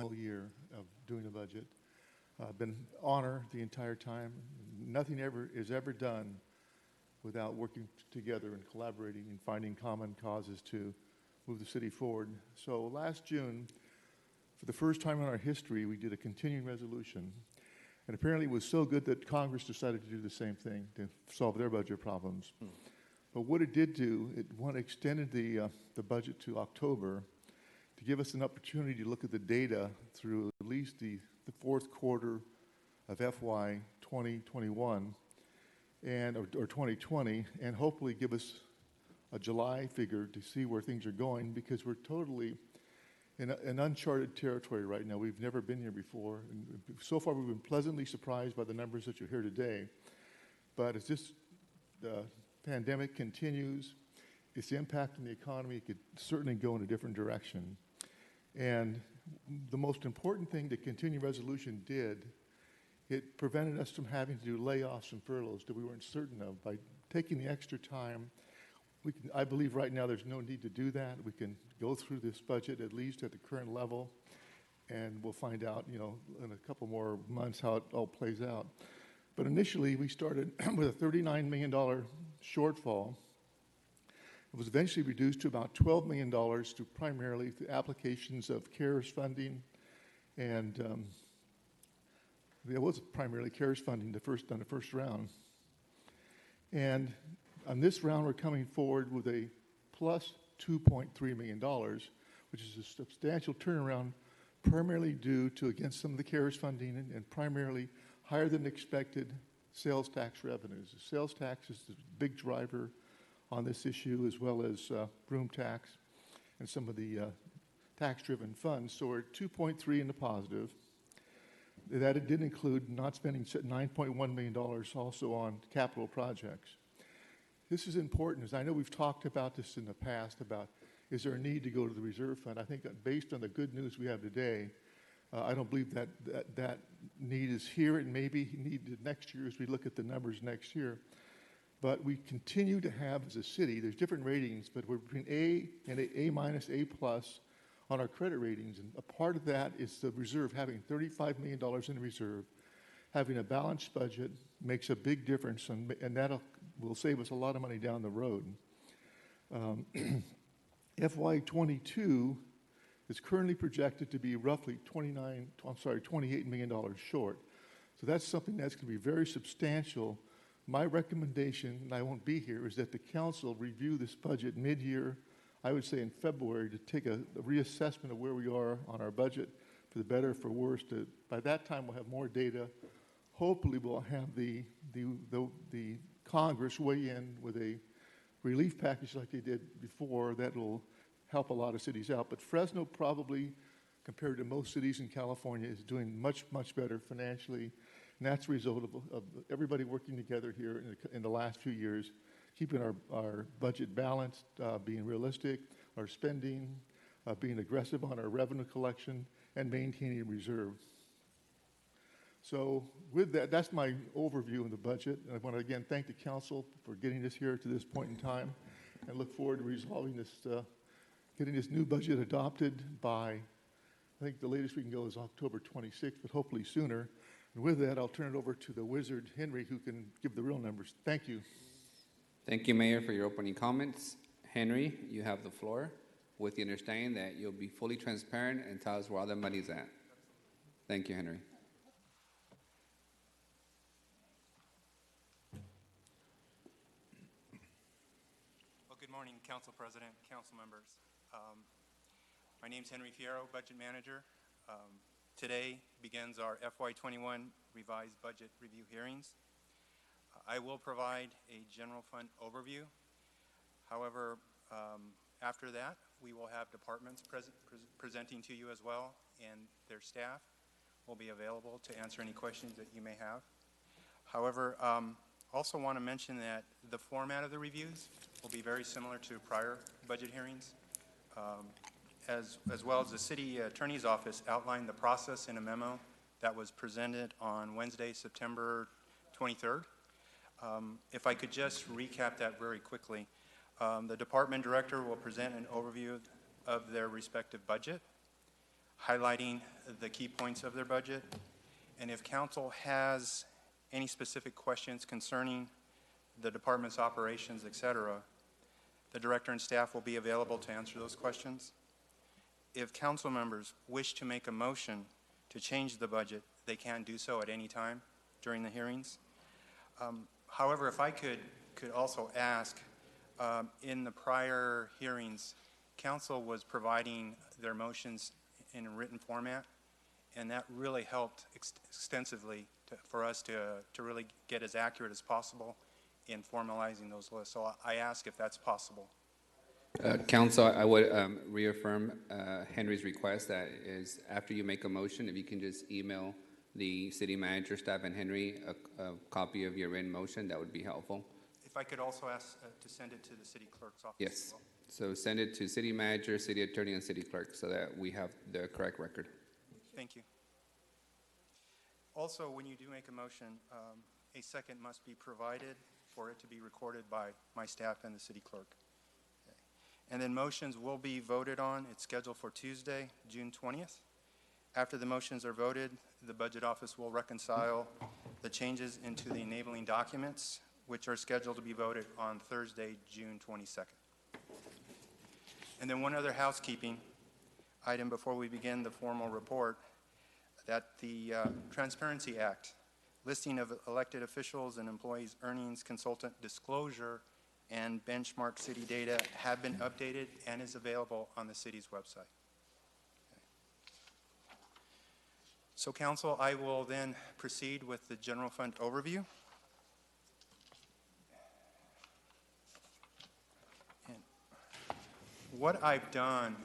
whole year of doing a budget. Been honor the entire time. Nothing ever is ever done without working together and collaborating and finding common causes to move the city forward. So last June, for the first time in our history, we did a continuing resolution. And apparently it was so good that Congress decided to do the same thing to solve their budget problems. But what it did do, it extended the budget to October to give us an opportunity to look at the data through at least the fourth quarter of FY 2021 or 2020, and hopefully give us a July figure to see where things are going, because we're totally in uncharted territory right now. We've never been here before. And so far, we've been pleasantly surprised by the numbers that you hear today. But as this pandemic continues, its impact on the economy could certainly go in a different direction. And the most important thing the continuing resolution did, it prevented us from having to do layoffs and furloughs that we weren't certain of. By taking the extra time, I believe right now there's no need to do that. We can go through this budget at least at the current level, and we'll find out, in a couple more months how it all plays out. But initially, we started with a $39 million shortfall. It was eventually reduced to about $12 million to primarily the applications of CARES funding, and it was primarily CARES funding on the first round. And on this round, we're coming forward with a plus $2.3 million, which is a substantial turnaround, primarily due to, again, some of the CARES funding and primarily higher than expected sales tax revenues. The sales tax is the big driver on this issue, as well as room tax and some of the tax-driven funds. So we're at 2.3 in the positive. That it did include not spending $9.1 million also on capital projects. This is important, as I know we've talked about this in the past, about is there a need to go to the reserve fund. I think that based on the good news we have today, I don't believe that need is here. It may be needed next year as we look at the numbers next year. But we continue to have, as a city, there's different ratings, but we're between A and A minus, A plus on our credit ratings. And a part of that is the reserve, having $35 million in reserve. Having a balanced budget makes a big difference, and that will save us a lot of money down the road. FY22 is currently projected to be roughly $28 million short. So that's something that's going to be very substantial. My recommendation, and I won't be here, is that the council review this budget mid-year, I would say in February, to take a reassessment of where we are on our budget, for the better, for worse. By that time, we'll have more data. Hopefully, we'll have the Congress weigh in with a relief package like they did before that will help a lot of cities out. But Fresno probably, compared to most cities in California, is doing much, much better financially. And that's a result of everybody working together here in the last few years, keeping our budget balanced, being realistic, our spending, being aggressive on our revenue collection, and maintaining reserves. So with that, that's my overview of the budget. And I want to again thank the council for getting us here to this point in time, and look forward to resolving this, getting this new budget adopted by, I think the latest we can go is October 26th, but hopefully sooner. And with that, I'll turn it over to the wizard, Henry, who can give the real numbers. Thank you. Thank you, Mayor, for your opening comments. Henry, you have the floor, with the understanding that you'll be fully transparent and tell us where all the money's at. Thank you, Henry. Well, good morning, Council President, Council members. My name's Henry Fierro, Budget Manager. Today begins our FY21 revised budget review hearings. I will provide a general fund overview. However, after that, we will have departments presenting to you as well, and their staff will be available to answer any questions that you may have. However, also want to mention that the format of the reviews will be very similar to prior budget hearings. As well as the City Attorney's Office outlined the process in a memo that was presented on Wednesday, September 23rd. If I could just recap that very quickly. The department director will present an overview of their respective budget. highlighting the key points of their budget. And if council has any specific questions concerning the department's operations, et cetera, the director and staff will be available to answer those questions. If council members wish to make a motion to change the budget, they can do so at any time during the hearings. However, if I could also ask, in the prior hearings, council was providing their motions in a written format, and that really helped extensively for us to really get as accurate as possible in formalizing those lists. So I ask if that's possible. Council, I would reaffirm Henry's request that is after you make a motion, if you can just email the city manager, staff, and Henry a copy of your written motion, that would be helpful. If I could also ask to send it to the city clerk's office. Yes. As well. So send it to city manager, city attorney, and city clerk so that we have the correct record. Thank you. Also, when you do make a motion, a second must be provided for it to be recorded by my staff and the city clerk. Okay. And then motions will be voted on. It's scheduled for Tuesday, June 20th. After the motions are voted, the budget office will reconcile the changes into the enabling documents, which are scheduled to be voted on Thursday, June 22nd. And then one other housekeeping item before we begin the formal report, that the Transparency Act, listing of elected officials and employees' earnings, consultant disclosure, and benchmark city data have been updated and is available on the city's website. Okay. So, council, I will then proceed with the general fund overview. And what I've done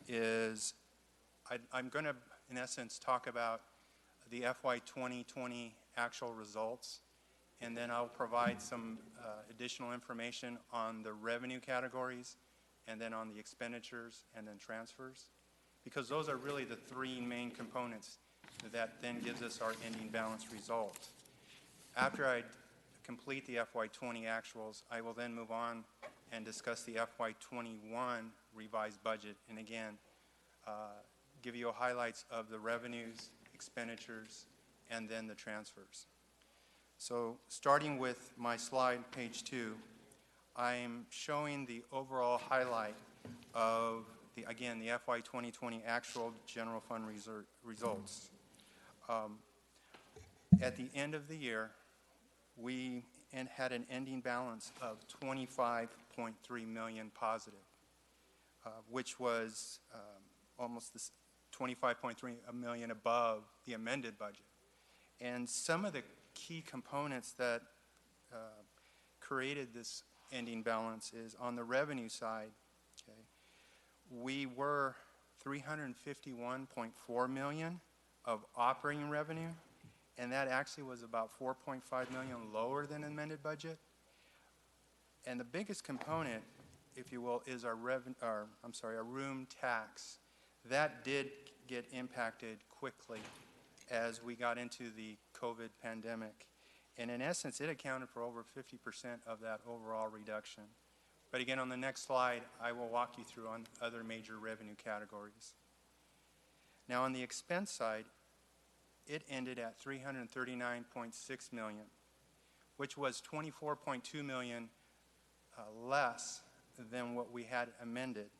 is I'm going to, in essence, talk about the FY 2020 actual results, and then I'll provide some additional information on the revenue categories, and then on the expenditures, and then transfers, because those are really the three main components that then gives us our ending balance result. After I complete the FY 20 actuals, I will then move on and discuss the FY 21 revised budget, and again, give you highlights of the revenues, expenditures, and then the transfers. So starting with my slide, page 2, I'm showing the overall highlight of, the FY 2020 actual general fund results. At the end of the year, we had an ending balance of 25.3 million positive, which was almost this 25.3 million above the amended budget. And some of the key components that created this ending balance is on the revenue side. Okay, we were 351.4 million of operating revenue, and that actually was about 4.5 million lower than amended budget. And the biggest component, if you will, is our room tax. That did get impacted quickly as we got into the COVID pandemic. And in essence, it accounted for over 50% of that overall reduction. But again, on the next slide, I will walk you through on other major revenue categories. Now, on the expense side, it ended at 339.6 million, which was 24.2 million less than what we had amended.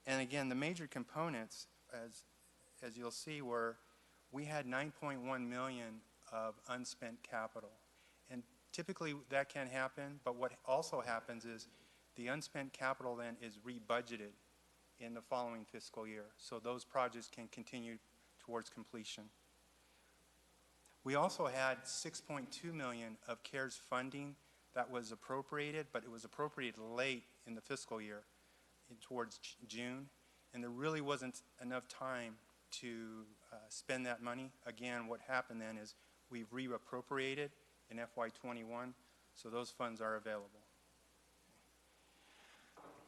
And again, the major components, as you'll see, were we had 9.1 million of unspent capital. And typically that can happen, but what also happens is the unspent capital then is rebudgeted in the following fiscal year. So those projects can continue towards completion. We also had 6.2 million of CARES funding that was appropriated, but it was appropriated late in the fiscal year, towards June, and there really wasn't enough time to spend that money. Again, what happened then is we've reappropriated in FY 21, so those funds are available.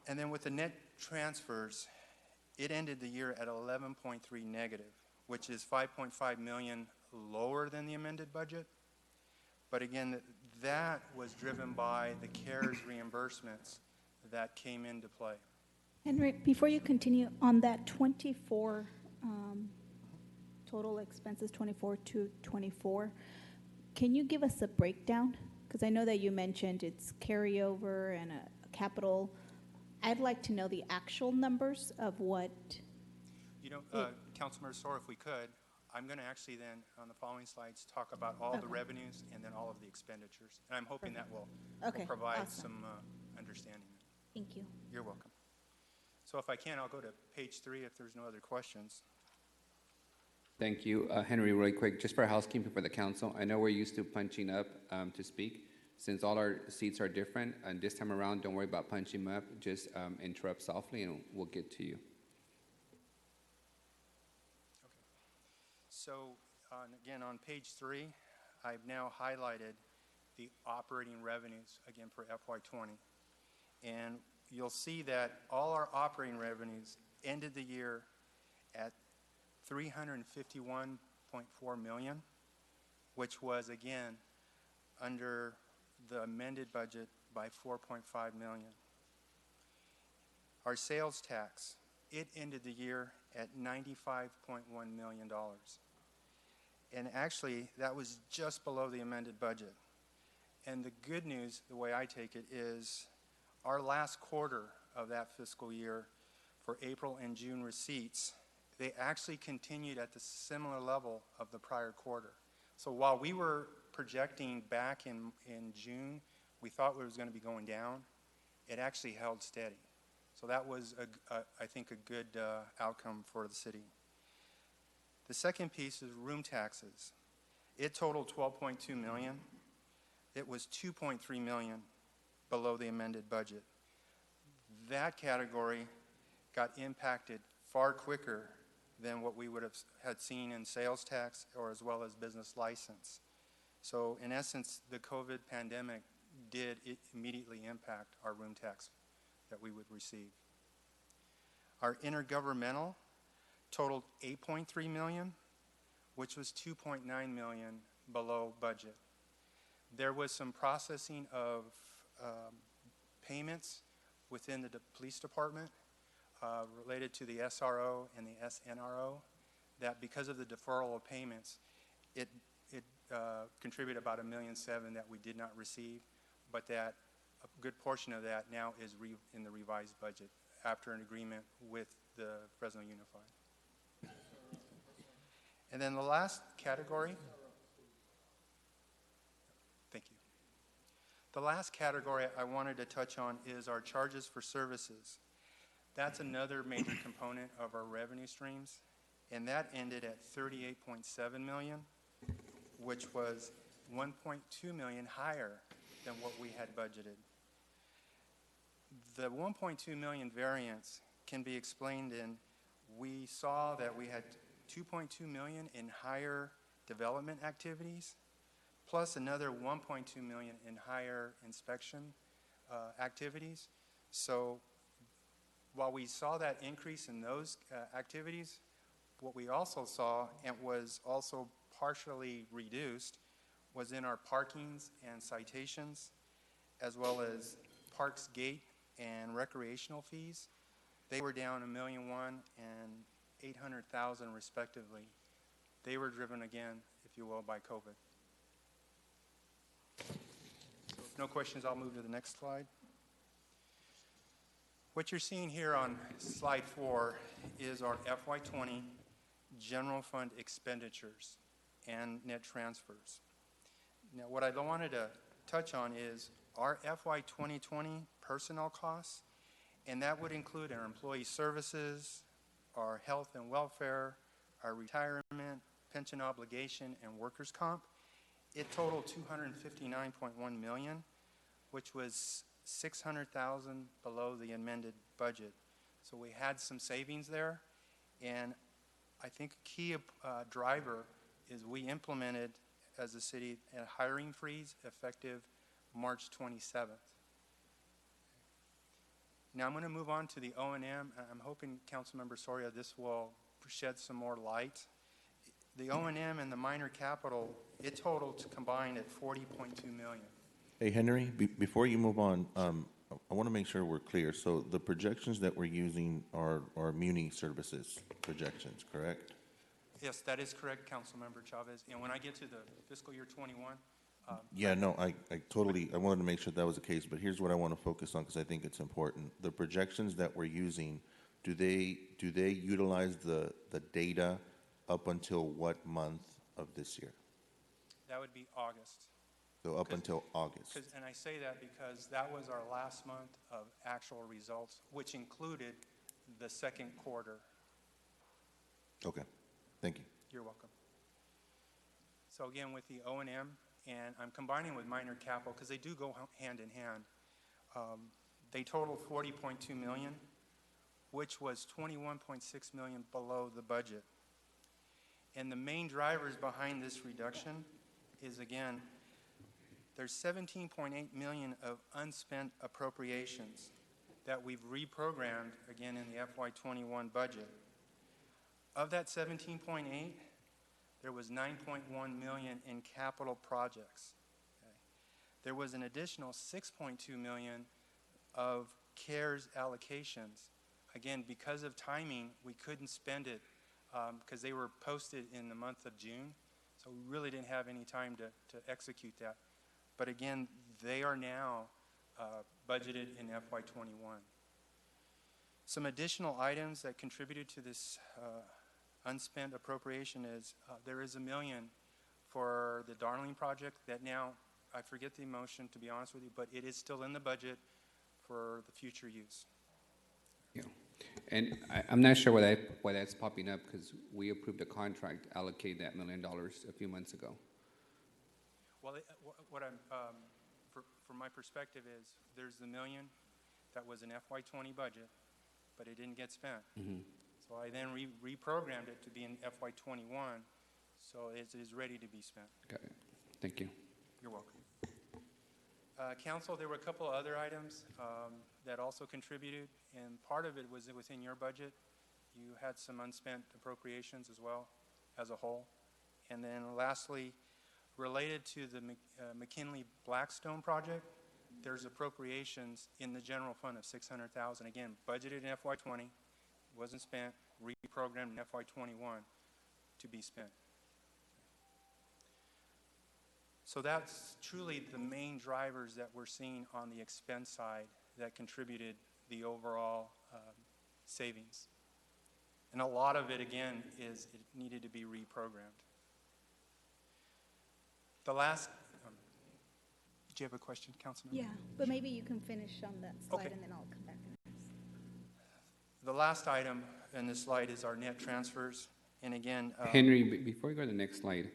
And then with the net transfers, it ended the year at 11.3 negative, which is 5.5 million lower than the amended budget. But again, that was driven by the CARES reimbursements that came into play. Henry, before you continue, on that 24 total expenses 24 to 24. Can you give us a breakdown? Because I know that you mentioned it's carryover and a capital. I'd like to know the actual numbers of what. You know, Councilmember Sor, if we could, I'm going to actually then, on the following slides, talk about all the Okay. revenues and then all of the expenditures. And I'm hoping that will Okay, provide awesome. some understanding. Thank you. You're welcome. So if I can, I'll go to page 3 if there's no other questions. Thank you. Henry, really quick, just for housekeeping for the council, I know we're used to punching up to speak. Since all our seats are different, and this time around, don't worry about punching up. Just interrupt softly, and we'll get to you. Okay. So, again, on page 3, I've now highlighted the operating revenues, again, for FY20. And you'll see that all our operating revenues ended the year at $351.4 million, which was, again, under the amended budget by $4.5 million. Our sales tax, it ended the year at $95.1 million. And actually, that was just below the amended budget. And the good news, the way I take it, is our last quarter of that fiscal year for April and June receipts, they actually continued at the similar level of the prior quarter. So while we were projecting back in June, we thought it was going to be going down, it actually held steady. So that was, I think, a good outcome for the city. The second piece is room taxes. It totaled $12.2 million. It was $2.3 million below the amended budget. That category got impacted far quicker than what we would have had seen in sales tax or as well as business license. So in essence, the COVID pandemic did immediately impact our room tax that we would receive. Our intergovernmental totaled $8.3 million, which was $2.9 million below budget. There was some processing of payments within the police department related to the SRO and the SNRO, that because of the deferral of payments, it contributed about $1.7 million that we did not receive, but that a good portion of that now is in the revised budget after an agreement with the Fresno Unified. And then the last category, thank you. The last category I wanted to touch on is our charges for services. That's another major component of our revenue streams, and that ended at $38.7 million, which was $1.2 million higher than what we had budgeted. The $1.2 million variance can be explained in, we saw that we had $2.2 million in higher development activities, plus another $1.2 million in higher inspection activities. So while we saw that increase in those activities, what we also saw, and was also partially reduced, was in our parkings and citations, as well as parks gate and recreational fees. They were down $1.1 million and $800,000 respectively. They were driven again, if you will, by COVID. So if no questions, I'll move to the next slide. What you're seeing here on slide 4 is our FY20 general fund expenditures and net transfers. Now, what I wanted to touch on is our FY 2020 personnel costs, and that would include our employee services, our health and welfare, our retirement, pension obligation, and workers' comp. It totaled $259.1 million, which was $600,000 below the amended budget. So we had some savings there, and I think a key driver is we implemented as a city a hiring freeze effective March 27th. Now I'm going to move on to the O&M. I'm hoping, Councilmember Soria, this will shed some more light. The O&M and the minor capital, it totaled combined at $40.2 million. Hey, Henry, before you move on, I want to make sure we're clear. So the projections that we're using are Muni services projections, correct? Yes, that is correct, Councilmember Chavez. And when I get to the fiscal year 21, Yeah, no, I totally, I wanted to make sure that was the case, but here's what I want to focus on, because I think it's important. The projections that we're using, do they utilize the data up until what month of this year? that would be August. So up until August? And I say that because that was our last month of actual results, which included the second quarter. Okay, thank you. You're welcome. So again, with the O&M, and I'm combining with minor capital because they do go hand in hand. They totaled $40.2 million, which was $21.6 million below the budget. And the main drivers behind this reduction is, again, there's $17.8 million of unspent appropriations that we've reprogrammed, again, in the FY21 budget. Of that 17.8, there was 9.1 million in capital projects. Okay. There was an additional 6.2 million of CARES allocations. Again, because of timing, we couldn't spend it because they were posted in the month of June, so we really didn't have any time to execute that. But again, they are now budgeted in FY21. Some additional items that contributed to this unspent appropriation is there is $1 million for the Darling project that now, I forget the motion to be honest with you, but it is still in the budget for the future use. Yeah. And I'm not sure why that's popping up, because we approved a contract allocate that $1 million a few months ago. Well, what I'm, from my perspective is there's the $1 million that was an FY20 budget, but it didn't get spent. Mm-hmm. So I then reprogrammed it to be in FY21, so it is ready to be spent. Got it. Thank you. You're welcome. Council, there were a couple of other items that also contributed, and part of it was within your budget. You had some unspent appropriations as well as a whole. And then lastly, related to the McKinley Blackstone project, there's appropriations in the general fund of $600,000. Again, budgeted in FY20, wasn't spent, reprogrammed in FY21 to be spent. So that's truly the main drivers that we're seeing on the expense side that contributed the overall savings. And a lot of it, again, is it needed to be reprogrammed. The last, did you have a question, Councilman? Yeah, but maybe you can finish on that slide Okay. and then I'll come back. The last item in this slide is our net transfers. And again, Henry, before you go to the next slide,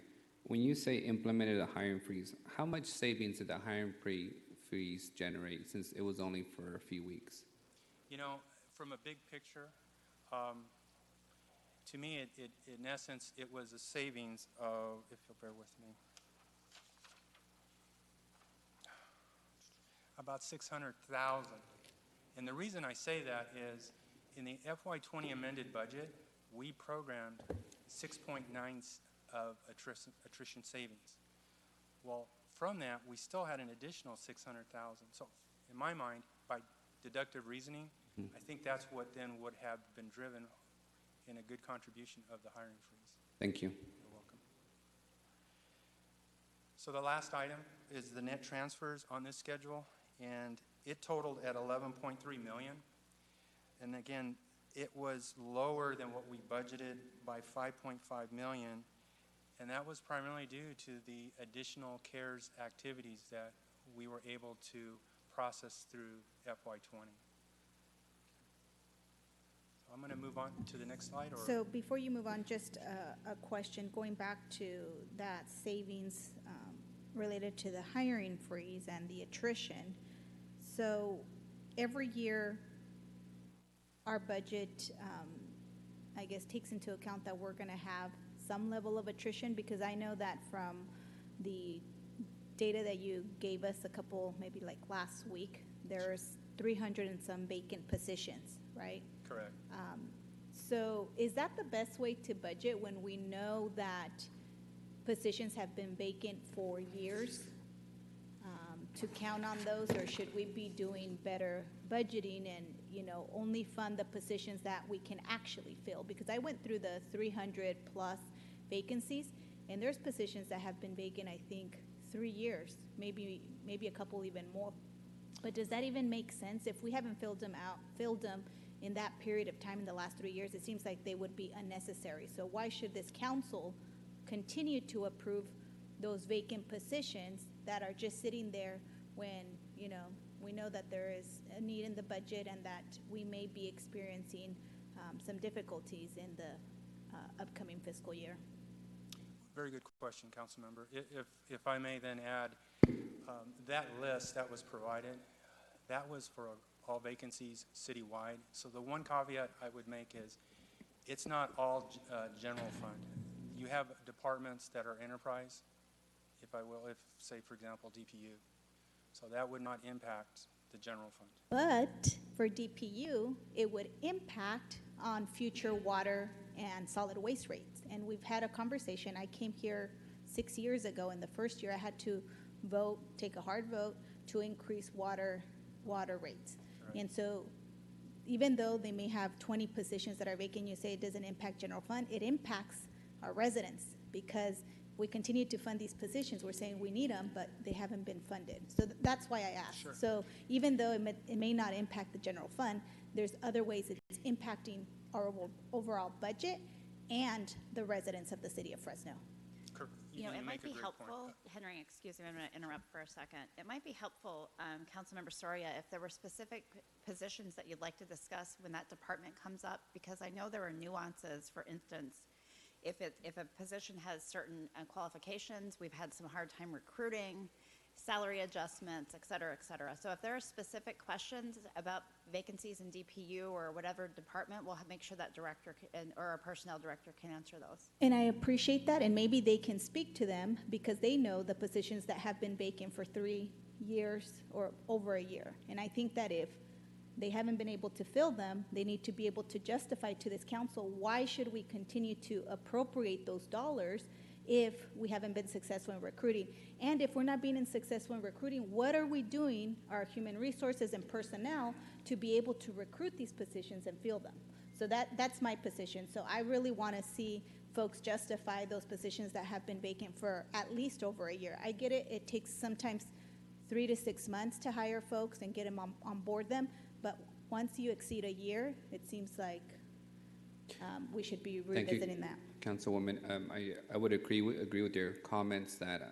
when you say implemented a hiring freeze, how much savings did the hiring freeze generate, since it was only for a few weeks? you know, from a big picture, to me, in essence, it was a savings of, if you'll bear with me, about 600,000. And the reason I say that is in the FY20 amended budget, we programmed 6.9 of attrition savings. Well, from that, we still had an additional 600,000. So in my mind, by deductive reasoning, I think that's what then would have been driven in a good contribution of the hiring freeze. Thank you. You're welcome. So the last item is the net transfers on this schedule, and it totaled at 11.3 million. And again, it was lower than what we budgeted by 5.5 million, and that was primarily due to the additional CARES activities that we were able to process through FY20. I'm going to move on to the next slide. Or So before you move on, just a question, going back to that savings related to the hiring freeze and the attrition. So every year, our budget, I guess, takes into account that we're going to have some level of attrition, because I know that from the data that you gave us a couple, maybe like last week, there's 300 and some vacant positions, right? correct. So is that the best way to budget when we know that positions have been vacant for years? To count on those, or should we be doing better budgeting and, only fund the positions that we can actually fill? Because I went through the 300 plus vacancies, and there's positions that have been vacant, I think, 3 years, maybe a couple even more. But does that even make sense? If we haven't filled them in that period of time in the last 3 years, it seems like they would be unnecessary. So why should this council continue to approve those vacant positions that are just sitting there when, we know that there is a need in the budget and that we may be experiencing some difficulties in the upcoming fiscal year? Very good question, Councilmember. If I may then add, that list that was provided, that was for all vacancies citywide. So the one caveat I would make is it's not all general fund. You have departments that are enterprise, say, for example, DPU. So that would not impact the general fund. But for DPU, it would impact on future water and solid waste rates. And we've had a conversation. I came here 6 years ago, and the first year I had to take a hard vote to increase water rates. Right. And so even though they may have 20 positions that are vacant, you say it doesn't impact general fund, it impacts our residents, because we continue to fund these positions. We're saying we need them, but they haven't been funded. So that's why I asked. Sure. So even though it may not impact the general fund, there's other ways it's impacting our overall budget and the residents of the city of Fresno. It might be helpful, Henry, excuse me, I'm going to interrupt for a second. It might be helpful, Councilmember Soria, if there were specific positions that you'd like to discuss when that department comes up, because I know there are nuances. For instance, if a position has certain qualifications, we've had some hard time recruiting, salary adjustments, et cetera, et cetera. So if there are specific questions about vacancies in DPU or whatever department, we'll make sure that director or our personnel director can answer those. And I appreciate that, and maybe they can speak to them because they know the positions that have been vacant for 3 years or over a year. And I think that if they haven't been able to fill them, they need to be able to justify to this council, why should we continue to appropriate those dollars if we haven't been successful in recruiting? And if we're not being successful in recruiting, what are we doing, our human resources and personnel, to be able to recruit these positions and fill them? So that's my position. So I really want to see folks justify those positions that have been vacant for at least over a year. I get it. It takes sometimes 3 to 6 months to hire folks and get them on board them. But once you exceed a year, it seems like we should be revisiting that. Councilwoman, I would agree with your comments that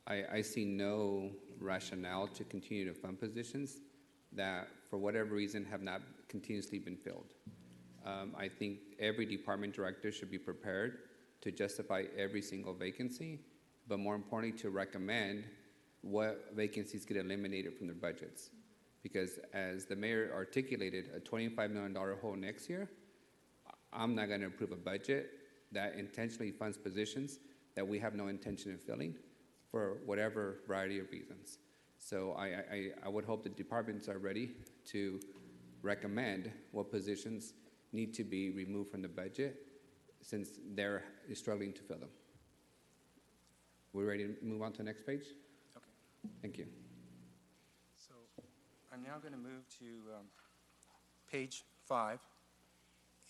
I see no rationale to continue to fund positions that, for whatever reason, have not continuously been filled. I think every department director should be prepared to justify every single vacancy, but more importantly, to recommend what vacancies get eliminated from their budgets. Because as the mayor articulated, a $25 million hole next year, I'm not going to approve a budget that intentionally funds positions that we have no intention of filling for whatever variety of reasons. So I would hope the departments are ready to recommend what positions need to be removed from the budget since they're struggling to fill them. We're ready to move on to the next page? Okay. Thank you. So I'm now going to move to page 5.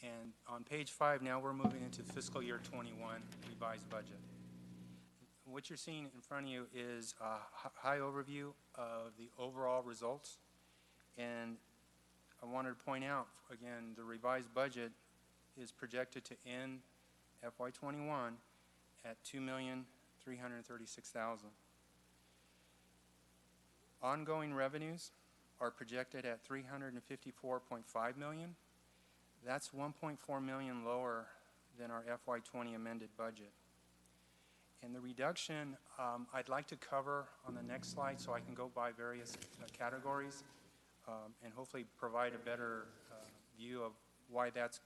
And on page 5 now we're moving into fiscal year 21 revised budget. What you're seeing in front of you is a high overview of the overall results. And I wanted to point out, again, the revised budget is projected to end FY21 at $2,336,000. Ongoing revenues are projected at $354.5 million. That's $1.4 million lower than our FY20 amended budget. And the reduction I'd like to cover on the next slide so I can go by various categories and hopefully provide a better view of why that's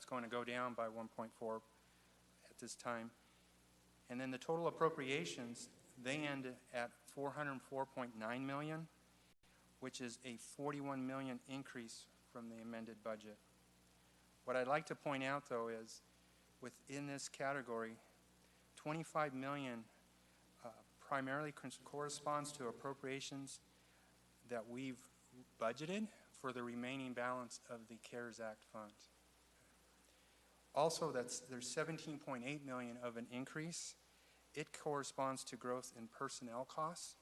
going to go down by 1.4 at this time. And then the total appropriations, they end at $404.9 million, which is a $41 million increase from the amended budget. What I'd like to point out, though, is within this category, $25 million primarily corresponds to appropriations that we've budgeted for the remaining balance of the CARES Act funds. Also, there's 17.8 million of an increase. It corresponds to growth in personnel costs.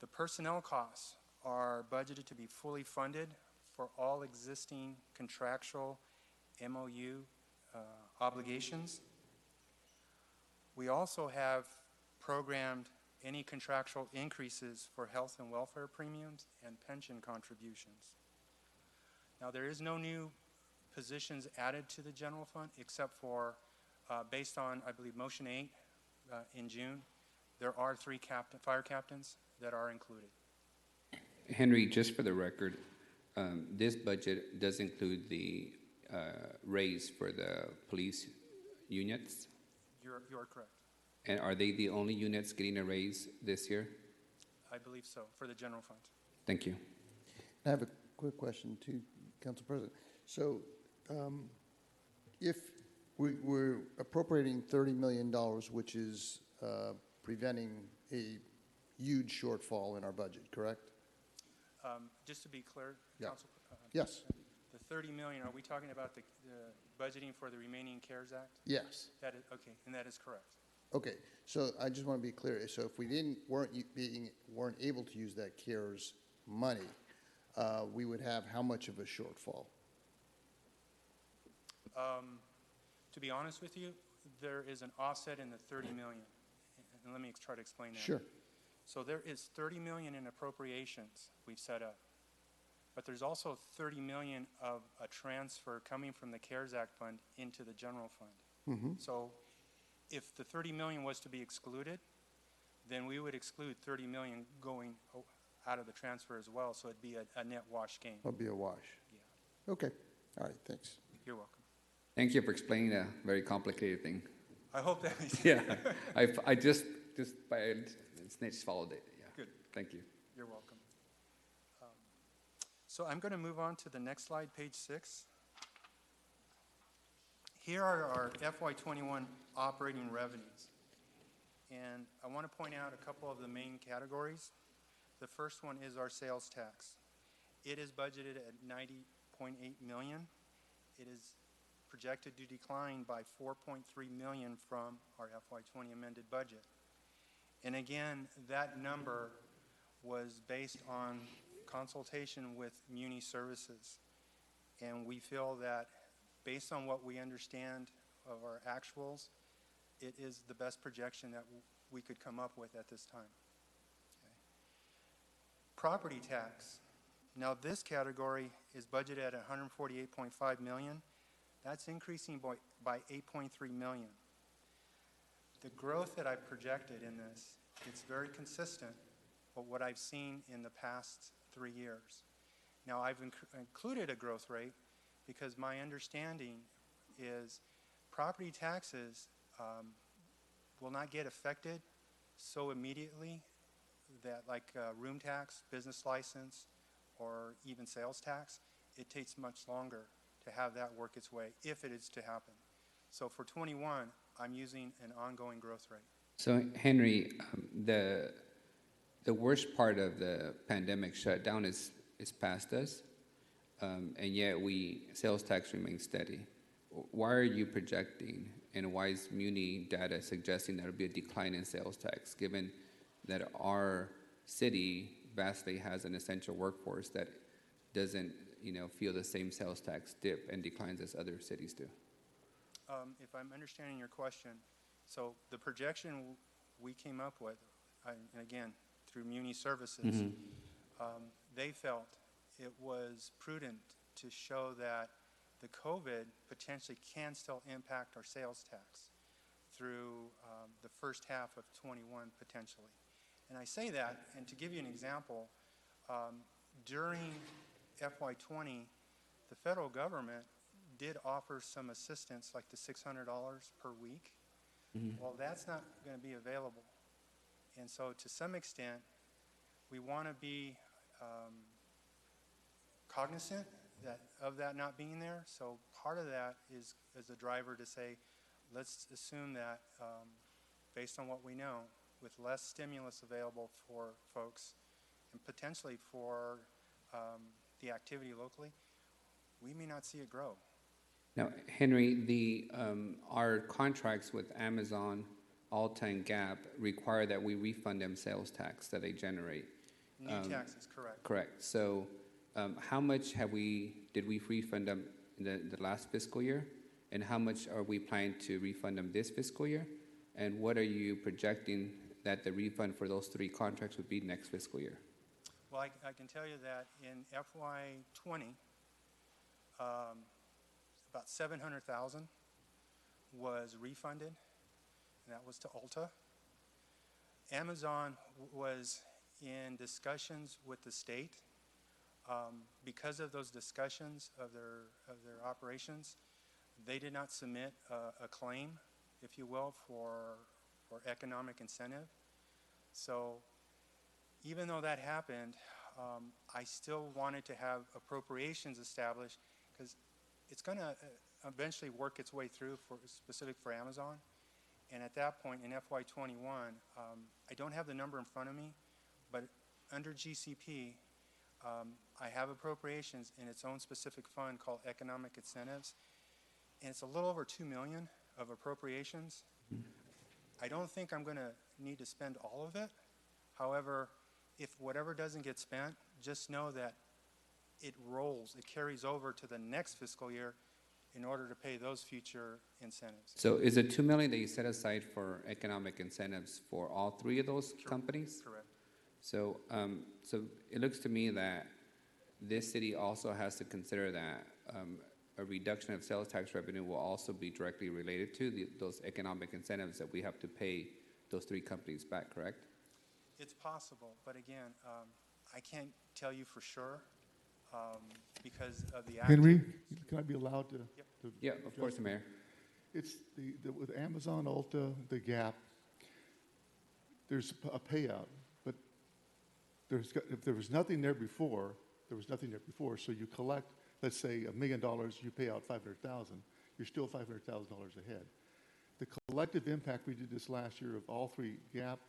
The personnel costs are budgeted to be fully funded for all existing contractual MOU obligations. We also have programmed any contractual increases for health and welfare premiums and pension contributions. Now, there is no new positions added to the general fund except for, based on, I believe, Motion 8 in June, there are 3 fire captains that are included. Henry, just for the record, this budget does include the raise for the police units. You're correct. And are they the only units getting a raise this year? I believe so, for the general fund. Thank you. I have a quick question to Council President. So if we're appropriating $30 million, which is preventing a huge shortfall in our budget, correct? Just to be clear, Yeah. Council. Yes. The 30 million, are we talking about the budgeting for the remaining CARES Act? Yes. That is, okay, and that is correct. Okay. So I just want to be clear. So if we weren't able to use that CARES money, we would have how much of a shortfall? To be honest with you, there is an offset in the 30 million. And let me try to explain that. Sure. So there is 30 million in appropriations we've set up. But there's also 30 million of a transfer coming from the CARES Act fund into the general fund. So if the 30 million was to be excluded, then we would exclude 30 million going out of the transfer as well. So it'd be a net wash gain. It'll be a wash. Yeah, Okay. All right. Thanks. you're welcome. Thank you for explaining a very complicated thing. I hope that makes Yeah, I just by snitch followed it. Yeah. Good. Thank you. You're welcome. So I'm going to move on to the next slide, page 6. Here are our FY21 operating revenues. And I want to point out a couple of the main categories. The first one is our sales tax. It is budgeted at 90.8 million. It is projected to decline by 4.3 million from our FY20 amended budget. And again, that number was based on consultation with Muni Services. And we feel that based on what we understand of our actuals, it is the best projection that we could come up with at this time. Okay. Property tax. Now this category is budgeted at 148.5 million. That's increasing by 8.3 million. The growth that I've projected in this, it's very consistent with what I've seen in the past 3 years. Now I've included a growth rate because my understanding is property taxes will not get affected so immediately that like room tax, business license, or even sales tax, it takes much longer to have that work its way if it is to happen. So for 21, I'm using an ongoing growth rate. So Henry, the worst part of the pandemic shutdown is past us, and yet sales tax remains steady. Why are you projecting, and why is Muni data suggesting there will be a decline in sales tax, given that our city vastly has an essential workforce that doesn't, feel the same sales tax dip and declines as other cities do? If I'm understanding your question, so the projection we came up with, and again, through Muni Services, they felt it was prudent to show that the COVID potentially can still impact our sales tax through the first half of 21 potentially. And I say that, and to give you an example, during FY20, the federal government did offer some assistance, like the $600 per week. Well, that's not going to be available. And so to some extent, we want to be cognizant of that not being there. So part of that is as a driver to say, let's assume that based on what we know, with less stimulus available for folks and potentially for the activity locally, we may not see it grow. Now, Henry, our contracts with Amazon, Alta, and Gap require that we refund them sales tax that they generate. New taxes, correct. Correct. So, how much did we refund them in the last fiscal year? And how much are we planning to refund them this fiscal year? And what are you projecting that the refund for those 3 contracts would be next fiscal year? Well, I can tell you that in FY '20, about $700,000 was refunded, and that was to Ulta. Amazon was in discussions with the state. Because of those discussions of their operations, they did not submit a claim, if you will, for economic incentive. So even though that happened, I still wanted to have appropriations established because it's going to eventually work its way through specific for Amazon. And at that point in FY '21, I don't have the number in front of me, but under GCP, I have appropriations in its own specific fund called Economic Incentives, and it's a little over $2 million of appropriations. I don't think I'm going to need to spend all of it. However, if whatever doesn't get spent, just know that it rolls, it carries over to the next fiscal year in order to pay those future incentives. So is it $2 million that you set aside for economic incentives for all 3 of those companies? Correct. So, so it looks to me that this city also has to consider that a reduction of sales tax revenue will also be directly related to those economic incentives that we have to pay those 3 companies back, correct? It's possible, but again, I can't tell you for sure because of the Henry, can I be allowed to? Yep. Yeah, of course, Mayor. It's with Amazon, Ulta, the Gap, there's a payout, but if there was nothing there before, so you collect, let's say, $1 million, you pay out $500,000, you're still $500,000 ahead. The collective impact, we did this last year of all 3, Gap,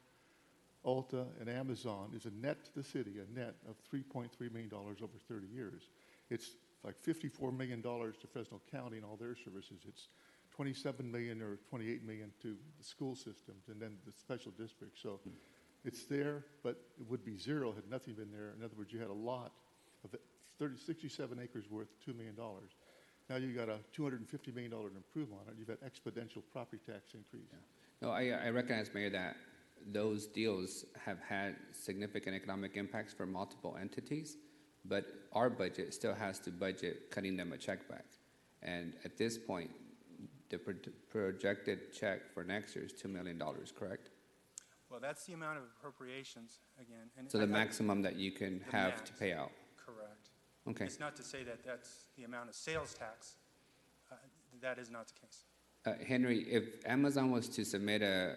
Ulta, and Amazon, is a net to the city, a net of $3.3 million over 30 years. It's like $54 million to Fresno County and all their services. It's $27 million or $28 million to the school systems and then the special districts. So it's there, but it would be zero had nothing been there. In other words, you had a lot of 67 acres worth $2 million. Now you got a $250 million improvement on it. You've got exponential property tax increase. Yeah. No, I recognize, Mayor, that those deals have had significant economic impacts for multiple entities, but our budget still has to budget cutting them a check back. And at this point, the projected check for next year is $2 million, correct? Well, that's the amount of appropriations, again. And So the maximum that you can the have max. to pay out. Correct. Okay. It's not to say that that's the amount of sales tax. That is not the case. Henry, if Amazon was to submit a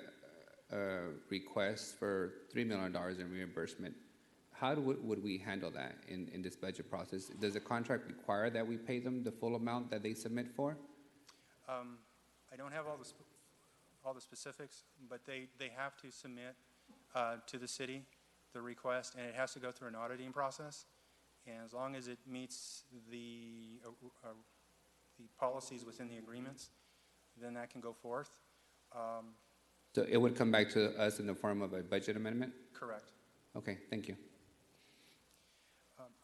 request for $3 million in reimbursement, how would we handle that in this budget process? Does the contract require that we pay them the full amount that they submit for? I don't have all the specifics, but they have to submit to the city the request, and it has to go through an auditing process. And as long as it meets the policies within the agreements, then that can go forth. So it would come back to us in the form of a budget amendment? Correct. Okay, thank you.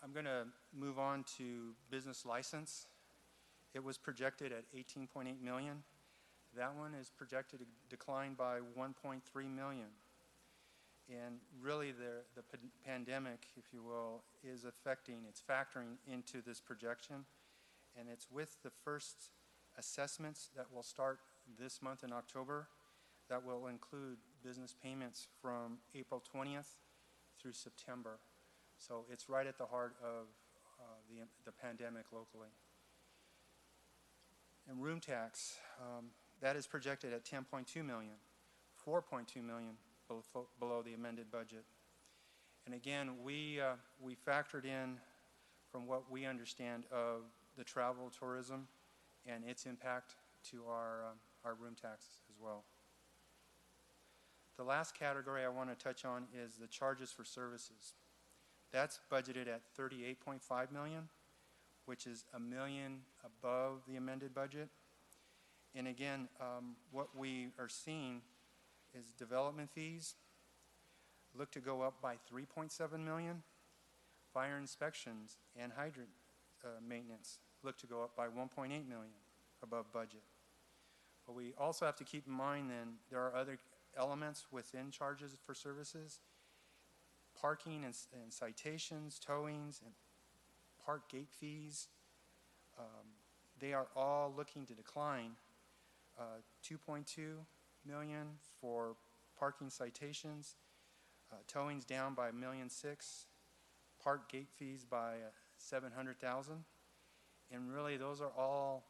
I'm going to move on to business license. It was projected at $18.8 million. That one is projected to decline by $1.3 million. And really the pandemic, if you will, is it's factoring into this projection. And it's with the first assessments that will start this month in October that will include business payments from April 20th through September. So it's right at the heart of the pandemic locally. And room tax, that is projected at $10.2 million, $4.2 million below the amended budget. And again, we factored in from what we understand of the travel tourism and its impact to our room taxes as well. The last category I want to touch on is the charges for services. That's budgeted at $38.5 million, which is $1 million above the amended budget. And again, what we are seeing is development fees look to go up by $3.7 million. Fire inspections and hydrant maintenance look to go up by $1.8 million above budget. But we also have to keep in mind then there are other elements within charges for services, parking and citations, towings, and park gate fees. They are all looking to decline. 2.2 million for parking citations, towings down by $1.6 million, park gate fees by $700,000, and really those are all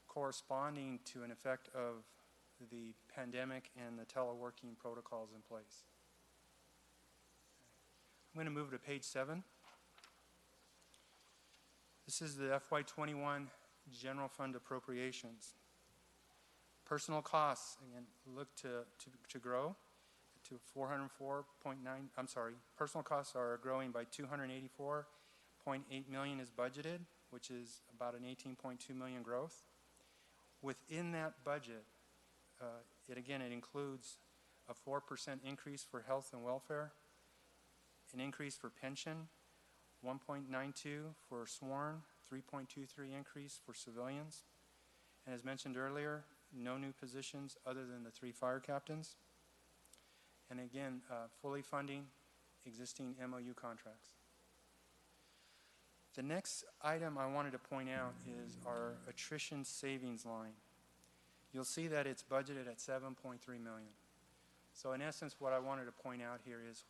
corresponding to an effect of the pandemic and the teleworking protocols in place. I'm going to move to page 7. This is the FY21 general fund appropriations. Personal costs, again, look to grow to 404.9, I'm sorry, personal costs are growing by 284.8 million is budgeted, which is about an 18.2 million growth. Within that budget, it includes a 4% increase for health and welfare, an increase for pension, 1.92 for sworn, 3.23 increase for civilians, and as mentioned earlier, no new positions other than the 3 fire captains. And again, fully funding existing MOU contracts. The next item I wanted to point out is our attrition savings line. You'll see that it's budgeted at $7.3 million. So in essence, what I wanted to point out here is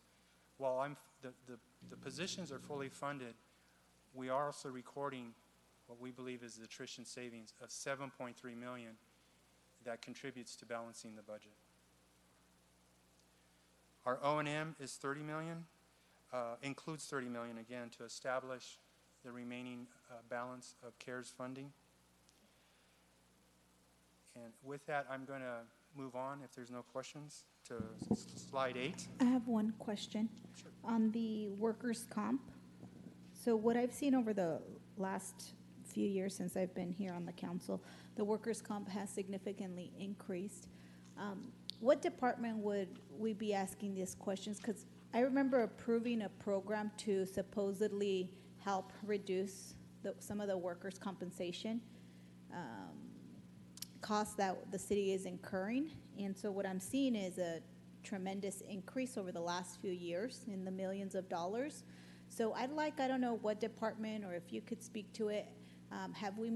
while the positions are fully funded, we are also recording what we believe is the attrition savings of $7.3 million that contributes to balancing the budget. Our O&M is $30 million, includes $30 million again to establish the remaining balance of CARES funding. And with that, I'm going to move on, if there's no questions, to slide 8. I have one question. Sure. On the workers' comp. So what I've seen over the last few years since I've been here on the council, the workers' comp has significantly increased. What department would we be asking these questions? Because I remember approving a program to supposedly help reduce some of the workers' compensation costs that the city is incurring. And so what I'm seeing is a tremendous increase over the last few years in the millions of dollars. So I don't know what department, or if you could speak to it, have we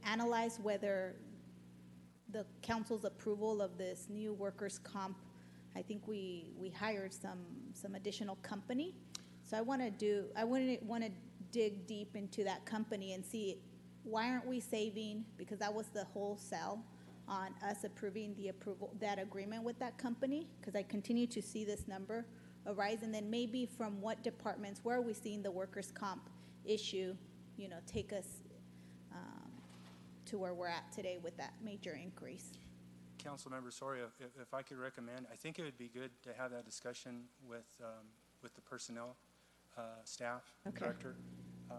analyzed whether the council's approval of this new workers' comp, I think we hired some additional company. So I want to dig deep into that company and see why aren't we saving, because that was the whole sell on us approving that agreement with that company, because I continue to see this number arise. And then maybe from what departments, where are we seeing the workers' comp issue, take us to where we're at today with that major increase. Councilmember Soria, if I could recommend, I think it would be good to have that discussion with the personnel staff, Okay. director,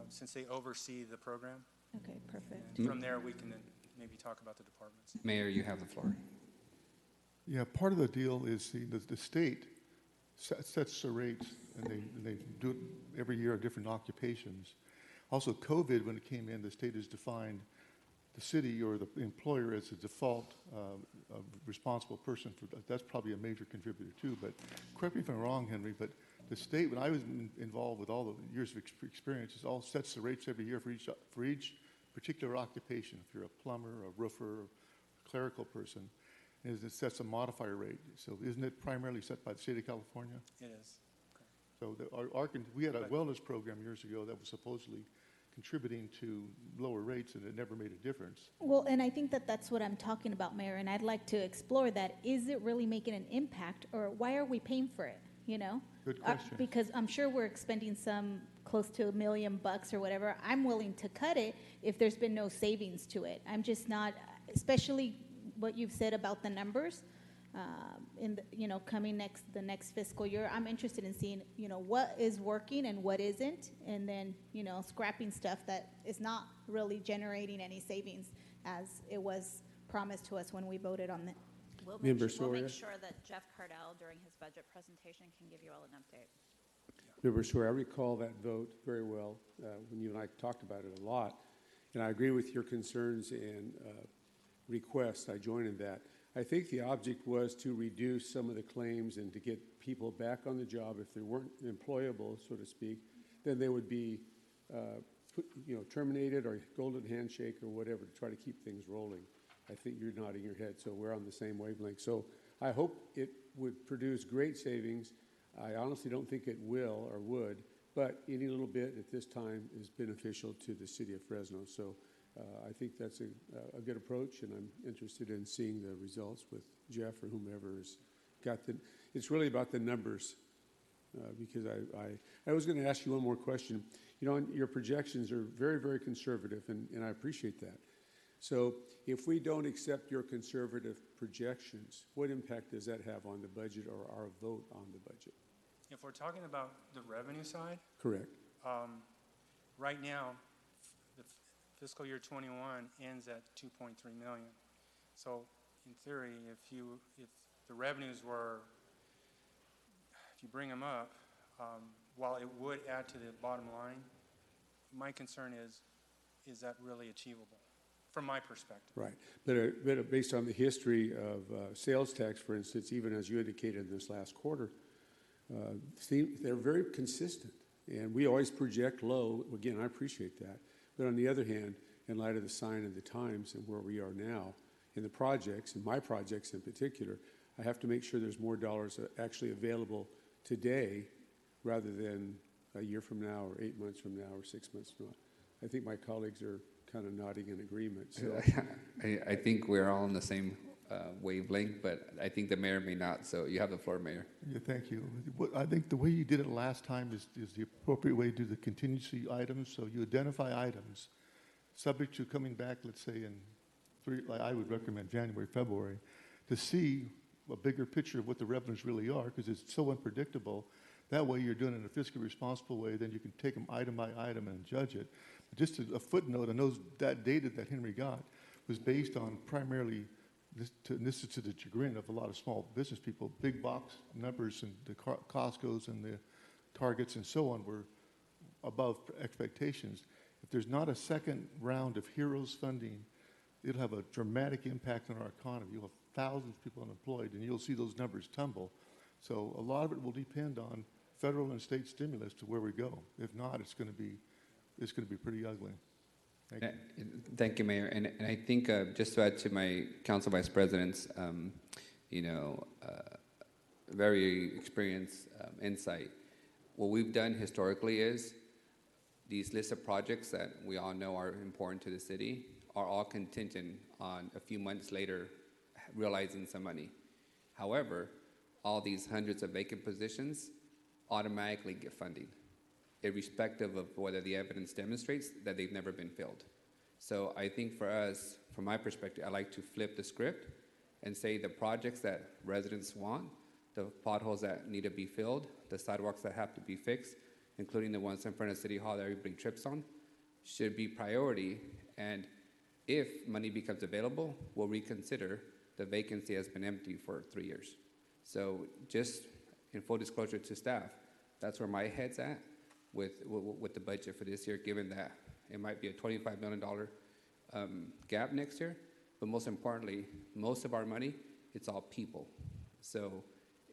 since they oversee the program. Okay, perfect. And from there, we can then maybe talk about the departments. Mayor, you have the floor. Yeah, part of the deal is the state sets the rates, and they do it every year at different occupations. Also, COVID, when it came in, the state has defined the city or the employer as a default responsible person for that. That's probably a major contributor too. But correct me if I'm wrong, Henry, but the state, when I was involved with all the years of experience, it all sets the rates every year for each particular occupation. If you're a plumber, a roofer, a clerical person, it sets a modifier rate. So isn't it primarily set by the state of California? It is. Okay. So we had a wellness program years ago that was supposedly contributing to lower rates, and it never made a difference. Well, and I think that's what I'm talking about, Mayor, and I'd like to explore that. Is it really making an impact, or why are we paying for it, Good question. Because I'm sure we're expending some close to $1 million or whatever. I'm willing to cut it if there's been no savings to it. I'm just not, especially what you've said about the numbers. in the, coming the next fiscal year. I'm interested in seeing, what is working and what isn't, and then, scrapping stuff that is not really generating any savings as it was promised to us when we voted on it. We'll Member make Soria? sure that Jeff Cardell, during his budget presentation, can give you all an update. Member Sawyer, I recall that vote very well when you and I talked about it a lot, and I agree with your concerns and requests. I join in that. I think the object was to reduce some of the claims and to get people back on the job. If they weren't employable, so to speak, then they would be terminated or golden handshake or whatever to try to keep things rolling. I think you're nodding your head, so we're on the same wavelength. So I hope it would produce great savings. I honestly don't think it will or would, but any little bit at this time is beneficial to the city of Fresno. So I think that's a good approach, and I'm interested in seeing the results with Jeff or whomever has got the. It's really about the numbers, because I was going to ask you one more question. Your projections are very, very conservative, and I appreciate that. So if we don't accept your conservative projections, what impact does that have on the budget or our vote on the budget? If we're talking about the revenue side, Correct. right now, the fiscal year 21 ends at 2.3 million. So in theory, if the revenues were, if you bring them up, while it would add to the bottom line, my concern is that really achievable? From my perspective. Right. But based on the history of sales tax, for instance, even as you indicated in this last quarter, they're very consistent. And we always project low. Again, I appreciate that. But on the other hand, in light of the sign of the times and where we are now in the projects, and my projects in particular, I have to make sure there's more dollars actually available today rather than a year from now or 8 months from now or 6 months from now. I think my colleagues are kind of nodding in agreement. So I think we're all on the same wavelength, but I think the mayor may not. So you have the floor, Mayor. Yeah, thank you. I think the way you did it last time is the appropriate way to do the contingency items. So you identify items subject to coming back, let's say like I would recommend January, February, to see a bigger picture of what the revenues really are, because it's so unpredictable. That way you're doing it in a fiscally responsible way, then you can take them item by item and judge it. Just a footnote, I know that data that Henry got was based on primarily, this is to the chagrin of a lot of small business people, big box numbers, and the Costco's and the Targets and so on were above expectations. If there's not a second round of HEROES funding, it'll have a dramatic impact on our economy. You'll have thousands of people unemployed, and you'll see those numbers tumble. So a lot of it will depend on federal and state stimulus to where we go. If not, it's going to be pretty ugly. Thank you. Thank you, Mayor. And I think just to add to my Council Vice President's, very experienced insight, what we've done historically is these lists of projects that we all know are important to the city are all contingent on a few months later realizing some money. However, all these hundreds of vacant positions automatically get funding, irrespective of whether the evidence demonstrates that they've never been filled. So I think for us, from my perspective, I like to flip the script and say the projects that residents want, the potholes that need to be filled, the sidewalks that have to be fixed, including the ones in front of City Hall that everybody trips on, should be priority. And if money becomes available, we'll reconsider. The vacancy has been empty for 3 years. So just in full disclosure to staff, that's where my head's at with the budget for this year, given that it might be a $25 million gap next year. But most importantly, most of our money, it's all people. So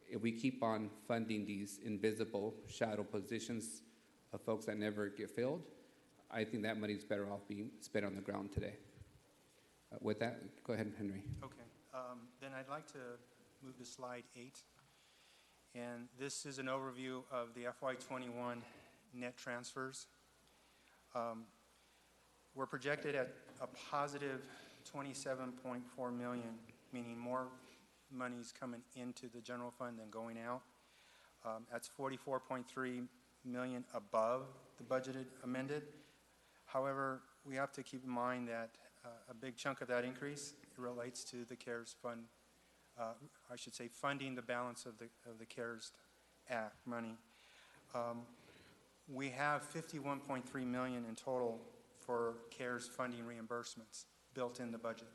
if we keep on funding these invisible shadow positions of folks that never get filled, I think that money's better off being spent on the ground today. With that, go ahead, Henry. Okay. Then I'd like to move to slide 8. And this is an overview of the FY21 net transfers. We're projected at a positive 27.4 million, meaning more money's coming into the general fund than going out. That's 44.3 million above the budgeted amended. However, we have to keep in mind that a big chunk of that increase relates to the CARES fund I should say, funding the balance of the CARES Act money. We have $51.3 million in total for CARES funding reimbursements built in the budget.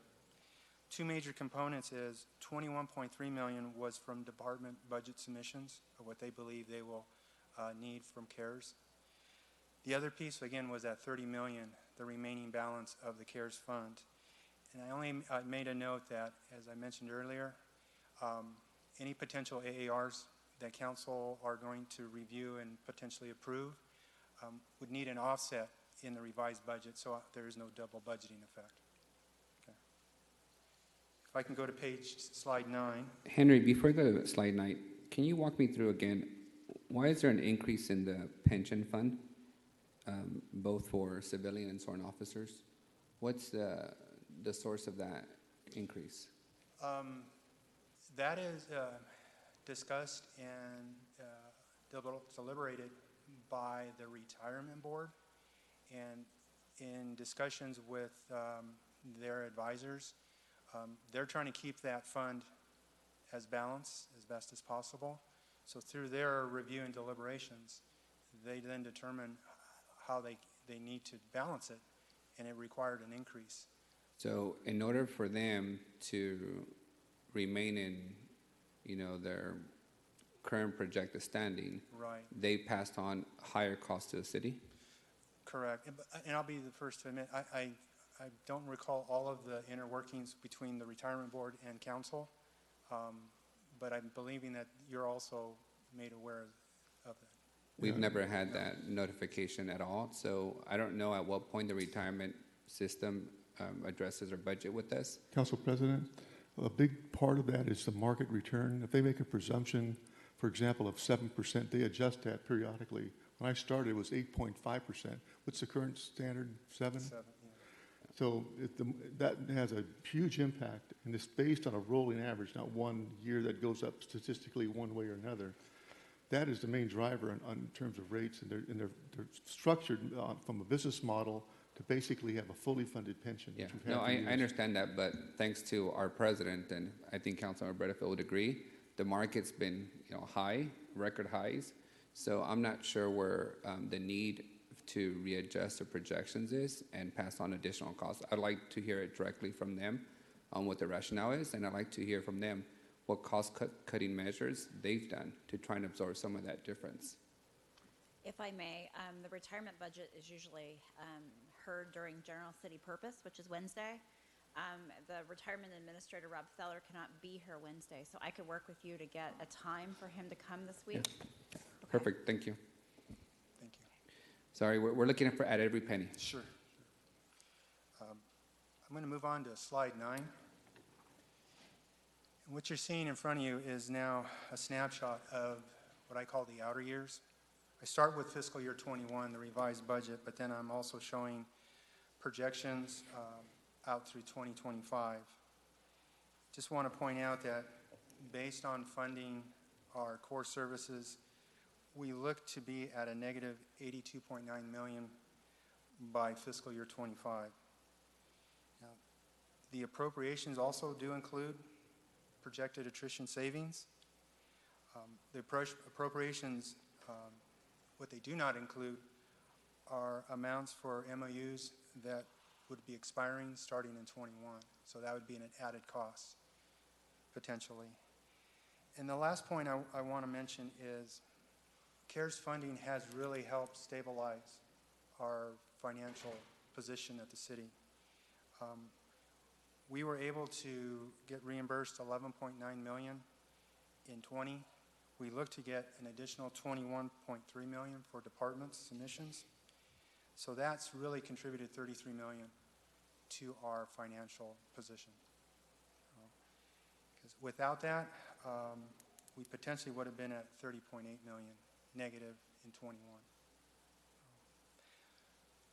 Two major components is $21.3 million was from department budget submissions of what they believe they will need from CARES. The other piece, again, was that $30 million, the remaining balance of the CARES fund. And I only made a note that, as I mentioned earlier, any potential AARs that council are going to review and potentially approve would need an offset in the revised budget, so there is no double budgeting effect. Okay. If I can go to slide 9. Henry, before you go to slide 9, can you walk me through again, why is there an increase in the pension fund, both for civilian and sworn officers? What's the source of that increase? That is discussed and deliberated by the retirement board, and in discussions with their advisors, they're trying to keep that fund as balanced as best as possible. So through their review and deliberations, they then determine how they need to balance it, and it required an increase. So in order for them to remain in, their current projected standing, Right. they passed on higher costs to the city? Correct. And I'll be the first to admit, I don't recall all of the inner workings between the retirement board and council, but I'm believing that you're also made aware of it. We've never had that notification at all, so I don't know at what point the retirement system addresses our budget with us. Council President, a big part of that is the market return. If they make a presumption, for example, of 7%, they adjust that periodically. When I started, it was 8.5%. What's the current standard? 7? 7, yeah. So that has a huge impact, and it's based on a rolling average, not one year that goes up statistically one way or another. That is the main driver in terms of rates, and they're structured from a business model to basically have a fully funded pension. Yeah, which we've had no, for I years. understand that, but thanks to our president, and I think Councilmember Bredefield would agree, the market's been high, record highs, so I'm not sure where the need to readjust the projections is and pass on additional costs. I'd like to hear it directly from them on what the rationale is, and I'd like to hear from them what cost-cutting measures they've done to try and absorb some of that difference. If I may, the retirement budget is usually heard during general city purpose, which is Wednesday. The retirement administrator, Rob Feller, cannot be here Wednesday, so I could work with you to get a time for him to come this week. Yeah. Perfect, thank you. Thank you. Sorry, we're looking at every penny. Sure. I'm going to move on to slide 9. And what you're seeing in front of you is now a snapshot of what I call the outer years. I start with fiscal year 21, the revised budget, but then I'm also showing projections out through 2025. Just want to point out that based on funding our core services, we look to be at a negative $82.9 million by fiscal year 25. Now, the appropriations also do include projected attrition savings. The appropriations, what they do not include are amounts for MOUs that would be expiring starting in 21. So that would be an added cost, potentially. And the last point I want to mention is CARES funding has really helped stabilize our financial position at the city. We were able to get reimbursed $11.9 million in 20. We look to get an additional $21.3 million for department submissions. So that's really contributed $33 million to our financial position. Because without that, we potentially would have been at $30.8 million negative in 21.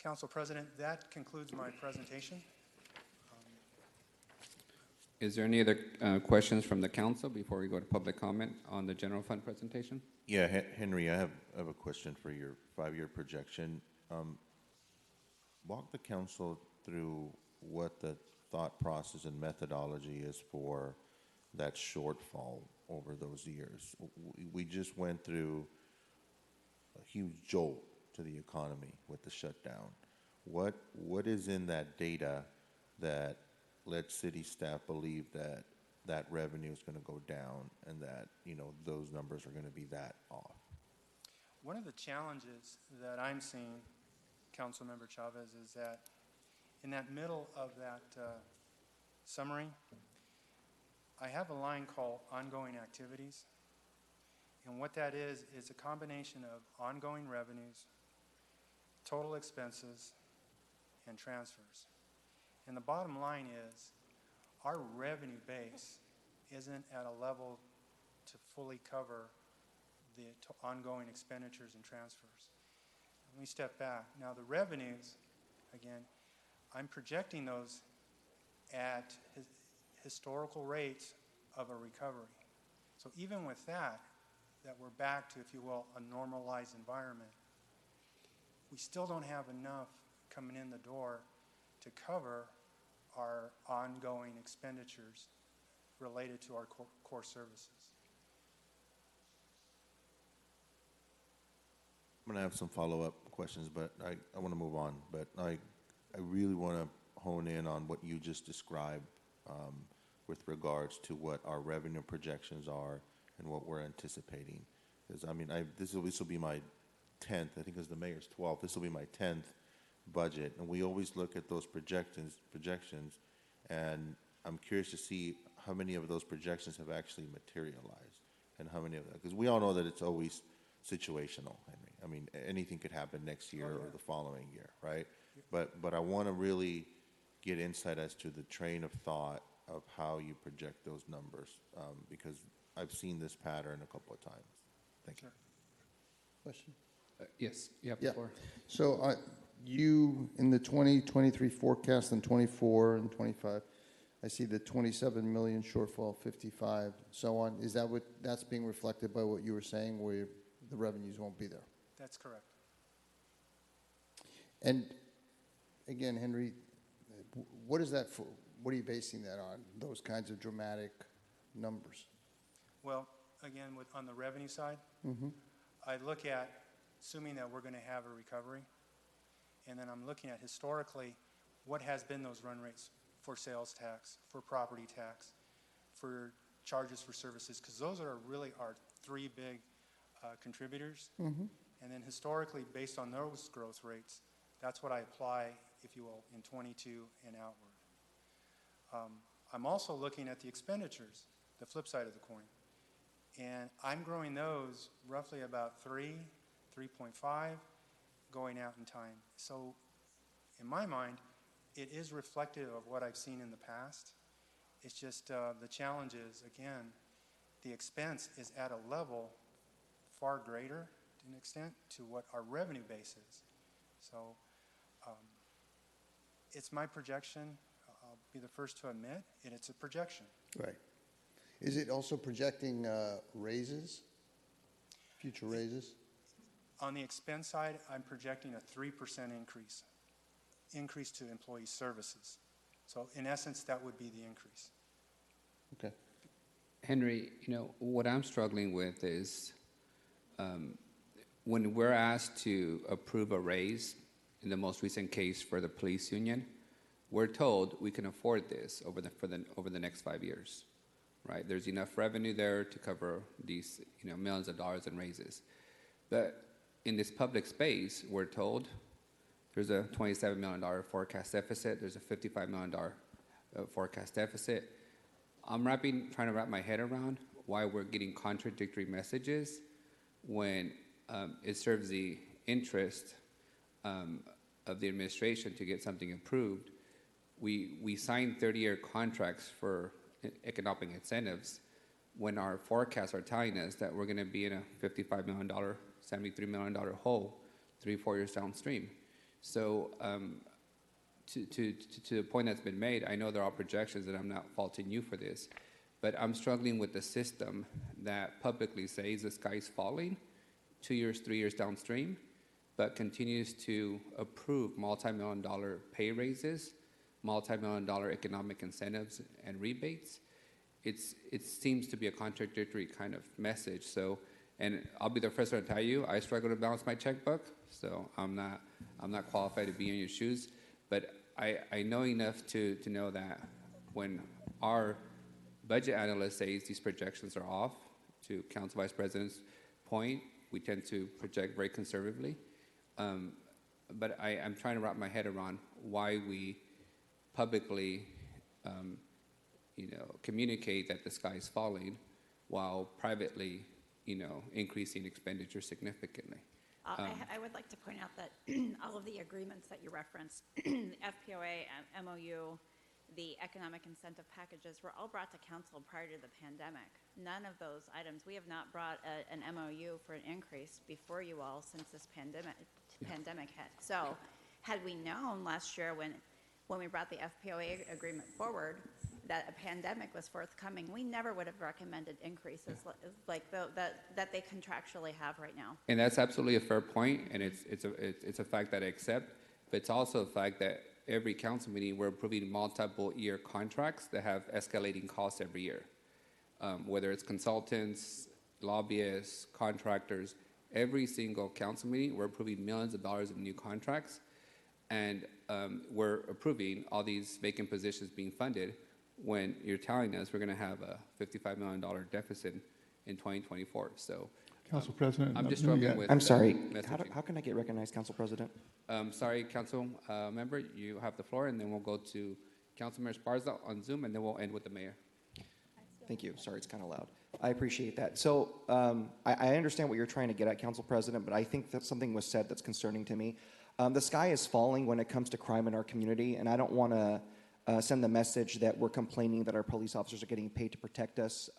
Council President, that concludes my presentation. Is there any other questions from the council before we go to public comment on the general fund presentation? Yeah, Henry, I have a question for your 5-year projection. Walk the council through what the thought process and methodology is for that shortfall over those years? We just went through a huge jolt to the economy with the shutdown. What is in that data that lets city staff believe that that revenue is going to go down and that, you know, those numbers are going to be that off? One of the challenges that I'm seeing, Councilmember Chavez, is that in that middle of that summary, I have a line called ongoing activities. And what that is a combination of ongoing revenues, total expenses, and transfers. And the bottom line is our revenue base isn't at a level to fully cover the ongoing expenditures and transfers. Let me step back. Now the revenues, again, I'm projecting those at historical rates of a recovery. So even with that we're back to, if you will, a normalized environment, we still don't have enough coming in the door to cover our ongoing expenditures related to our core services. I'm going to have some follow-up questions, but I want to move on. But I really want to hone in on what you just described with regards to what our revenue projections are and what we're anticipating. Because, I mean, this will be my 10th, I think it was the mayor's 12th, this will be my 10th budget. And we always look at those projections, and I'm curious to see how many of those projections have actually materialized and how many of them, because we all know that it's always situational, Henry. I mean, anything could happen next year or the following year, right? But I want to really get insight as to the train of thought of how you project those numbers, because I've seen this pattern a couple of times. Thank you. Question? Yes, you have the Yeah. floor. So you, in the 2023 forecast and 24 and 25, I see the 27 million shortfall, 55, so on. Is that that's being reflected by what you were saying, where the revenues won't be there? That's correct. And again, Henry, what is that for? What are you basing that on, those kinds of dramatic numbers? Well, again, on the revenue side, I look at, assuming that we're going to have a recovery, and then I'm looking at historically what has been those run rates for sales tax, for property tax, for charges for services, because those are really our three big contributors. And then historically, based on those growth rates, that's what I apply, if you will, in 22 and outward. I'm also looking at the expenditures, the flip side of the coin. And I'm growing those roughly about 3.5 going out in time. So in my mind, it is reflective of what I've seen in the past. It's just the challenge is, again, the expense is at a level far greater to an extent to what our revenue base is. So it's my projection. I'll be the first to admit, and it's a projection. Right. Is it also projecting raises, future raises? On the expense side, I'm projecting a 3% increase to employee services. So in essence, that would be the increase. Okay. Henry, you know, what I'm struggling with is when we're asked to approve a raise, in the most recent case for the police union, we're told we can afford this over the next 5 years, right? There's enough revenue there to cover these, you know, millions of dollars in raises. But in this public space, we're told there's a $27 million forecast deficit, there's a $55 million forecast deficit. I'm trying to wrap my head around why we're getting contradictory messages when it serves the interest of the administration to get something approved. We signed 30-year contracts for economic incentives when our forecasts are telling us that we're going to be in a $55 million, $73 million hole 3-4 years downstream. So to the point that's been made, I know there are projections, and I'm not faulting you for this, but I'm struggling with the system that publicly says the sky's falling 2 years, 3 years downstream, but continues to approve multi-million-dollar pay raises, multi-million-dollar economic incentives and rebates, it seems to be a contradictory kind of message. So, and I'll be the first one to tell you, I struggle to balance my checkbook, so I'm not qualified to be in your shoes. But I know enough to know that when our budget analyst says these projections are off, to Council Vice President's point, we tend to project very conservatively. But I'm trying to wrap my head around why we publicly, communicate that the sky is falling, while privately, increasing expenditure significantly. I would like to point out that all of the agreements that you referenced, the FPOA, MOU, the economic incentive packages, were all brought to council prior to the pandemic. None of those items, we have not brought an MOU for an increase before you all since this pandemic hit. So had we known last year when we brought the FPOA agreement forward that a pandemic was forthcoming, we never would have recommended increases like that they contractually have right now. And that's absolutely a fair point, and it's a fact that I accept, but it's also a fact that every council meeting we're approving multiple year contracts that have escalating costs every year. Whether it's consultants, lobbyists, contractors, every single council meeting we're approving millions of dollars of new contracts, and we're approving all these vacant positions being funded when you're telling us we're going to have a $55 million deficit in 2024. So, Council President. I'm just struggling with. I'm sorry. messaging. How can I get recognized, Council President? Sorry, Council member, you have the floor, and then we'll go to Councilmember Esparza on Zoom, and then we'll end with the mayor. Thank you. Sorry, it's kind of loud. I appreciate that. So I understand what you're trying to get at, Council President, but I think that something was said that's concerning to me. The sky is falling when it comes to crime in our community, and I don't want to send the message that we're complaining that our police officers are getting paid to protect us.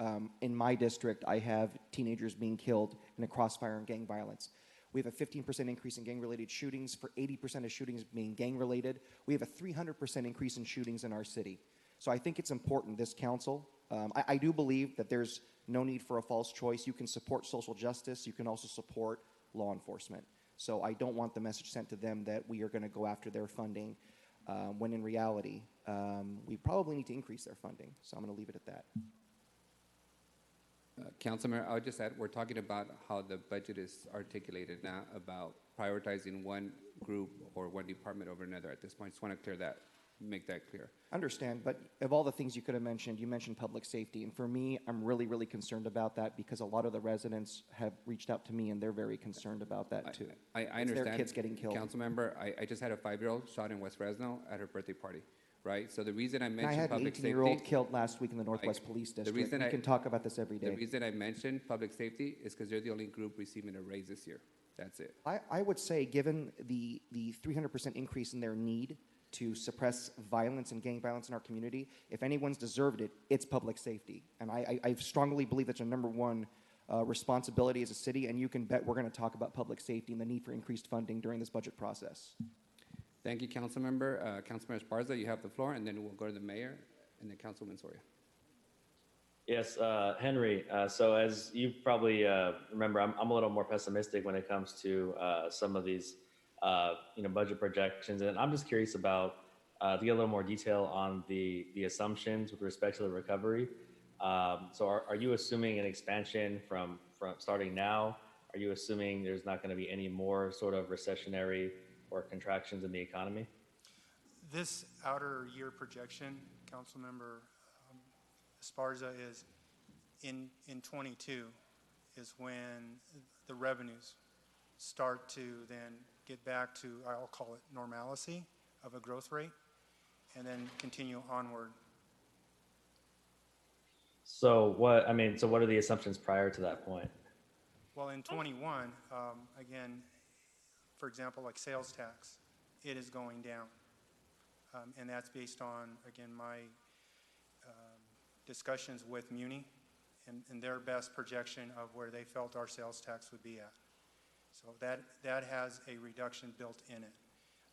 In my district, I have teenagers being killed in a crossfire and gang violence. We have a 15% increase in gang-related shootings, for 80% of shootings being gang-related. We have a 300% increase in shootings in our city. So I think it's important, this council, I do believe that there's no need for a false choice. You can support social justice. You can also support law enforcement. So I don't want the message sent to them that we are going to go after their funding, when in reality, we probably need to increase their funding. So I'm going to leave it at that. Councilmember, I would just add, we're talking about how the budget is articulated now, about prioritizing one group or one department over another at this point. Just want to clear that, make that clear. Understand, but of all the things you could have mentioned, you mentioned public safety. And for me, I'm really, really concerned about that because a lot of the residents have reached out to me and they're very concerned about that too. I It's understand. their kids getting killed. Councilmember, I just had a 5-year-old shot in West Fresno at her birthday party, right? So the reason I And I mentioned had an public 18-year-old safety, killed last week in the Northwest Police District. reason We I- can talk about this every the day. reason I mentioned public safety is because they're the only group receiving a raise this year. That's it. I would say, given the 300% increase in their need to suppress violence and gang violence in our community, if anyone's deserved it, it's public safety. And I strongly believe that's our number one responsibility as a city, and you can bet we're going to talk about public safety and the need for increased funding during this budget process. Thank you, Councilmember. Councilmember Esparza, you have the floor, and then we'll go to the mayor and then Councilman Soria. Yes, Henry. So as you probably remember, I'm a little more pessimistic when it comes to some of these, budget projections, and I'm just curious about to get a little more detail on the assumptions with respect to the recovery. So are you assuming an expansion from starting now? Are you assuming there's not going to be any more sort of recessionary or contractions in the economy? This outer year projection, Councilmember Esparza, is in 22 is when the revenues start to then get back to, I'll call it normalcy of a growth rate, and then continue onward. So what are the assumptions prior to that point? Well, in 21, again, for example, like sales tax, it is going down. And that's based on, again, my discussions with Muni and their best projection of where they felt our sales tax would be at. So that has a reduction built in it.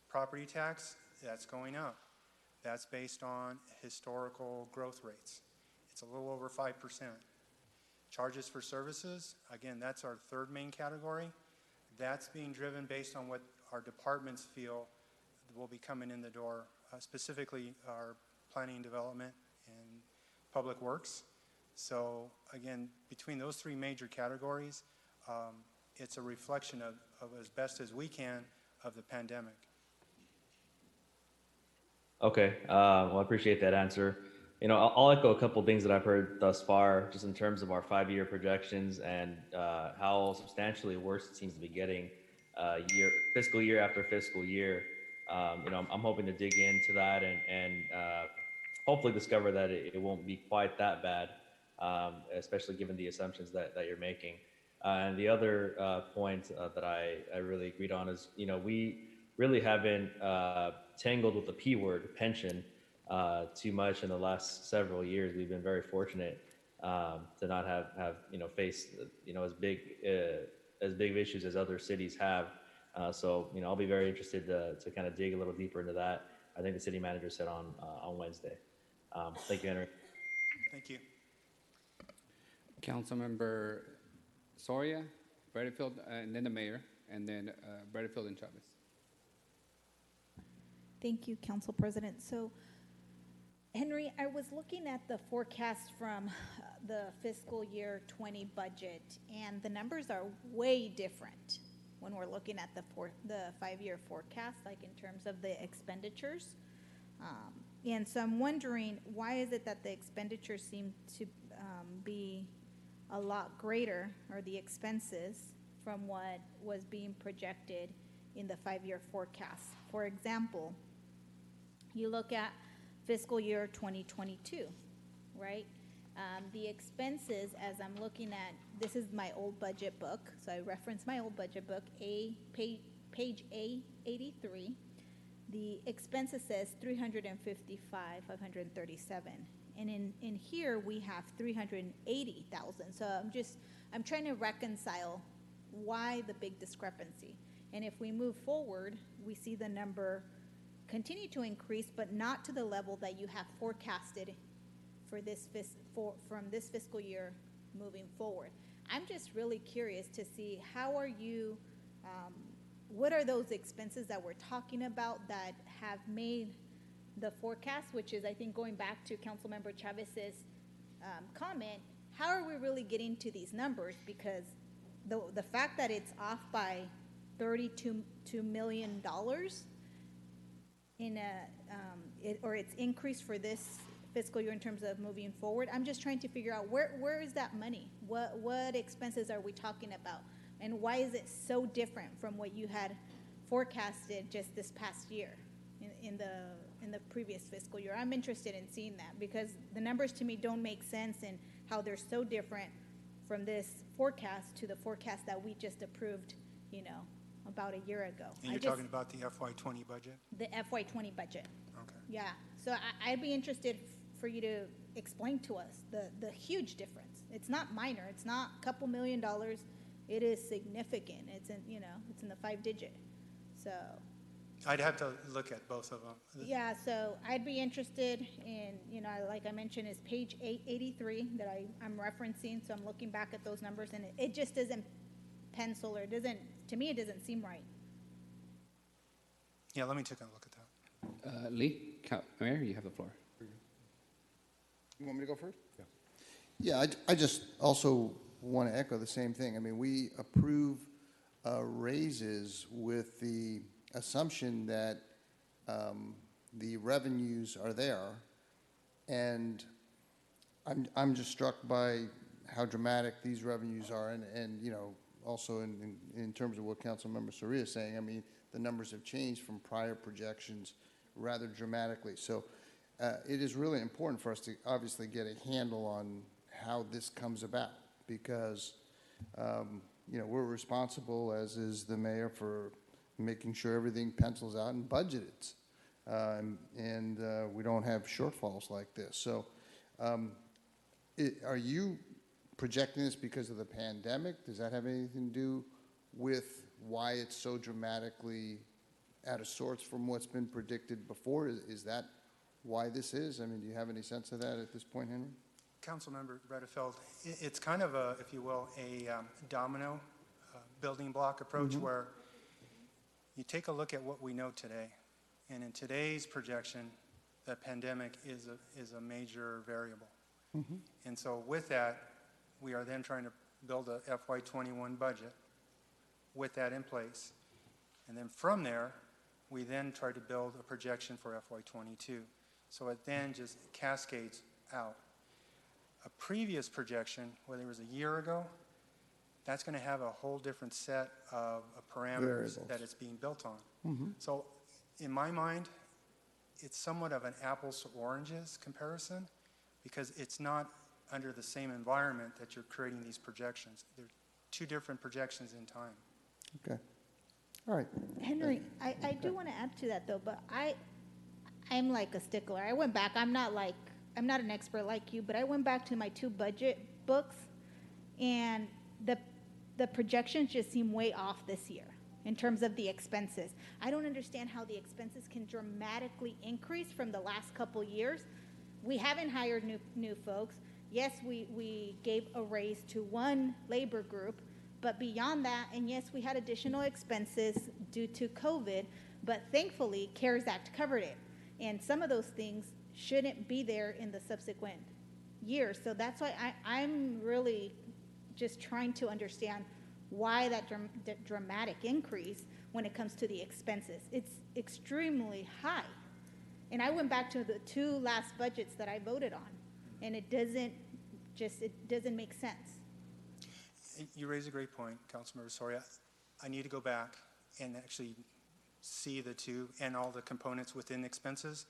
Property tax, that's going up. That's based on historical growth rates. It's a little over 5%. Charges for services, again, that's our third main category. That's being driven based on what our departments feel will be coming in the door, specifically our planning and development and public works. So again, between those three major categories, it's a reflection of as best as we can of the pandemic. Okay, well, I appreciate that answer. You know, I'll echo a couple things that I've heard thus far, just in terms of our 5-year projections and how substantially worse it seems to be getting fiscal year after fiscal year. You know, I'm hoping to dig into that and hopefully discover that it won't be quite that bad, especially given the assumptions that you're making. And the other point that I really agreed on is, you know, we really haven't tangled with the P word, pension, too much in the last several years. We've been very fortunate to not have you know, faced you know, as big of issues as other cities have. So you know, I'll be very interested to kind of dig a little deeper into that. I think the city manager said on Wednesday. Thank you, Henry. Thank you. Councilmember Soria, Butterfield, and then the mayor, and then Butterfield and Chavez. Thank you, Council President. So, Henry, I was looking at the forecast from the fiscal year 20 budget, and the numbers are way different when we're looking at the 5-year forecast, like in terms of the expenditures. And so I'm wondering, why is it that the expenditures seem to be a lot greater, or the expenses, from what was being projected in the 5-year forecast? For example, you look at fiscal year 2022, right? The expenses, as I'm looking at, this is my old budget book, so I reference my old budget book, page A83. The expenses says 355,537, and in here we have 380,000. So I'm trying to reconcile why the big discrepancy. And if we move forward, we see the number continue to increase, but not to the level that you have forecasted for this from this fiscal year moving forward. I'm just really curious to see, how are you, what are those expenses that we're talking about that have made the forecast, which is, I think, going back to Councilmember Chavez's comment, how are we really getting to these numbers? Because the fact that it's off by $32 million or it's increased for this fiscal year in terms of moving forward, I'm just trying to figure out where is that money? What expenses are we talking about? And why is it so different from what you had forecasted just this past year in the previous fiscal year? I'm interested in seeing that, because the numbers to me don't make sense, and how they're so different from this forecast to the forecast that we just approved, you know, about a year ago. And you're talking about the FY20 budget? The FY20 budget. Okay. Yeah. So I'd be interested for you to explain to us the huge difference. It's not minor. It's not a couple $1 million. It is significant. It's in, you know, it's in the 5-digit. So. I'd have to look at both of them. Yeah, so I'd be interested in, you know, like I mentioned, is page 883 that I'm referencing. So I'm looking back at those numbers, and it just doesn't pencil, or to me, it doesn't seem right. Yeah, let me take a look at that. Lee, Mayor, you have the floor. You want me to go first? Yeah, I just also want to echo the same thing. I mean, we approve raises with the assumption that the revenues are there, and I'm just struck by how dramatic these revenues are, and you know, also in terms of what Councilmember Soria is saying. I mean, the numbers have changed from prior projections rather dramatically. So it is really important for us to obviously get a handle on how this comes about, because you know, we're responsible, as is the mayor, for making sure everything pencils out and budgeted, and we don't have shortfalls like this. So are you projecting this because of the pandemic? Does that have anything to do with why it's so dramatically out of sorts from what's been predicted before? Is that why this is? I mean, do you have any sense of that at this point, Henry? Councilmember Redefeld, it's kind of a, if you will, a domino building block approach, where you take a look at what we know today, and in today's projection, the pandemic is a major variable. And so with that, we are then trying to build a FY21 budget with that in place. And then from there, we then try to build a projection for FY22. So it then just cascades out. A previous projection, whether it was a year ago, that's going to have a whole different set of parameters Variables. that it's being built on. So in my mind, it's somewhat of an apples to oranges comparison because it's not under the same environment that you're creating these projections. They're two different projections in time. Okay. All right. Henry, I do want to add to that though, but I'm like a stickler. I went back, I'm not an expert like you, but I went back to my 2 budget books and the projections just seem way off this year in terms of the expenses. I don't understand how the expenses can dramatically increase from the last couple years. We haven't hired new folks. Yes, we gave a raise to one labor group, but beyond that, and yes, we had additional expenses due to COVID, but thankfully, CARES Act covered it. And some of those things shouldn't be there in the subsequent years. So that's why I'm really just trying to understand why that dramatic increase when it comes to the expenses. It's extremely high. And I went back to the 2 last budgets that I voted on, and it doesn't make sense. You raise a great point, Councilmember Soria. I need to go back and actually see the 2 and all the components within expenses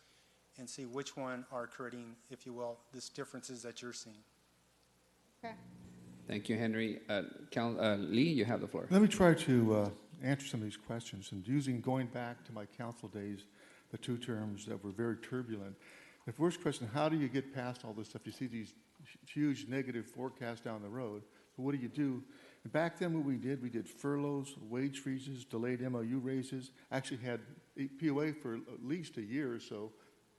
and see which one are creating, if you will, these differences that you're seeing. Okay. Thank you, Henry. Lee, you have the floor. Let me try to answer some of these questions. And going back to my council days, the 2 terms that were very turbulent. The first question, how do you get past all this stuff? You see these huge negative forecasts down the road. So what do? And back then what we did furloughs, wage freezes, delayed MOU raises, actually had POA for at least a year or so.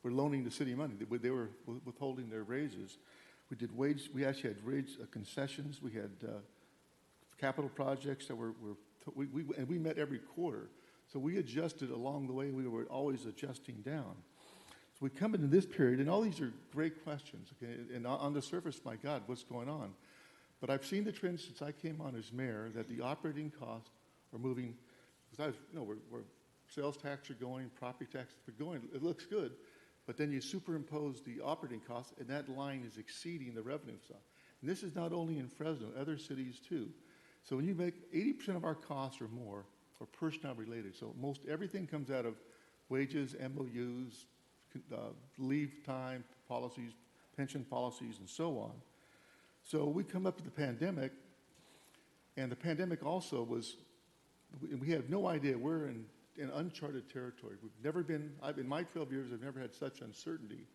We're loaning the city money. They were withholding their raises. We actually had wage concessions. We had capital projects that and we met every quarter. So we adjusted along the way. We were always adjusting down. So we come into this period, and all these are great questions. Okay, and on the surface, my God, what's going on? But I've seen the trend since I came on as mayor that the operating costs are moving. Because where sales tax are going, property taxes are going. It looks good. But then you superimpose the operating costs, and that line is exceeding the revenue side. And this is not only in Fresno, other cities too. So when you make 80% of our costs or more are personnel related. So most everything comes out of wages, MOUs, leave time policies, pension policies, and so on. So we come up to the pandemic, and the pandemic also we have no idea. We're in uncharted territory. We've never been, in my 12 years, I've never had such uncertainty.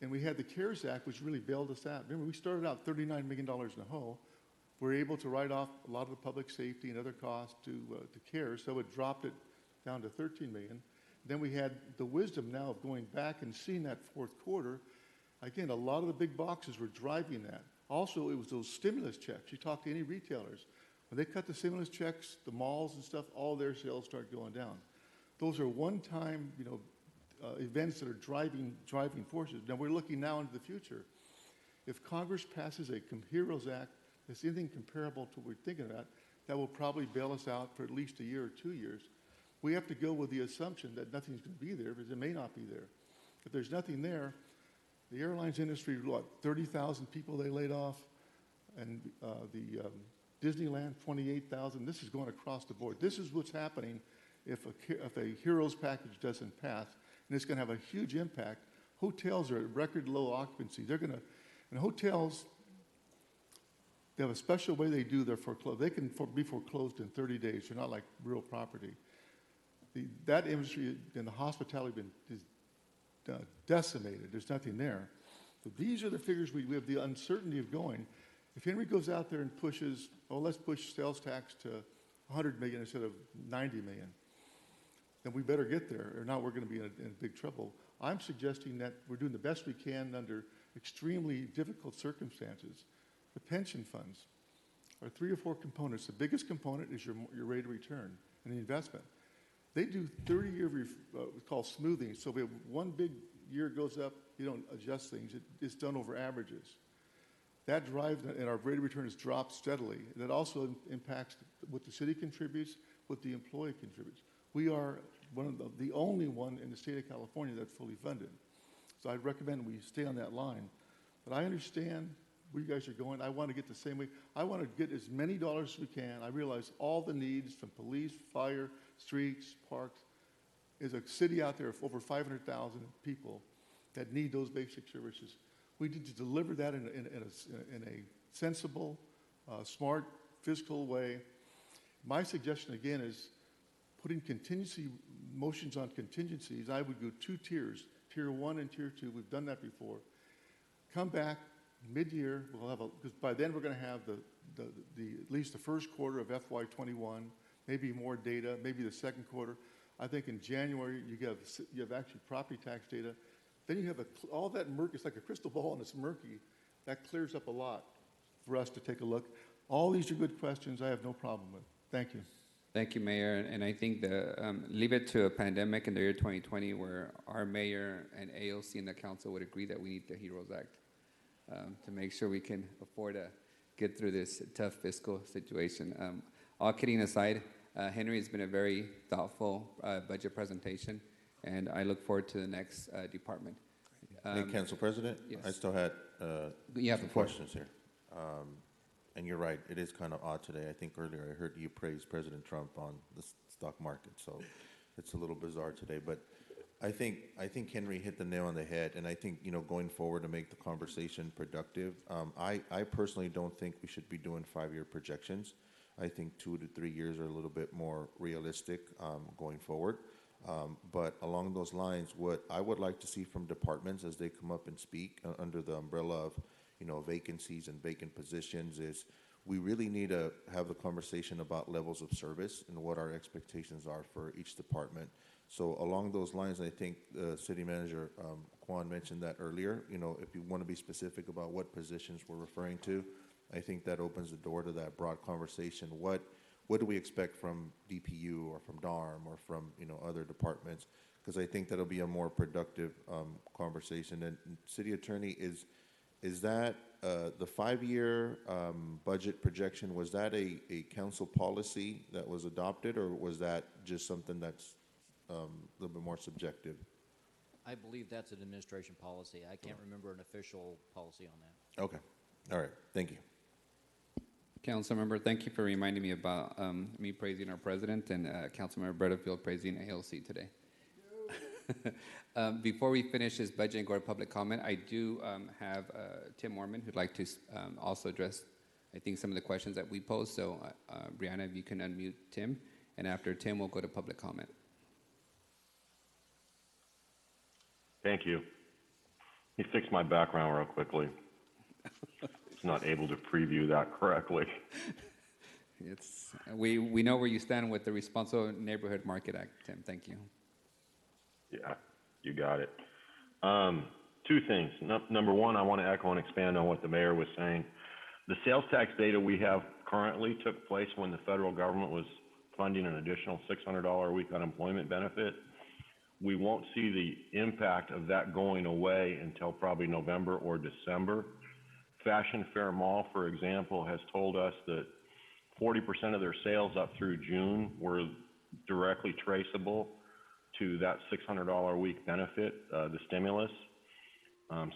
And we had the CARES Act, which really bailed us out. Remember, we started out $39 million in the hole. We were able to write off a lot of the public safety and other costs to CARES, so it dropped it down to $13 million. Then we had the wisdom now of going back and seeing that fourth quarter. Again, a lot of the big boxes were driving that. Also, it was those stimulus checks. You talk to any retailers. When they cut the stimulus checks, the malls and stuff, all their sales start going down. Those are one-time, events that are driving forces. Now we're looking now into the future. If Congress passes a HEROES Act that's anything comparable to what we're thinking about, that will probably bail us out for at least a year or 2 years. We have to go with the assumption that nothing's going to be there because it may not be there. If there's nothing there, the airlines industry, 30,000 people they laid off, and Disneyland, 28,000. This is going across the board. This is what's happening if a HEROES package doesn't pass, and it's going to have a huge impact. Hotels are at record low occupancy. And hotels, they have a special way they do their foreclosure. They can be foreclosed in 30 days. They're not like real property. That industry and the hospitality is decimated. There's nothing there. So these are the figures we have the uncertainty of going. If Henry goes out there and pushes, let's push sales tax to 100 million instead of 90 million, then we better get there, or not we're going to be in big trouble. I'm suggesting that we're doing the best we can under extremely difficult circumstances. The pension funds are 3 or 4 components. The biggest component is your rate of return and the investment. They do 30-year, what's called smoothing. So we have one big year goes up, adjust things. It's done over averages. That drive and our rate of return has dropped steadily. That also impacts what the city contributes, what the employee contributes. We are one of the only one in the state of California that's fully funded. So I'd recommend we stay on that line. But I understand where you guys are going. I want to get the same way. I want to get as many dollars as we can. I realize all the needs from police, fire, streets, parks. There's a city out there of over 500,000 people that need those basic services. We need to deliver that in a sensible, smart, fiscal way. My suggestion, again, is putting contingency motions on contingencies. I would go 2 tiers, Tier 1 and Tier 2. We've done that before. Come back mid-year. We'll have because by then we're going to have at least the first quarter of FY21, maybe more data, maybe the second quarter. I think in January you have actually property tax data. Then you have all that murky. It's like a crystal ball and it's murky. That clears up a lot for us to take a look. All these are good questions. I have no problem with. Thank you. Thank you, Mayor. And I think leave it to a pandemic in the year 2020 where our mayor and AOC and the council would agree that we need the HEROES Act to make sure we can afford to get through this tough fiscal situation. All kidding aside, Henry, has been a very thoughtful budget presentation, and I look forward to the next department. Hey, Council President? Yes. I still had You have some the floor. questions here. And you're right, it is kind of odd today. I think earlier I heard you praise President Trump on the stock market, so it's a little bizarre today. But I think Henry hit the nail on the head, and I think, going forward to make the conversation productive, I personally don't think we should be doing 5-year projections. I think 2 to 3 years are a little bit more realistic going forward. But along those lines, what I would like to see from departments as they come up and speak under the umbrella of vacancies and vacant positions is we really need to have the conversation about levels of service and what our expectations are for each department. So along those lines, I think City Manager Kwan mentioned that earlier. If you want to be specific about what positions we're referring to, I think that opens the door to that broad conversation. What do we expect from DPU or from DARM or from other departments? Because I think that'll be a more productive conversation. And City Attorney, is that the 5-year budget projection? Was that a council policy that was adopted, or was that just something that's a little bit more subjective? I believe that's an administration policy. I can't remember an official policy on that. Okay. All right. Thank you. Councilmember, thank you for reminding me about me praising our president and Councilmember Butterfield praising AOC today. Before we finish this budget and go to public comment, I do have Tim Mormon who'd like to also address, I think, some of the questions that we posed. So, Brianna, if you can unmute Tim, and after Tim, we'll go to public comment. Thank you. He fixed my background real quickly. He's not able to preview that correctly. We know where you stand with the Responsible Neighborhood Market Act, Tim. Thank you. Yeah, you got it. 2 things. Number one, I want to echo and expand on what the mayor was saying. The sales tax data we have currently took place when the federal government was funding an additional $600 a week unemployment benefit. We won't see the impact of that going away until probably November or December. Fashion Fair Mall, for example, has told us that 40% of their sales up through June were directly traceable to that $600 a week benefit, the stimulus.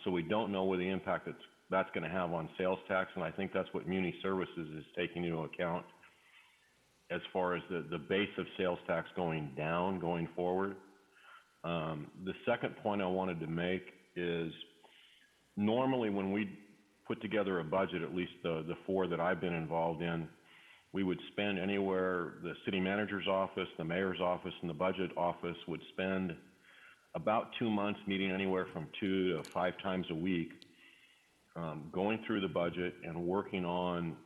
So we don't know what the impact that's going to have on sales tax, and I think that's what Muni Services is taking into account as far as the base of sales tax going down going forward. The second point I wanted to make is normally when we put together a budget, at least the 4 that I've been involved in, we would spend anywhere, the city manager's office, the mayor's office, and the budget office would spend about 2 months meeting anywhere from 2 to 5 times a week, going through the budget and working on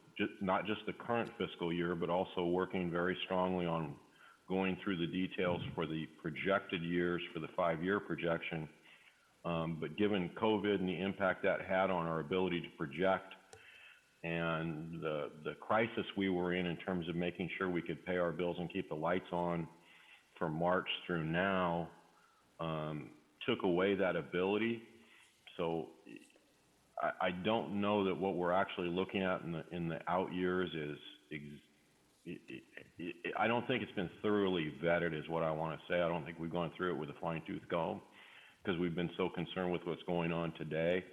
not just the current fiscal year, but also working very strongly on going through the details for the projected years for the 5-year projection. But given COVID and the impact that had on our ability to project and the crisis we were in terms of making sure we could pay our bills and keep the lights on from March through now, took away that ability. So I don't know that what we're actually looking at in the out years is, I don't think it's been thoroughly vetted is what I want to say. I don't think we've gone through it with a fine tooth comb because we've been so concerned with what's going on today.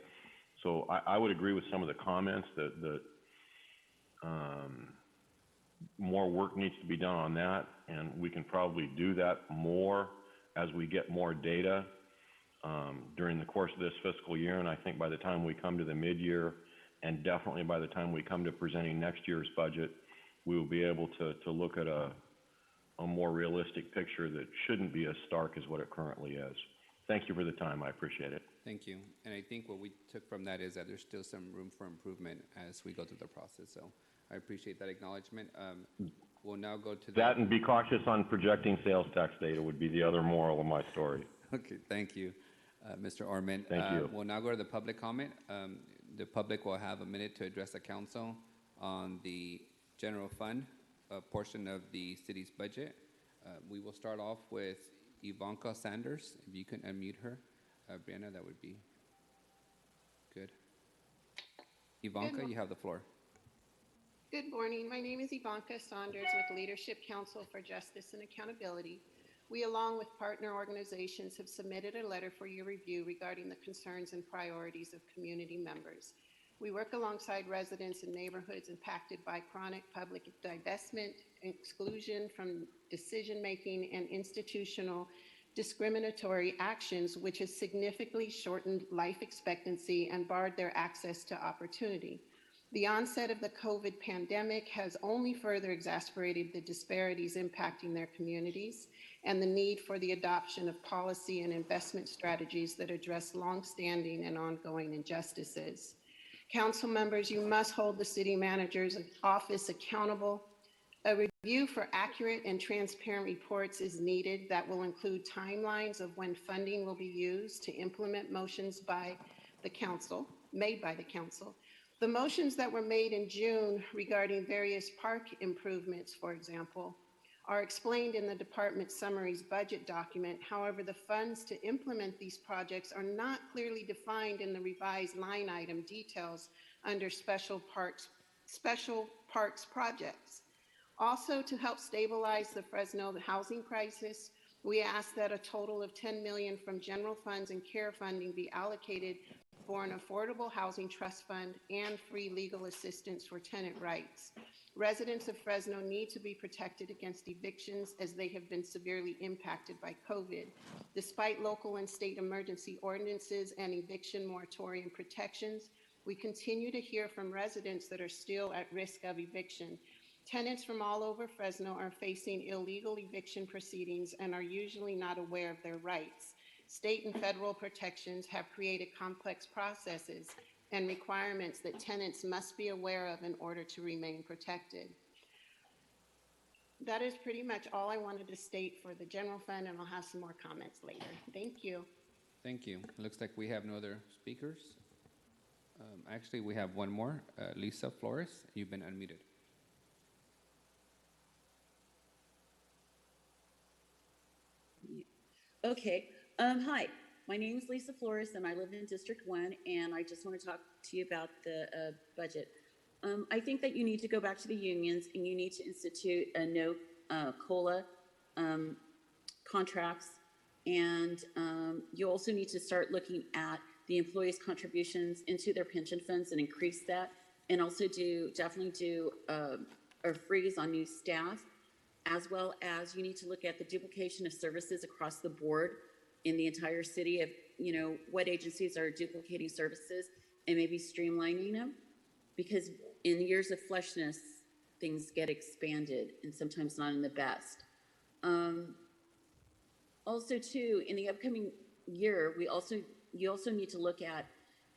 So I would agree with some of the comments that more work needs to be done on that, and we can probably do that more as we get more data during the course of this fiscal year. And I think by the time we come to the mid-year, and definitely by the time we come to presenting next year's budget, we will be able to look at a more realistic picture that shouldn't be as stark as what it currently is. Thank you for the time. I appreciate it. Thank you. And I think what we took from that is that there's still some room for improvement as we go through the process. So I appreciate that acknowledgement. We'll now go to that, and be cautious on projecting sales tax data would be the other moral of my story. Okay, thank you, Mr. Orman. Thank you. We'll now go to the public comment. The public will have a minute to address the council on the general fund portion of the city's budget. We will start off with Ivanka Sanders. If you can unmute her, Brianna, that would be good. Ivanka, you have the floor. Good morning. My name is Ivanka Saunders with Leadership Council for Justice and Accountability. We, along with partner organizations, have submitted a letter for your review regarding the concerns and priorities of community members. We work alongside residents in neighborhoods impacted by chronic public divestment, exclusion from decision-making, and institutional discriminatory actions, which has significantly shortened life expectancy and barred their access to opportunity. The onset of the COVID pandemic has only further exacerbated the disparities impacting their communities and the need for the adoption of policy and investment strategies that address longstanding and ongoing injustices. Council members, you must hold the city manager's office accountable. A review for accurate and transparent reports is needed that will include timelines of when funding will be used to implement motions by the council, made by the council. The motions that were made in June regarding various park improvements, for example, are explained in the department summaries budget document. However, the funds to implement these projects are not clearly defined in the revised line item details under special parks projects. Also, to help stabilize the Fresno housing crisis, we ask that a total of $10 million from general funds and CARE funding be allocated for an affordable housing trust fund and free legal assistance for tenant rights. Residents of Fresno need to be protected against evictions as they have been severely impacted by COVID. Despite local and state emergency ordinances and eviction moratorium protections, we continue to hear from residents that are still at risk of eviction. Tenants from all over Fresno are facing illegal eviction proceedings and are usually not aware of their rights. State and federal protections have created complex processes and requirements that tenants must be aware of in order to remain protected. That is pretty much all I wanted to state for the general fund, and I'll have some more comments later. Thank you. Thank you. It looks like we have no other speakers. Actually, we have one more. Lisa Flores, you've been unmuted. Okay. Hi, my name is Lisa Flores, and I live in District 1, and I just want to talk to you about the budget. I think that you need to go back to the unions, and you need to institute a no COLA contracts, and you also need to start looking at the employees' contributions into their pension funds and increase that, and also definitely do a freeze on new staff, as well as you need to look at the duplication of services across the board in the entire city of, what agencies are duplicating services and maybe streamlining them, because in years of flushness, things get expanded and sometimes not in the best. Also too, in the upcoming year, you also need to look at,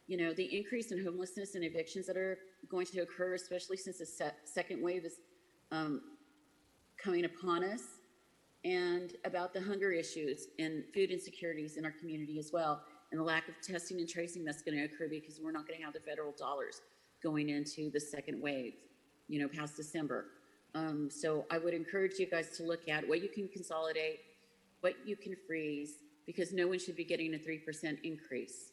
the increase in homelessness and evictions that are going to occur, especially since the second wave is coming upon us, and about the hunger issues and food insecurities in our community as well, and the lack of testing and tracing that's going to occur because we're not going to have the federal dollars going into the second wave, past December. So I would encourage you guys to look at what you can consolidate, what you can freeze, because no one should be getting a 3% increase.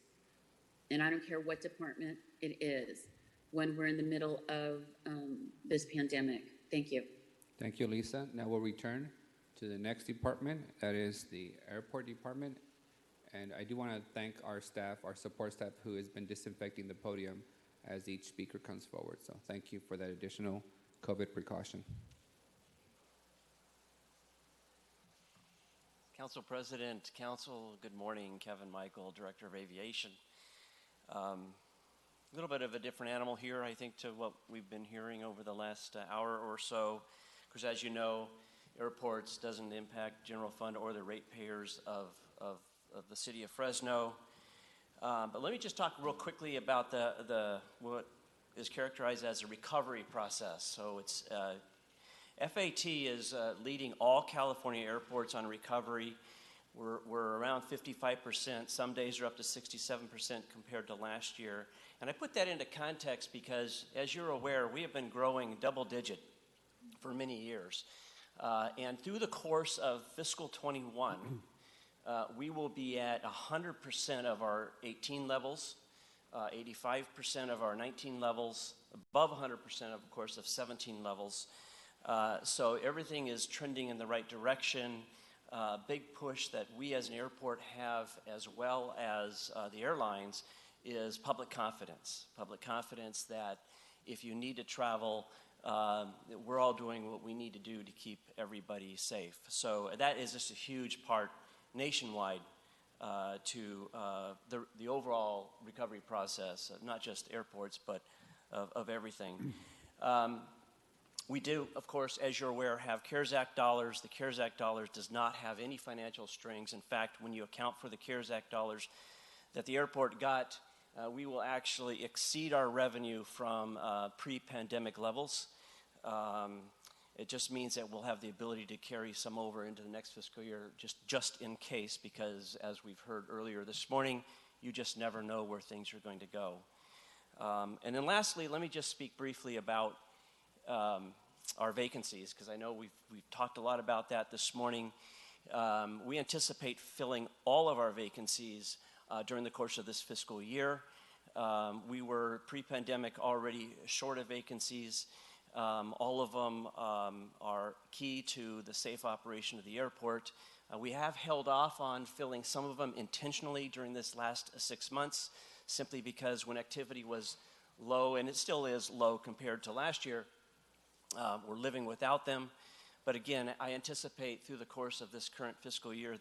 and I don't care what department it is, when we're in the middle of this pandemic. Thank you. Thank you, Lisa. Now we'll return to the next department, that is the airport department. And I do want to thank our staff, our support staff, who has been disinfecting the podium as each speaker comes forward. So thank you for that additional COVID precaution. Council President, Council, good morning. Kevin Michael, Director of Aviation. A little bit of a different animal here, I think, to what we've been hearing over the last hour or so. Because as you know, airports doesn't impact general fund or the ratepayers of the city of Fresno. But let me just talk real quickly about what is characterized as a recovery process. So it's FAT is leading all California airports on recovery. We're around 55%. Some days are up to 67% compared to last year. And I put that into context because, as you're aware, we have been growing double digit for many years. And through the course of fiscal 21, we will be at 100% of our 18 levels, 85% of our 19 levels, above 100%, of course, of 17 levels. So everything is trending in the right direction. Big push that we as an airport have, as well as the airlines, is public confidence. Public confidence that if you need to travel, we're all doing what we need to do to keep everybody safe. So that is just a huge part nationwide to the overall recovery process, not just airports, but of everything. We do, of course, as you're aware, have CARES Act dollars. The CARES Act dollars does not have any financial strings. In fact, when you account for the CARES Act dollars that the airport got, we will actually exceed our revenue from pre-pandemic levels. It just means that we'll have the ability to carry some over into the next fiscal year, just in case, because as we've heard earlier this morning, you just never know where things are going to go. And then lastly, let me just speak briefly about our vacancies, because I know we've talked a lot about that this morning. We anticipate filling all of our vacancies during the course of this fiscal year. We were pre-pandemic already short of vacancies. All of them are key to the safe operation of the airport. We have held off on filling some of them intentionally during this last 6 months, simply because when activity was low, and it still is low compared to last year, we're living without them. But again, I anticipate through the course of this current fiscal year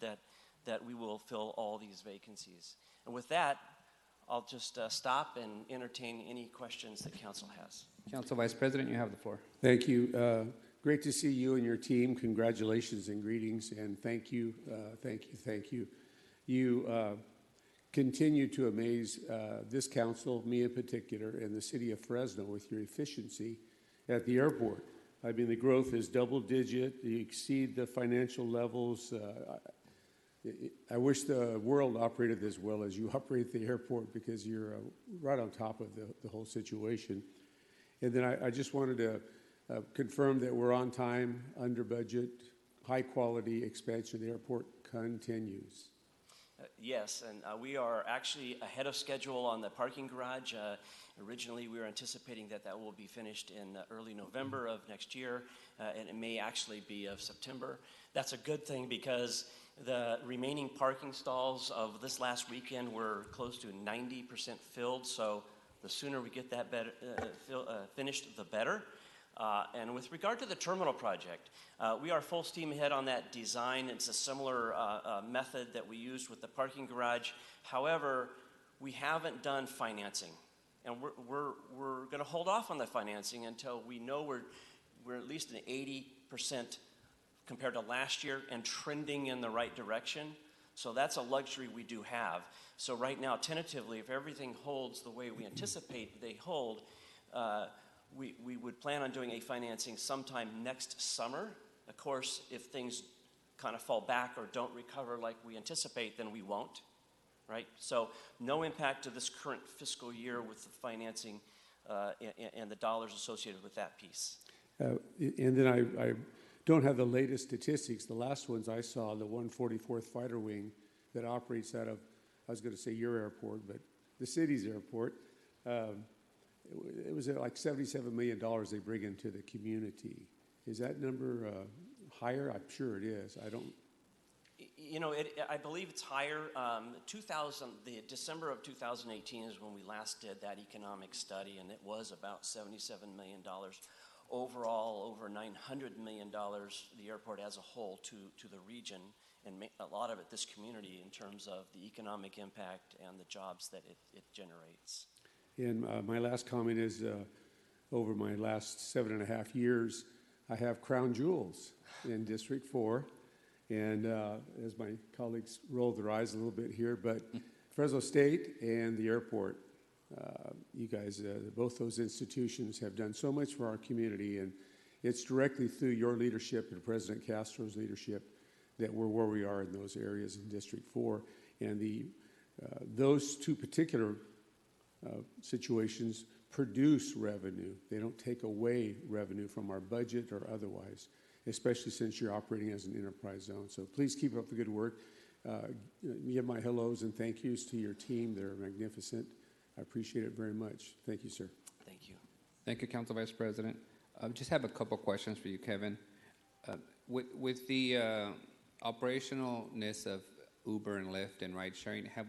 that we will fill all these vacancies. And with that, I'll just stop and entertain any questions that council has. Council Vice President, you have the floor. Thank you. Great to see you and your team. Congratulations and greetings, and thank you. You continue to amaze this council, me in particular, and the city of Fresno with your efficiency at the airport. I mean, the growth is double digit. You exceed the financial levels. I wish the world operated as well as you operate the airport, because you're right on top of the whole situation. And then I just wanted to confirm that we're on time, under budget, high quality expansion of the airport continues. Yes, and we are actually ahead of schedule on the parking garage. Originally, we were anticipating that will be finished in early November of next year, and it may actually be of September. That's a good thing, because the remaining parking stalls of this last weekend were close to 90% filled, so the sooner we get that finished, the better. And with regard to the terminal project, we are full steam ahead on that design. It's a similar method that we used with the parking garage. However, we haven't done financing, and we're going to hold off on the financing until we know we're at least an 80% compared to last year and trending in the right direction. So that's a luxury we do have. So right now, tentatively, if everything holds the way we anticipate they hold, we would plan on doing a financing sometime next summer. Of course, if things kind of fall back or don't recover like we anticipate, then we won't, right? So no impact to this current fiscal year with the financing and the dollars associated with that piece. And then I don't have the latest statistics. The last ones I saw, the 144th Fighter Wing that operates out of, I was going to say your airport, but the city's airport. It was like $77 million they bring into the community. Is that number higher? I'm sure it is. I don't. You know, I believe it's higher. The December of 2018 is when we last did that economic study, and it was about $77 million. Overall, over $900 million, the airport as a whole to the region, and a lot of it this community in terms of the economic impact and the jobs that it generates. And my last comment is, over my last 7.5 years, I have crown jewels in District 4. And as my colleagues roll their eyes a little bit here, but Fresno State and the airport, you guys, both those institutions have done so much for our community, and it's directly through your leadership and President Castro's leadership that we're where we are in those areas in District 4. And those two particular situations produce revenue. They don't take away revenue from our budget or otherwise, especially since you're operating as an enterprise zone. So please keep up the good work. Give my hellos and thank yous to your team. They're magnificent. I appreciate it very much. Thank you, sir. Thank you. Thank you, Council Vice President. Just have a couple questions for you, Kevin. With the operationalness of Uber and Lyft and ride sharing, have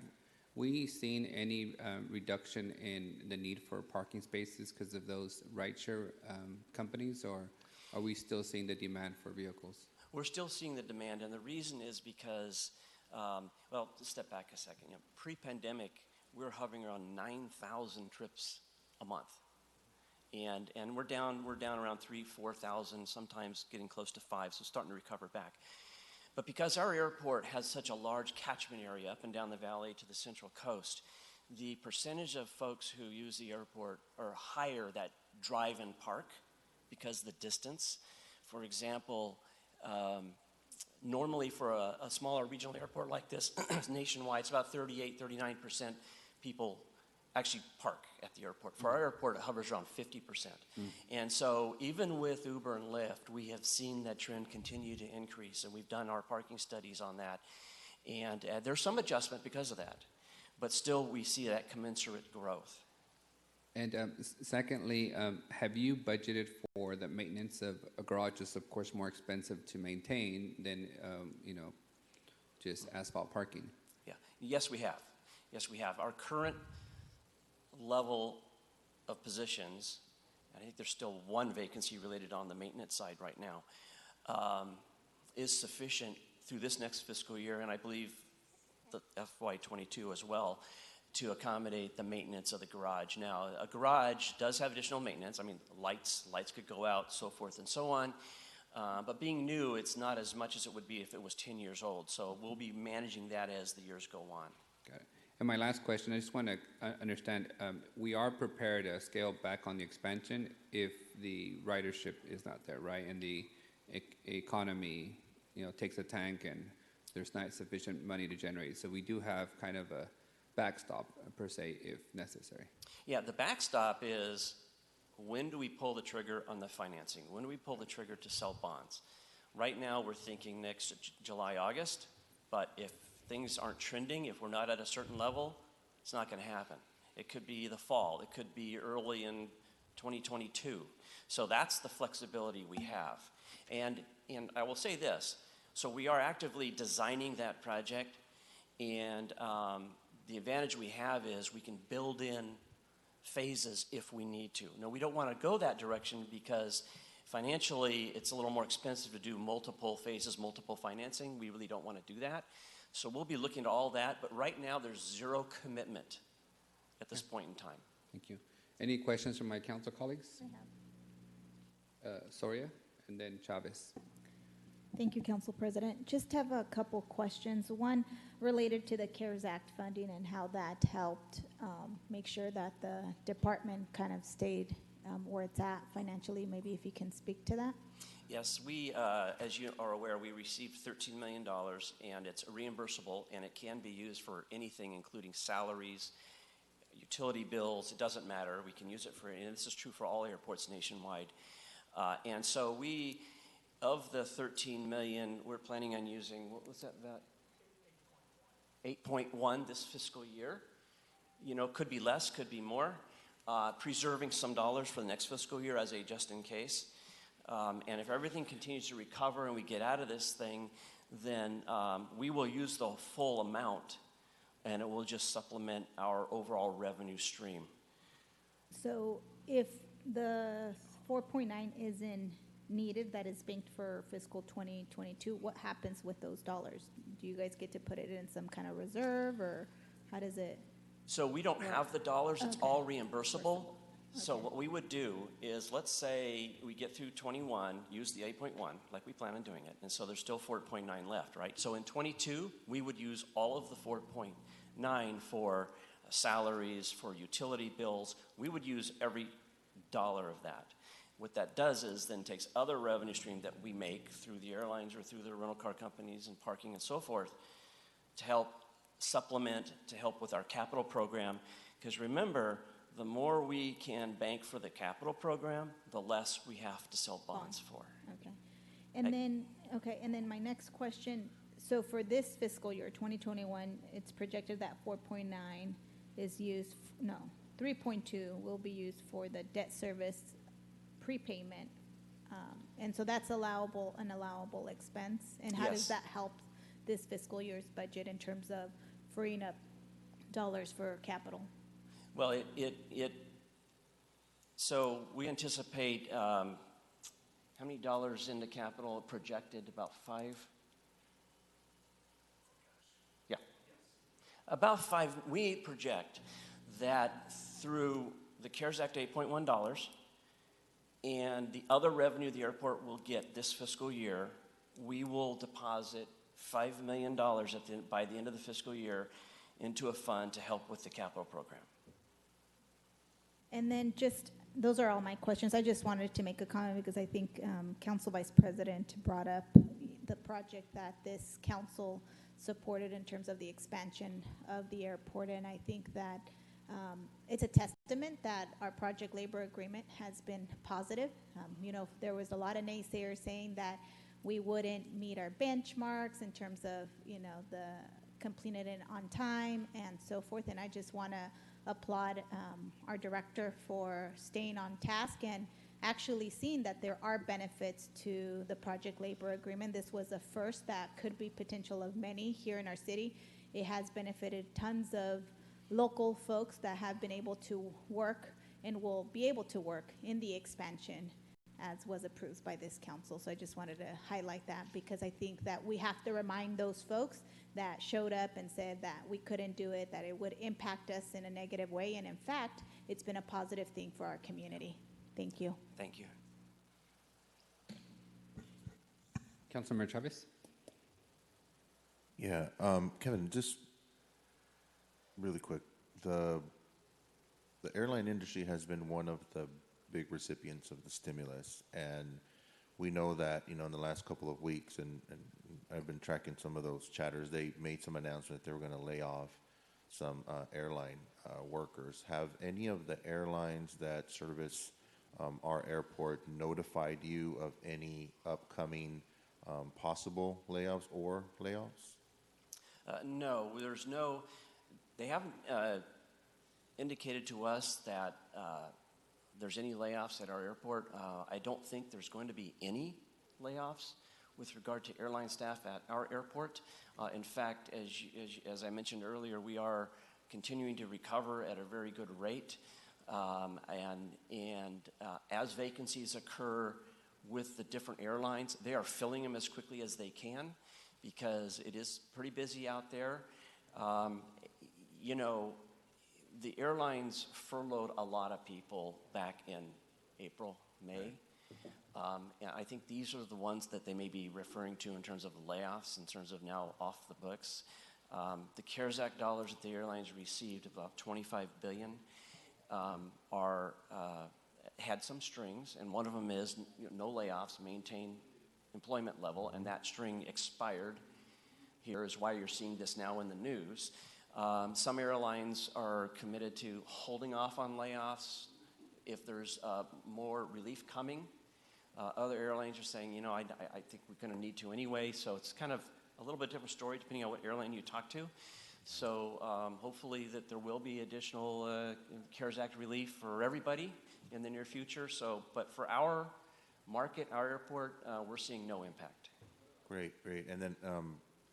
we seen any reduction in the need for parking spaces because of those rideshare companies, or are we still seeing the demand for vehicles? We're still seeing the demand, and the reason is because, well, let's step back a second. You know, pre-pandemic, we were hovering around 9,000 trips a month, and we're down around 3,000, 4,000, sometimes getting close to 5,000, so starting to recover back. But because our airport has such a large catchment area up and down the valley to the Central Coast, the percentage of folks who use the airport are higher that drive and park because of the distance. For example, normally for a smaller regional airport like this, nationwide, it's about 38, 39% people actually park at the airport. For our airport, it hovers around 50%. And so even with Uber and Lyft, we have seen that trend continue to increase, and we've done our parking studies on that. And there's some adjustment because of that, but still we see that commensurate growth. And secondly, have you budgeted for the maintenance of a garage? Is of course more expensive to maintain than just asphalt parking. Yeah. Yes, we have. Yes, we have. Our current level of positions, I think there's still one vacancy related on the maintenance side right now, is sufficient through this next fiscal year, and I believe the FY22 as well, to accommodate the maintenance of the garage. Now, a garage does have additional maintenance. I mean, lights could go out, so forth and so on. But being new, it's not as much as it would be if it was 10 years old. So we'll be managing that as the years go on. Got it. And my last question, I just want to understand, we are prepared to scale back on the expansion if the ridership is not there, right? And the economy, takes a tank and there's not sufficient money to generate. So we do have kind of a backstop, per se, if necessary. Yeah, the backstop is, when do we pull the trigger on the financing? When do we pull the trigger to sell bonds? Right now, we're thinking next July, August, but if things aren't trending, if we're not at a certain level, it's not going to happen. It could be the fall. It could be early in 2022. So that's the flexibility we have. And I will say this. So we are actively designing that project, and the advantage we have is we can build in phases if we need to. Now, we don't want to go that direction because financially it's a little more expensive to do multiple phases, multiple financing. We really don't want to do that. So we'll be looking at all that, but right now there's zero commitment at this point in time. Thank you. Any questions from my council colleagues? Soria, and then Chavez. Thank you, Council President. Just have a couple questions. One related to the CARES Act funding and how that helped make sure that the department kind of stayed where it's at financially. Maybe if you can speak to that. Yes, we, as you are aware, we received $13 million, and it's reimbursable, and it can be used for anything, including salaries, utility bills. It doesn't matter. We can use it for, and this is true for all airports nationwide. And so we, of the $13 million, we're planning on using, what was that, 8.1 this fiscal year. could be less, could be more, preserving some dollars for the next fiscal year as a just in case. And if everything continues to recover and we get out of this thing, then we will use the full amount and it will just supplement our overall revenue stream. So if the 4.9 isn't needed, that is banked for fiscal 2022, what happens with those dollars? Do you guys get to put it in some kind of reserve, or how does it? So we don't have the dollars, it's Okay. all reimbursable. So Okay. what we would do is, let's say we get through 21, use the 8.1, like we plan on doing it, and so there's still 4.9 left, right? So in 22, we would use all of the 4.9 for salaries, for utility bills. We would use every dollar of that. What that does is then takes other revenue stream that we make through the airlines or through the rental car companies and parking and so forth to help supplement, to help with our capital program. Because remember, the more we can bank for the capital program, the less we have to sell bonds for. Okay. And then my next question, so for this fiscal year, 2021, it's projected that 4.9 is used, 3.2 will be used for the debt service prepayment. And so that's an allowable expense. And how does Yes. that help this fiscal year's budget in terms of freeing up dollars for capital? Well, so we anticipate, how many dollars into capital projected? About 5? Yeah. About 5. We project that through the CARES Act $8.1 and the other revenue the airport will get this fiscal year, we will deposit $5 million by the end of the fiscal year into a fund to help with the capital program. And then those are all my questions. I just wanted to make a comment because I think Council Vice President brought up the project that this council supported in terms of the expansion of the airport. And I think that it's a testament that our project labor agreement has been positive. There was a lot of naysayers saying that we wouldn't meet our benchmarks in terms of, the completing it on time and so forth. And I just want to applaud our director for staying on task and actually seeing that there are benefits to the project labor agreement. This was a first that could be potential of many here in our city. It has benefited tons of local folks that have been able to work and will be able to work in the expansion as was approved by this council. So I just wanted to highlight that because I think that we have to remind those folks that showed up and said that we couldn't do it, that it would impact us in a negative way. And in fact, it's been a positive thing for our community. Thank you. Thank you. Councilmember Chavez? Yeah, Kevin, just really quick. The airline industry has been one of the big recipients of the stimulus, and we know that, in the last couple of weeks, and I've been tracking some of those chatters, they made some announcement that they were going to lay off some airline workers. Have any of the airlines that service our airport notified you of any upcoming possible layoffs or layoffs? No, they haven't indicated to us that there's any layoffs at our airport. I don't think there's going to be any layoffs with regard to airline staff at our airport. In fact, as I mentioned earlier, we are continuing to recover at a very good rate. As vacancies occur with the different airlines, they are filling them as quickly as they can because it is pretty busy out there. The airlines furloughed a lot of people back in April, May. And I think these are the ones that they may be referring to in terms of layoffs, in terms of now off the books. The CARES Act dollars that the airlines received, about $25 billion, had some strings, and one of them is no layoffs, maintain employment level, and that string expired. Here is why you're seeing this now in the news. Some airlines are committed to holding off on layoffs if there's more relief coming. Other airlines are saying, I think we're going to need to anyway, so it's kind of a little bit different story depending on what airline you talk to. So hopefully that there will be additional CARES Act relief for everybody in the near future. So, but for our market, our airport, we're seeing no impact. Great, great. And then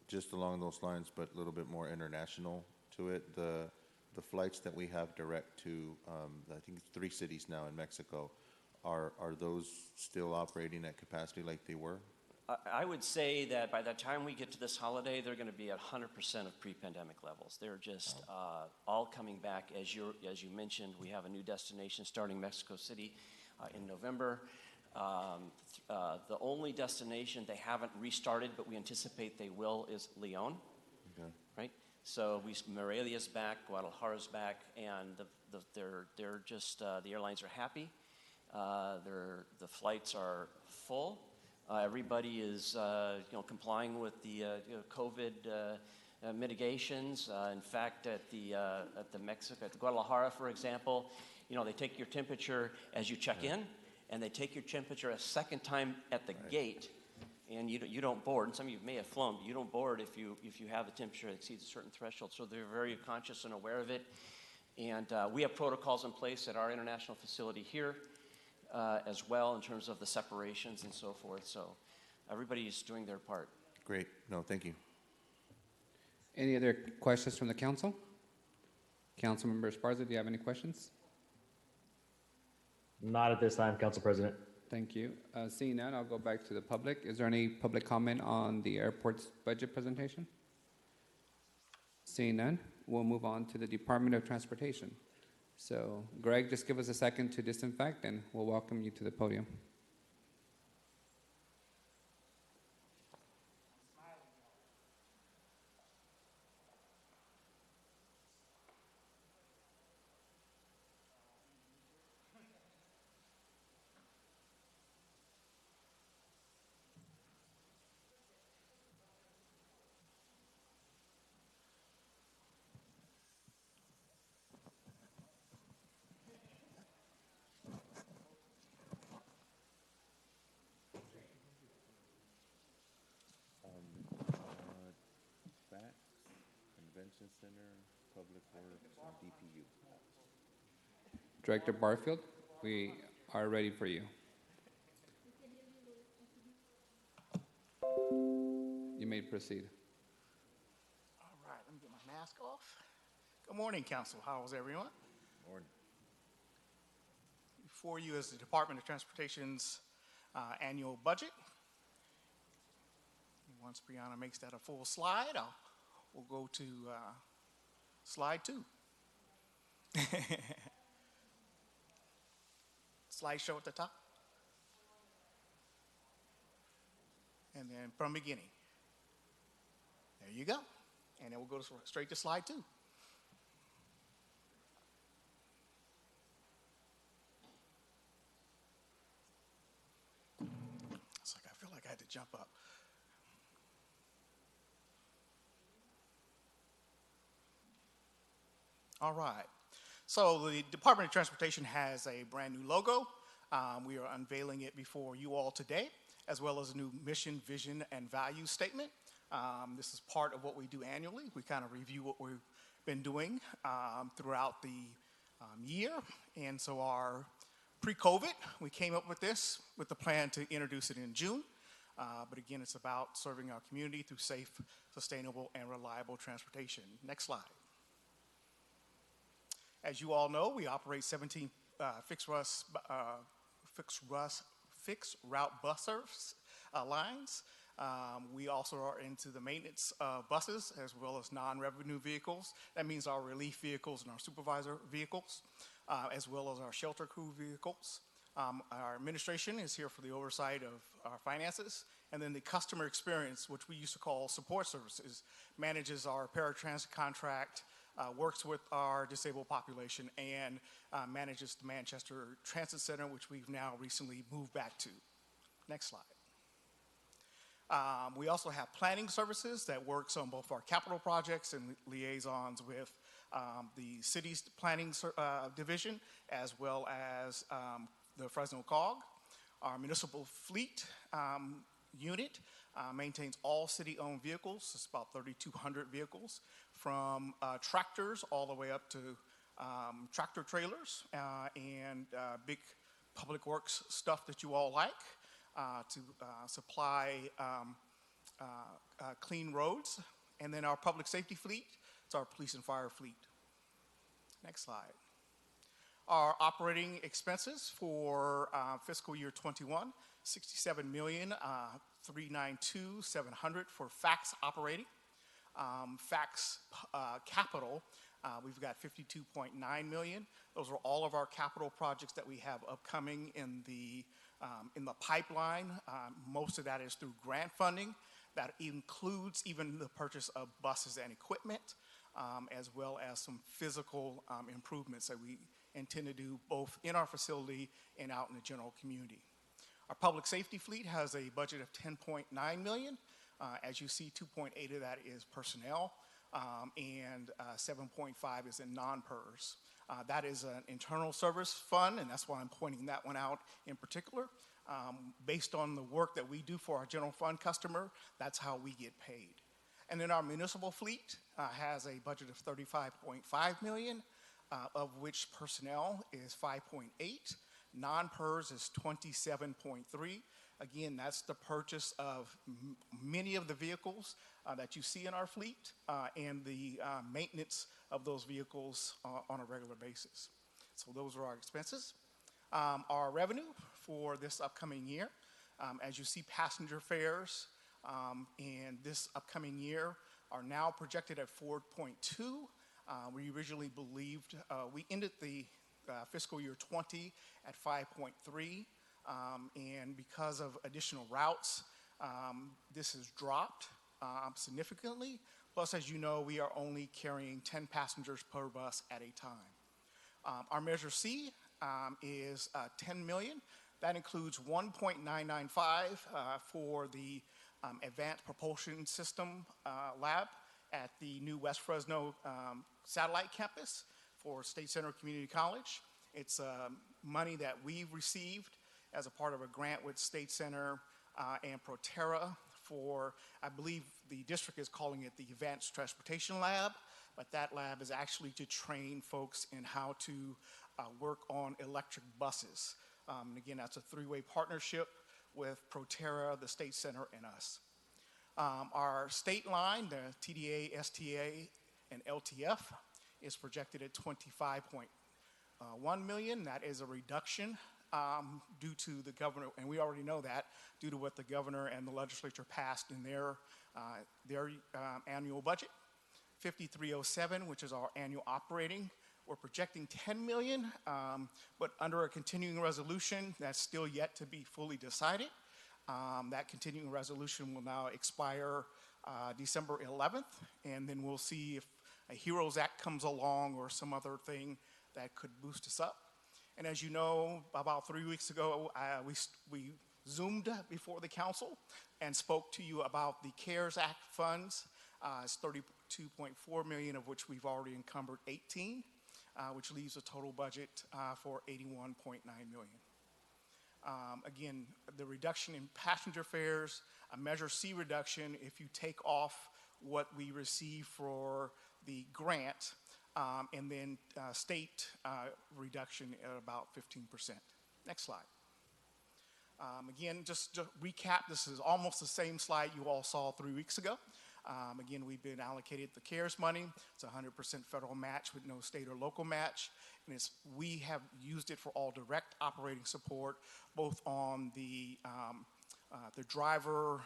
just along those lines, but a little bit more international to it, the flights that we have direct to, I think it's 3 cities now in Mexico, are those still operating at capacity like they were? I would say that by the time we get to this holiday, they're going to be at 100% of pre-pandemic levels. They're just all coming back. As you mentioned, we have a new destination starting Mexico City in November. The only destination they haven't restarted, but we anticipate they will, is Leon. Okay. Right? So Morelia's back, Guadalajara's back, and they're just the airlines are happy. The flights are full. Everybody is complying with the COVID mitigations. In fact, at the Guadalajara, for example, they take your temperature as you check in, and they take your temperature a second time at the gate, and you don't board. And some of you may have flown, but you don't board if you have a temperature that exceeds a certain threshold. So they're very conscious and aware of it. And we have protocols in place at our international facility here as well in terms of the separations and so forth. So everybody's doing their part. Great. No, thank you. Any other questions from the council? Councilmember Esparza, do you have any questions? Not at this time, Council President. Thank you. Seeing none, I'll go back to the public. Is there any public comment on the airport's budget presentation? Seeing none, we'll move on to the Department of Transportation. So, Greg, just give us a second to disinfect, and we'll welcome you to the podium. Convention Center, Public Works, and DPU. Director Barfield, we are ready for you. You may proceed. All right, let me get my mask off. Good morning, Council. How is everyone? Morning. Before you is the Department of Transportation's annual budget. Once Brianna makes that a full slide, we'll go to slide 2. Slideshow at the top. And then from beginning. There you go. And then we'll go straight to slide 2. It's like I feel like I had to jump up. All right. So the Department of Transportation has a brand new logo. We are unveiling it before you all today, as well as a new mission, vision, and value statement. This is part of what we do annually. We kind of review what we've been doing throughout the year. And so our pre-COVID, we came up with this with the plan to introduce it in June. But again, it's about serving our community through safe, sustainable, and reliable transportation. Next slide. As you all know, we operate 17 fixed route bus service lines. We also are into the maintenance of buses as well as non-revenue vehicles. That means our relief vehicles and our supervisor vehicles, as well as our shelter crew vehicles. Our administration is here for the oversight of our finances. And then the customer experience, which we used to call support services, manages our paratransit contract, works with our disabled population, and manages the Manchester Transit Center, which we've now recently moved back to. Next slide. We also have planning services that works on both our capital projects and liaisons with the city's planning division, as well as the Fresno COG. Our municipal fleet unit, maintains all city-owned vehicles. It's about 3,200 vehicles, from tractors all the way up to tractor trailers and big public works stuff that you all like, to supply clean roads. And then our public safety fleet, it's our police and fire fleet. Next slide. Our operating expenses for fiscal year 21, $67,392,700 for FACTS operating. FACTS capital, we've got $52.9 million. Those are all of our capital projects that we have upcoming in the pipeline. Most of that is through grant funding. That includes even the purchase of buses and equipment, as well as some physical improvements that we intend to do both in our facility and out in the general community. Our public safety fleet has a budget of $10.9 million. As you see, 2.8 of that is personnel, and 7.5 is in non-PERS. That is an internal service fund, and that's why I'm pointing that one out in particular. Based on the work that we do for our general fund customer, that's how we get paid. And then our municipal fleet has a budget of $35.5 million, of which personnel is 5.8, non-PERS is 27.3. Again, that's the purchase of many of the vehicles that you see in our fleet and the maintenance of those vehicles on a regular basis. So those are our expenses. Our revenue for this upcoming year, as you see, passenger fares and this upcoming year are now projected at 4.2. We originally believed, we ended the fiscal year 20 at 5.3. And because of additional routes, this has dropped significantly. Plus, as you know, we are only carrying 10 passengers per bus at a time. Our Measure C is $10 million. That includes $1.995 for the Advanced Propulsion System Lab at the new West Fresno Satellite Campus for State Center Community College. It's money that we've received as a part of a grant with State Center and Proterra for, I believe the district is calling it the Advanced Transportation Lab, but that lab is actually to train folks in how to work on electric buses. And again, that's a three-way partnership with Proterra, the State Center, and us. Our state line, the TDA, STA, and LTF, is projected at $25.1 million. That is a reduction due to the governor, and we already know that, due to what the governor and the legislature passed in their annual budget. 5307, which is our annual operating, we're projecting $10 million, but under a continuing resolution that's still yet to be fully decided. That continuing resolution will now expire December 11th, and then we'll see if a HEROES Act comes along or some other thing that could boost us up. And as you know, about 3 weeks ago, we Zoomed before the council and spoke to you about the CARES Act funds. It's $32.4 million, of which we've already encumbered 18, which leaves a total budget for $81.9 million. Again, the reduction in passenger fares, a Measure C reduction if you take off what we receive for the grant, and then state reduction at about 15%. Next slide. Again, just to recap, this is almost the same slide you all saw 3 weeks ago. Again, we've been allocated the CARES money. It's 100% federal match with no state or local match. And we have used it for all direct operating support, both on the driver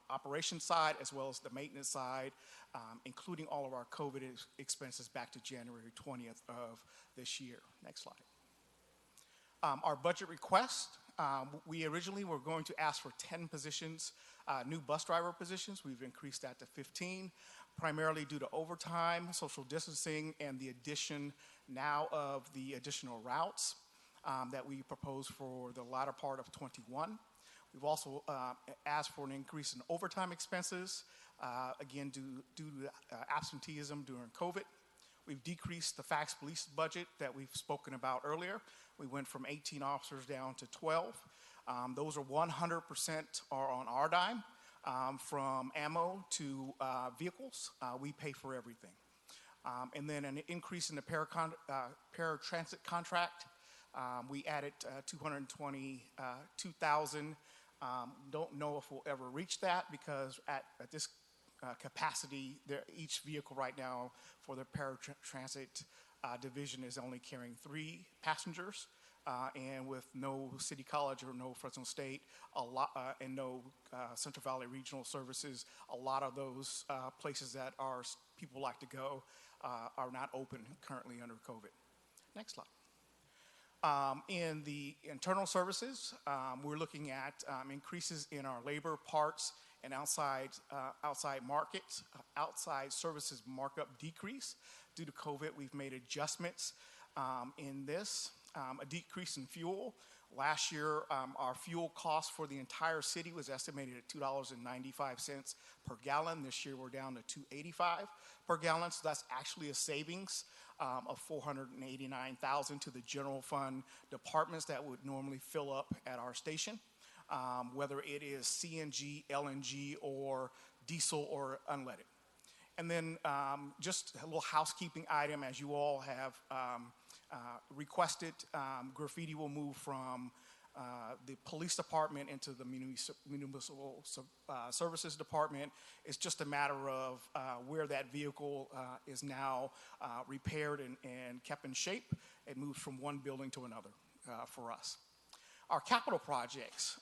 operation side as well as the maintenance side, including all of our COVID expenses back to January 20th of this year. Next slide. Our budget request, we originally were going to ask for 10 positions, new bus driver positions. We've increased that to 15, primarily due to overtime, social distancing, and the addition now of the additional routes that we proposed for the latter part of 21. We've also asked for an increase in overtime expenses, again, due to absenteeism during COVID. We've decreased the FACTS police budget that we've spoken about earlier. We went from 18 officers down to 12. Those are 100% are on our dime. From ammo to vehicles, we pay for everything. And then an increase in the paratransit contract. We added 222,000. Don't know if we'll ever reach that because at this capacity, each vehicle right now for the paratransit division is only carrying 3 passengers. And with no City College or no Fresno State, and no Central Valley Regional Services, a lot of those places that our people like to go are not open currently under COVID. Next slide. In the internal services, we're looking at increases in our labor, parts, and outside markets, outside services markup decrease. Due to COVID, we've made adjustments in this. A decrease in fuel. Last year, our fuel cost for the entire city was estimated at $2.95 per gallon. This year, we're down to $2.85 per gallon. So that's actually a savings of $489,000 to the general fund departments that would normally fill up at our station, whether it is CNG, LNG, or diesel or unleaded. And then just a little housekeeping item, as you all have requested, graffiti will move from the police department into the municipal services department. It's just a matter of where that vehicle is now repaired and kept in shape. It moves from one building to another for us. Our capital projects,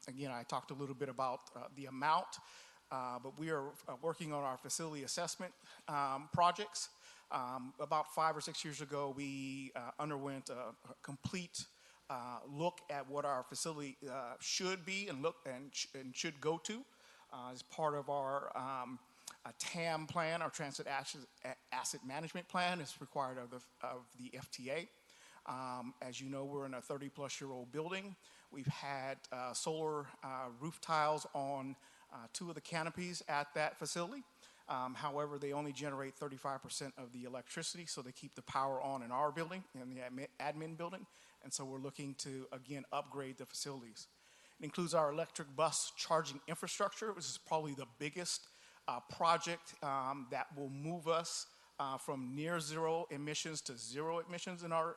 again, I talked a little bit about the amount, but we are working on our facility assessment projects. About 5 or 6 years ago, we underwent a complete look at what our facility should be and should go to as part of our TAM plan, our Transit Asset Management Plan. Is required of the FTA. As you know, we're in a 30-plus-year-old building. We've had solar roof tiles on 2 of the canopies at that facility. However, they only generate 35% of the electricity, so they keep the power on in our building, in the admin building. And so we're looking to, again, upgrade the facilities. It includes our electric bus charging infrastructure, which is probably the biggest project that will move us from near zero emissions to zero emissions in our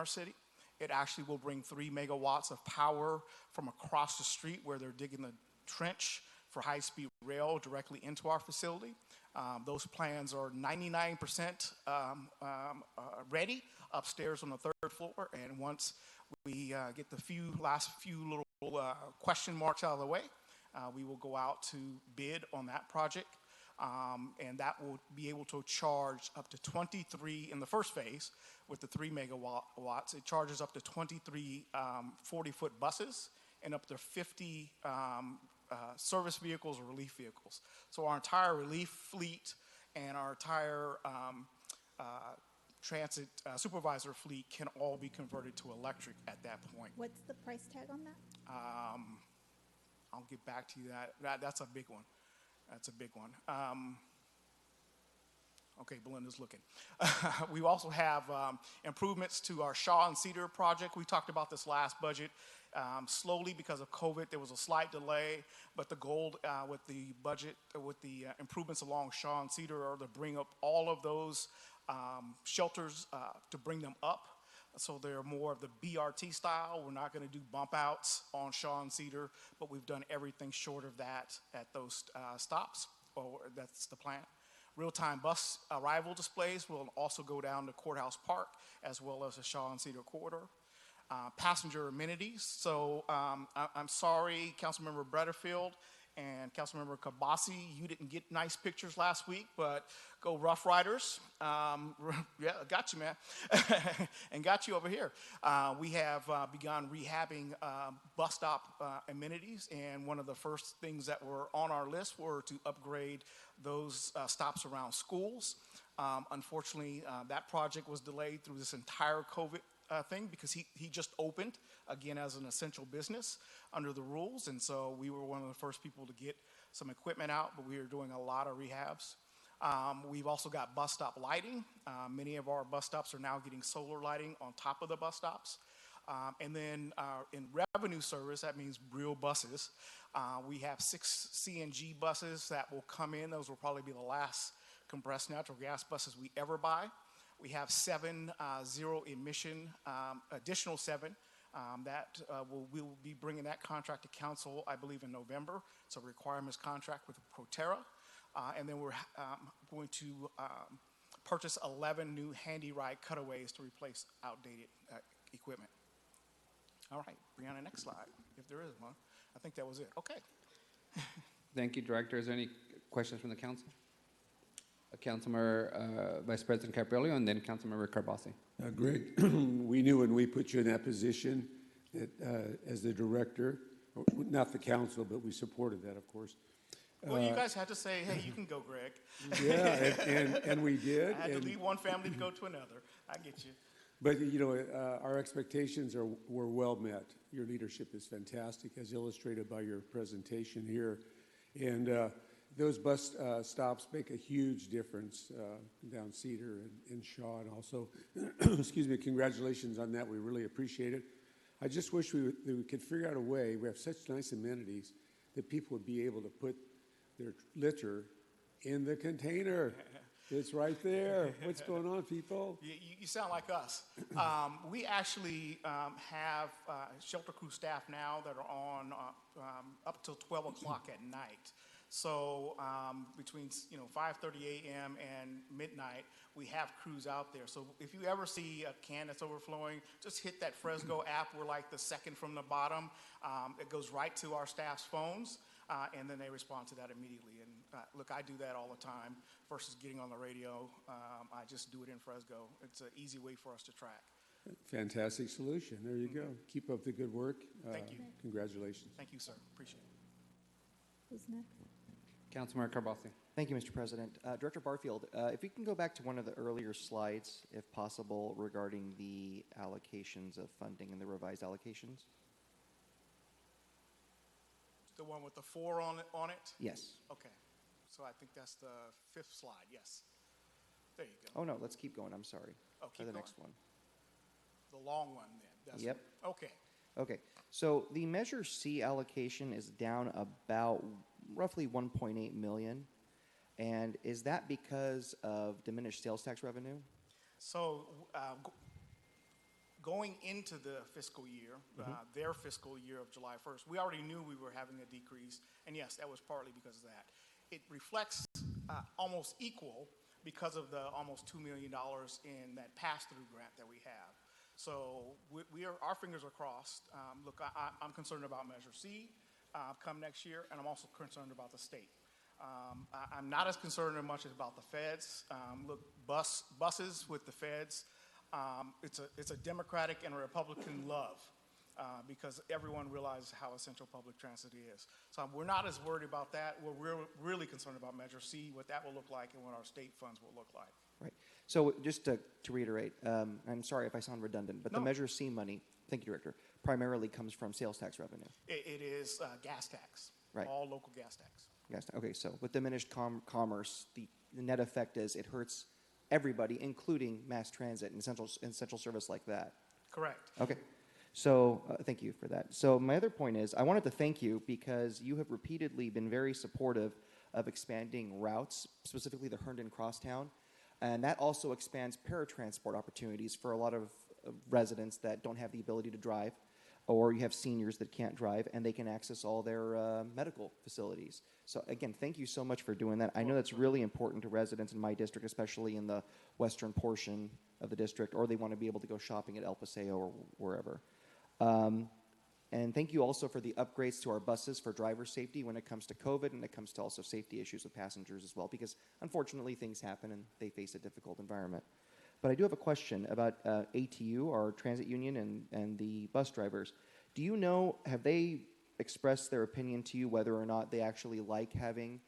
city. It actually will bring 3 megawatts of power from across the street where they're digging the trench for high-speed rail directly into our facility. Those plans are 99% ready upstairs on the 3rd floor. And once we get the last few little question marks out of the way, we will go out to bid on that project. And that will be able to charge up to 23 in the first phase with the 3 megawatts. It charges up to 23 40-foot buses and up to 50 service vehicles or relief vehicles. So our entire relief fleet and our entire transit supervisor fleet can all be converted to electric at that point. What's the price tag on that? I'll get back to you that's a big one. That's a big one. Okay, Belinda's looking. We also have improvements to our Shaw and Cedar project. We talked about this last budget. Slowly, because of COVID, there was a slight delay, but the goal with the budget, with the improvements along Shaw and Cedar, are to bring up all of those shelters, to bring them up. So they're more of the BRT style. We're not going to do bump outs on Shaw and Cedar, but we've done everything short of that at those stops, or that's the plan. Real-time bus arrival displays will also go down to Courthouse Park as well as the Shaw and Cedar corridor. Passenger amenities. So I'm sorry, Councilmember Butterfield and Councilmember Kabasi, you didn't get nice pictures last week, but go Rough Riders. Yeah, got you, man. And got you over here. We have begun rehabbing bus stop amenities, and one of the first things that were on our list were to upgrade those stops around schools. Unfortunately, that project was delayed through this entire COVID thing because he just opened again as an essential business under the rules, and so we were one of the first people to get some equipment out, but we are doing a lot of rehabs. We've also got bus stop lighting. Many of our bus stops are now getting solar lighting on top of the bus stops. And then in revenue service, that means real buses. We have 6 CNG buses that will come in. Those will probably be the last compressed natural gas buses we ever buy. We have 7 zero-emission, additional 7 that we will be bringing that contract to council, I believe, in November. It's a requirements contract with Proterra. And then we're going to purchase 11 new handy ride cutaways to replace outdated equipment. All right, Brianna, next slide, if there is one. I think that was it. Okay. Thank you, Director. Is there any questions from the council? Councilmember Vice President Caprillo, and then Councilmember Carbasi. Greg, we knew when we put you in that position that as the director, not the council, but we supported that, of course. Well, you guys had to say, hey, you can go, Greg. Yeah, and we did. I had to leave one family to go to another. I get you. But, our expectations were well met. Your leadership is fantastic, as illustrated by your presentation here. And those bus stops make a huge difference down Cedar and Shaw. And also, excuse me, congratulations on that. We really appreciate it. I just wish we could figure out a way. We have such nice amenities that people would be able to put their litter in the container. It's right there. What's going on, people? You sound like us. We actually have shelter crew staff now that are on up till 12 o'clock at night. So between 5:30 a.m. and midnight, we have crews out there. So if you ever see a can that's overflowing, just hit that Fresco app. We're like the second from the bottom. It goes right to our staff's phones, and then they respond to that immediately. And look, I do that all the time versus getting on the radio. I just do it in Fresco. It's an easy way for us to track. Fantastic solution. There you go. Keep up the good work. Thank you. Congratulations. Thank you, sir. Appreciate it. Who's next? Councilmember Carbasi. Thank you, Mr. President. Director Barfield, if we can go back to one of the earlier slides, if possible, regarding the allocations of funding and the revised allocations. The one with the 4 on it? Yes. Okay. So I think that's the 5th slide. Yes. There you go. Oh, no, let's keep going. I'm sorry. Oh, Try keep the going. next one. The long one then. That's Yep. One. Okay. Okay. So the Measure C allocation is down about roughly 1.8 million. And is that because of diminished sales tax revenue? So going into the fiscal year, their fiscal year of July 1st, we already knew we were having a decrease. And yes, that was partly because of that. It reflects almost equal because of the almost $2 million in that pass-through grant that we have. So our fingers are crossed. Look, I'm concerned about Measure C come next year, and I'm also concerned about the state. I'm not as concerned as much about the feds. Look, buses with the feds, it's a Democratic and a Republican love because everyone realizes how essential public transit is. So we're not as worried about that. We're really concerned about Measure C, what that will look like, and what our state funds will look like. Right. So just to reiterate, I'm sorry if I sound redundant, but No. the Measure C money, thank you, Director, primarily comes from sales tax revenue. It is gas tax, Right. all local gas tax. Yes. Okay. So with diminished commerce, the net effect is it hurts everybody, including mass transit and essential service like that. Correct. Okay. So thank you for that. So my other point is I wanted to thank you because you have repeatedly been very supportive of expanding routes, specifically the Herndon Crosstown. And that also expands paratransport opportunities for a lot of residents that don't have the ability to drive, or you have seniors that can't drive, and they can access all their medical facilities. So again, thank you so much for doing that. I know that's really important to residents in my district, especially in the western portion of the district, or they want to be able to go shopping at El Paseo or wherever. And thank you also for the upgrades to our buses for driver safety when it comes to COVID, and it comes to also safety issues with passengers as well, because unfortunately things happen and they face a difficult environment. But I do have a question about ATU, our transit union, and the bus drivers. Do you know, have they expressed their opinion to you whether or not they actually like having,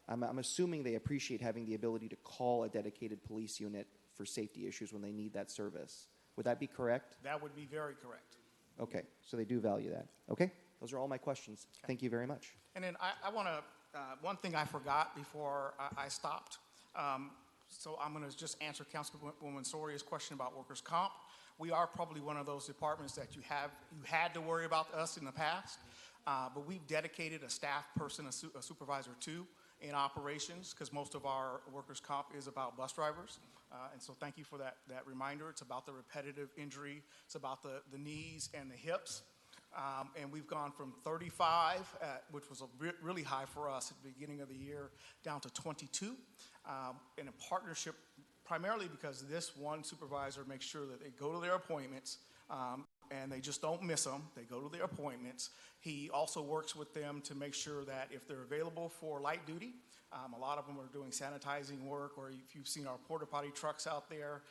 I'm assuming they appreciate having the ability to call a dedicated police unit for safety issues when they need that service. Would that be correct? That would be very correct. Okay, so they do value that. Okay, those are all my questions. Okay. Thank you very much. And then I want to, one thing I forgot before I stopped, so I'm going to just answer Councilwoman Soria's question about workers' comp. We are probably one of those departments that you had to worry about us in the past, but we've dedicated a staff person, a supervisor too, in operations, because most of our workers' comp is about bus drivers. And so thank you for that reminder. It's about the repetitive injury. It's about the knees and the hips. And we've gone from 35, which was really high for us at the beginning of the year, down to 22 in a partnership, primarily because this one supervisor makes sure that they go to their appointments and they just don't miss them. They go to their appointments. He also works with them to make sure that if they're available for light duty, a lot of them are doing sanitizing work, or if you've seen our porta potty trucks out there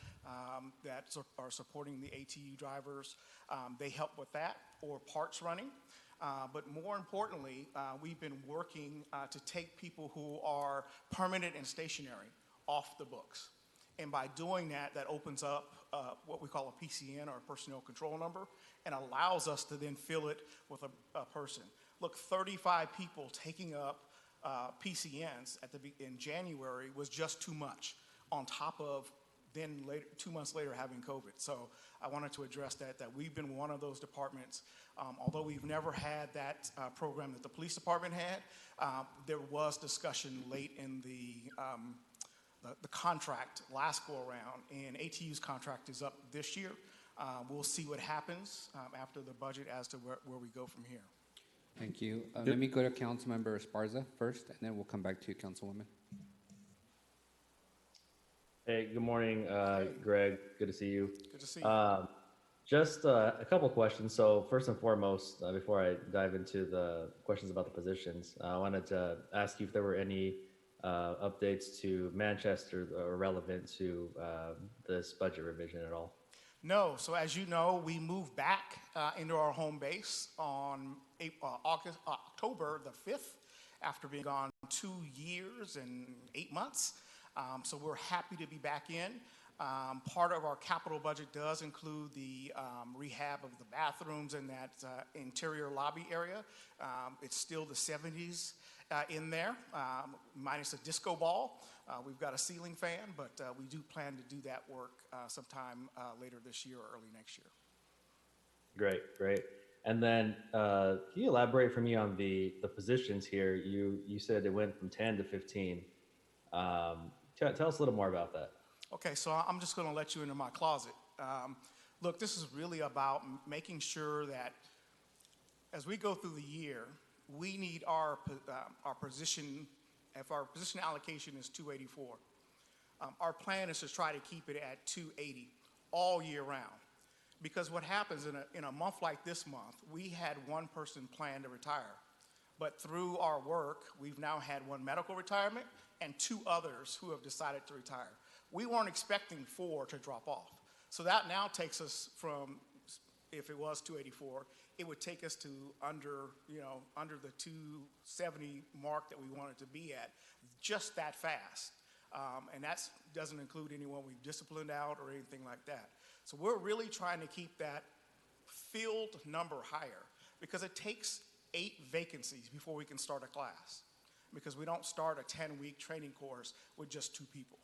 that are supporting the ATU drivers, they help with that, or parts running. But more importantly, we've been working to take people who are permanent and stationary off the books. And by doing that, that opens up what we call a PCN, or a personnel control number, and allows us to then fill it with a person. Look, 35 people taking up PCNs in January was just too much, on top of then later, 2 months later, having COVID. So I wanted to address that we've been one of those departments. Although we've never had that program that the police department had, there was discussion late in the contract last go around, and ATU's contract is up this year. We'll see what happens after the budget as to where we go from here. Thank you. Let me go to Councilmember Esparza first, and then we'll come back to you, Councilwoman. Hey, good morning, Greg. Good to see you. Good to see you. Just a couple questions. So first and foremost, before I dive into the questions about the positions, I wanted to ask you if there were any updates to Manchester relevant to this budget revision at all. No. So as you know, we moved back into our home base on October the 5th, after being gone 2 years and 8 months. So we're happy to be back in. Part of our capital budget does include the rehab of the bathrooms in that interior lobby area. It's still the 70s in there, minus a disco ball. We've got a ceiling fan, but we do plan to do that work sometime later this year or early next year. Great. And then can you elaborate for me on the positions here? You said it went from 10 to 15. Tell us a little more about that. Okay, so I'm just going to let you into my closet. Look, this is really about making sure that as we go through the year, we need our position. If our position allocation is 284, our plan is to try to keep it at 280 all year round. Because what happens in a month like this month, we had one person plan to retire. But through our work, we've now had one medical retirement and 2 others who have decided to retire. We weren't expecting 4 to drop off. So that now takes us from, if it was 284, it would take us to under the 270 mark that we wanted to be at, just that fast. And that doesn't include anyone we've disciplined out or anything like that. So we're really trying to keep that field number higher, because it takes 8 vacancies before we can start a class, because we don't start a 10-week training course with just 2 people.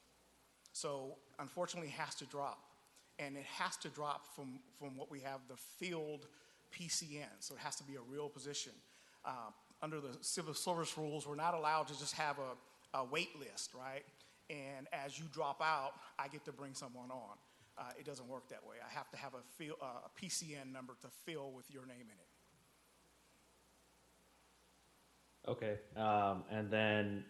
So unfortunately, it has to drop. And it has to drop from what we have, the field PCN. So it has to be a real position. Under the civil service rules, we're not allowed to just have a wait list, right? And as you drop out, I get to bring someone on. It doesn't work that way. I have to have a PCN number to fill with your name in it. Okay. And then,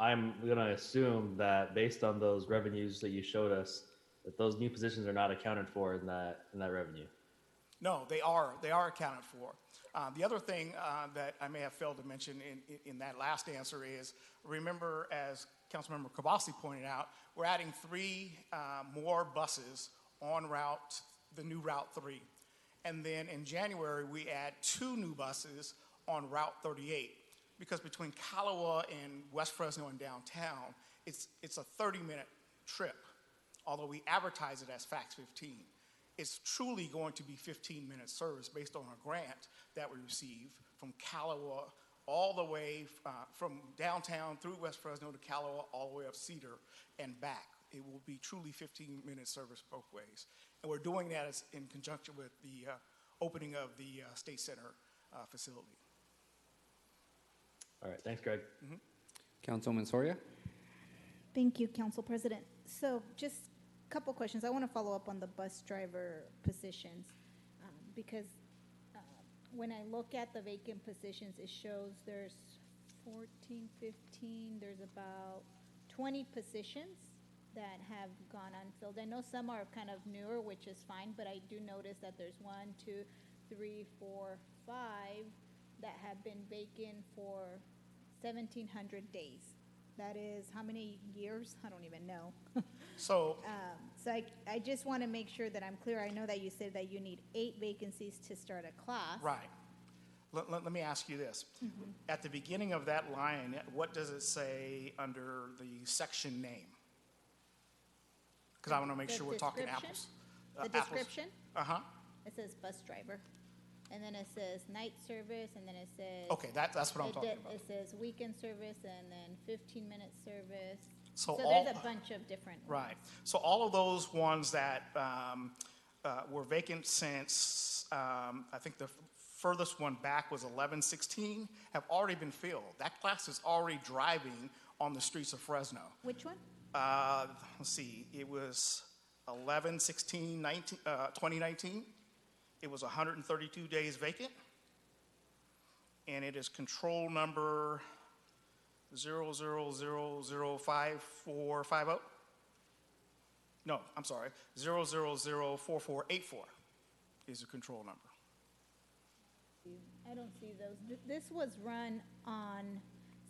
I'm going to assume that based on those revenues that you showed us, that those new positions are not accounted for in that revenue. No, they are accounted for. The other thing that I may have failed to mention in that last answer is, remember, as Councilmember Kavasi pointed out, we're adding 3 more buses on the new Route 3. And then in January, we add 2 new buses on Route 38, because between Kalawa and West Fresno and downtown, it's a 30-minute trip, although we advertise it as Fax 15. It's truly going to be 15-minute service based on a grant that we receive from Kalawa all the way from downtown through West Fresno to Kalawa, all the way up Cedar and back. it will be truly 15-minute service both ways. And we're doing that in conjunction with the opening of the State Center facility. All right, thanks, Greg. Councilwoman Soria? Thank you, Council President. So just a couple questions. I want to follow up on the bus driver positions because when I look at the vacant positions, it shows there's 14, 15, there's about 20 positions that have gone unfilled. I know some are kind of newer, which is fine, but I do notice that there's 1, 2, 3, 4, 5 that have been vacant for 1,700 days. That is how many years? I don't even know. So, So I just want to make sure that I'm clear. I know that you said that you need 8 vacancies to start a class. right. Let me ask you this. At the beginning of that line, what does it say under the section name? Because I want to make sure we're talking apples. The description? Uh-huh. It says bus driver. And then it says night service, and then it says. Okay, that's what I'm talking about. It says weekend service, and then 15-minute service. So there's a bunch of different. Right. So all of those ones that were vacant since, I think the furthest one back was 11/16, have already been filled. That class is already driving on the streets of Fresno. Which one? Let's see, it was 2019. It was 132 days vacant. And it is control number 0005450. No, I'm sorry, 0004484 is the control number. I don't see those. This was run on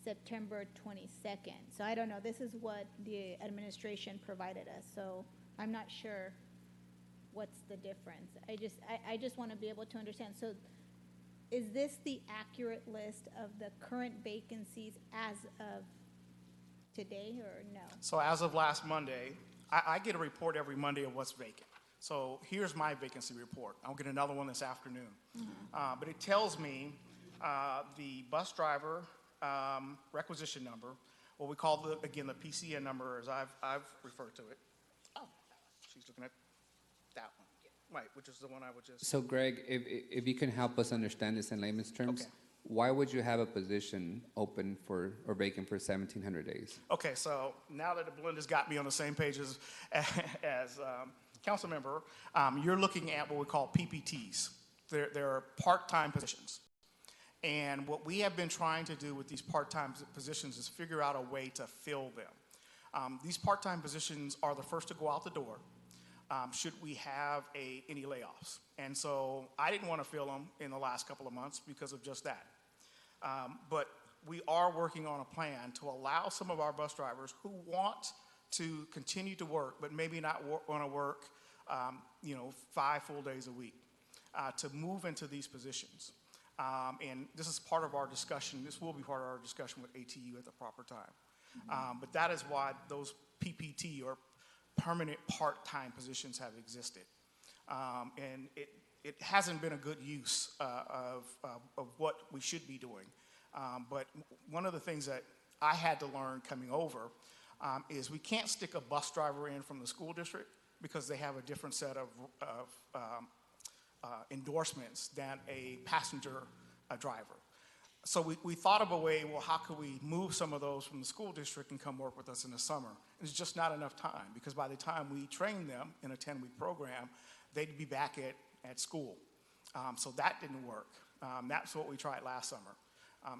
September 22nd. So I don't know. This is what the administration provided us. So I'm not sure what's the difference. I just want to be able to understand. So is this the accurate list of the current vacancies as of today or no? So as of last Monday, I get a report every Monday of what's vacant. So here's my vacancy report. I'll get another one this afternoon. But it tells me the bus driver requisition number, what we call the PCN number, as I've referred to it. Oh, she's looking at that one, right, which is the one I would just. So Greg, if you can help us understand this in layman's terms, Okay. why would you have a position open for or vacant for 1,700 days? Okay, so now that Belinda's got me on the same page as council member, you're looking at what we call PPTs. They're part-time positions. And what we have been trying to do with these part-time positions is figure out a way to fill them. These part-time positions are the first to go out the door should we have any layoffs. And so I didn't want to fill them in the last couple of months because of just that. But we are working on a plan to allow some of our bus drivers who want to continue to work, but maybe not want to work 5 full days a week, to move into these positions. And this is part of our discussion. This will be part of our discussion with ATU at the proper time. But that is why those PPT or permanent part-time positions have existed. And it hasn't been a good use of what we should be doing. But one of the things that I had to learn coming over is we can't stick a bus driver in from the school district because they have a different set of endorsements than a passenger driver. So we thought of a way, well, how could we move some of those from the school district and come work with us in the summer? It's just not enough time because by the time we train them in a 10-week program, they'd be back at school. So that didn't work. That's what we tried last summer,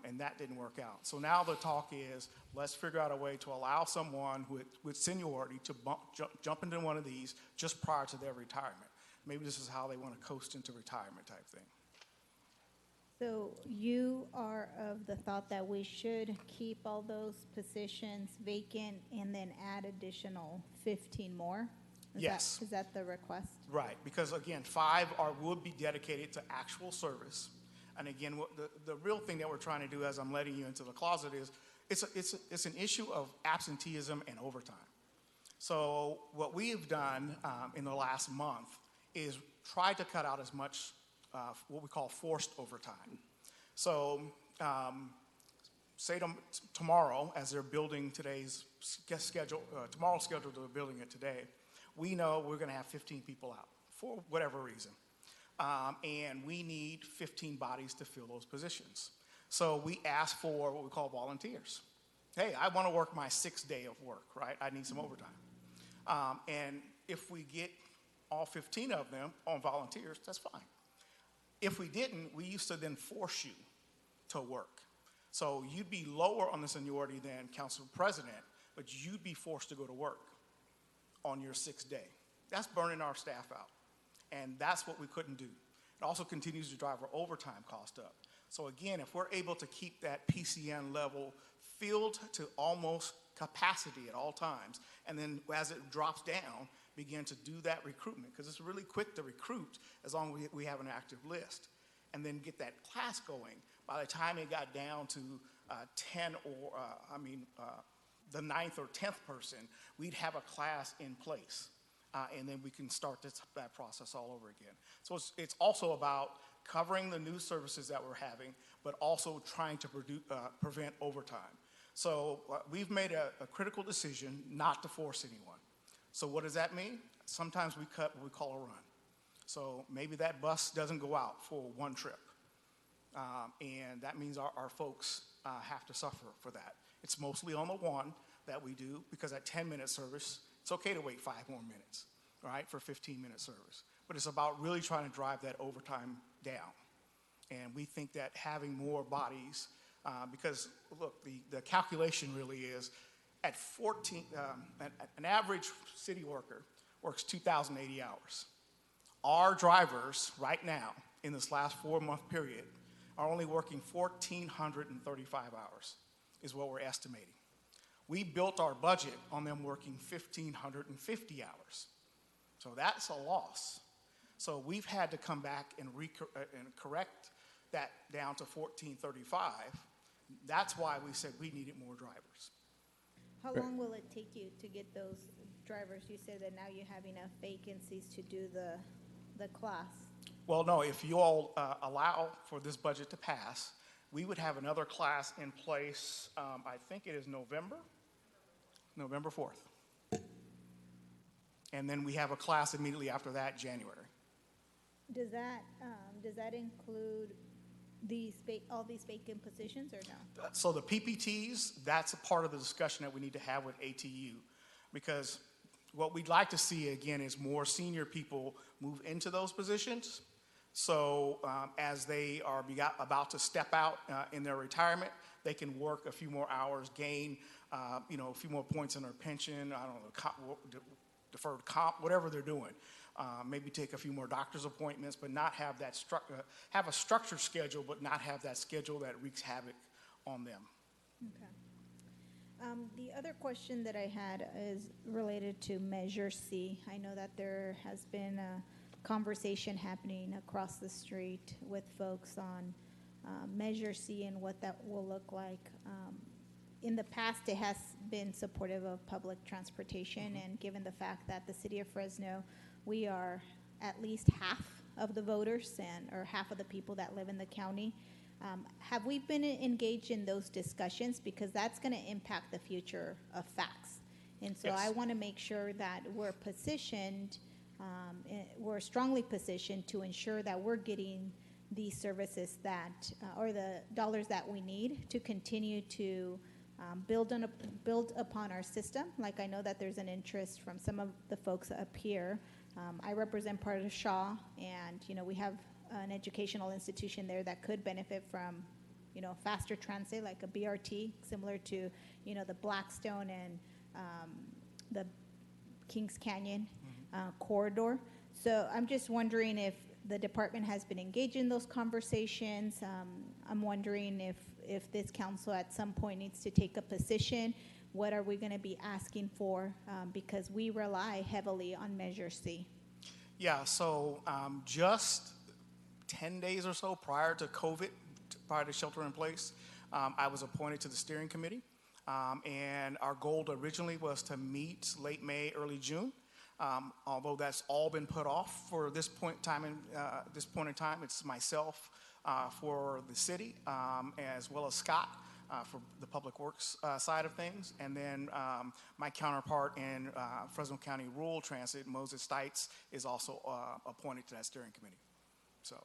and that didn't work out. So now the talk is, let's figure out a way to allow someone with seniority to jump into one of these just prior to their retirement. Maybe this is how they want to coast into retirement type thing. So you are of the thought that we should keep all those positions vacant and then add additional 15 more? Yes. Is that the request? Right, because again, 5 would be dedicated to actual service. And again, the real thing that we're trying to do as I'm letting you into the closet is it's an issue of absenteeism and overtime. So what we have done in the last month is try to cut out as much what we call forced overtime. So say tomorrow, as they're building today's schedule, tomorrow's schedule, they're building it today, we know we're going to have 15 people out for whatever reason. And we need 15 bodies to fill those positions. So we ask for what we call volunteers. Hey, I want to work my 6th day of work, right? I need some overtime. And if we get all 15 of them on volunteers, that's fine. If we didn't, we used to then force you to work. So you'd be lower on the seniority than council president, but you'd be forced to go to work on your 6th day. That's burning our staff out. And that's what we couldn't do. It also continues to drive our overtime cost up. So again, if we're able to keep that PCN level filled to almost capacity at all times, and then as it drops down, begin to do that recruitment, because it's really quick to recruit as long as we have an active list, and then get that class going. By the time it got down to 10 or, the 9th or 10th person, we'd have a class in place. And then we can start that process all over again. So it's also about covering the new services that we're having, but also trying to prevent overtime. So we've made a critical decision not to force anyone. So what does that mean? Sometimes we cut what we call a run. So maybe that bus doesn't go out for one trip. And that means our folks have to suffer for that. It's mostly on the one that we do, because at 10-minute service, it's okay to wait 5 more minutes, right, for 15-minute service. But it's about really trying to drive that overtime down. And we think that having more bodies, because look, the calculation really is at 14, an average city worker works 2,080 hours. Our drivers right now, in this last 4-month period, are only working 1,435 hours, is what we're estimating. We built our budget on them working 1,550 hours. So that's a loss. So we've had to come back and correct that down to 1,435. That's why we said we needed more drivers. How long will it take you to get those drivers? You said that now you have enough vacancies to do the class. Well, no, if you all allow for this budget to pass, we would have another class in place, I think it is November 4th. And then we have a class immediately after that, January. Does that include all these vacant positions or no? So the PPTs, that's a part of the discussion that we need to have with ATU, because what we'd like to see again is more senior people move into those positions. So as they are about to step out in their retirement, they can work a few more hours, gain a few more points in their pension, I don't know, deferred comp, whatever they're doing. Maybe take a few more doctor's appointments, but not have that have a structured schedule, but not have that schedule that wreaks havoc on them. Okay. The other question that I had is related to Measure C. I know that there has been a conversation happening across the street with folks on Measure C and what that will look like. In the past, it has been supportive of public transportation, and given the fact that the city of Fresno, we are at least half of the voters or half of the people that live in the county. Have we been engaged in those discussions? Because that's going to impact the future of facts. And so I want to make sure that we're positioned, we're strongly positioned to ensure that we're getting these services that, or the dollars that we need to continue to build upon our system. Like I know that there's an interest from some of the folks up here. I represent part of Shaw, and we have an educational institution there that could benefit from faster transit, like a BRT, similar to the Blackstone and the Kings Canyon corridor. So I'm just wondering if the department has been engaged in those conversations. I'm wondering if this council at some point needs to take a position. What are we going to be asking for? Because we rely heavily on Measure C. Yeah, so just 10 days or so prior to COVID, prior to shelter in place, I was appointed to the steering committee. And our goal originally was to meet late May, early June. Although that's all been put off for this point in time, it's myself for the city, as well as Scott for the Public Works side of things. And then my counterpart in Fresno County Rural Transit, Moses Stites, is also appointed to that steering committee. So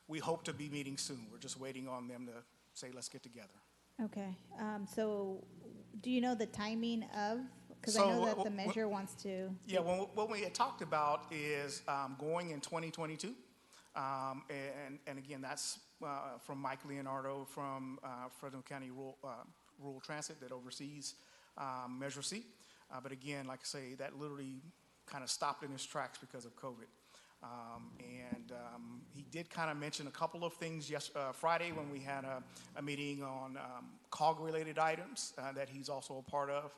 we hope to be meeting soon. We're just waiting on them to say, let's get together. Okay, so do you know the timing of, because I know that the measure wants to. Yeah, what we had talked about is going in 2022. And again, that's from Mike Leonardo from Fresno County Rural Transit that oversees Measure C. But again, like I say, that literally kind of stopped in its tracks because of COVID. He did kind of mention a couple of things Friday when we had a meeting on COG-related items that he's also a part of.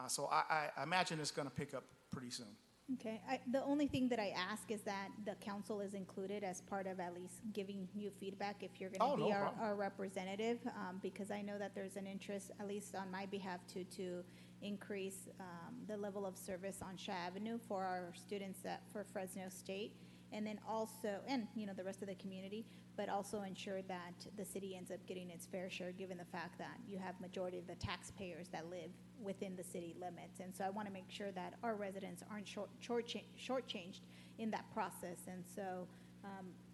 So I imagine it's going to pick up pretty soon. Okay, the only thing that I ask is that the council is included as part of at least giving you feedback if you're going to be our representative, because I know that there's an interest, at least on my behalf, to increase the level of service on Shaw Avenue for our students for Fresno State. And then also, and the rest of the community, but also ensure that the city ends up getting its fair share, given the fact that you have majority of the taxpayers that live within the city limits. And so I want to make sure that our residents aren't shortchanged in that process. And so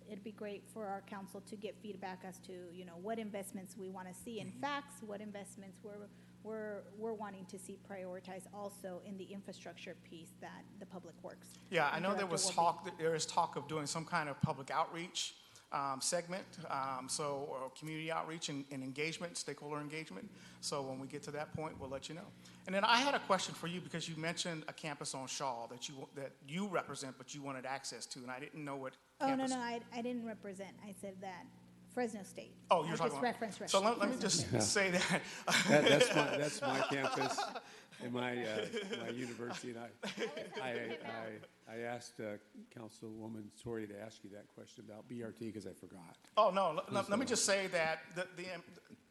it'd be great for our council to get feedback as to what investments we want to see in facts, what investments we're wanting to see prioritized also in the infrastructure piece that the Public Works. Yeah, I know there is talk of doing some kind of public outreach segment, or community outreach and engagement, stakeholder engagement. So when we get to that point, we'll let you know. And then I had a question for you because you mentioned a campus on Shaw that you represent, but you wanted access to, and I didn't know what campus. No, I didn't represent. I said that Fresno State. Oh, you're talking about. So let me just say that. That's my campus and my university, and I asked Councilwoman Soria to ask you that question about BRT because I forgot. Oh no, let me just say that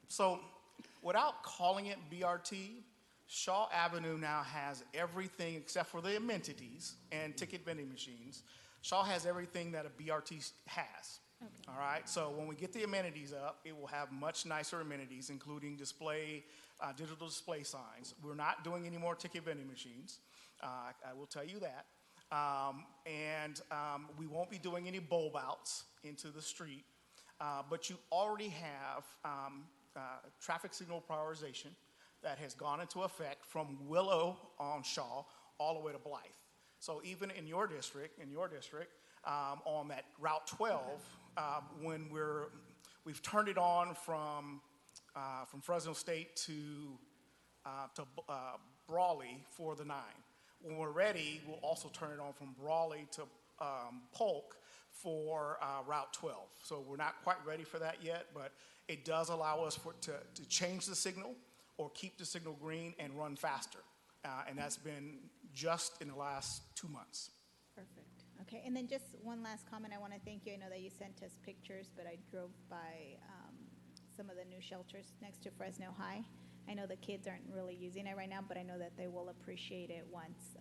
so without calling it BRT, Shaw Avenue now has everything except for the amenities and ticket vending machines. Shaw has everything that a BRT has. Okay. All right, so when we get the amenities up, it will have much nicer amenities, including digital display signs. We're not doing any more ticket vending machines. I will tell you that. We won't be doing any bulb outs into the street. But you already have traffic signal prioritization that has gone into effect from Willow on Shaw all the way to Blythe. So even in your district, on that Route 12, when we've turned it on from Fresno State to Brawley for the 9. When we're ready, we'll also turn it on from Brawley to Polk for Route 12. So we're not quite ready for that yet, but it does allow us to change the signal or keep the signal green and run faster. And that's been just in the last 2 months. Perfect. Okay, and then just one last comment. I want to thank you. I know that you sent us pictures, but I drove by some of the new shelters next to Fresno High. I know the kids aren't really using it right now, but I know that they will appreciate it once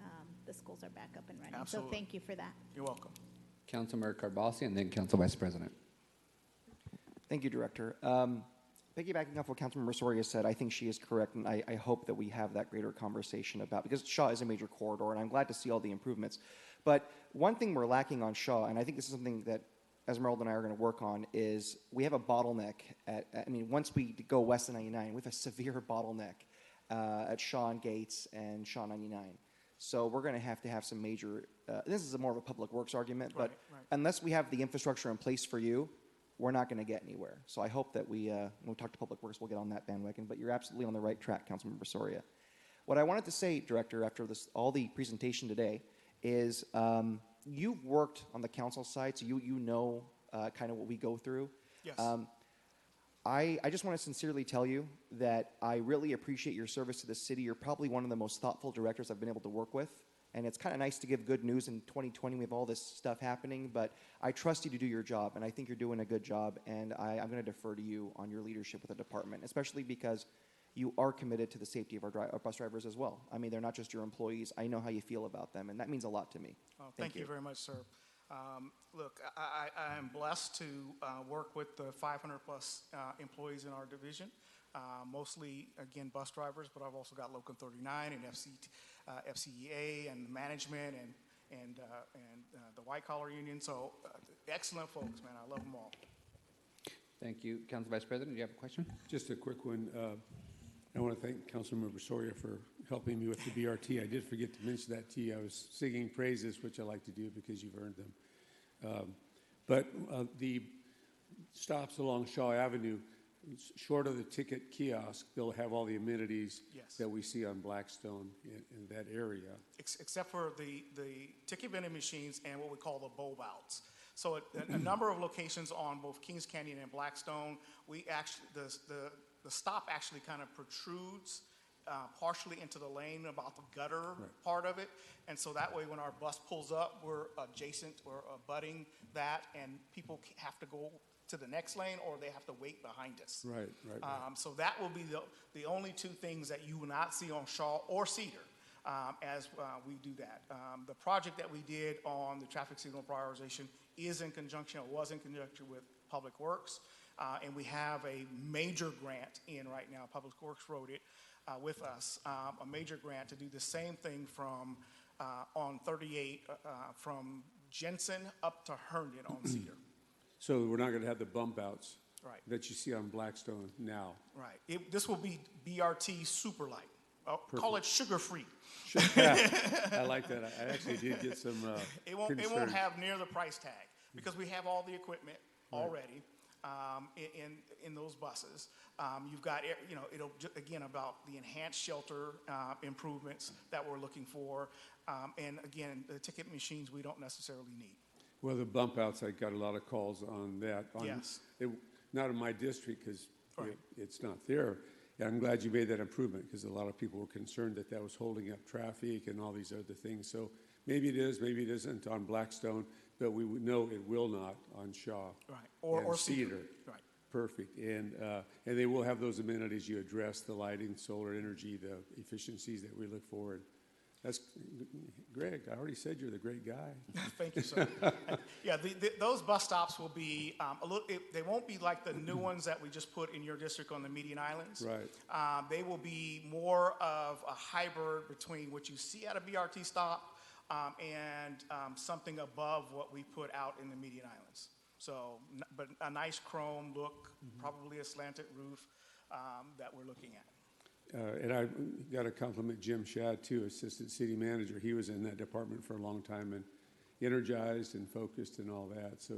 the schools are back up and running. Absolutely. So thank you for that. You're welcome. Councilmember Carbasi, and then Council Vice President. Thank you, Director. Piggybacking off what Councilmember Soria said, I think she is correct, and I hope that we have that greater conversation about, because Shaw is a major corridor, and I'm glad to see all the improvements. But one thing we're lacking on Shaw, and I think this is something that Esmeralda and I are going to work on, is we have a bottleneck once we go west of 99, we have a severe bottleneck at Shaw and Gates and Shaw 99. So we're going to have some major, this is more of a public works argument, but unless we have the infrastructure in place for you, we're not going to get anywhere. So I hope that when we talk to Public Works, we'll get on that bandwagon. But you're absolutely on the right track, Councilmember Soria. What I wanted to say, Director, after all the presentation today, is you've worked on the council side, so you know kind of what we go through. Yes. I just want to sincerely tell you that I really appreciate your service to the city. You're probably one of the most thoughtful directors I've been able to work with. And it's kind of nice to give good news in 2020 with all this stuff happening, but I trust you to do your job, and I think you're doing a good job, and I'm going to defer to you on your leadership with the department, especially because you are committed to the safety of our bus drivers as well. I mean, they're not just your employees. I know how you feel about them, and that means a lot to me. Thank you very much, sir. Look, I am blessed to work with the 500-plus employees in our division, mostly, again, bus drivers, but I've also got Locum 39 and FCEA and management and the white-collar union. So excellent folks, man. I love them all. Thank you. Council Vice President, do you have a question? Just a quick one. I want to thank Councilmember Soria for helping me with the BRT. I did forget to mention that to you. I was singing praises, which I like to do because you've earned them. But the stops along Shaw Avenue, short of the ticket kiosk, they'll have all the amenities that we see on Blackstone in that area. Except for the ticket vending machines and what we call the bulb outs. So at a number of locations on both Kings Canyon and Blackstone, we actually the stop actually kind of protrudes partially into the lane about the gutter part of it. And so that way when our bus pulls up, we're adjacent or abutting that, and people have to go to the next lane or they have to wait behind us. Right. So that will be the only two things that you will not see on Shaw or Cedar as we do that. The project that we did on the traffic signal prioritization was in conjunction with Public Works. And we have a major grant in right now. Public Works wrote it with us, a major grant to do the same thing from on 38 from Jensen up to Herndon on Cedar. So we're not going to have the bump outs Right. that you see on Blackstone now. Right. This will be BRT Super Light. Call it sugar-free. I like that. I actually did get some It won't concerns. have near the price tag because we have all the equipment already in those buses. You've got, it'll again about the enhanced shelter improvements that we're looking for, and again, the ticket machines we don't necessarily need. Well, the bump outs, I got a lot of calls on that. Yes. Not in my district because Right. it's not there. And I'm glad you made that improvement because a lot of people were concerned that that was holding up traffic and all these other things. So maybe it is, maybe it isn't on Blackstone, but we would know it will not on Shaw. Right. Or and Cedar. Right. Perfect. And they will have those amenities you addressed, the lighting, solar energy, the efficiencies that we look for. And that's, Greg, I already said you're the great guy. Thank you, sir. Yeah, those bus stops will be they won't be like the new ones that we just put in your district on the median islands. Right. They will be more of a hybrid between what you see at a BRT stop and something above what we put out in the median islands. So, but a nice chrome look, probably a slanted roof that we're looking at. And I got to compliment Jim Shad, too, Assistant City Manager. He was in that department for a long time and energized and focused and all that. So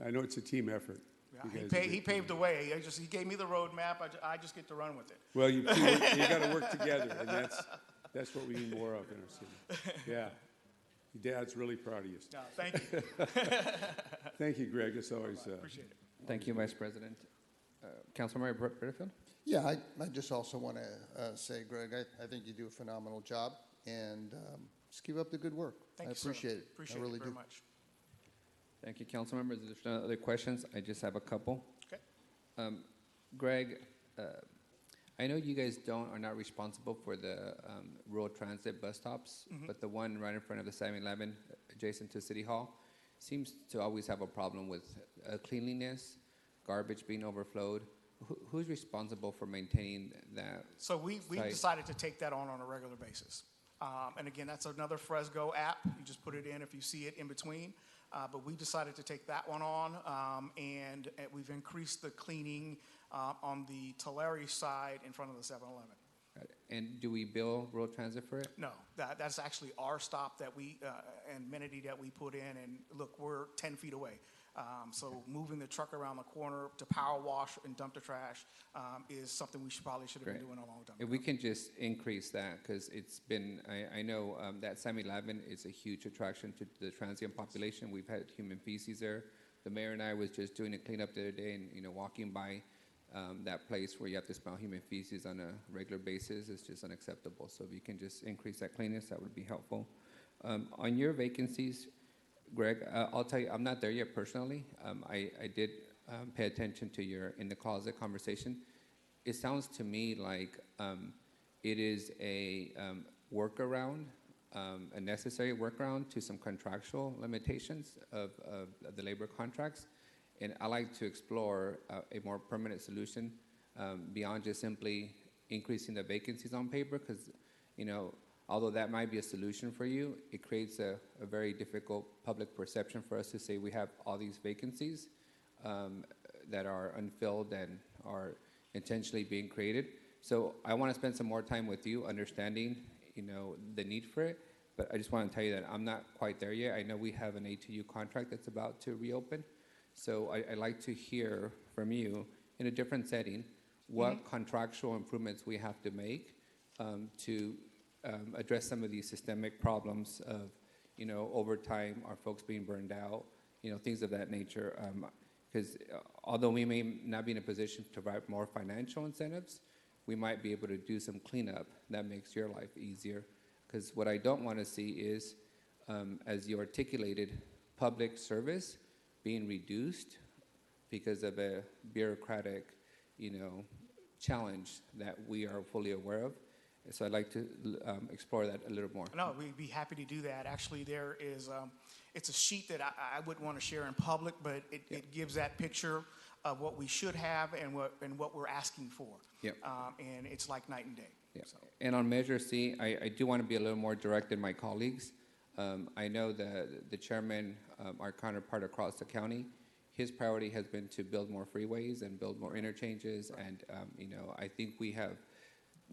I know it's a team effort. Yeah, he paved the way. He gave me the roadmap. I just get to run with it. Well, you got to work together, and that's what we need more of in our city. Yeah. Your dad's really proud of you. No, thank you. Thank you, Greg. It's always... Appreciate it. Thank you, Vice President. Councilmember Butterfield? Yeah, I just also want to say, Greg, I think you do a phenomenal job, and just keep up the good work. Thank I you, sir. appreciate it. Appreciate I really it very do. much. Thank you, council members. If there's no other questions, I just have a couple. Okay. Greg, I know you guys are not responsible for the rural transit bus stops, but the one right in front of the 7-Eleven adjacent to City Hall seems to always have a problem with cleanliness, garbage being overflowed. Who's responsible for maintaining that? So we decided to take that on a regular basis. And again, that's another Fresco app. You just put it in if you see it in between. But we decided to take that one on, and we've increased the cleaning on the Tulare side in front of the 7-Eleven. And do we bill rural transit for it? No, that's actually our stop that and amenity that we put in. And look, we're 10 feet away. So moving the truck around the corner to power wash and dump the trash is something we probably should have been doing a long time ago. If we can just increase that, because it's been, I know that 7-Eleven is a huge attraction to the transient population. We've had human feces there. The mayor and I was just doing a cleanup the other day and, walking by that place where you have to smell human feces on a regular basis is just unacceptable. So if you can just increase that cleanness, that would be helpful. On your vacancies, Greg, I'll tell you, I'm not there yet personally. I did pay attention to your in the closet conversation. It sounds to me like it is a workaround a necessary workaround to some contractual limitations of the labor contracts. And I like to explore a more permanent solution beyond just simply increasing the vacancies on paper, because, although that might be a solution for you, it creates a very difficult public perception for us to say we have all these vacancies that are unfilled and are intentionally being created. So I want to spend some more time with you understanding, the need for it. But I just want to tell you that I'm not quite there yet. I know we have an A2U contract that's about to reopen. So I'd like to hear from you in a different setting what contractual improvements we have to make to address some of these systemic problems of, overtime, our folks being burned out, things of that nature. Because although we may not be in a position to provide more financial incentives, we might be able to do some cleanup that makes your life easier. Because what I don't want to see is, as you articulated, public service being reduced because of a bureaucratic, challenge that we are fully aware of. So I'd like to explore that a little more. No, we'd be happy to do that. Actually, there is, it's a sheet that I wouldn't want to share in public, but it gives that picture of what we should have and what we're asking for. Yep. And it's like night and day. Yeah. So. And on Measure C, I do want to be a little more direct than my colleagues. I know the chairman, our counterpart across the county, his priority has been to build more freeways and build more interchanges. Right. And, I think we have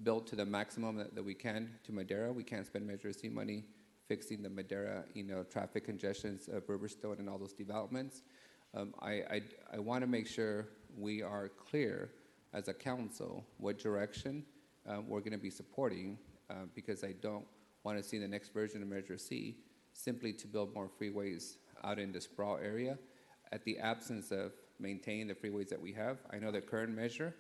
built to the maximum that we can to Madera. We can't spend Measure C money fixing the Madera, traffic congestions of Riverstone and all those developments. I want to make sure we are clear as a council what direction we're going to be supporting, because I don't want to see the next version of Measure C simply to build more freeways out in the sprawl area at the absence of maintaining the freeways that we have. I know the current measure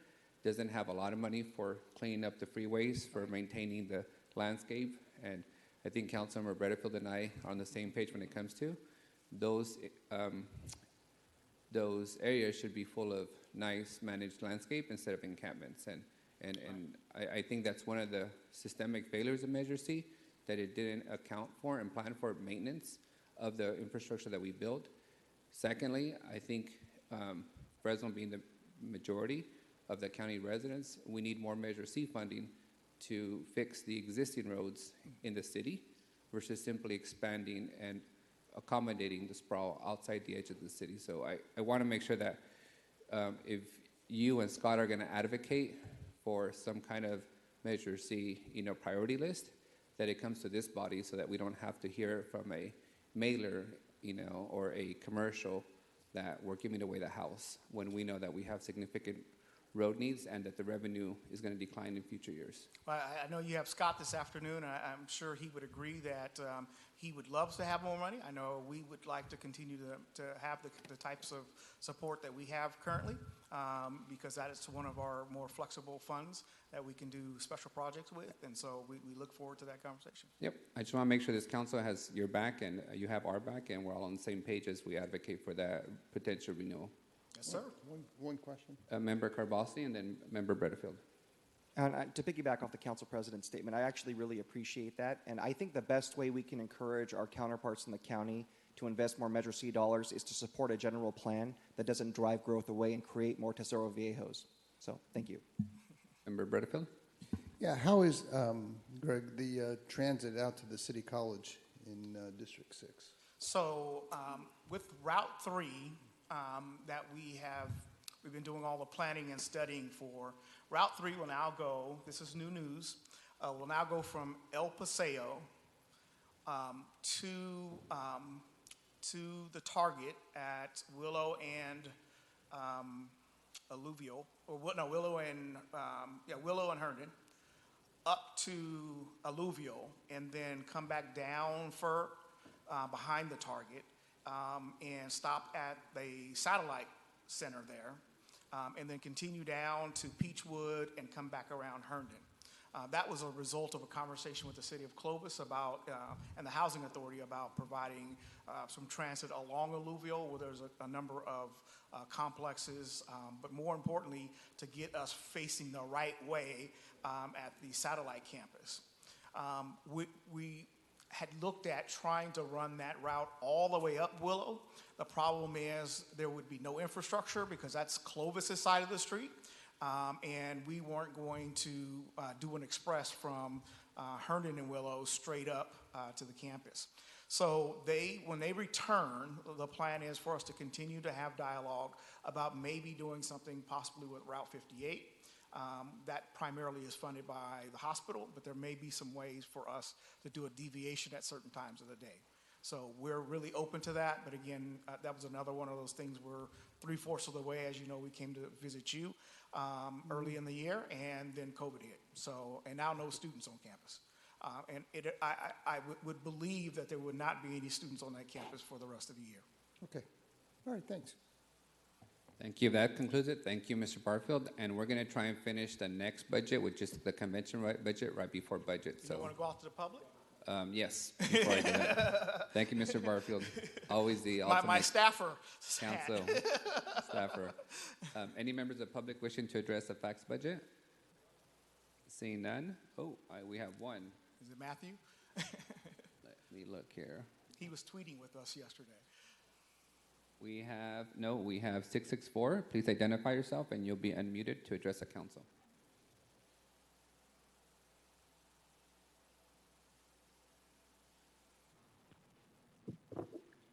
doesn't have a lot of money for cleaning up the freeways, for maintaining the landscape, and I think Councilmember Bredefield and I are on the same page when it comes to those areas should be full of nice managed landscape instead of encampments. And I think that's one of the systemic failures of Measure C, that it didn't account for and plan for maintenance of the infrastructure that we built. Secondly, I think Fresno being the majority of the county residents, we need more Measure C funding to fix the existing roads in the city versus simply expanding and accommodating the sprawl outside the edge of the city. So I want to make sure that if you and Scott are going to advocate for some kind of Measure C, priority list, that it comes to this body so that we don't have to hear from a mailer, or a commercial that we're giving away the house when we know that we have significant road needs and that the revenue is going to decline in future years. Well, I know you have Scott this afternoon, and I'm sure he would agree that he would love to have more money. I know we would like to continue to have the types of support that we have currently, because that is one of our more flexible funds that we can do special projects with, and so we look forward to that conversation. Yep. I just want to make sure this council has your back and you have our back, and we're all on the same page as we advocate for that potential renewal. Yes, sir. One question. Member Carbasi and then Member Bredefield. And to piggyback off the council president's statement, I actually really appreciate that. And I think the best way we can encourage our counterparts in the county to invest more Measure C dollars is to support a general plan that doesn't drive growth away and create more Tesoro Viejos. So thank you. Member Bredefield? Yeah, how is, Greg, the transit out to the City College in District 6? So with Route 3 that we've been doing all the planning and studying for, Route 3 will now go, this is new news, will now go from El Paseo to the target at Willow and Willow and Herndon, up to Alluvial, and then come back down behind the target, and stop at the satellite center there, and then continue down to Peachwood and come back around Herndon. That was a result of a conversation with the city of Clovis and the Housing Authority about providing some transit along Alluvial, where there's a number of complexes, but more importantly, to get us facing the right way at the satellite campus. We had looked at trying to run that route all the way up Willow. The problem is there would be no infrastructure because that's Clovis's side of the street. And we weren't going to do an express from Herndon and Willow straight up to the campus. So when they return, the plan is for us to continue to have dialogue about maybe doing something possibly with Route 58. That primarily is funded by the hospital, but there may be some ways for us to do a deviation at certain times of the day. So we're really open to that, but again, that was another one of those things where 3/4 of the way, as you know, we came to visit you early in the year, and then COVID hit. So, and now no students on campus. And I would believe that there would not be any students on that campus for the rest of the year. Okay. All right, thanks. Thank you. That concludes it. Thank you, Mr. Barfield. And we're going to try and finish the next budget, which is the convention budget right before budget. You want to go out to the public? Yes, before I do that. Thank you, Mr. Barfield. Always the ultimate My staffer. council staffer. Any members of the public wishing to address the fax budget? Seeing none. Oh, we have one. Is it Matthew? Let me look here. He was tweeting with us yesterday. We have 664. Please identify yourself and you'll be unmuted to address the council.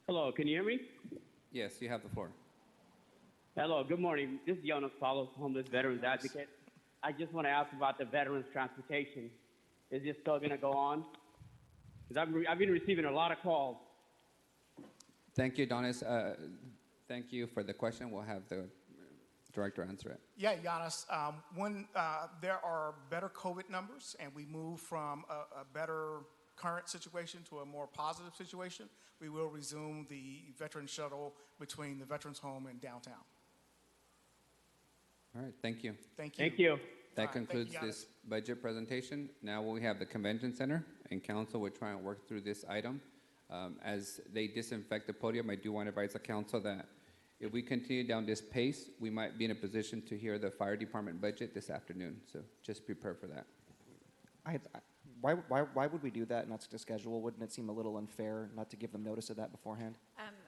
Hello, can you hear me? Yes, you have the floor. Hello, good morning. This is Jonas Paulos, homeless veterans advocate. I just want to ask about the veterans transportation. Is this still going to go on? Because I've been receiving a lot of calls. Thank you, Donis. Thank you for the question. We'll have the director answer it. Yeah, Giannis, when there are better COVID numbers and we move from a better current situation to a more positive situation, we will resume the veteran shuttle between the Veterans Home and downtown. All right, thank you. Thank you. Thank you. That concludes this budget presentation. Now we have the convention center, and council will try and work through this item. As they disinfect the podium, I do want to advise the council that if we continue down this pace, we might be in a position to hear the fire department budget this afternoon. So just prepare for that. Why would we do that not to schedule? Wouldn't it seem a little unfair not to give them notice of that beforehand?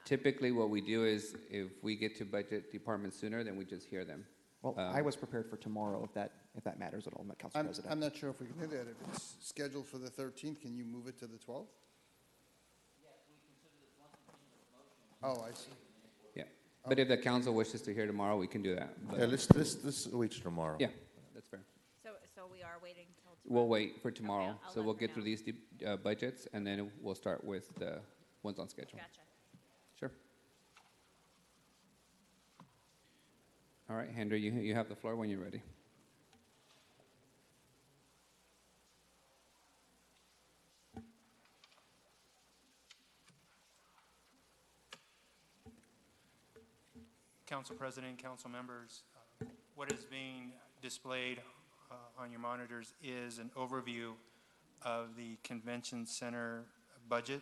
Typically, what we do is if we get to budget department sooner, then we just hear them. Well, I was prepared for tomorrow, if that matters at all, Council President. I'm not sure if we can do that. If it's scheduled for the 13th, can you move it to the 12th? Oh, I see. Yeah, but if the council wishes to hear tomorrow, we can do that. But Yeah, let's wait till tomorrow. yeah, that's fair. So we are waiting till tomorrow? We'll wait for tomorrow. Okay, I'll So let we'll her get know. through these budgets, and then we'll start with the ones on schedule. Gotcha. Sure. All right, Henry, you have the floor when you're ready. Council President, council members, what is being displayed on your monitors is an overview of the convention center budget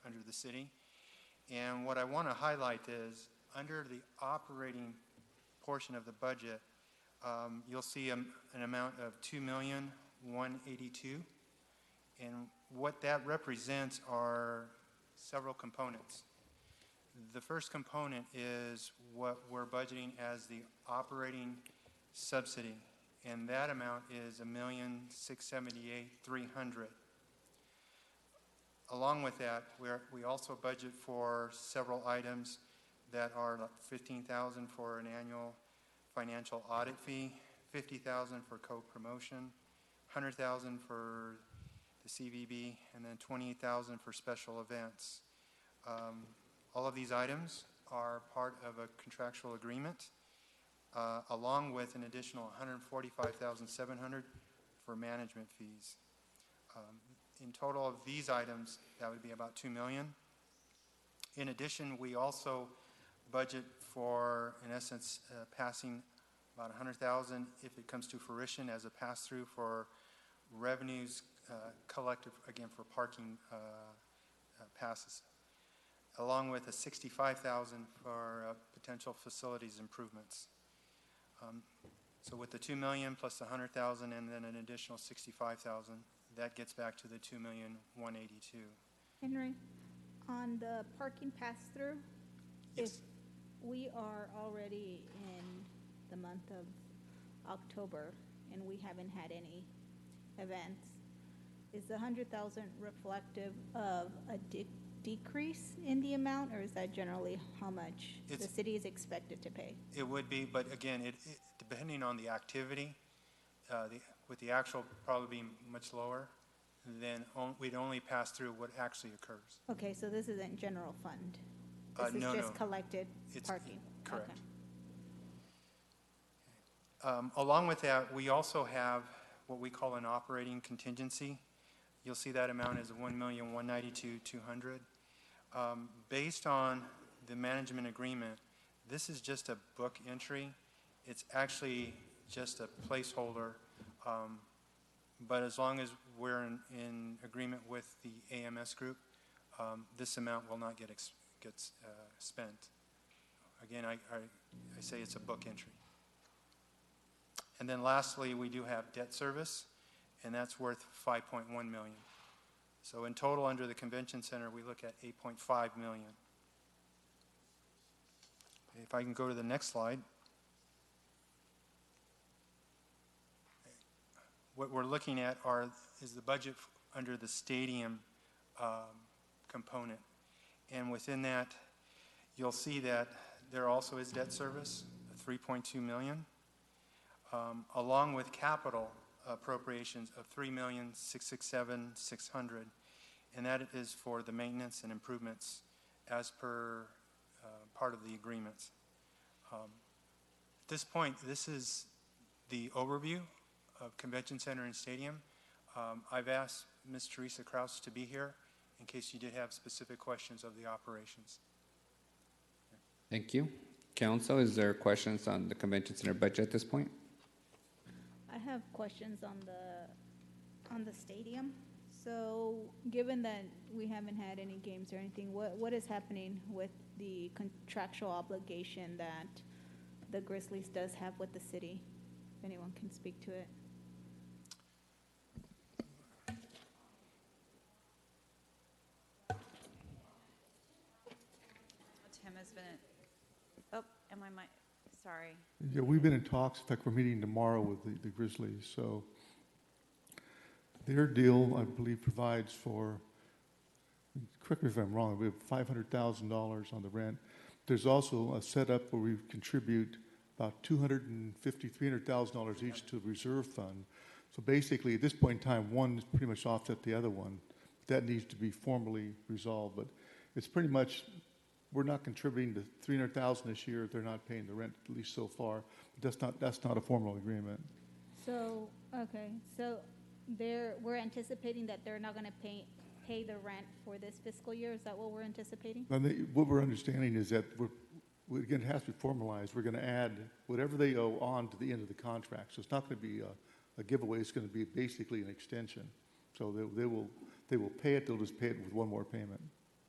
under the city. And what I want to highlight is under the operating portion of the budget, you'll see an amount of $2,182,000. And what that represents are several components. The first component is what we're budgeting as the operating subsidy, and that amount is $1,678,300. Along with that, we also budget for several items that are like $15,000 for an annual financial audit fee, $50,000 for co-promotion, $100,000 for the CVB, and then $28,000 for special events. All of these items are part of a contractual agreement, along with an additional $145,700 for management fees. In total of these items, that would be about $2 million. In addition, we also budget for, in essence, passing about $100,000 if it comes to fruition as a pass-through for revenues collected, again, for parking passes, along with a $65,000 for potential facilities improvements. So with the $2 million plus the $100,000 and then an additional $65,000, that gets back to the 2,182,000. Henry, on the parking pass-through, if Yes. we are already in the month of October and we haven't had any events, is the 100,000 reflective of a decrease in the amount, or is that generally how much the It's- city is expected to pay? It would be, but again, depending on the activity, with the actual probably being much lower, then we'd only pass through what actually occurs. Okay, so this isn't general fund? This is No, just no. collected It's- parking? correct. Okay. Along with that, we also have what we call an operating contingency. You'll see that amount is 1,192,200. Based on the management agreement, this is just a book entry. It's actually just a placeholder. But as long as we're in agreement with the AMS group, this amount will not get spent. Again, I say it's a book entry. And then lastly, we do have debt service, and that's worth 5.1 million. So in total, under the convention center, we look at 8.5 million. If I can go to the next slide. What we're looking at is the budget under the stadium component. And within that, you'll see that there also is debt service, 3.2 million. Along with capital appropriations of 3,667,600, and that is for the maintenance and improvements as per part of the agreements. At this point, this is the overview of Convention Center and Stadium. I've asked Ms. Teresa Kraus to be here in case you did have specific questions of the operations. Thank you. Council, is there questions on the Convention Center budget at this point? I have questions on the stadium. So, given that we haven't had any games or anything, what is happening with the contractual obligation that the Grizzlies does have with the city? If anyone can speak to it. Tim has been, oh, am I, sorry. Yeah, we've been in talks. In fact, we're meeting tomorrow with the Grizzlies. So their deal, I believe, provides for, correct me if I'm wrong, we have $500,000 on the rent. There's also a setup where we contribute about $250,000, $300,000 each to the reserve fund. So basically, at this point in time, one is pretty much offset the other one. That needs to be formally resolved, but it's pretty much, we're not contributing to $300,000 this year. They're not paying the rent, at least so far. But that's not a formal agreement. So, okay, so we're anticipating that they're not going to pay the rent for this fiscal year. Is that what we're anticipating? And what we're understanding is that again, it has to be formalized. We're going to add whatever they owe on to the end of the contract. So it's not going to be a giveaway. It's going to be basically an extension. So they will pay it. They'll just pay it with one more payment.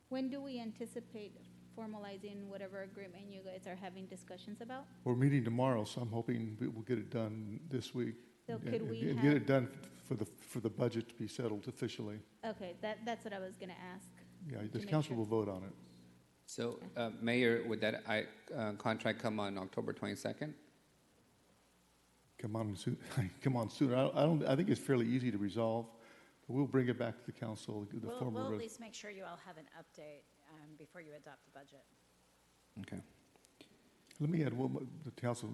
When do we anticipate formalizing whatever agreement you guys are having discussions about? We're meeting tomorrow, so I'm hoping we'll get it done this week. So and- could we and have- get it done for the budget to be settled officially. Okay, that's what I was going to ask. Yeah, to the make council sure. will vote on it. So, Mayor, would that contract come on October 22nd? Come on soon. Come on soon. I think it's fairly easy to resolve. But we'll bring it back to the council. The We'll formal. at least make sure you all have an update before you adopt the budget. Okay. Let me add one more, the council.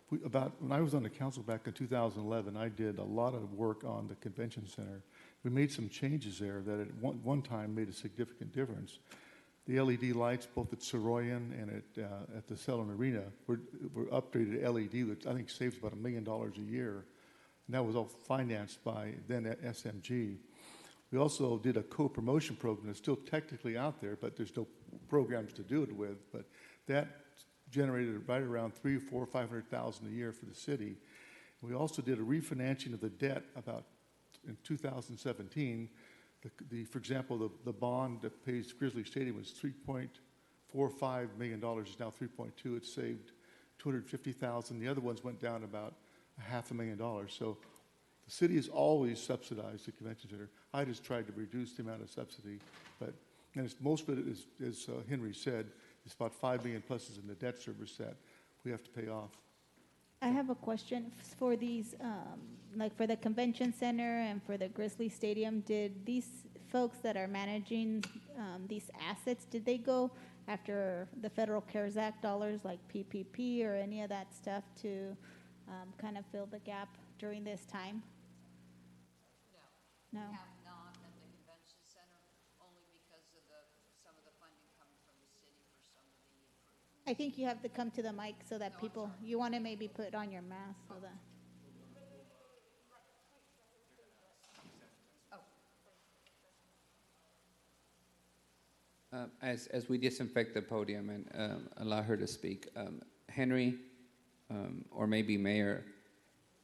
When I was on the council back in 2011, I did a lot of work on the convention center. We made some changes there that at one time made a significant difference. The LED lights, both at Soroyan and at the Selden Arena, were upgraded to LED, which I think saves about $1 million a year. And that was all financed by then SMG. We also did a co-promotion program that's still technically out there, but there's no programs to do it with. But that generated right around $300,000 or $500,000 a year for the city. We also did a refinancing of the debt about in 2017. For example, the bond that pays Grizzly Stadium was $3.45 million. It's now 3.2. It saved $250,000. The other ones went down about $500,000. So The city has always subsidized the convention center. I just tried to reduce the amount of subsidy, but, and it's, most of it is, as Henry said, it's about 5 million plus is in the debt service that we have to pay off. I have a question for these, like for the convention center and for the Grizzly Stadium. Did these folks that are managing these assets, did they go after the Federal CARES Act dollars like PPP or any of that stuff to kind of fill the gap during this time? No. We have not at the convention center, only because of some of the funding coming from the city for some of the improvements. I think you have to come to the mic so that people, you want to maybe put on your mask so that. As we disinfect the podium and allow her to speak, Henry, or maybe Mayor,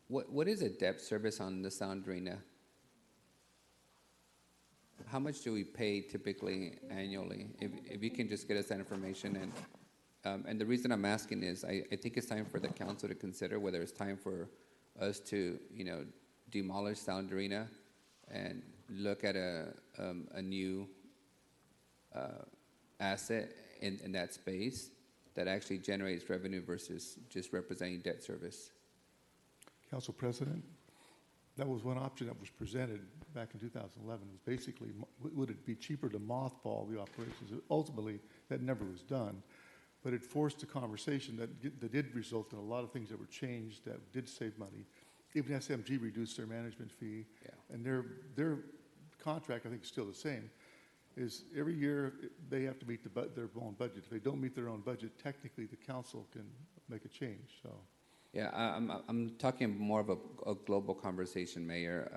what is a debt service on the Sound Arena? How much do we pay typically annually? If you can just get us that information. And the reason I'm asking is I think it's time for the council to consider whether it's time for us to, demolish Sound Arena and look at a new asset in that space that actually generates revenue versus just representing debt service. Council President, that was one option that was presented back in 2011. Was basically, would it be cheaper to mothball the operations? Ultimately, that never was done, but it forced a conversation that did result in a lot of things that were changed that did save money. Even SMG reduced their management fee, and their contract, I think, is still the same. Is every year they have to meet their own budget. If they don't meet their own budget, technically the council can make a change. So. Yeah, I'm talking more of a global conversation, Mayor.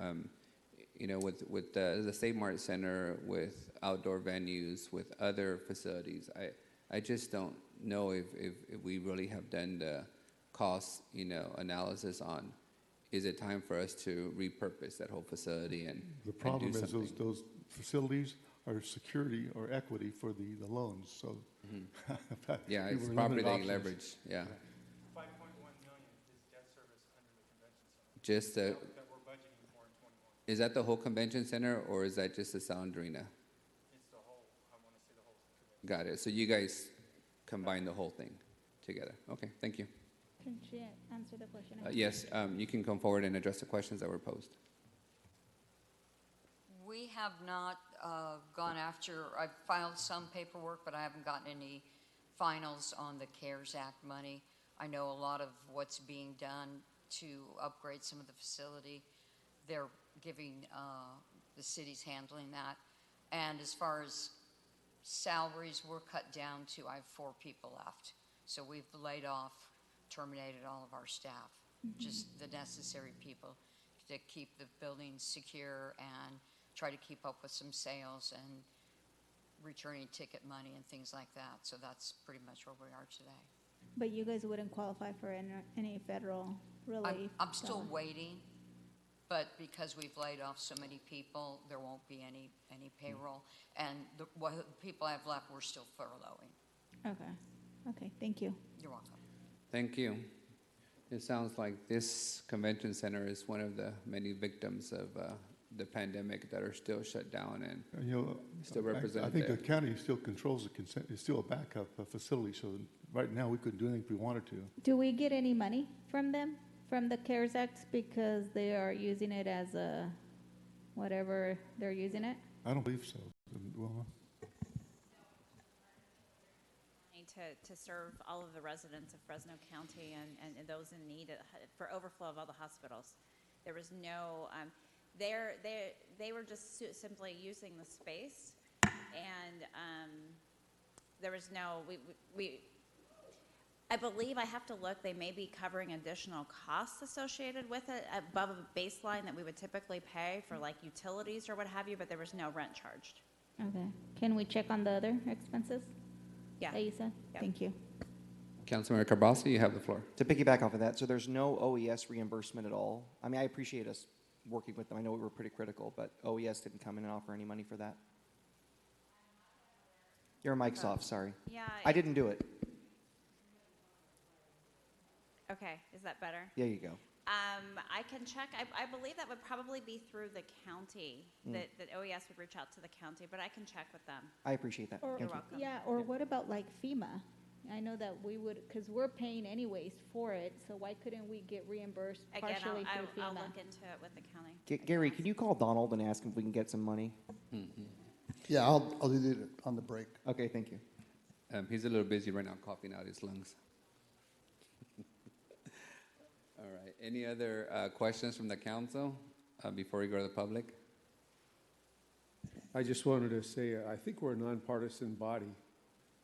With the Save Mart Center, with outdoor venues, with other facilities, I just don't know if we really have done the cost analysis on. Is it time for us to repurpose that whole facility and the problem and do is something? those facilities are security or equity for the loans. So yeah, we it's were property limited options. leverage. Yeah. 5.1 million is debt service under the convention center. Just that we're budgeting for in 21. Is that the whole convention center, or is that just the Sound Arena? It's the whole. I want to say the whole convention. Got it. So you guys combine the whole thing together. Okay, thank you. Can she answer the question? Yes, you can come forward and address the questions that were posed. We have not gone after, I've filed some paperwork, but I haven't gotten any finals on the CARES Act money. I know a lot of what's being done to upgrade some of the facility. They're giving, the city's handling that. And as far as salaries, we're cut down to, I have 4 people left. So we've laid off, terminated all of our staff, just the necessary people to keep the building secure and try to keep up with some sales and returning ticket money and things like that. So that's pretty much where we are today. But you guys wouldn't qualify for any federal relief? I'm still waiting, but because we've laid off so many people, there won't be any payroll. And the people I have left, we're still furloughing. Okay, thank you. You're welcome. Thank you. It sounds like this convention center is one of the many victims of the pandemic that are still shut down and still represented. I think there. the county still controls the consent. It's still a backup facility. So right now we couldn't do anything if we wanted to. Do we get any money from them, from the CARES Act, because they are using it as a, whatever they're using it? I don't believe so. Well, to serve all of the residents of Fresno County and those in need for overflow of all the hospitals. There was no, they were just simply using the space, and there was no, I believe, I have to look, they may be covering additional costs associated with it above a baseline that we would typically pay for like utilities or what have you, but there was no rent charged. Okay. Can we check on the other expenses? Yeah. That you said? Yep. Thank you. Councilmember Carbosi, you have the floor. To piggyback off of that, so there's no OES reimbursement at all. I mean, I appreciate us working with them. I know we were pretty critical, but OES didn't come in and offer any money for that. Your mic's off, sorry. Yeah. I didn't do it. Okay, is that better? There you go. I can check. I believe that would probably be through the county, that OES would reach out to the county, but I can check with them. I appreciate that. Or, Thank you. welcome. yeah, or what about like FEMA? I know that we would, because we're paying anyways for it, so why couldn't we get reimbursed Again, partially I'll through FEMA? look into it with the county. Gary, can you call Donald and ask him if we can get some money? Yeah, I'll do that on the break. Okay, thank you. He's a little busy right now coughing out his lungs. All right. Any other questions from the council before we go to the public? I just wanted to say, I think we're a nonpartisan body,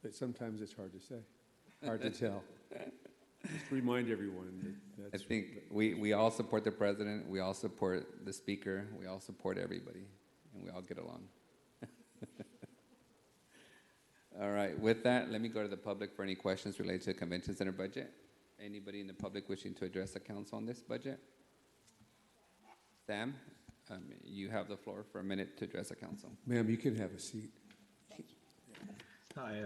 but sometimes it's hard to say, hard to tell. Just remind everyone that that's. I think we all support the president. We all support the speaker. We all support everybody, and we all get along. All right. With that, let me go to the public for any questions related to the convention center budget. Anybody in the public wishing to address the council on this budget? Sam, you have the floor for a minute to address the council. Ma'am, you can have a seat. Hi,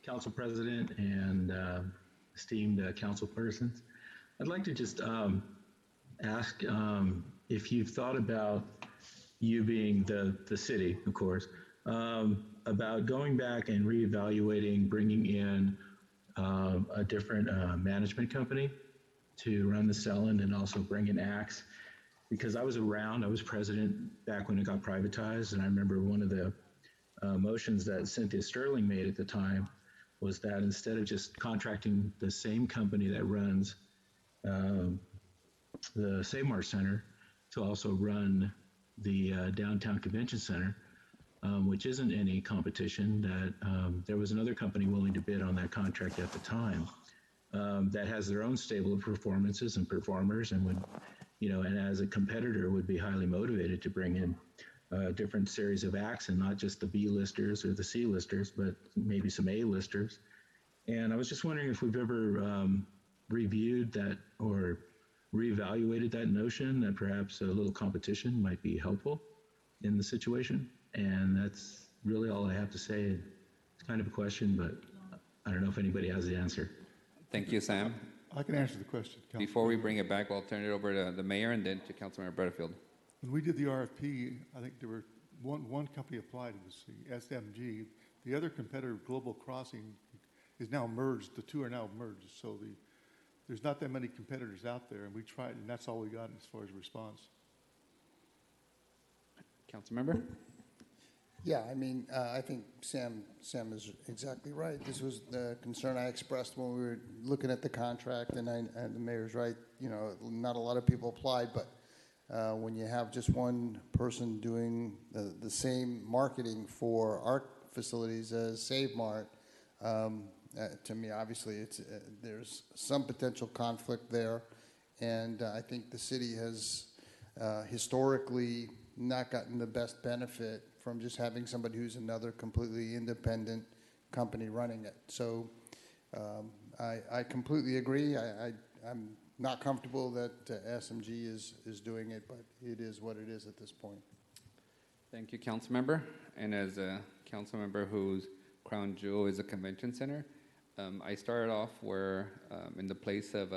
Council President and esteemed council persons. I'd like to just ask if you've thought about, you being the city, of course, about going back and reevaluating bringing in a different management company to run the Selland and also bring in Axe. Because I was around, I was president back when it got privatized, and I remember one of the motions that Cynthia Sterling made at the time was that instead of just contracting the same company that runs the Save Mart Center to also run the downtown convention center, which isn't any competition, that there was another company willing to bid on that contract at the time that has their own stable of performances and performers, and would, and as a competitor would be highly motivated to bring in a different series of acts, and not just the B-listers or the C-listers, but maybe some A-listers. And I was just wondering if we've ever reviewed that or reevaluated that notion that perhaps a little competition might be helpful in the situation. And that's really all I have to say. It's kind of a question, but I don't know if anybody has the answer. Thank you, Sam. I can answer the question, Council. Before we bring it back, we'll turn it over to the mayor and then to Councilmember Butterfield. When we did the RFP, I think there were one company applied, it was the SMG. The other competitor, Global Crossing, is now merged. The two are now merged. So there's not that many competitors out there, and we tried, and that's all we got as far as response. Councilmember? Yeah, I mean, I think Sam is exactly right. This was the concern I expressed when we were looking at the contract, and the mayor's right. Not a lot of people applied, but when you have just one person doing the same marketing for our facilities as Save Mart, to me, obviously, there's some potential conflict there, and I think the city has historically not gotten the best benefit from just having somebody who's another completely independent company running it. So I completely agree. I'm not comfortable that SMG is doing it, but it is what it is at this point. Thank you, Councilmember. And as a Councilmember whose crown jewel is a convention center, I started off where in the place of,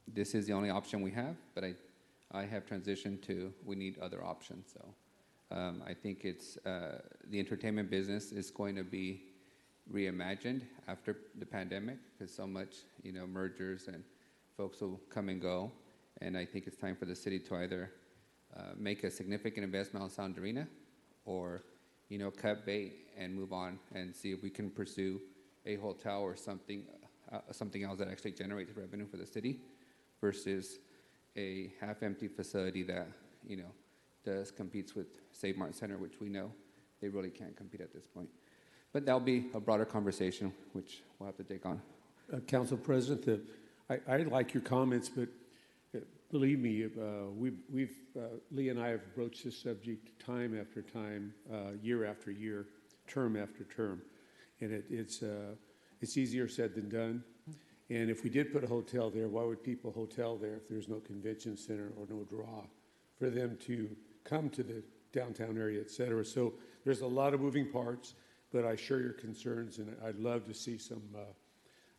this is the only option we have, but I have transitioned to we need other options. So I think it's the entertainment business is going to be reimagined after the pandemic, because so much, mergers and folks will come and go. And I think it's time for the city to either make a significant investment on Sound Arena or, cut bait and move on and see if we can pursue a hotel or something else that actually generates revenue for the city versus a half-empty facility that, competes with Save Mart Center, which we know they really can't compete at this point. But that'll be a broader conversation, which we'll have to take on. Council President, I like your comments, but believe me, Lee and I have broached this subject time after time, year after year, term after term, and it's easier said than done. And if we did put a hotel there, why would people hotel there if there's no convention center or no draw for them to come to the downtown area, et cetera? So there's a lot of moving parts, but I share your concerns, and I'd love to see some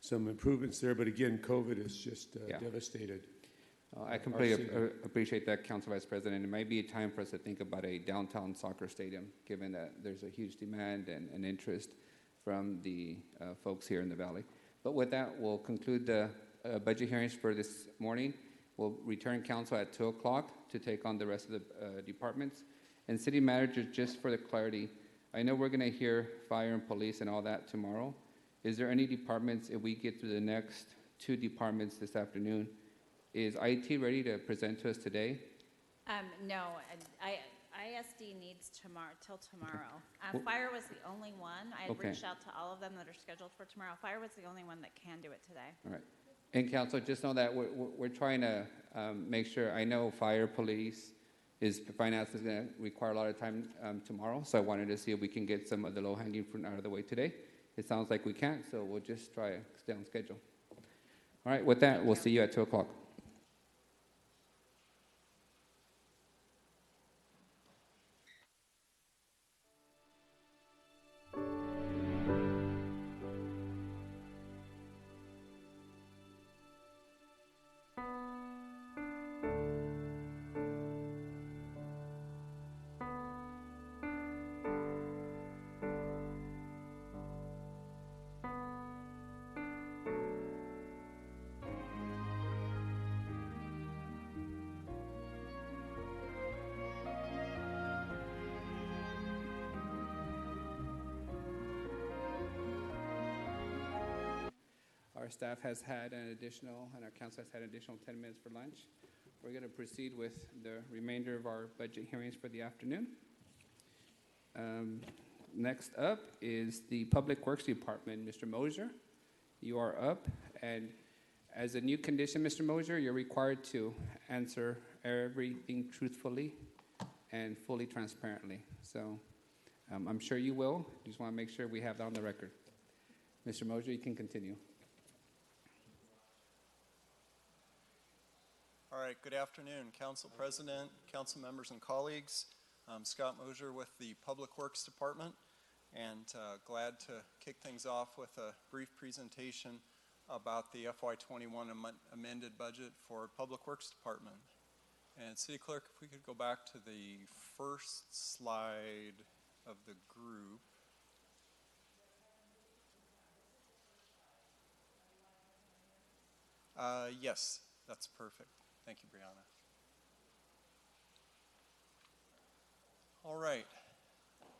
some improvements there, but again, COVID has just Yeah. devastated. I our completely city. appreciate that, Council Vice President. It might be a time for us to think about a downtown soccer stadium, given that there's a huge demand and interest from the folks here in the Valley. But with that, we'll conclude the budget hearings for this morning. We'll return council at 2 o'clock to take on the rest of the departments. And city manager, just for the clarity, I know we're going to hear fire and police and all that tomorrow. Is there any departments, if we get through the next 2 departments this afternoon, is IT ready to present to us today? No, ISD needs till tomorrow. Well- Fire was the only one. I had Okay. reached out to all of them that are scheduled for tomorrow. Fire was the only one that can do it today. All right. And council, just know that we're trying to make sure, I know fire, police, finance is going to require a lot of time tomorrow, so I wanted to see if we can get some of the low-hanging fruit out of the way today. It sounds like we can't, so we'll just try to stay on schedule. All right, with that, we'll see you at 2 o'clock. Our staff has had an additional, and our council has had an additional 10 minutes for lunch. We're going to proceed with the remainder of our budget hearings for the afternoon. Next up is the Public Works Department. Mr. Mosier, you are up. And as a new condition, Mr. Mosier, you're required to answer everything truthfully and fully transparently. So I'm sure you will. Just want to make sure we have that on the record. Mr. Mosier, you can continue. All right, good afternoon, Council President, council members and colleagues. I'm Scott Mosier with the Public Works Department, and glad to kick things off with a brief presentation about the FY21 amended budget for Public Works Department. And City Clerk, if we could go back to the first slide of the group. Yes, that's perfect. Thank you, Brianna. All right,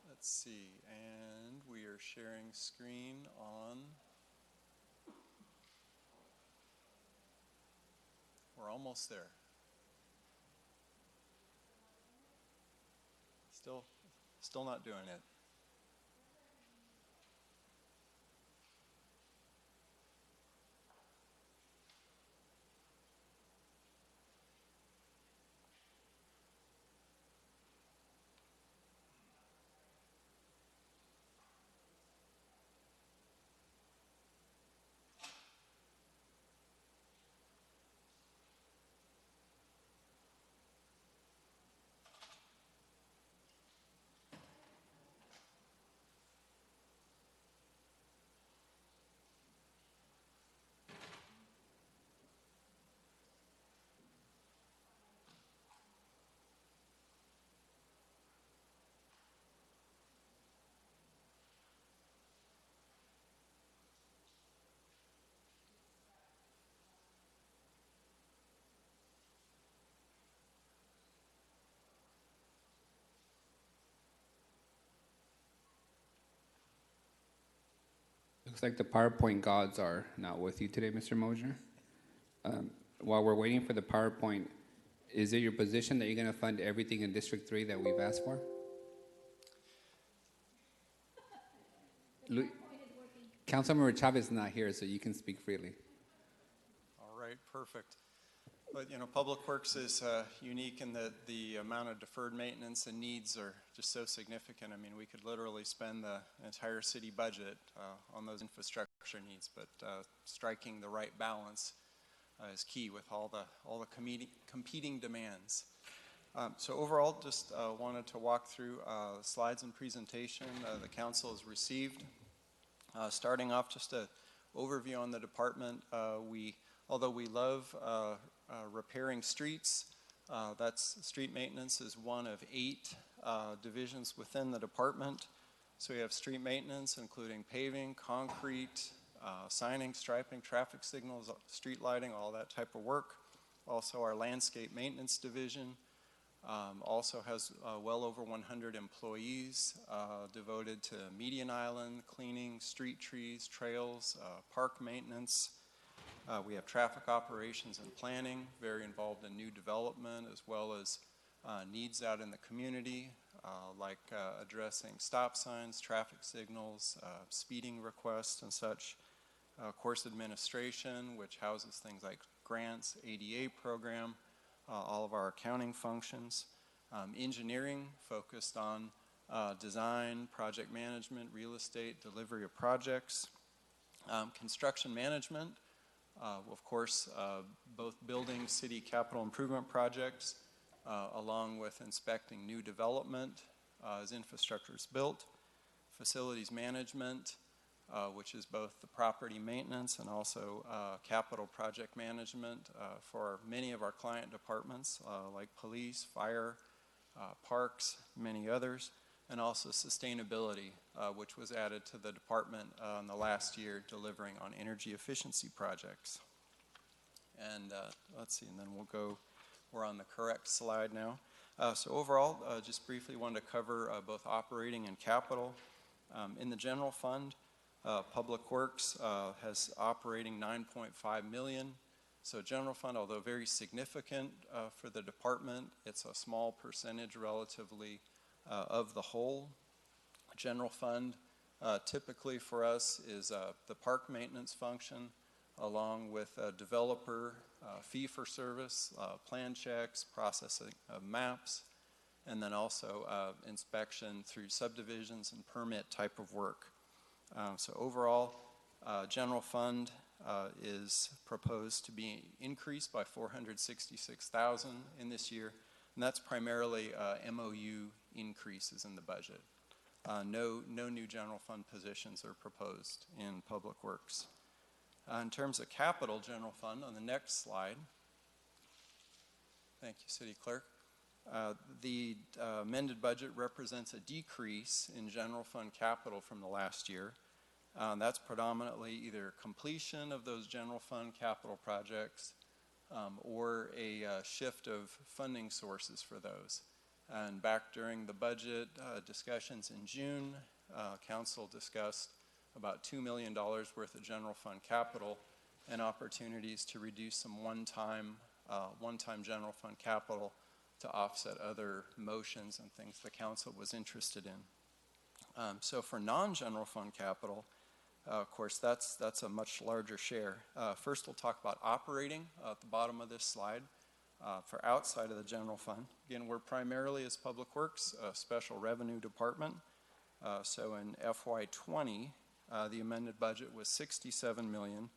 let's see, and we are sharing screen on. We're almost there. Still not doing it. Looks like the PowerPoint gods are not with you today, Mr. Mosier. While we're waiting for the PowerPoint, is it your position that you're going to fund everything in District 3 that we've asked for? Councilmember Chavez is not here, so you can speak freely. All right, perfect. But, you know, Public Works is unique in that the amount of deferred maintenance and needs are just so significant. I mean, we could literally spend the entire city budget on those infrastructure needs, but striking the right balance is key with all the competing demands. So overall, just wanted to walk through slides and presentation the council has received. Starting off, just a overview on the department, although we love repairing streets, street maintenance is one of 8 divisions within the department. So we have street maintenance, including paving, concrete, signing, striping, traffic signals, street lighting, all that type of work. Also our landscape maintenance division also has well over 100 employees devoted to median island, cleaning, street trees, trails, park maintenance. We have traffic operations and planning, very involved in new development as well as needs out in the community, like addressing stop signs, traffic signals, speeding requests and such. Course administration, which houses things like grants, ADA program, all of our accounting functions. Engineering, focused on design, project management, real estate, delivery of projects. Construction management, of course, both building city capital improvement projects, along with inspecting new development as infrastructure is built. Facilities management, which is both the property maintenance and also capital project management for many of our client departments, like police, fire, parks, many others, and also sustainability, which was added to the department in the last year, delivering on energy efficiency projects. And let's see, and then we're on the correct slide now. So overall, just briefly wanted to cover both operating and capital. In the general fund, Public Works has operating $9.5 million. So general fund, although very significant for the department, it's a small percentage relatively of the whole. General fund typically for us is the park maintenance function, along with a developer fee for service, plan checks, processing of maps, and then also inspection through subdivisions and permit type of work. So overall, general fund is proposed to be increased by $466,000 in this year, and that's primarily MOU increases in the budget. No new general fund positions are proposed in Public Works. In terms of capital general fund, on the next slide, thank you, City Clerk. The amended budget represents a decrease in general fund capital from the last year. That's predominantly either completion of those general fund capital projects or a shift of funding sources for those. And back during the budget discussions in June, Council discussed about $2 million worth of general fund capital and opportunities to reduce some one-time general fund capital to offset other motions and things the council was interested in. So for non-general fund capital, of course, that's a much larger share. First, we'll talk about operating at the bottom of this slide. For outside of the general fund, again, we're primarily, as Public Works, a special revenue department. So in FY20, the amended budget was $67 million,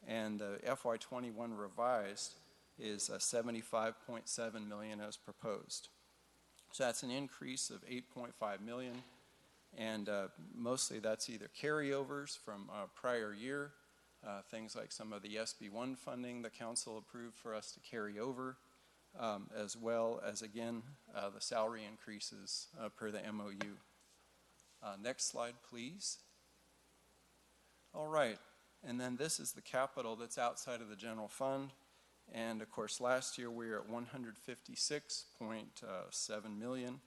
and the FY21 revised is $75.7 million as proposed. So that's an increase of $8.5 million, and mostly that's either carryovers from prior year, things like some of the SB1 funding the council approved for us to carry over, as well as, again, the salary increases per the MOU. Next slide, please. All right, and then this is the capital that's outside of the general fund. And of course, last year we were at $156.7 million,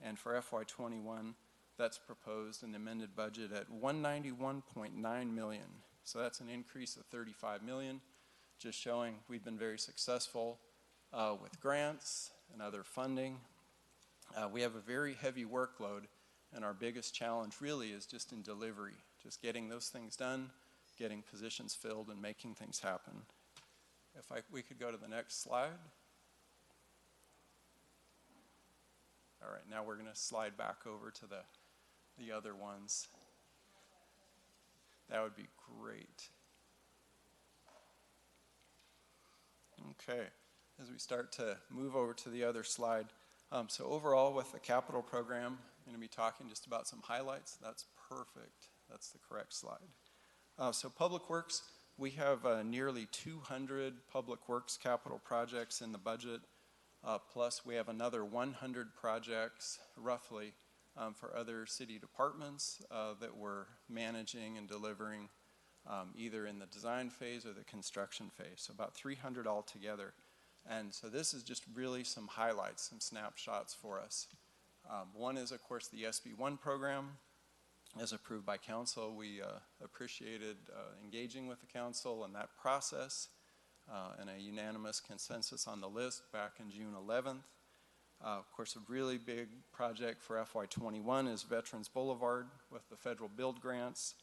and for FY21, that's proposed in the amended budget at $191.9 million. So that's an increase of $35 million, just showing we've been very successful with grants and other funding. We have a very heavy workload, and our biggest challenge really is just in delivery, just getting those things done, getting positions filled, and making things happen. If we could go to the next slide. All right, now we're going to slide back over to the other ones. That would be great. Okay, as we start to move over to the other slide. So overall, with the capital program, I'm going to be talking just about some highlights. That's perfect. That's the correct slide. So Public Works, we have nearly 200 Public Works capital projects in the budget, plus we have another 100 projects, roughly, for other city departments that we're managing and delivering either in the design phase or the construction phase. So about 300 altogether. And so this is just really some highlights, some snapshots for us. One is, of course, the SB1 program. As approved by council, we appreciated engaging with the council in that process and a unanimous consensus on the list back in June 11th. Of course, a really big project for FY21 is Veterans Boulevard with the federal build grants,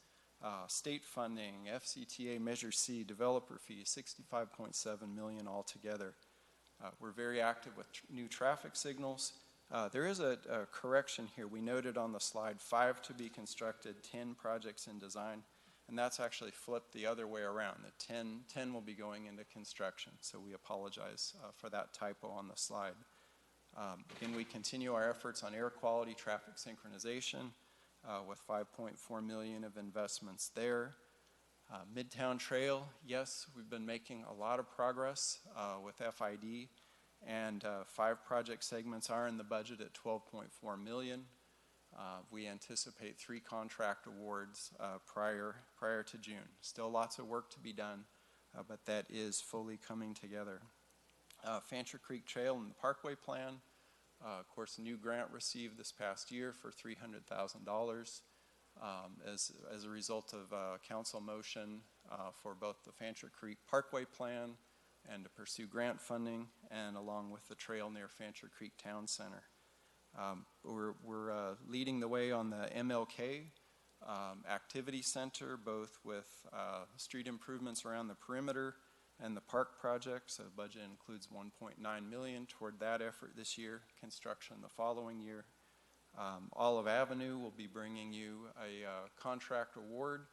state funding, FCTA Measure C, developer fees, $65.7 million altogether. We're very active with new traffic signals. There is a correction here. We noted on the slide 5 to be constructed, 10 projects in design, and that's actually flipped the other way around. The 10 will be going into construction, so we apologize for that typo on the slide. Again, we continue our efforts on air quality traffic synchronization with $5.4 million of investments there. Midtown Trail, yes, we've been making a lot of progress with FID, and 5 project segments are in the budget at $12.4 million. We anticipate 3 contract awards prior to June. Still lots of work to be done, but that is fully coming together. Fancher Creek Trail and the Parkway Plan, of course, a new grant received this past year for $300,000 as a result of council motion for both the Fancher Creek Parkway Plan and to pursue grant funding, and along with the trail near Fancher Creek Town Center. We're leading the way on the MLK Activity Center, both with street improvements around the perimeter and the park project. So the budget includes $1.9 million toward that effort this year, construction the following year. Olive Avenue will be bringing you a contract award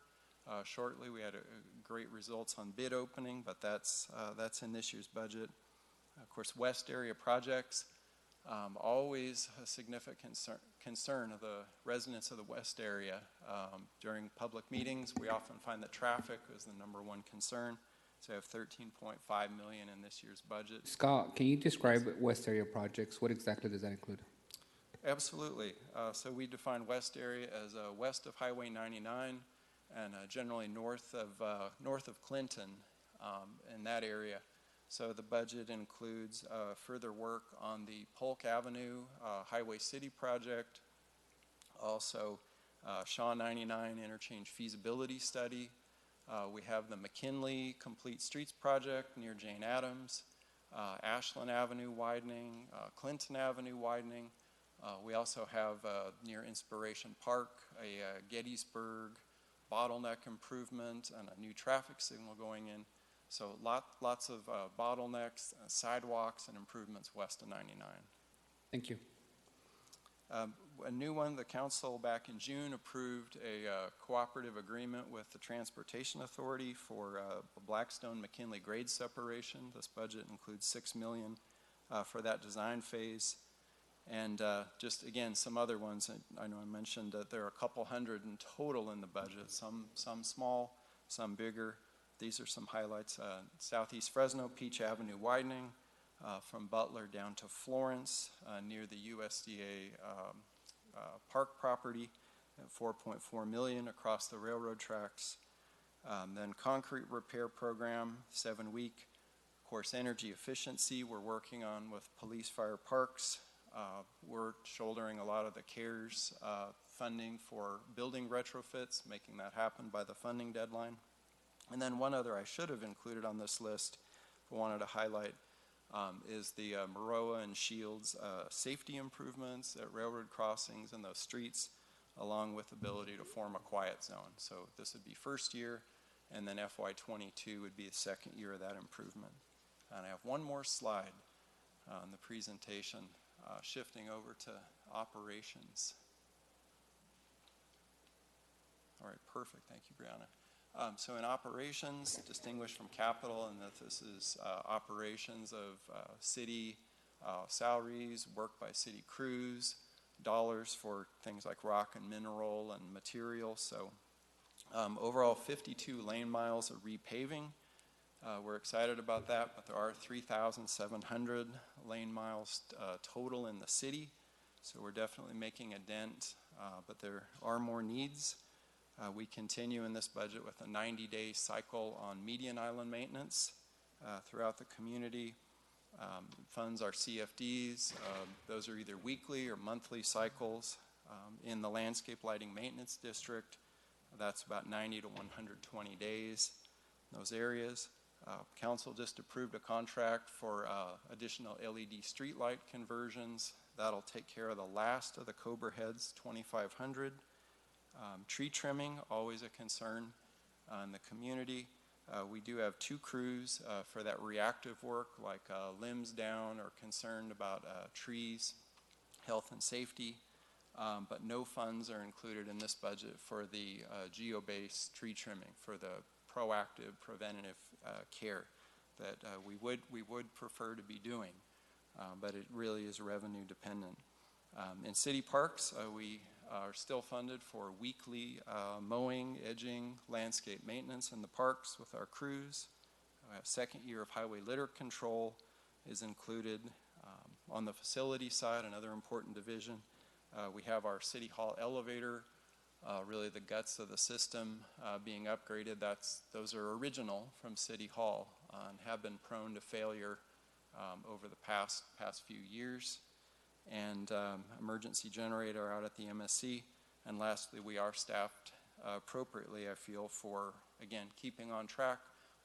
shortly. We had great results on bid opening, but that's in this year's budget. Of course, West Area projects, always a significant concern of the residents of the West Area. During public meetings, we often find that traffic is the #1 concern. So we have $13.5 million in this year's budget. Scott, can you describe West Area projects? What exactly does that include? Absolutely. So we define West Area as west of Highway 99 and generally north of Clinton in that area. So the budget includes further work on the Polk Avenue Highway City project, also Shaw 99 interchange feasibility study. We have the McKinley Complete Streets project near Jane Addams, Ashland Avenue widening, Clinton Avenue widening. We also have near Inspiration Park a Gettysburg bottleneck improvement and a new traffic signal going in. So lots of bottlenecks, sidewalks, and improvements west of 99. Thank you. A new one, the council back in June approved a cooperative agreement with the Transportation Authority for Blackstone-McKinley grade separation. This budget includes $6 million for that design phase. And just, again, some other ones. I know I mentioned that there are a couple hundred in total in the budget, some small, some bigger. These are some highlights. Southeast Fresno, Peach Avenue widening from Butler down to Florence near the USDA park property, $4.4 million across the railroad tracks. Then concrete repair program, 7-week. Of course, energy efficiency we're working on with police, fire, parks. We're shouldering a lot of the CARES funding for building retrofits, making that happen by the funding deadline. And then one other I should have included on this list, but wanted to highlight, is the Maroa and Shields safety improvements at railroad crossings and those streets, along with ability to form a quiet zone. So this would be first year, and then FY22 would be the second year of that improvement. And I have one more slide in the presentation, shifting over to operations. All right, perfect. Thank you, Brianna. So in operations, distinguished from capital, and that this is operations of city salaries, work by city crews, dollars for things like rock and mineral and material. So Overall, 52 lane miles of repaving. We're excited about that, but there are 3,700 lane miles total in the city. So we're definitely making a dent, but there are more needs. We continue in this budget with a 90-day cycle on median island maintenance throughout the community. Funds our CFDs. Those are either weekly or monthly cycles. In the landscape lighting maintenance district, that's about 90 to 120 days in those areas. Council just approved a contract for additional LED streetlight conversions. That'll take care of the last of the Cobra Heads 2,500. Tree trimming, always a concern in the community. We do have 2 crews for that reactive work, like limbs down or concerned about trees, health and safety, but no funds are included in this budget for the geo-based tree trimming, for the proactive preventative care that we would prefer to be doing, but it really is revenue dependent. In city parks, we are still funded for weekly mowing, edging, landscape maintenance in the parks with our crews. Second year of highway litter control is included. On the facility side, another important division, we have our City Hall elevator, really the guts of the system being upgraded. Those are original from City Hall and have been prone to failure over the past few years. And emergency generator out at the MSC. And lastly, we are staffed appropriately, I feel, for, again, keeping on track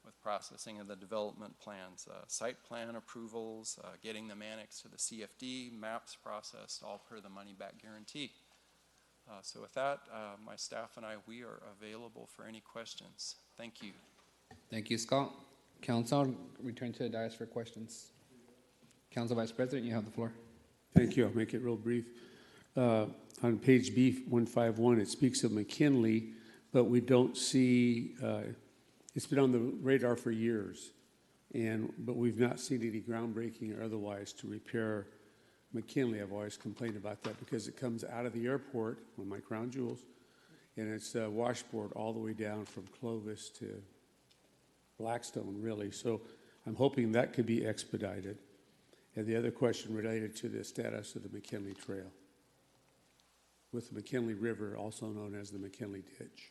with processing of the development plans, site plan approvals, getting them annexed to the CFD, maps processed, all per the money back guarantee. So with that, my staff and I, we are available for any questions. Thank you. Thank you, Scott. Council, return to the dais for questions. Council Vice President, you have the floor. Thank you. I'll make it real brief. On page B151, it speaks of McKinley, but we don't see, it's been on the radar for years, but we've not seen any groundbreaking or otherwise to repair McKinley. I've always complained about that because it comes out of the airport, one of my crown jewels, and it's a washboard all the way down from Clovis to Blackstone, really. So I'm hoping that could be expedited. And the other question related to the status of the McKinley Trail with the McKinley River, also known as the McKinley Ditch.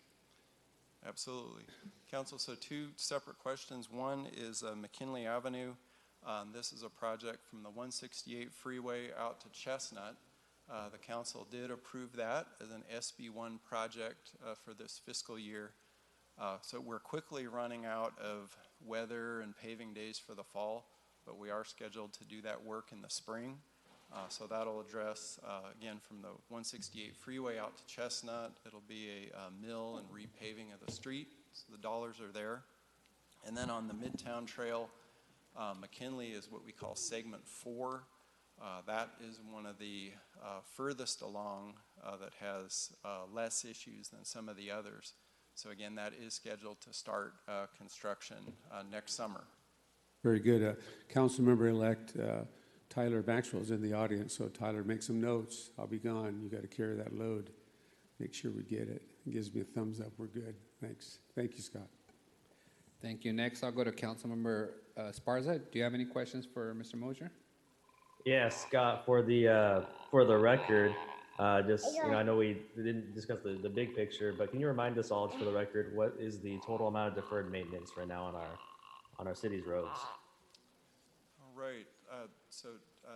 Absolutely. Council, so 2 separate questions. One is McKinley Avenue. This is a project from the 168 freeway out to Chestnut. The council did approve that as an SB1 project for this fiscal year. So we're quickly running out of weather and paving days for the fall, but we are scheduled to do that work in the spring. So that'll address, again, from the 168 freeway out to Chestnut. It'll be a mill and repaving of the street, so the dollars are there. And then on the Midtown Trail, McKinley is what we call segment 4. That is one of the furthest along that has less issues than some of the others. So again, that is scheduled to start construction next summer. Very good. Councilmember-elect Tyler Maxwell is in the audience, so Tyler, make some notes. I'll be gone. You got to carry that load. Make sure we get it. It gives me a thumbs up. We're good. Thanks. Thank you, Scott. Thank you. Next, I'll go to Councilmember Esparza. Do you have any questions for Mr. Mosier? Yes, Scott, for the record, I know we didn't discuss the big picture, but can you remind us all, just for the record, what is the total amount of deferred maintenance right now on our city's roads? All right. So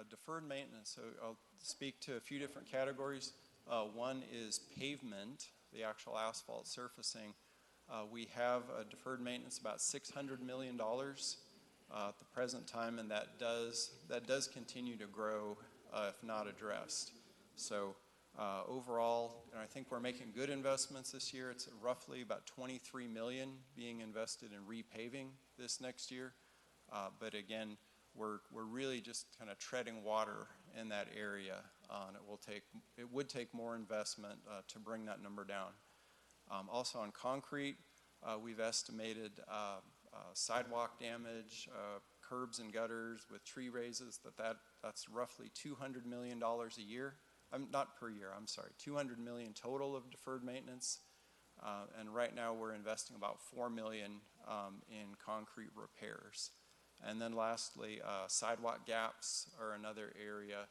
deferred maintenance. So I'll speak to a few different categories. One is pavement, the actual asphalt surfacing. We have deferred maintenance about $600 million at the present time, and that does continue to grow if not addressed. So overall, I think we're making good investments this year. It's roughly about $23 million being invested in repaving this next year. But again, we're really just kind of treading water in that area, and it would take more investment to bring that number down. Also on concrete, we've estimated sidewalk damage, curbs and gutters with tree raises, that's roughly $200 million a year. Not per year, I'm sorry, $200 million total of deferred maintenance. And right now we're investing about $4 million in concrete repairs. And then lastly, sidewalk gaps are another area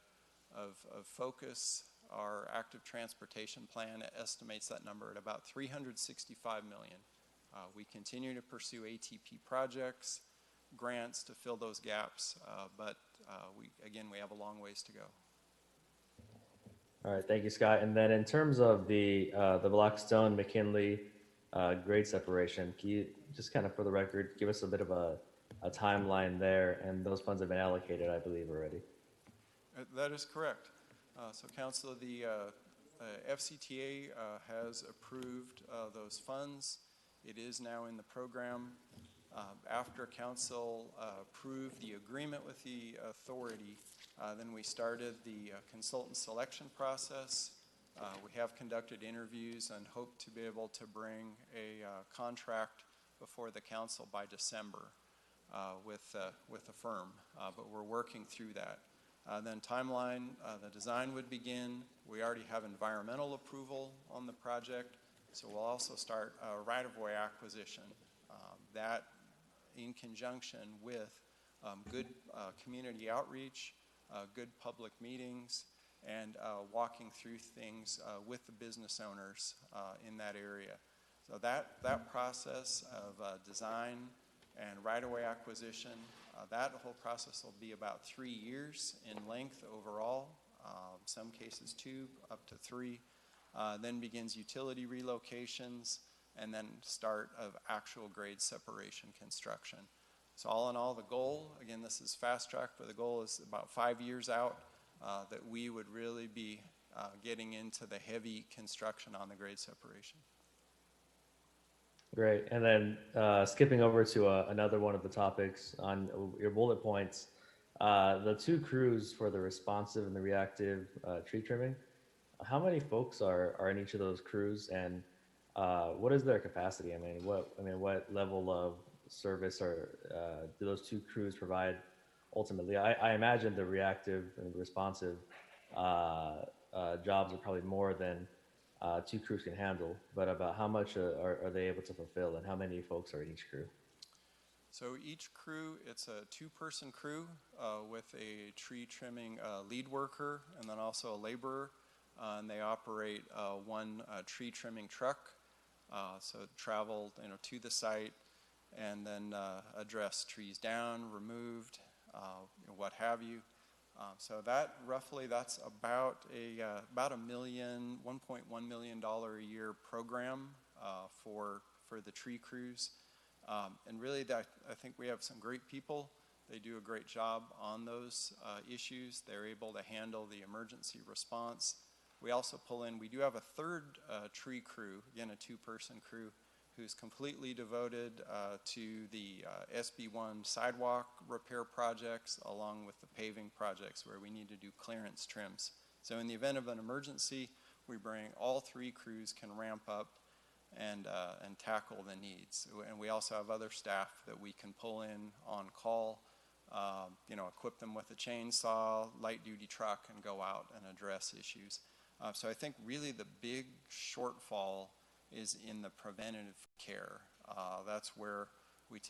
of focus. Our active transportation plan estimates that number at about $365 million. We continue to pursue ATP projects, grants to fill those gaps, but we have a long ways to go. All right, thank you, Scott. And then in terms of the Blackstone McKinley grade separation, can you just kind of, for the record, give us a bit of a timeline there? And those funds have been allocated, I believe, already. That is correct. So, Council, the FCTA has approved those funds. It is now in the program. After Council approved the agreement with the authority, then we started the consultant selection process. We have conducted interviews and hope to be able to bring a contract before the Council by December with a firm, but we're working through that. Then timeline, the design would begin. We already have environmental approval on the project, so we'll also start right-of-way acquisition. That in conjunction with good community outreach, good public meetings, and walking through things with the business owners in that area. So that process of design and right-of-way acquisition, that whole process will be about 3 years in length overall, some cases 2 up to 3. Then begins utility relocations, and then start of actual grade separation construction. So all in all, the goal, again, this is fast track, but the goal is about 5 years out that we would really be getting into the heavy construction on the grade separation. Great. And then skipping over to another one of the topics on your bullet points, the 2 crews for the responsive and the reactive tree trimming, how many folks are in each of those crews, and what is their capacity? What level of service do those 2 crews provide ultimately? I imagine the reactive and responsive jobs are probably more than 2 crews can handle, but about how much are they able to fulfill, and how many folks are in each crew? So each crew, it's a 2-person crew with a tree trimming lead worker and then also a laborer, and they operate 1 tree trimming truck, so travel to the site and then address trees down, removed, what have you. So that roughly, that's about $1.1 million a year program for the tree crews. And really, I think we have some great people. They do a great job on those issues. They're able to handle the emergency response. We also pull in, we do have a 3rd tree crew, again a 2-person crew, who's completely devoted to the SB1 sidewalk repair projects along with the paving projects where we need to do clearance trims. So in the event of an emergency, we bring all 3 crews can ramp up and tackle the needs. And we also have other staff that we can pull in on call, equip them with a chainsaw, light duty truck, and go out and address issues. So I think really the big shortfall is in the preventative care. That's where we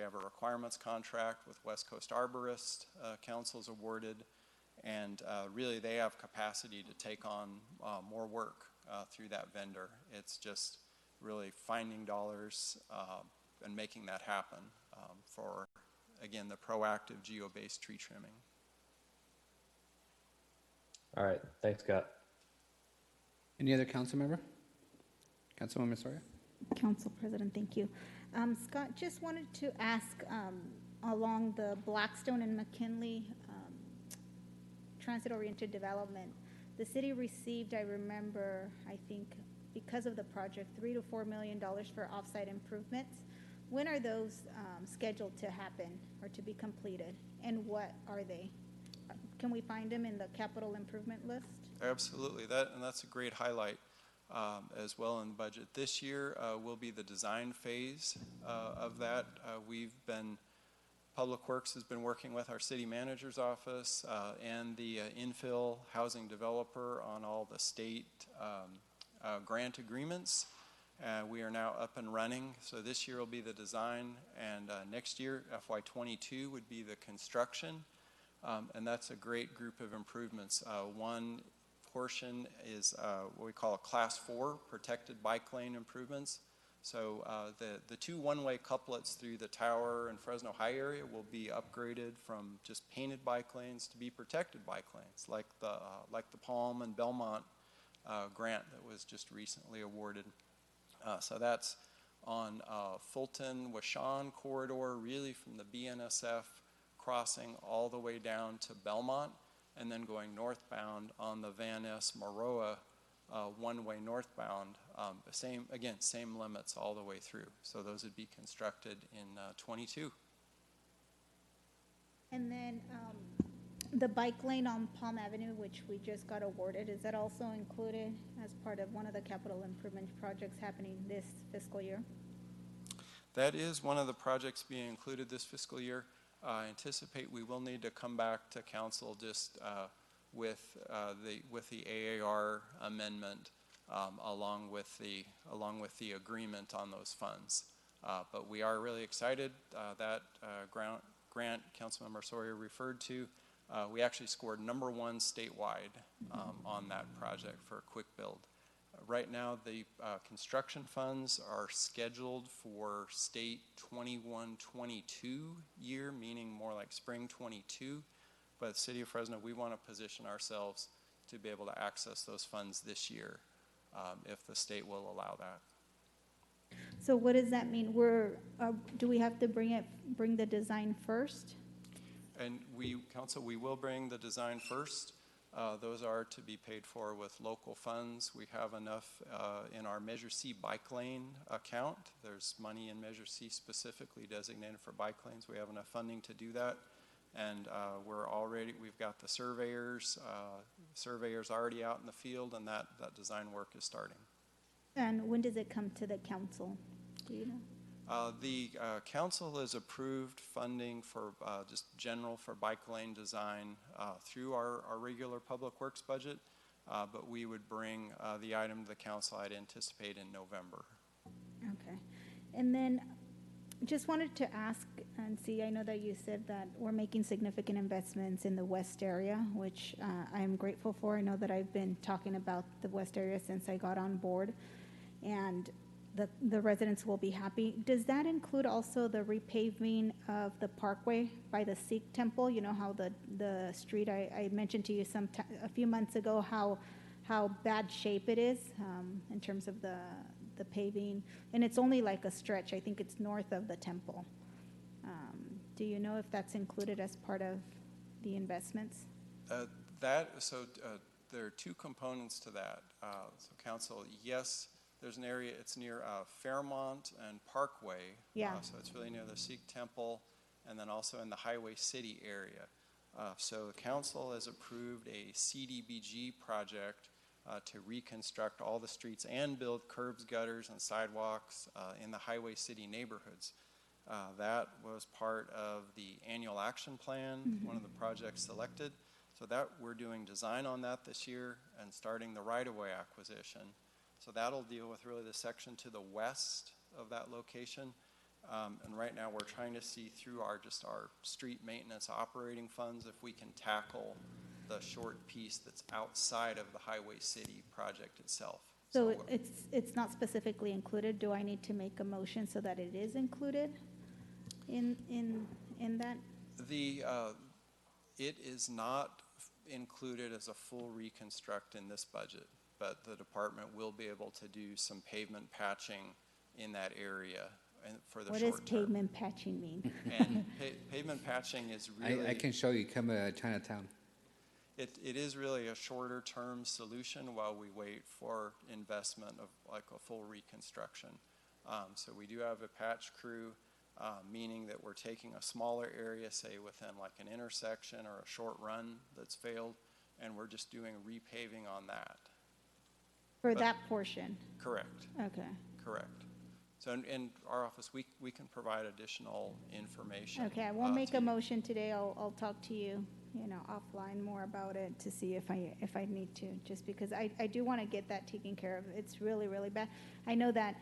have a requirements contract with West Coast Arborist Council's awarded, and really they have capacity to take on more work through that vendor. It's just really finding dollars and making that happen for, again, the proactive geo-based tree trimming. All right, thanks, Scott. Any other council member? Councilwoman Soria? Council President, thank you. Scott, just wanted to ask along the Blackstone and McKinley transit-oriented development, the city received, I remember, I think, because of the project, $3 to $4 million for offsite improvements. When are those scheduled to happen or to be completed, and what are they? Can we find them in the capital improvement list? Absolutely, that's a great highlight as well in the budget. This year will be the design phase of that. Public Works has been working with our city manager's office and the infill housing developer on all the state grant agreements. We are now up and running. So this year will be the design, and next year, FY22, would be the construction. And that's a great group of improvements. One portion is what we call a Class 4 protected bike lane improvements. So the two one-way couplets through the Tower and Fresno High area will be upgraded from just painted bike lanes to be protected bike lanes, like the Palm and Belmont grant that was just recently awarded. So that's on Fulton-Washawn corridor, really from the BNSF crossing all the way down to Belmont, and then going northbound on the Van Ness Maroa one-way northbound. Same limits all the way through. So those would be constructed in 22. And then the bike lane on Palm Avenue, which we just got awarded, is that also included as part of one of the capital improvement projects happening this fiscal year? That is one of the projects being included this fiscal year. I anticipate we will need to come back to council just with the AAR amendment along with the agreement on those funds. But we are really excited that grant Councilmember Sawyer referred to. We actually scored #1 statewide on that project for a quick build. Right now, the construction funds are scheduled for state 21-22 year, meaning more like spring 22. But the City of Fresno, we want to position ourselves to be able to access those funds this year if the state will allow that. So what does that mean? Do we have to bring the design first? And Council, we will bring the design first. Those are to be paid for with local funds. We have enough in our Measure C bike lane account. There's money in Measure C specifically designated for bike lanes. We have enough funding to do that. And we've got the surveyors already out in the field, and that design work is starting. And when does it come to the council? Do you know? The council has approved funding for just general for bike lane design through our regular public works budget, but we would bring the item to the council, I'd anticipate, in November. Okay. And then just wanted to ask and see, I know that you said that we're making significant investments in the West area, which I am grateful for. I know that I've been talking about the West area since I got on board, and the residents will be happy. Does that include also the repaving of the parkway by the Sikh temple? You know how the street, I mentioned to you a few months ago how bad shape it is in terms of the paving, and it's only like a stretch. I think it's north of the temple. Do you know if that's included as part of the investments? There are two components to that. So council, yes, there's an area, it's near Fairmont and Parkway. Yeah. So it's really near the Sikh temple, and then also in the Highway City area. So the council has approved a CDBG project to reconstruct all the streets and build curbs, gutters, and sidewalks in the Highway City neighborhoods. That was part of the annual action plan, one of the projects selected. So that we're doing design on that this year and starting the right-of-way acquisition. So that'll deal with really the section to the west of that location. And right now we're trying to see through our street maintenance operating funds if we can tackle the short piece that's outside of the Highway City project itself. So it's not specifically included. Do I need to make a motion so that it is included in that? It is not included as a full reconstruct in this budget, but the department will be able to do some pavement patching in that area for the short term. What does pavement patching mean? And pavement patching is really... I can show you. Come to Chinatown. It is really a shorter term solution while we wait for investment of like a full reconstruction. So we do have a patch crew, meaning that we're taking a smaller area, say within like an intersection or a short run that's failed, and we're just doing repaving on that. For that portion? Correct. Okay. Correct. So in our office, we can provide additional information. Okay, I won't make a motion today. I'll talk to you offline more about it to see if I need to, just because I do want to get that taken care of. It's really, really bad. I know that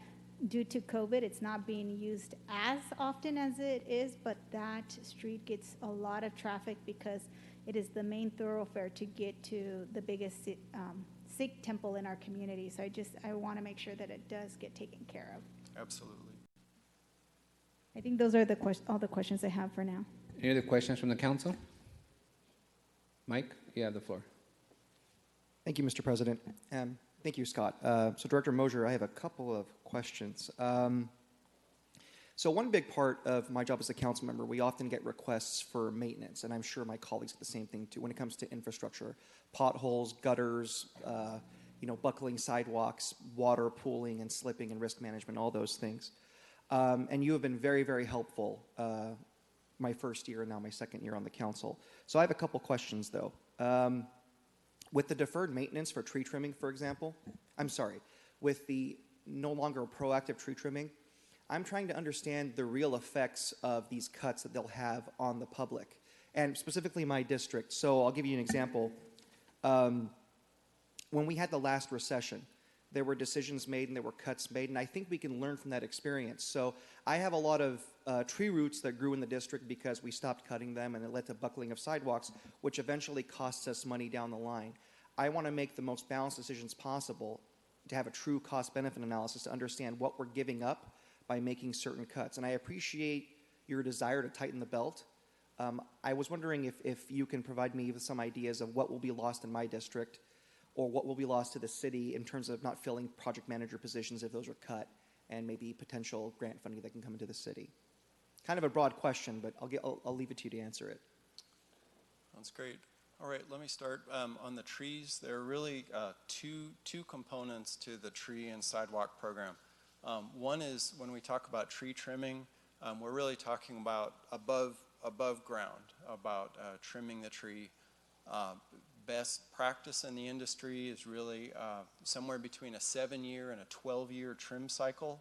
due to COVID, it's not being used as often as it is, but that street gets a lot of traffic because it is the main thoroughfare to get to the biggest Sikh temple in our community. So I want to make sure that it does get taken care of. Absolutely. I think those are all the questions I have for now. Any other questions from the council? Mike, you have the floor. Thank you, Mr. President. Thank you, Scott. So Director Mosier, I have a couple of questions. So one big part of my job as a council member, we often get requests for maintenance, and I'm sure my colleagues get the same thing too when it comes to infrastructure, potholes, gutters, buckling sidewalks, water pooling and slipping and risk management, all those things. And you have been very, very helpful my first year and now my second year on the council. So I have a couple questions though. With the deferred maintenance for tree trimming, for example, with the no longer proactive tree trimming, I'm trying to understand the real effects of these cuts that they'll have on the public, and specifically my district. So I'll give you an example. When we had the last recession, there were decisions made and there were cuts made, and I think we can learn from that experience. So I have a lot of tree roots that grew in the district because we stopped cutting them, and it led to buckling of sidewalks, which eventually costs us money down the line. I want to make the most balanced decisions possible to have a true cost-benefit analysis to understand what we're giving up by making certain cuts. And I appreciate your desire to tighten the belt. I was wondering if you can provide me with some ideas of what will be lost in my district or what will be lost to the city in terms of not filling project manager positions if those are cut, and maybe potential grant funding that can come into the city. Kind of a broad question, but I'll leave it to you to answer it. Sounds great. All right, let me start on the trees. There are really two components to the tree and sidewalk program. One is when we talk about tree trimming, we're really talking about above ground, about trimming the tree. Best practice in the industry is really somewhere between a 7-year and a 12-year trim cycle.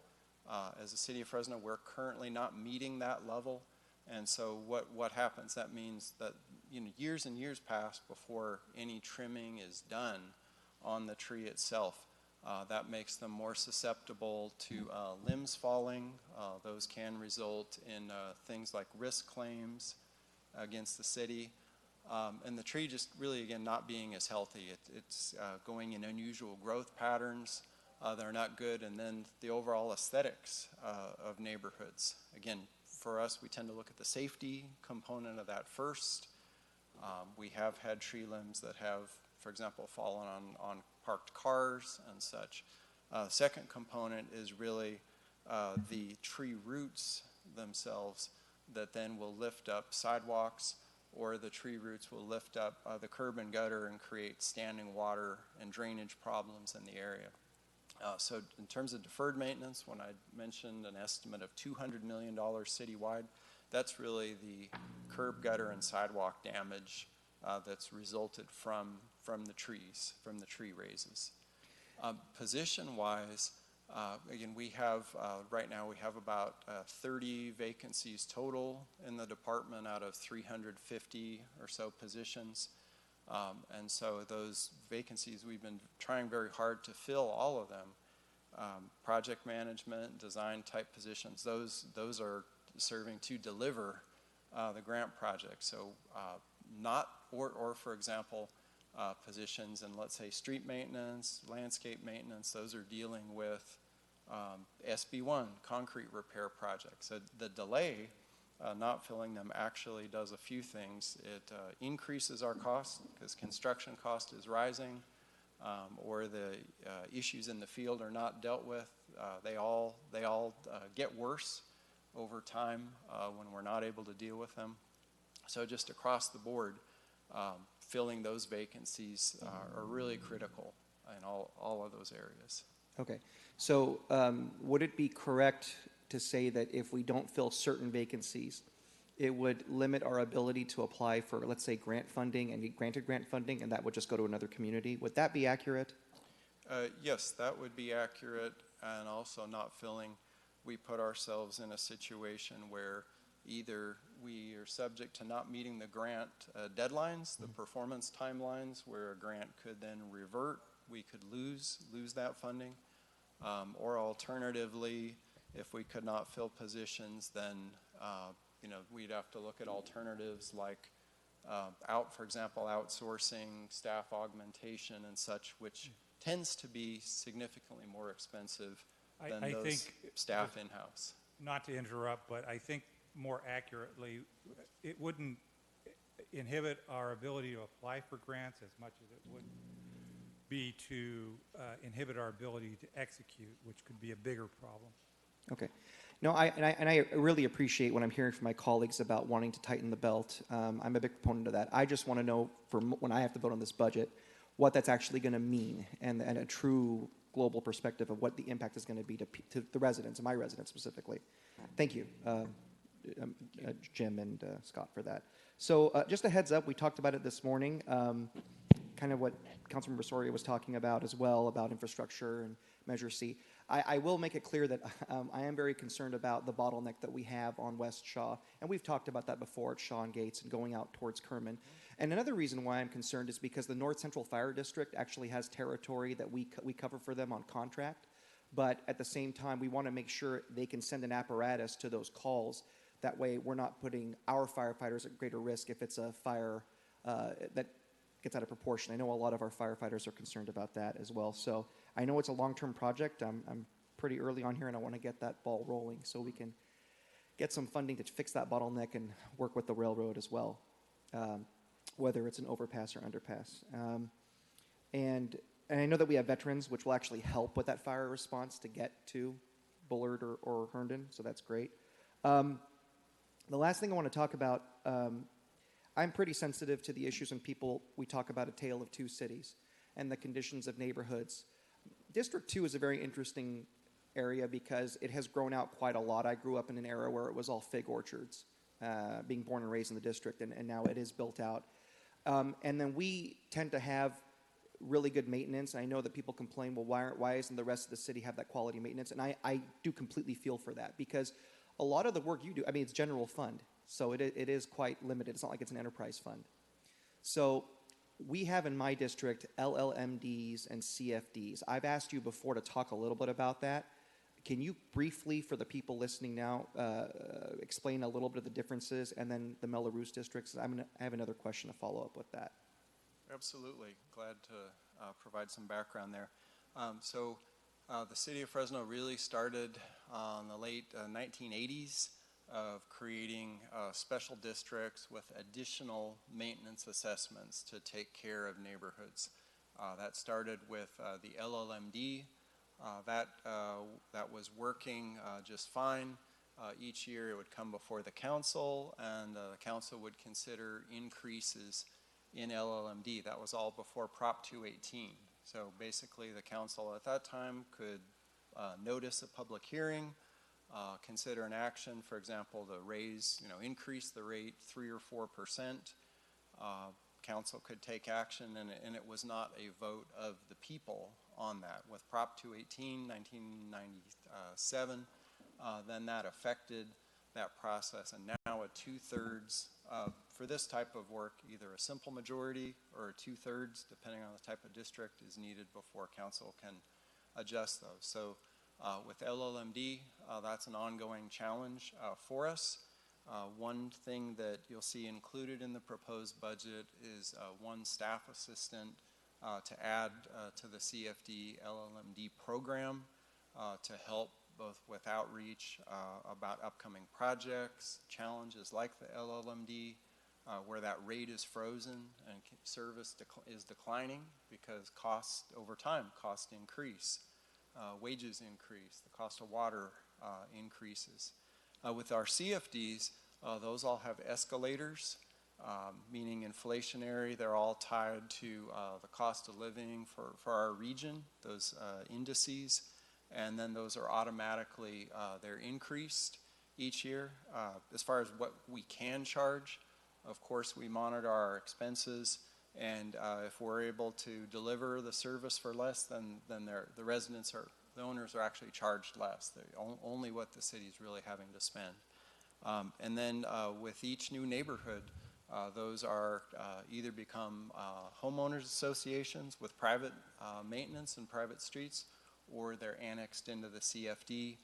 As the city of Fresno, we're currently not meeting that level. And so what happens? That means that years and years pass before any trimming is done on the tree itself. That makes them more susceptible to limbs falling. Those can result in things like risk claims against the city. And the tree just really, again, not being as healthy. It's going in unusual growth patterns that are not good. And then the overall aesthetics of neighborhoods. Again, for us, we tend to look at the safety component of that first. We have had tree limbs that have, for example, fallen on parked cars and such. Second component is really the tree roots themselves that then will lift up sidewalks, or the tree roots will lift up the curb and gutter and create standing water and drainage problems in the area. So in terms of deferred maintenance, when I mentioned an estimate of $200 million citywide, that's really the curb, gutter, and sidewalk damage that's resulted from the trees, from the tree raises. Position-wise, again, we have, right now we have about 30 vacancies total in the department out of 350 or so positions. And so those vacancies, we've been trying very hard to fill all of them. Project management, design type positions, those are serving to deliver the grant project. So or for example, positions in, let's say, street maintenance, landscape maintenance, those are dealing with SB1, concrete repair projects. So the delay, not filling them, actually does a few things. It increases our cost because construction cost is rising, or the issues in the field are not dealt with. They all get worse over time when we're not able to deal with them. So just across the board, filling those vacancies are really critical in all of those areas. Okay. So would it be correct to say that if we don't fill certain vacancies, it would limit our ability to apply for, let's say, grant funding and get granted grant funding, and that would just go to another community? Would that be accurate? Yes, that would be accurate. And also not filling, we put ourselves in a situation where either we are subject to not meeting the grant deadlines, the performance timelines, where a grant could then revert, we could lose that funding, or alternatively, if we could not fill positions, then we'd have to look at alternatives like for example, outsourcing, staff augmentation and such, which tends to be significantly more expensive than I those think staff in-house. Not to interrupt, but I think more accurately, it wouldn't inhibit our ability to apply for grants as much as it would be to inhibit our ability to execute, which could be a bigger problem. Okay. No, I really appreciate what I'm hearing from my colleagues about wanting to tighten the belt. I'm a big proponent of that. I just want to know, when I have to vote on this budget, what that's actually going to mean, and a true global perspective of what the impact is going to be to the residents, and my residents specifically. Thank you, Jim and Scott, for that. So just a heads up, we talked about it this morning, kind of what Councilmember Soria was talking about as well, about infrastructure and Measure C. I will make it clear that I am very concerned about the bottleneck that we have on West Shaw, and we've talked about that before at Shaw and Gates and going out towards Kerman. And another reason why I'm concerned is because the North Central Fire District actually has territory that we cover for them on contract, but at the same time, we want to make sure they can send an apparatus to those calls. That way, we're not putting our firefighters at greater risk if it's a fire that gets out of proportion. I know a lot of our firefighters are concerned about that as well. So I know it's a long-term project. I'm pretty early on here, and I want to get that ball rolling so we can get some funding to fix that bottleneck and work with the railroad as well, whether it's an overpass or underpass. And I know that we have veterans, which will actually help with that fire response to get to Bullard or Herndon, so that's great. The last thing I want to talk about, I'm pretty sensitive to the issues when we talk about a tale of two cities and the conditions of neighborhoods. District 2 is a very interesting area because it has grown out quite a lot. I grew up in an era where it was all fig orchards, being born and raised in the district, and now it is built out. And then we tend to have really good maintenance. I know that people complain, well, why isn't the rest of the city have that quality maintenance? And I do completely feel for that, because a lot of the work you do, I mean, it's general fund, so it is quite limited. It's not like it's an enterprise fund. So we have in my district LLMDs and CFDs. I've asked you before to talk a little bit about that. Can you briefly, for the people listening now, explain a little bit of the differences, and then the Melrose districts? I have another question to follow up with that. Absolutely. Glad to provide some background there. So the city of Fresno really started in the late 1980s of creating special districts with additional maintenance assessments to take care of neighborhoods. That started with the LLMD. That was working just fine. Each year it would come before the council, and the council would consider increases in LLMD. That was all before Prop 218. So basically the council at that time could notice a public hearing, consider an action, for example, to increase the rate 3 or 4%. Council could take action, and it was not a vote of the people on that. With Prop 218, 1997, then that affected that process, and now a 2/3 for this type of work, either a simple majority or a 2/3, depending on the type of district, is needed before council can adjust those. So with LLMD, that's an ongoing challenge for us. One thing that you'll see included in the proposed budget is one staff assistant to add to the CFD LLMD program to help both with outreach about upcoming projects, challenges like the LLMD, where that rate is frozen and service is declining because costs over time, costs increase, wages increase, the cost of water increases. With our CFDs, those all have escalators, meaning inflationary. They're all tied to the cost of living for our region, those indices, and then those are automatically, they're increased each year. As far as what we can charge, of course, we monitor our expenses, and if we're able to deliver the service for less, then the owners are actually charged less. Only what the city's really having to spend. And then with each new neighborhood, those are either become homeowners associations with private maintenance and private streets, or they're annexed into the CFD,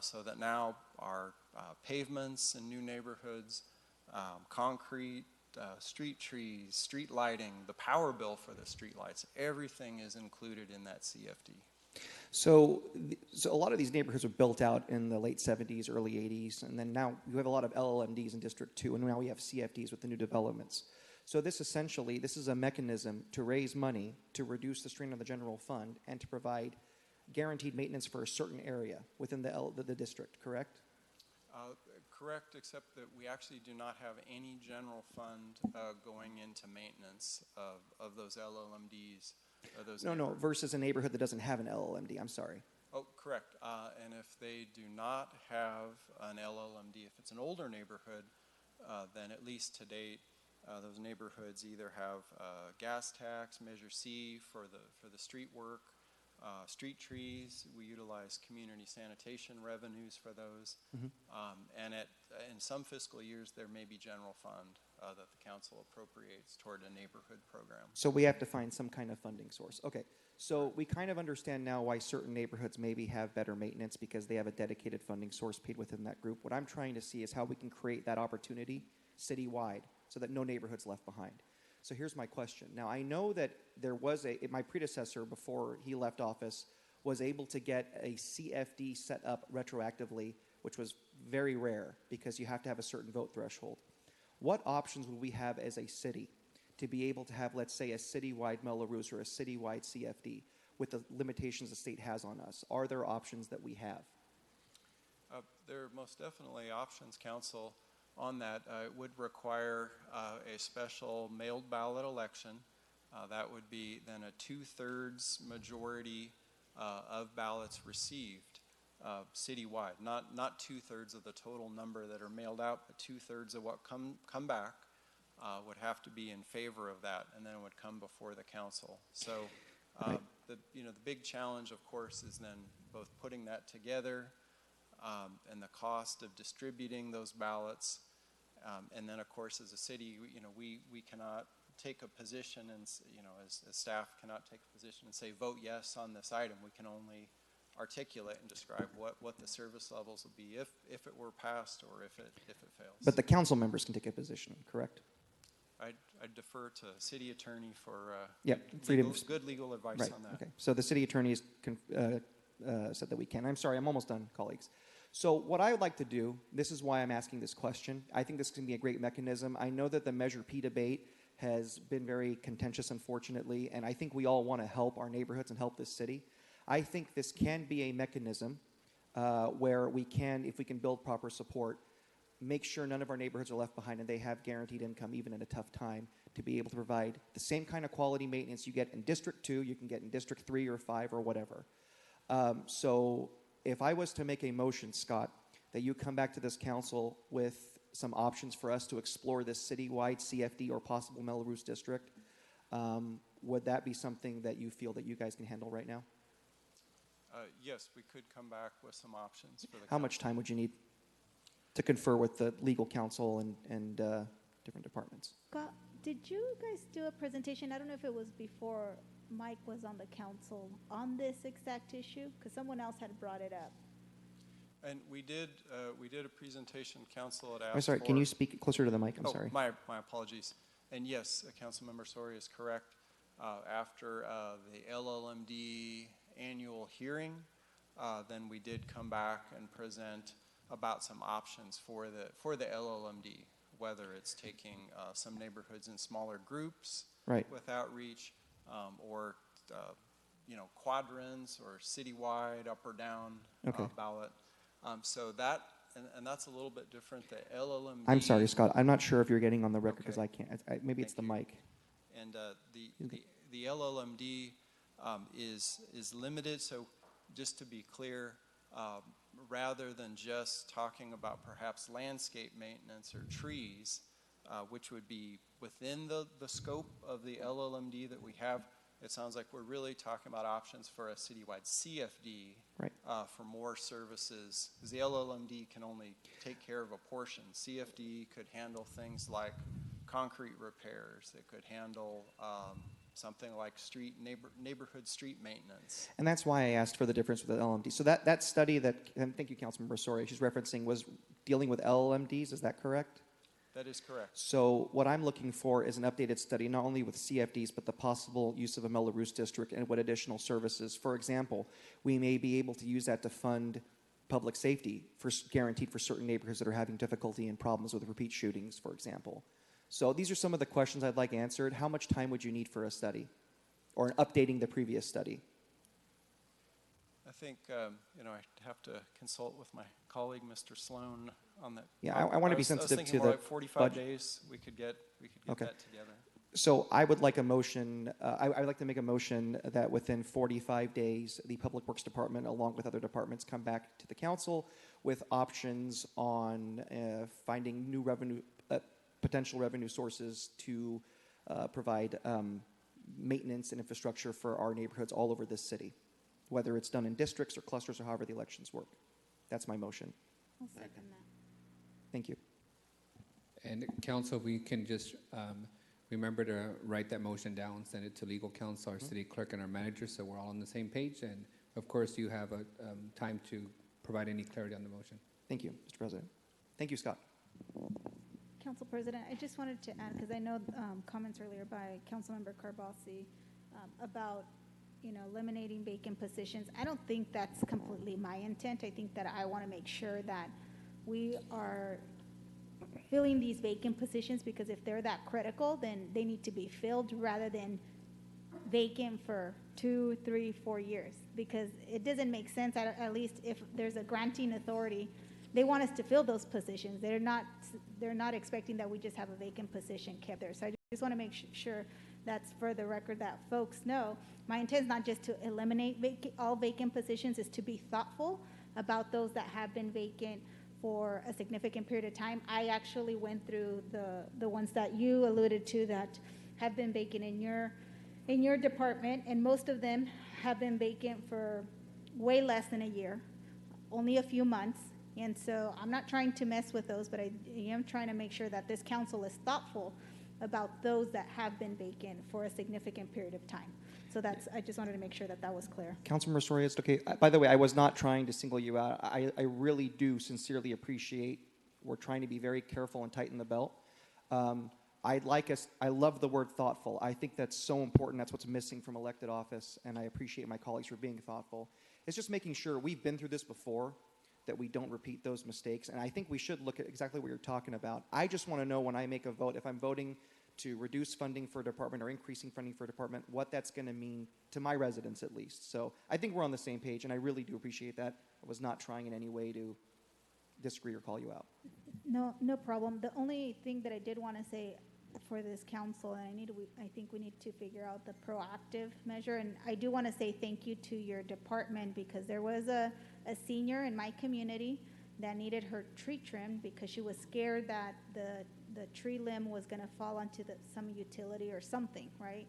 so that now our pavements in new neighborhoods, concrete, street trees, street lighting, the power bill for the street lights, everything is included in that CFD. So a lot of these neighborhoods were built out in the late 70s, early 80s, and then now you have a lot of LLMDs in District 2, and now we have CFDs with the new developments. So this is a mechanism to raise money, to reduce the strain on the general fund, and to provide guaranteed maintenance for a certain area within the district, correct? Correct, except that we actually do not have any general fund going into maintenance of those LLMDs. Or those No, versus a neighborhood that doesn't have an LLMD, I'm sorry. Oh, correct. And if they do not have an LLMD, if it's an older neighborhood, then at least to date, those neighborhoods either have gas tax, Measure C for the street work, street trees. We utilize community sanitation revenues for those. And in some fiscal years, there may be general fund that the council appropriates toward a neighborhood program. So we have to find some kind of funding source. Okay, so we kind of understand now why certain neighborhoods maybe have better maintenance because they have a dedicated funding source paid within that group. What I'm trying to see is how we can create that opportunity citywide so that no neighborhood's left behind. So here's my question. Now, I know that there was my predecessor before he left office was able to get a CFD set up retroactively, which was very rare because you have to have a certain vote threshold. What options would we have as a city to be able to have, let's say, a citywide Mello-Roos or a citywide CFD with the limitations the state has on us? Are there options that we have? There are most definitely options, Council, on that. It would require a special mailed ballot election. That would be then a 2/3 majority of ballots received citywide. Not 2/3 of the total number that are mailed out, but 2/3 of what come back would have to be in favor of that, and then it would come before the council. So the big challenge, of course, is then both putting that together and the cost of distributing those ballots. And then, of course, as a city, we cannot take a position, and as staff cannot take a position and say vote yes on this item. We can only articulate and describe what the service levels would be if it were passed or if it fails. But the council members can take a position, correct? I'd defer to city attorney for good legal advice on that. Okay. So the city attorney said that we can. I'm sorry, I'm almost done, colleagues. So what I would like to do, this is why I'm asking this question. I think this can be a great mechanism. I know that the Measure P debate has been very contentious, unfortunately, and I think we all want to help our neighborhoods and help this city. I think this can be a mechanism where we can, if we can build proper support, make sure none of our neighborhoods are left behind and they have guaranteed income even in a tough time to be able to provide the same kind of quality maintenance you get in District 2, you can get in District 3 or 5 or whatever. So if I was to make a motion, Scott, that you come back to this council with some options for us to explore this citywide CFD or possible Mello-Roos district, would that be something that you feel that you guys can handle right now? Yes, we could come back with some options for the How much time would you need to confer with the legal counsel and different departments? Scott, did you guys do a presentation? I don't know if it was before Mike was on the council on this exact issue, because someone else had brought it up. And we did a presentation, council had asked I'm sorry, can you speak closer to the mic? I'm sorry. My apologies. And yes, Councilmember Soria is correct. After the LLMD annual hearing, then we did come back and present about some options for the LLMD, whether it's taking some neighborhoods in smaller groups with outreach, or quadrants or citywide up or down ballot. So that, and that's a little bit different. The LLMD. I'm sorry, Scott. I'm not sure if you're getting on the record because I can't. Maybe it's the mic. And the LLMD is limited. So just to be clear, rather than just talking about perhaps landscape maintenance or trees, which would be within the scope of the LLMD that we have, it sounds like we're really talking about options for a citywide CFD Right. for more services, because the LLMD can only take care of a portion. CFD could handle things like concrete repairs. It could handle something like neighborhood street maintenance. And that's why I asked for the difference with the LMD. So that study that, and thank you, Councilmember Soria, she's referencing was dealing with LMDs, is that correct? That is correct. So what I'm looking for is an updated study, not only with CFDs, but the possible use of a Melrose district and what additional services. For example, we may be able to use that to fund public safety guaranteed for certain neighborhoods that are having difficulty and problems with repeat shootings, for example. So these are some of the questions I'd like answered. How much time would you need for a study or updating the previous study? I think, you know, I have to consult with my colleague, Mr. Sloan, on that. Yeah, I want to be sensitive I was to thinking more the like 45 budget. days, we could get Okay. that together. So I would like a motion, I would like to make a motion that within 45 days, the Public Works Department, along with other departments, come back to the council with options on finding new revenue, potential revenue sources to provide maintenance and infrastructure for our neighborhoods all over this city, whether it's done in districts or clusters or however the elections work. That's my motion. I'll second that. Thank you. And council, we can just remember to write that motion down, send it to legal counsel, our city clerk, and our manager, so we're all on the same page. And of course, you have a time to provide any clarity on the motion. Thank you, Mr. President. Thank you, Scott. Council President, I just wanted to add, because I know comments earlier by Councilmember Carbasi about, you know, eliminating vacant positions. I don't think that's completely my intent. I think that I want to make sure that we are filling these vacant positions, because if they're that critical, then they need to be filled rather than vacant for 2, 3, 4 years, because it doesn't make sense, at least if there's a granting authority, they want us to fill those positions. They're not expecting that we just have a vacant position kept there. So I just want to make sure that's for the record, that folks know. My intent is not just to eliminate all vacant positions, is to be thoughtful about those that have been vacant for a significant period of time. I actually went through the ones that you alluded to that have been vacant in your department, and most of them have been vacant for way less than a year, only a few months. And so I'm not trying to mess with those, but I am trying to make sure that this council is thoughtful about those that have been vacant for a significant period of time. So I just wanted to make sure that that was clear. Councilmember Soria, it's okay. By the way, I was not trying to single you out. I really do sincerely appreciate, we're trying to be very careful and tighten the belt. I love the word thoughtful. I think that's so important. That's what's missing from elected office, and I appreciate my colleagues for being thoughtful. It's just making sure we've been through this before, that we don't repeat those mistakes. And I think we should look at exactly what you're talking about. I just want to know, when I make a vote, if I'm voting to reduce funding for a department or increasing funding for a department, what that's going to mean to my residents at least. So I think we're on the same page, and I really do appreciate that. I was not trying in any way to disagree or call you out. No problem. The only thing that I did want to say for this council, and I think we need to figure out the proactive measure. And I do want to say thank you to your department, because there was a senior in my community that needed her tree trimmed because she was scared that the tree limb was going to fall onto some utility or something, right?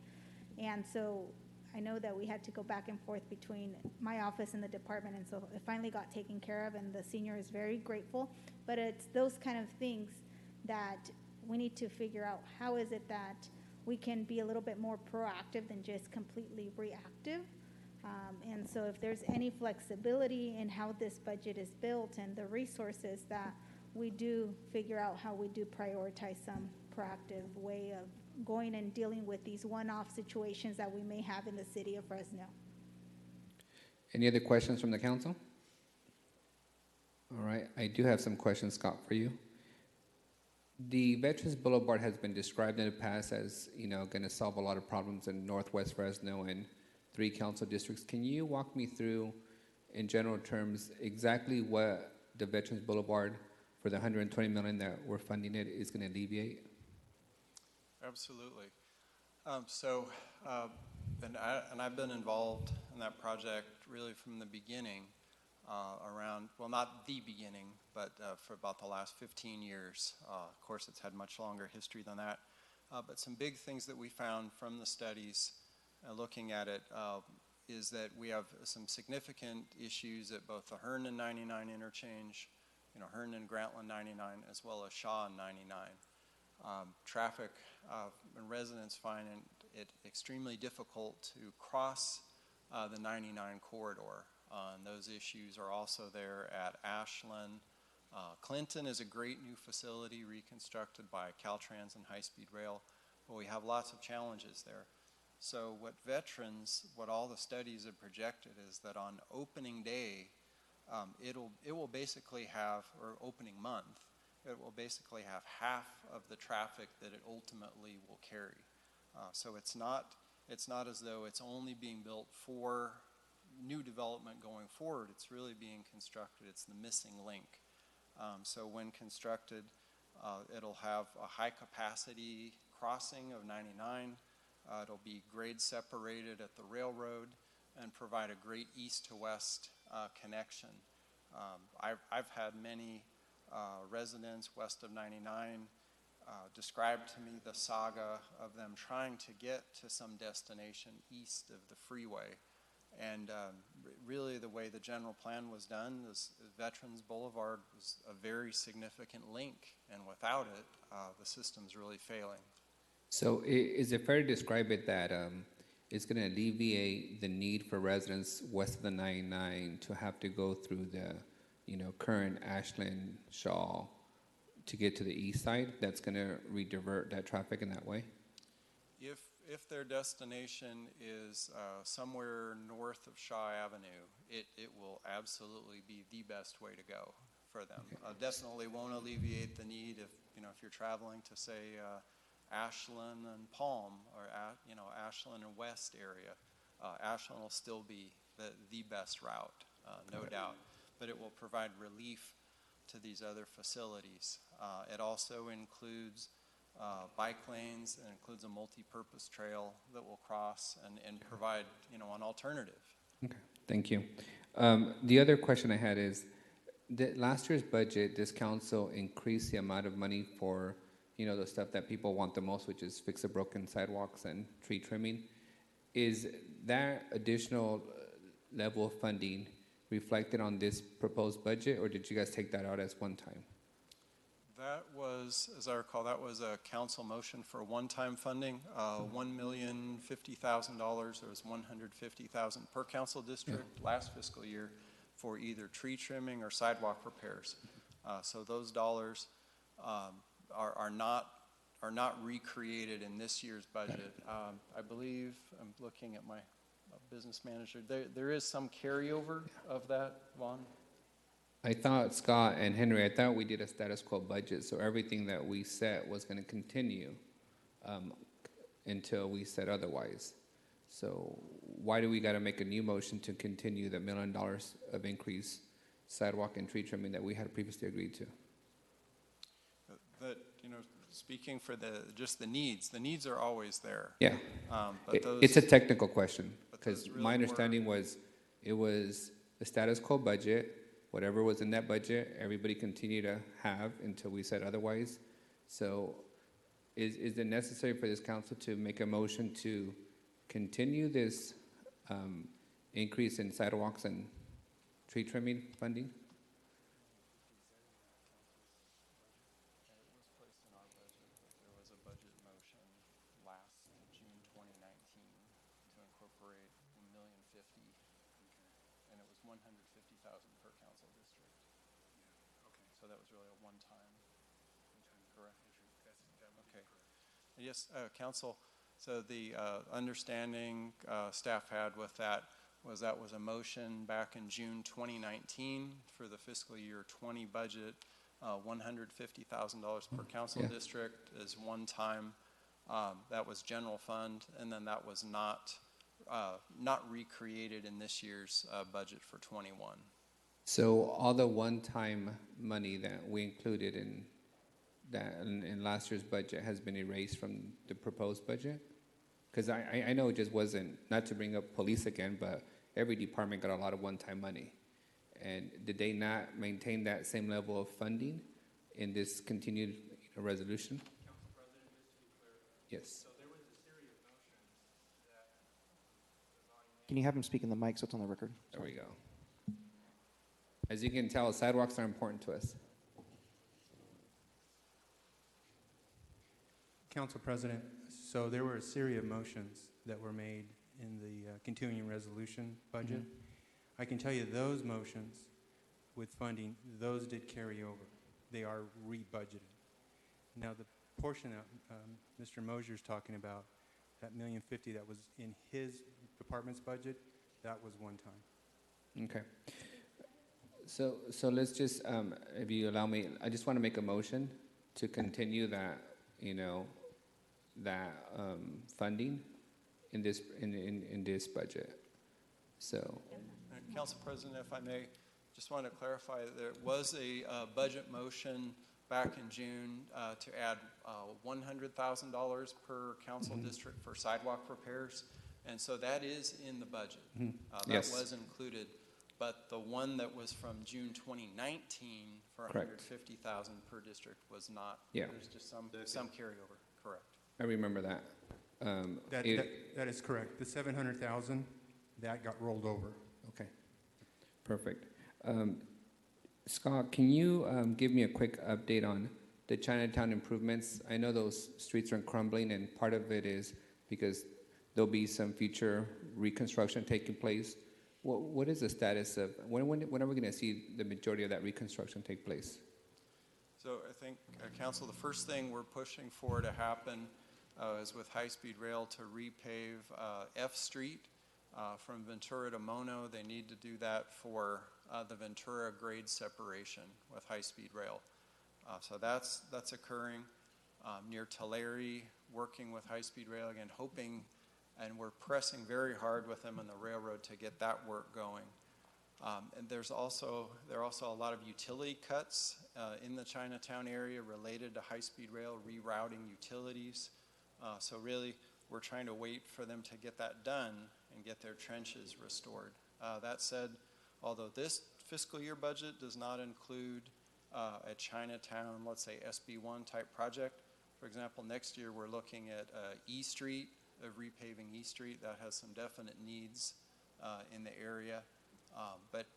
And so I know that we had to go back and forth between my office and the department, and so it finally got taken care of, and the senior is very grateful. But it's those kind of things that we need to figure out. How is it that we can be a little bit more proactive than just completely reactive? And so if there's any flexibility in how this budget is built and the resources, that we do figure out how we do prioritize some proactive way of going and dealing with these one-off situations that we may have in the city of Fresno. Any other questions from the council? All right, I do have some questions, Scott, for you. The Veterans Boulevard has been described in the past as, you know, going to solve a lot of problems in Northwest Fresno and 3 council districts. Can you walk me through, in general terms, exactly what the Veterans Boulevard, for the $120 million that we're funding it, is going to alleviate? Absolutely. And I've been involved in that project really from the beginning, around, well, not the beginning, but for about the last 15 years. Of course, it's had much longer history than that. But some big things that we found from the studies looking at it, is that we have some significant issues at both the Herndon 99 interchange, Herndon Grantland 99, as well as Shaw 99. Traffic and residents find it extremely difficult to cross the 99 corridor. And those issues are also there at Ashland. Clinton is a great new facility reconstructed by Caltrans and High Speed Rail, but we have lots of challenges there. So what all the studies have projected is that on opening day, it will basically have, or opening month, it will basically have half of the traffic that it ultimately will carry. So it's not as though it's only being built for new development going forward. It's really being constructed. It's the missing link. So when constructed, it'll have a high capacity crossing of 99. It'll be grade separated at the railroad and provide a great east to west connection. I've had many residents west of 99 describe to me the saga of them trying to get to some destination east of the freeway. And really the way the general plan was done, this Veterans Boulevard was a very significant link, and without it, the system's really failing. So is it fair to describe it that it's going to alleviate the need for residents west of the 99 to have to go through the, current Ashland, Shaw to get to the east side? That's going to redivert that traffic in that way? If their destination is somewhere north of Shaw Avenue, it will absolutely be the best way to go for them. Definitely won't alleviate the need if you're traveling to, say, Ashland and Palm, or Ashland and West area. Ashland will still be the best route, no doubt, but it will provide relief to these other facilities. It also includes bike lanes, and includes a multi-purpose trail that will cross and provide an alternative. Okay, thank you. The other question I had is, last year's budget, this council increased the amount of money for the stuff that people want the most, which is fix the broken sidewalks and tree trimming. Is that additional level of funding reflected on this proposed budget, or did you guys take that out as one time? That was, as I recall, that was a council motion for one-time funding, $1,050,000. There was $150,000 per council district last fiscal year for either tree trimming or sidewalk repairs. So those dollars are not recreated in this year's budget. I believe, I'm looking at my business manager, there is some carryover of that, Vaughn? I thought, Scott and Henry, I thought we did a status quo budget, so everything that we set was going to continue until we said otherwise. So why do we got to make a new motion to continue the $1 million of increase sidewalk and tree trimming that we had previously agreed to? That, speaking for just the needs are always there. Yeah, but it's a technical question, because really my understanding was it was the status quo budget. Whatever was in that budget, everybody continued to have until we said otherwise. So is it necessary for this council to make a motion to continue this increase in sidewalks and tree trimming funding? There was a budget motion last June 2019 to incorporate $1,050,000, and it was $150,000 per council district. So that was really a one-time. Correct. Okay. Yes, council. So the understanding staff had with that was a motion back in June 2019 for the fiscal year 20 budget, $150,000 per council district is one time. That was general fund, and then that was not recreated in this year's budget for 21. So all the one-time money that we included in last year's budget has been erased from the proposed budget? Because I know it just wasn't, not to bring up police again, but every department got a lot of one-time money. And did they not maintain that same level of funding in this continued resolution? Council President, just to be clear. Yes. So there was a series of motions that Can you have him speak in the mic so it's on the record? There we go. As you can tell, sidewalks are important to us. Council President, so there were a series of motions that were made in the continuing resolution budget. I can tell you those motions with funding, those did carry over. They are rebudgeted. Now, the portion that Mr. Mosier's talking about, that $1.05 million that was in his department's budget, that was one time. Okay. So let's just, if you allow me, I just want to make a motion to continue that, funding in this budget. So. Council President, if I may, just want to clarify, there was a budget motion back in June to add $100,000 per council district for sidewalk repairs, and so that is in the budget. That was included, but the one that was from June 2019 for $150,000 per district was not. Yeah. There's just some carryover. Correct. I remember that. That is correct. The $700,000 that got rolled over. Okay. Perfect. Scott, can you give me a quick update on the Chinatown improvements? I know those streets are crumbling, and part of it is because there'll be some future reconstruction taking place. What is the status of, when are we going to see the majority of that reconstruction take place? So I think, Council, the first thing we're pushing for to happen is with high-speed rail to repave F Street from Ventura to Mono. They need to do that for the Ventura grade separation with high-speed rail. So that's occurring near Tulare, working with high-speed rail, again, hoping, and we're pressing very hard with them on the railroad to get that work going. And there are also a lot of utility cuts in the Chinatown area related to high-speed rail, rerouting utilities. So really, we're trying to wait for them to get that done and get their trenches restored. That said, although this fiscal year budget does not include a Chinatown, let's say SB1 type project, for example, next year we're looking at E Street, repaving E Street. That has some definite needs in the area. But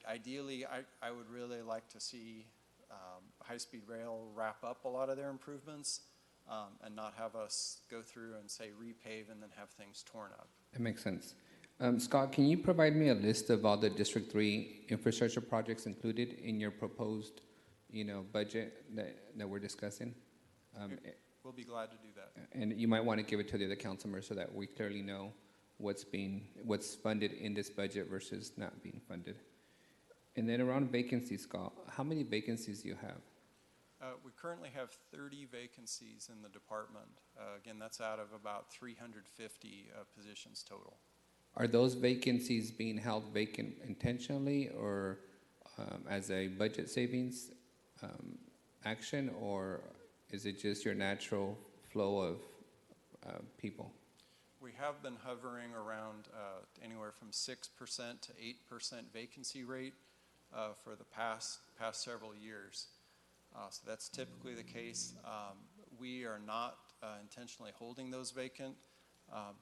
ideally, I would really like to see high-speed rail wrap up a lot of their improvements and not have us go through and say repave and then have things torn up. That makes sense. Scott, can you provide me a list of all the District 3 infrastructure projects included in your proposed, budget that we're discussing? We'll be glad to do that. And you might want to give it to the other council members so that we clearly know what's funded in this budget versus not being funded. And then around vacancies, Scott, how many vacancies do you have? We currently have 30 vacancies in the department. Again, that's out of about 350 positions total. Are those vacancies being held vacant intentionally or as a budget savings action, or is it just your natural flow of people? We have been hovering around anywhere from 6% to 8% vacancy rate for the past several years. So that's typically the case. We are not intentionally holding those vacant.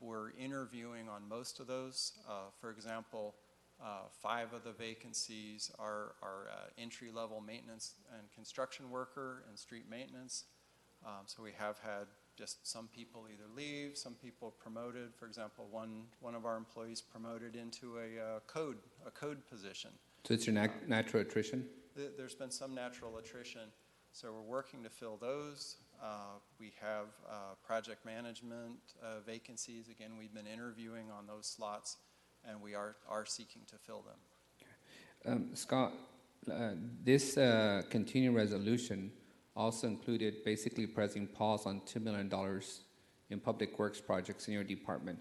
We're interviewing on most of those. For example, 5 of the vacancies are entry-level maintenance and construction worker and street maintenance. So we have had just some people either leave, some people promoted. For example, one of our employees promoted into a code position. So it's your natural attrition? There's been some natural attrition. So we're working to fill those. We have project management vacancies. Again, we've been interviewing on those slots, and we are seeking to fill them. Scott, this continuing resolution also included basically pressing pause on $2 million in public works projects in your department.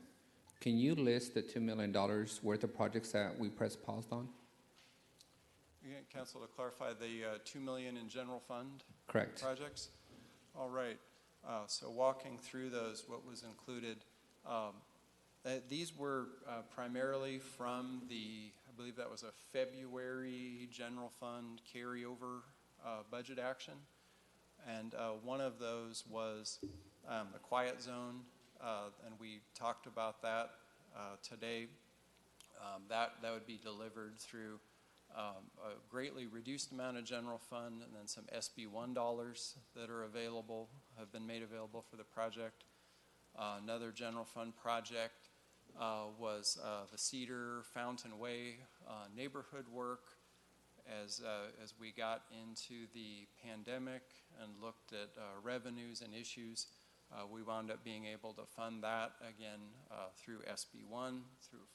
Can you list the $2 million worth of projects that we pressed pause on? Again, Council, to clarify, the $2 million in general fund Correct. projects? All right. So walking through those, what was included, these were primarily from I believe that was a February general fund carryover budget action. And one of those was the quiet zone, and we talked about that today. That would be delivered through a greatly reduced amount of general fund, and then some SB1 dollars that are available, have been made available for the project. Another general fund project was the Cedar Fountain Way neighborhood work. As we got into the pandemic and looked at revenues and issues, we wound up being able to fund that again through SB1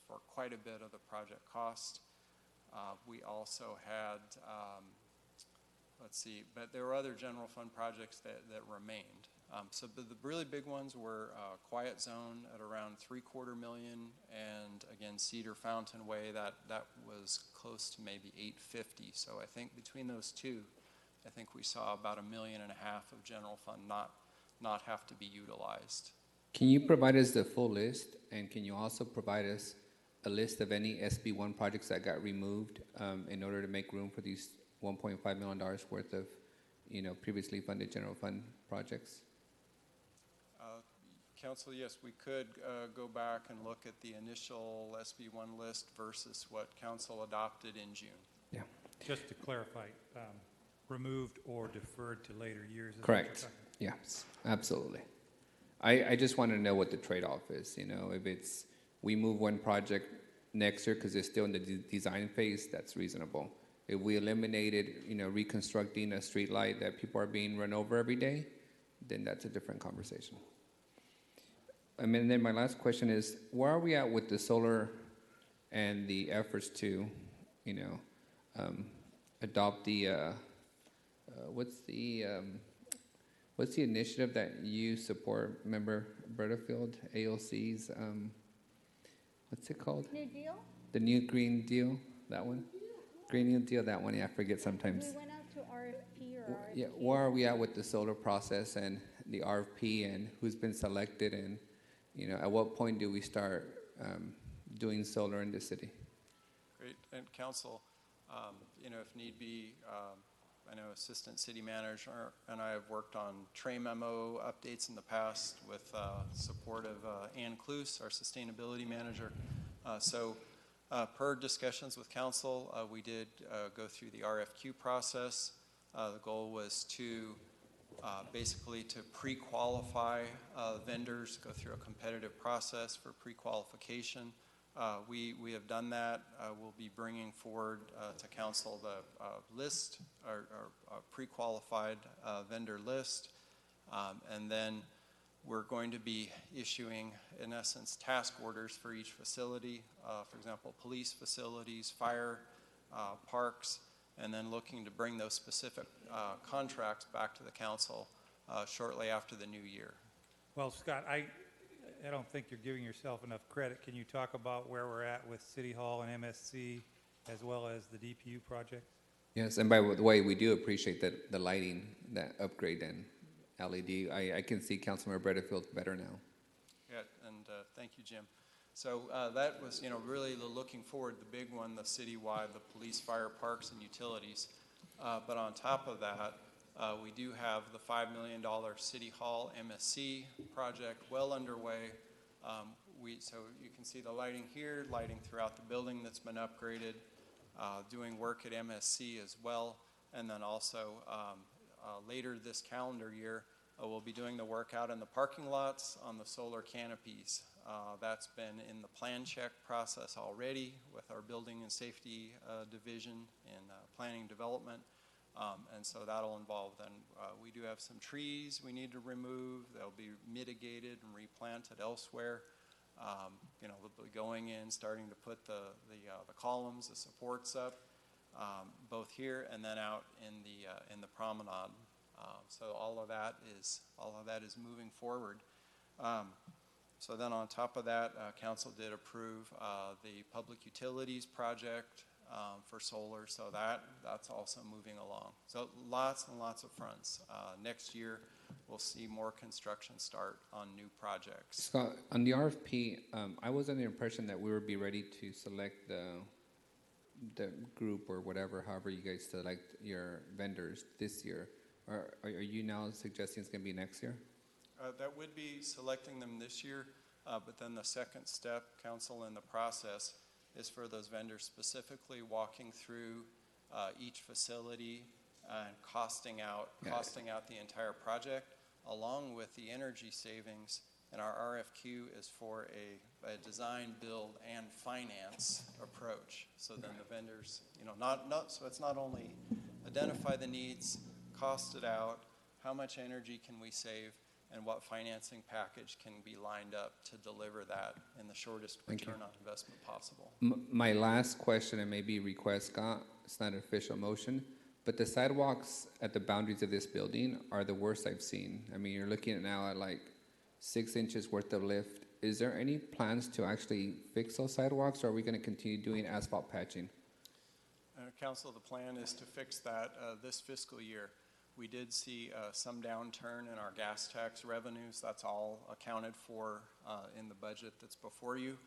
for quite a bit of the project cost. We also had, but there were other general fund projects that remained. So the really big ones were Quiet Zone at around $750,000, and again Cedar Fountain Way that was close to maybe $850,000. So I think between those two, I think we saw about $1.5 million of general fund not have to be utilized. Can you provide us the full list, and can you also provide us a list of any SB1 projects that got removed in order to make room for these $1.5 million worth of, previously funded general fund projects? Council, yes, we could go back and look at the initial SB1 list versus what Council adopted in June. Yeah. Just to clarify, removed or deferred to later years. Is Correct. Yes, absolutely. I just want to know what the trade-off is. If it's we move one project next year because it's still in the design phase, that's reasonable. If we eliminated, reconstructing a street light that people are being run over every day, then that's a different conversation. And then my last question is, where are we at with the solar and the efforts to, adopt the, what's the initiative that you support, Member Butterfield, AOC's, what's it called? New Deal? The New Green Deal, that one? Green New Deal, that one, yeah, I forget sometimes. We went out to RFP or RFQ. Yeah, where are we at with the solar process and the RFP, and who's been selected, and at what point do we start doing solar in the city? Great, and Council, if need be, I know Assistant City Manager and I have worked on Trey memo updates in the past with support of Ann Kloos, our Sustainability Manager. Per discussions with Council, we did go through the RFQ process. The goal was to basically to pre-qualify vendors, go through a competitive process for pre-qualification. We have done that. We'll be bringing forward to Council the list, our pre-qualified vendor list, and then we're going to be issuing, in essence, task orders for each facility, for example, police facilities, fire, parks, and then looking to bring those specific contracts back to the Council shortly after the new year. Well, Scott, I don't think you're giving yourself enough credit. Can you talk about where we're at with City Hall and MSC as well as the DPU project? Yes, and by the way, we do appreciate the lighting, that upgrade and LED. I can see Councilmember Butterfield better now. Yeah, and thank you, Jim. So that was, really looking forward, the big one, the citywide, the police, fire, parks, and utilities. But on top of that, we do have the $5 million City Hall MSC project well underway. So you can see the lighting here, lighting throughout the building that's been upgraded, doing work at MSC as well, and then also later this calendar year, we'll be doing the work out in the parking lots on the solar canopies. That's been in the plan check process already with our Building and Safety Division in Planning Development. And so that'll involve then, we do have some trees we need to remove. They'll be mitigated and replanted elsewhere. We'll be going in, starting to put the columns, the supports up, both here and then out in the promenade. So all of that is moving forward. So then on top of that, Council did approve the public utilities project for solar, so that's also moving along. So lots and lots of fronts. Next year, we'll see more construction start on new projects. Scott, on the RFP, I was under the impression that we would be ready to select the group or whatever, however you guys select your vendors this year. Are you now suggesting it's going to be next year? That would be selecting them this year, but then the second step, Council, in the process is for those vendors specifically walking through each facility and costing out the entire project, along with the energy savings. And our RFQ is for a design, build, and finance approach. So then the vendors, so it's not only identify the needs, cost it out, how much energy can we save, and what financing package can be lined up to deliver that in the shortest return on investment possible. My last question, and maybe request, Scott, it's not an official motion, but the sidewalks at the boundaries of this building are the worst I've seen. I mean, you're looking at now at like 6 inches worth of lift. Is there any plans to actually fix those sidewalks, or are we going to continue doing asphalt patching? Council, the plan is to fix that this fiscal year. We did see some downturn in our gas tax revenues. That's all accounted for in the budget that's before you.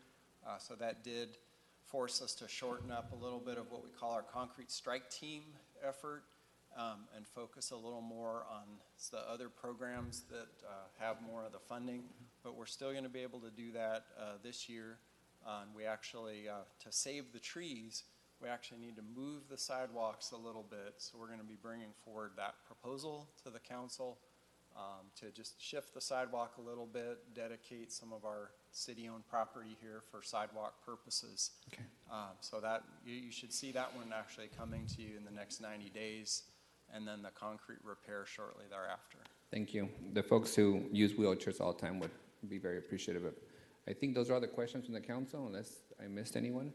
So that did force us to shorten up a little bit of what we call our concrete strike team effort and focus a little more on the other programs that have more of the funding. But we're still going to be able to do that this year. We actually, to save the trees, we actually need to move the sidewalks a little bit. So we're going to be bringing forward that proposal to the council to just shift the sidewalk a little bit, dedicate some of our city-owned property here for sidewalk purposes. Okay. So that you should see that one actually coming to you in the next 90 days, and then the concrete repair shortly thereafter. Thank you. The folks who use wheelchairs all the time would be very appreciative of it. I think those are all the questions from the council, unless I missed anyone.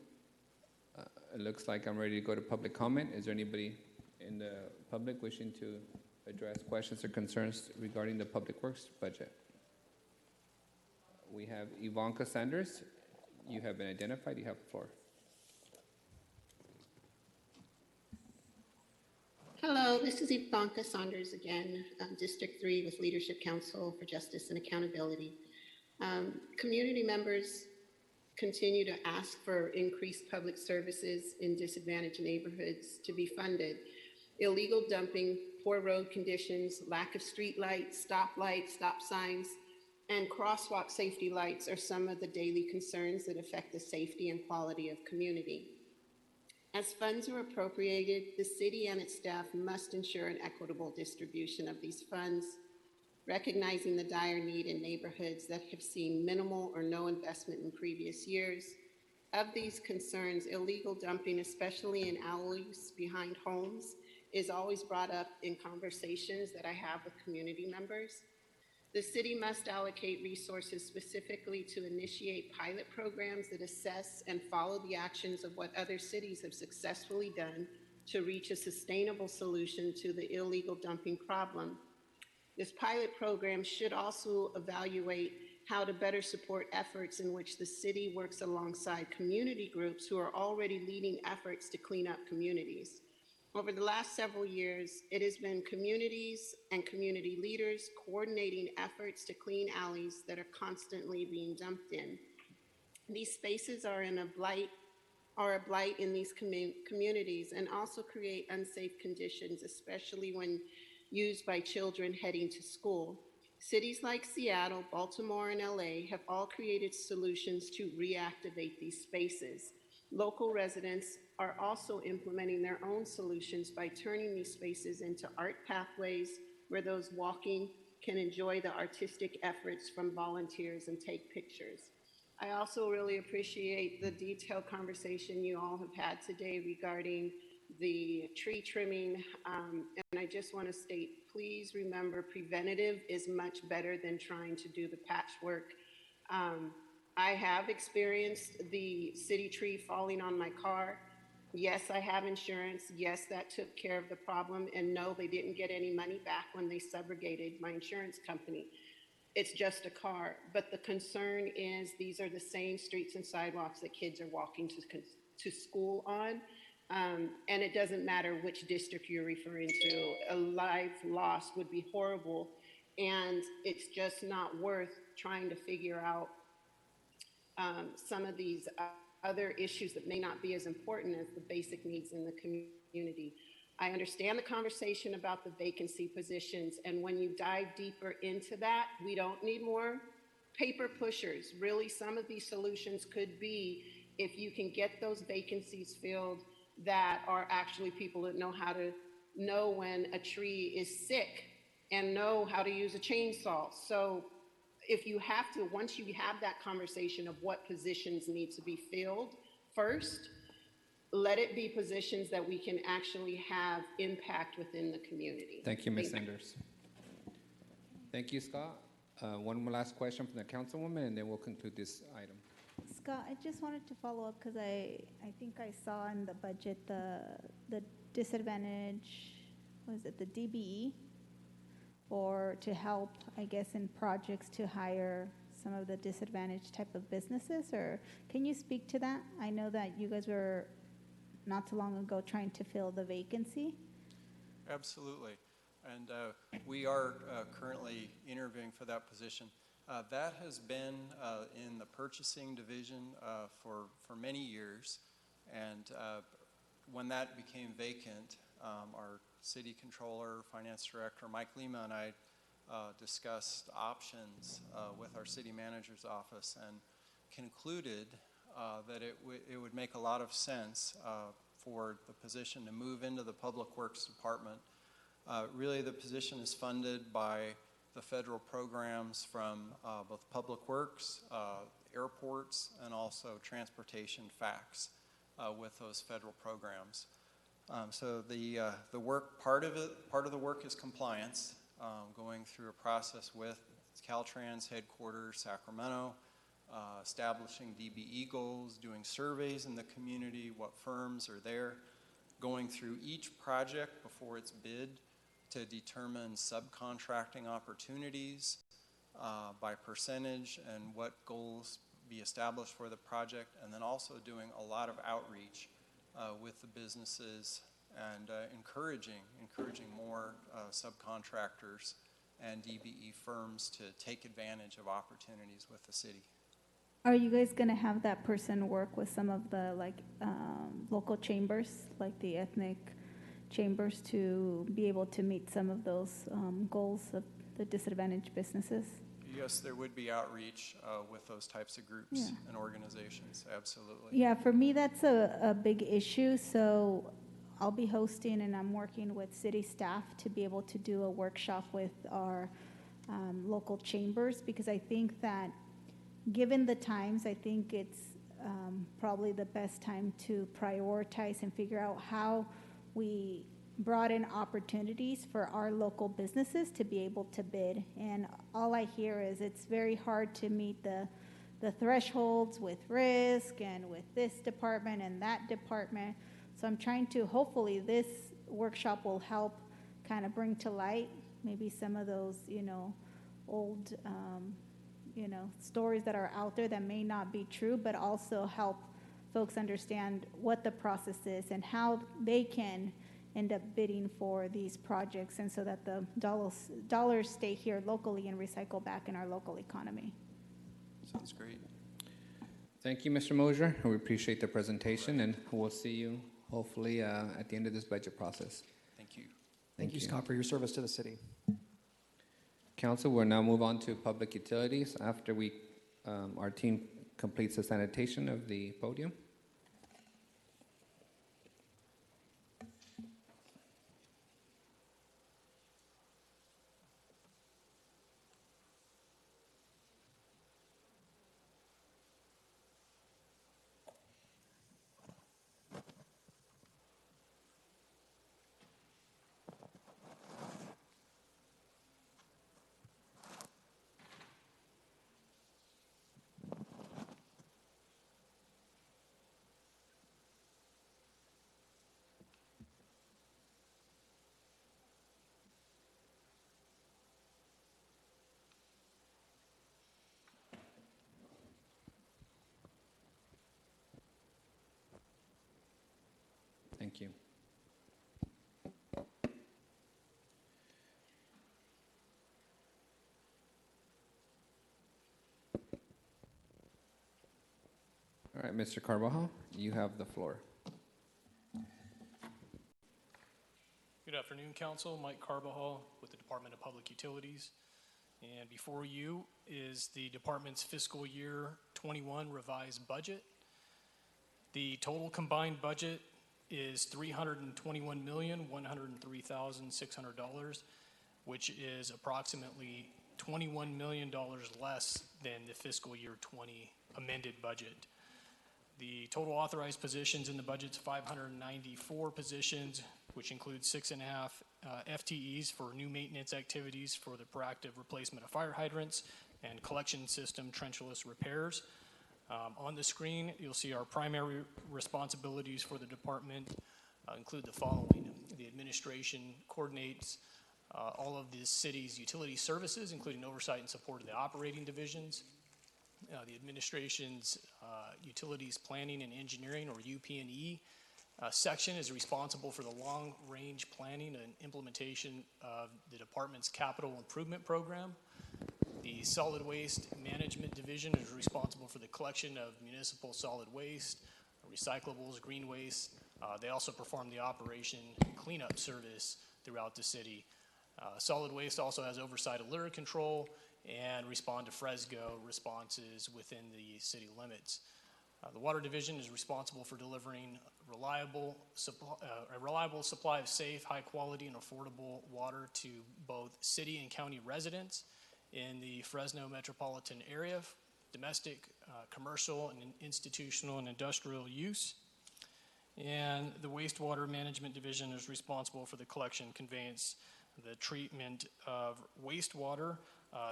It looks like I'm ready to go to public comment. Is there anybody in the public wishing to address questions or concerns regarding the Public Works budget? We have Ivanka Sanders. You have been identified. You have the floor. Hello, this is Ivanka Saunders again, District 3 with Leadership Council for Justice and Accountability. Community members continue to ask for increased public services in disadvantaged neighborhoods to be funded. Illegal dumping, poor road conditions, lack of street lights, stoplights, stop signs, and crosswalk safety lights are some of the daily concerns that affect the safety and quality of community. As funds are appropriated, the city and its staff must ensure an equitable distribution of these funds, recognizing the dire need in neighborhoods that have seen minimal or no investment in previous years. Of these concerns, illegal dumping, especially in alleys behind homes, is always brought up in conversations that I have with community members. The city must allocate resources specifically to initiate pilot programs that assess and follow the actions of what other cities have successfully done to reach a sustainable solution to the illegal dumping problem. This pilot program should also evaluate how to better support efforts in which the city works alongside community groups who are already leading efforts to clean up communities. Over the last several years, it has been communities and community leaders coordinating efforts to clean alleys that are constantly being dumped in. These spaces are a blight in these communities and also create unsafe conditions, especially when used by children heading to school. Cities like Seattle, Baltimore, and LA have all created solutions to reactivate these spaces. Local residents are also implementing their own solutions by turning these spaces into art pathways where those walking can enjoy the artistic efforts from volunteers and take pictures. I also really appreciate the detailed conversation you all have had today regarding the tree trimming, and I just want to state, please remember, preventative is much better than trying to do the patchwork. I have experienced the city tree falling on my car. Yes, I have insurance. Yes, that took care of the problem. And no, they didn't get any money back when they subrogated my insurance company. It's just a car. But the concern is these are the same streets and sidewalks that kids are walking to school on. And it doesn't matter which district you're referring to. A life lost would be horrible. And it's just not worth trying to figure out some of these other issues that may not be as important as the basic needs in the community. I understand the conversation about the vacancy positions, and when you dive deeper into that, we don't need more paper pushers. Really, some of these solutions could be if you can get those vacancies filled that are actually people that know how to know when a tree is sick and know how to use a chainsaw. So if you have to, once you have that conversation of what positions need to be filled first, let it be positions that we can actually have impact within the community. Thank you, Ms. Sanders. Thank you, Scott. One more last question from the councilwoman, and then we'll conclude this item. Scott, I just wanted to follow up because I think I saw in the budget the disadvantage, was it the DBE? Or to help, I guess, in projects to hire some of the disadvantaged type of businesses, or can you speak to that? I know that you guys were not too long ago trying to fill the vacancy. Absolutely. And we are currently interviewing for that position. That has been in the purchasing division for many years. And when that became vacant, our city controller, finance director, Mike Lima, and I discussed options with our city manager's office and concluded that it would make a lot of sense for the position to move into the Public Works Department. Really, the position is funded by the federal programs from both Public Works, airports, and also transportation facts with those federal programs. So the work, part of the work is compliance, going through a process with Caltrans headquarters, Sacramento, establishing DBE goals, doing surveys in the community, what firms are there, going through each project before it's bid to determine subcontracting opportunities by percentage and what goals be established for the project, and then also doing a lot of outreach with the businesses and encouraging more subcontractors and DBE firms to take advantage of opportunities with the city. Are you guys going to have that person work with some of the local chambers, like the ethnic chambers, to be able to meet some of those goals of the disadvantaged businesses? Yes, there would be outreach with those types of groups and organizations, absolutely. Yeah, for me, that's a big issue. So I'll be hosting, and I'm working with city staff to be able to do a workshop with our local chambers, because I think that given the times, I think it's probably the best time to prioritize and figure out how we brought in opportunities for our local businesses to be able to bid. And all I hear is it's very hard to meet the thresholds with risk and with this department and that department. So I'm trying to, hopefully this workshop will help kind of bring to light maybe some of those, old, stories that are out there that may not be true, but also help folks understand what the process is and how they can end up bidding for these projects, and so that the dollars stay here locally and recycle back in our local economy. Sounds great. Thank you, Mr. Mosier. We appreciate the presentation, and we'll see you hopefully at the end of this budget process. Thank you. Thank you, Scott, for your service to the city. Council, we'll now move on to public utilities after our team completes the sanitation of the podium. Thank you. All right, Mr. Carvajal, you have the floor. Good afternoon, Council. Mike Carbajal with the Department of Public Utilities. And before you is the department's fiscal year 21 revised budget. The total combined budget is $321,103,600, which is approximately $21 million less than the fiscal year 20 amended budget. The total authorized positions in the budget is 594 positions, which includes 6.5 FTEs for new maintenance activities for the proactive replacement of fire hydrants and collection system trenchless repairs. On the screen, you'll see our primary responsibilities for the department include the following. The administration coordinates all of the city's utility services, including oversight and support of the operating divisions. The administration's utilities planning and engineering, or UP&E, section is responsible for the long-range planning and implementation of the department's capital improvement program. The Solid Waste Management Division is responsible for the collection of municipal solid waste, recyclables, green waste. They also perform the operation cleanup service throughout the city. Solid Waste also has oversight of litter control and respond to FRESGO responses within the city limits. The Water Division is responsible for delivering a reliable supply of safe, high quality, and affordable water to both city and county residents in the Fresno metropolitan area, domestic, commercial, and institutional and industrial use. And the Wastewater Management Division is responsible for the collection, conveyance, the treatment of wastewater.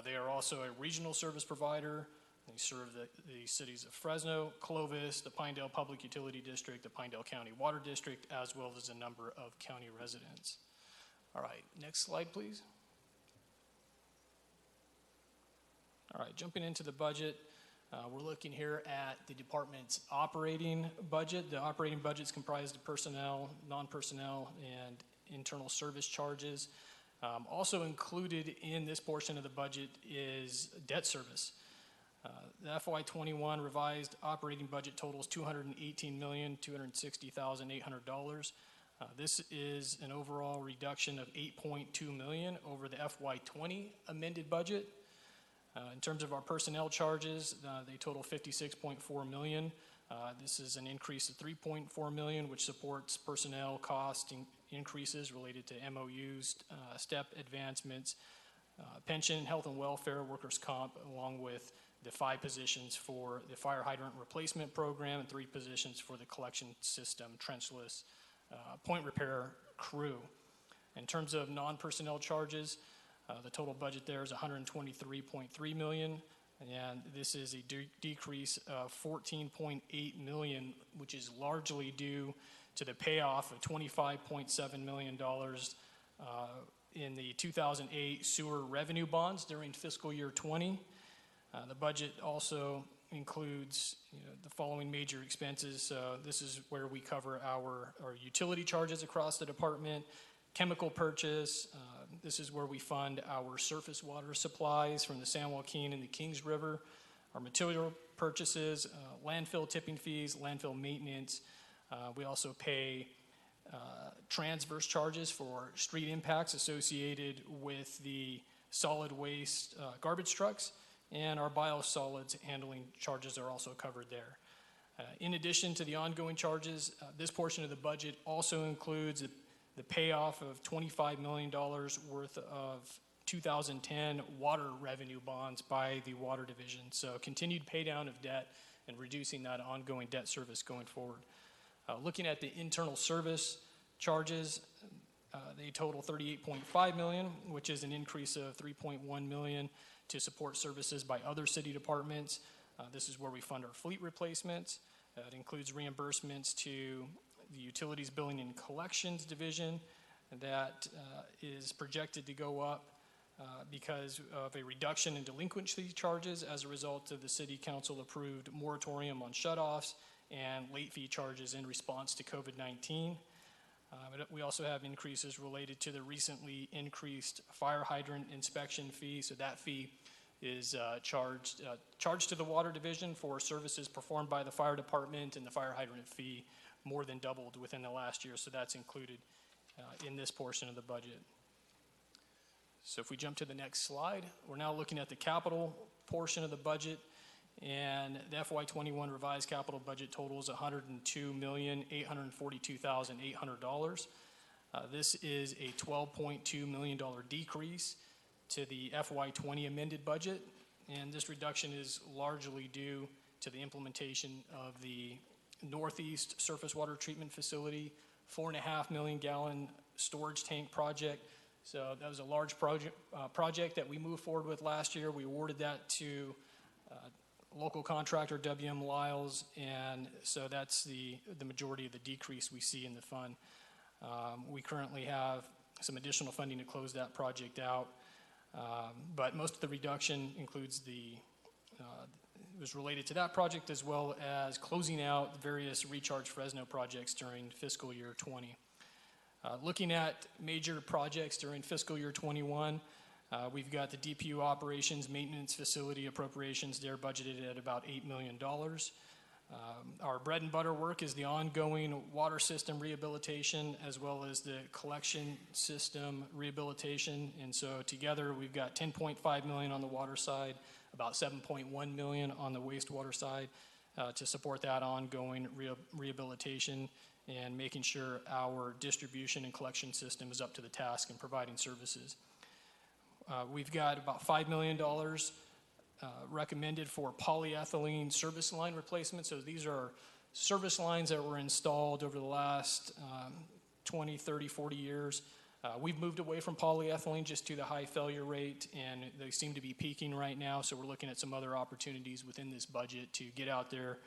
They are also a regional service provider. They serve the cities of Fresno, Clovis, the Pinedale Public Utility District, the Pinedale County Water District, as well as a number of county residents. All right, next slide, please. All right, jumping into the budget, we're looking here at the department's operating budget. The operating budget is comprised of personnel, non-personnel, and internal service charges. Also included in this portion of the budget is debt service. The FY21 revised operating budget totals $218,260,800. This is an overall reduction of $8.2 million over the FY20 amended budget. In terms of our personnel charges, they total $56.4 million. This is an increase of $3.4 million, which supports personnel cost increases related to MOUs, step advancements, pension, health and welfare, workers' comp, along with the 5 positions for the fire hydrant replacement program and 3 positions for the collection system trenchless point repair crew. In terms of non-personnel charges, the total budget there is $123.3 million, and this is a decrease of $14.8 million, which is largely due to the payoff of $25.7 million in the 2008 sewer revenue bonds during fiscal year 20. The budget also includes the following major expenses. This is where we cover our utility charges across the department, chemical purchase. This is where we fund our surface water supplies from the San Joaquin and the Kings River, our material purchases, landfill tipping fees, landfill maintenance. We also pay transverse charges for street impacts associated with the solid waste garbage trucks, and our biosolids handling charges are also covered there. In addition to the ongoing charges, this portion of the budget also includes the payoff of $25 million worth of 2010 water revenue bonds by the Water Division. So continued pay down of debt and reducing that ongoing debt service going forward. Looking at the internal service charges, they total $38.5 million, which is an increase of $3.1 million to support services by other city departments. This is where we fund our fleet replacements. It includes reimbursements to the Utilities Billing and Collections Division that is projected to go up because of a reduction in delinquency charges as a result of the City Council approved moratorium on shutoffs and late fee charges in response to COVID-19. But we also have increases related to the recently increased fire hydrant inspection fee. So that fee is charged to the Water Division for services performed by the fire department, and the fire hydrant fee more than doubled within the last year. So that's included in this portion of the budget. So if we jump to the next slide, we're now looking at the capital portion of the budget. And the FY21 revised capital budget totals $102,842,800. This is a $12.2 million decrease to the FY20 amended budget, and this reduction is largely due to the implementation of the Northeast Surface Water Treatment Facility 4.5 million gallon storage tank project. So that was a large project that we moved forward with last year. We awarded that to local contractor WM Lyles, and so that's the majority of the decrease we see in the fund. We currently have some additional funding to close that project out, but most of the reduction includes was related to that project, as well as closing out the various Recharge Fresno projects during fiscal year 20. Looking at major projects during fiscal year 21, we've got the DPU operations maintenance facility appropriations there budgeted at about $8 million. Our bread and butter work is the ongoing water system rehabilitation as well as the collection system rehabilitation. And so together we've got $10.5 million on the water side, about $7.1 million on the wastewater side to support that ongoing rehabilitation and making sure our distribution and collection system is up to the task in providing services. We've got about $5 million recommended for polyethylene service line replacement. So these are service lines that were installed over the last 20, 30, 40 years. We've moved away from polyethylene just to the high failure rate, and they seem to be peaking right now. So we're looking at some other opportunities within this budget to get out there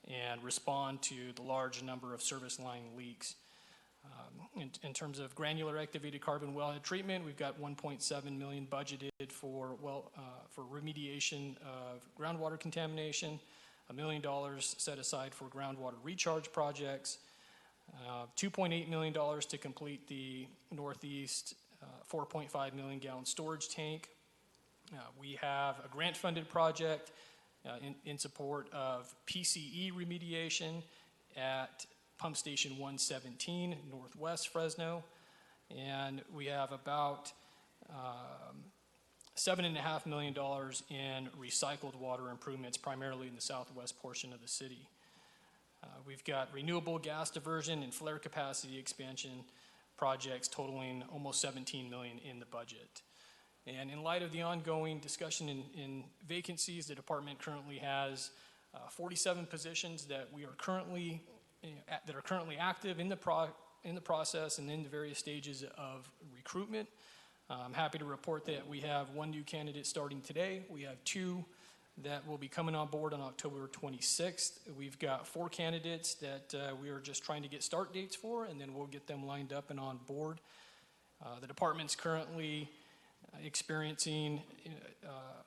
and respond to the large number of service line leaks. In terms of granular activated carbon wellhead treatment, we've got $1.7 million budgeted for remediation of groundwater contamination, $1 million set aside for groundwater recharge projects, $2.8 million to complete the Northeast 4.5 million gallon storage tank. We have a grant-funded project in support of PCE remediation at Pump Station 117, Northwest Fresno. And we have about $7.5 million in recycled water improvements, primarily in the southwest portion of the city. We've got renewable gas diversion and flare capacity expansion projects totaling almost $17 million in the budget. And in light of the ongoing discussion in vacancies, the department currently has 47 positions that are currently active in the process and in the various stages of recruitment. I'm happy to report that we have one new candidate starting today. We have two that will be coming on board on October 26th. We've got 4 candidates that we are just trying to get start dates for, and then we'll get them lined up and on board. The department's currently experiencing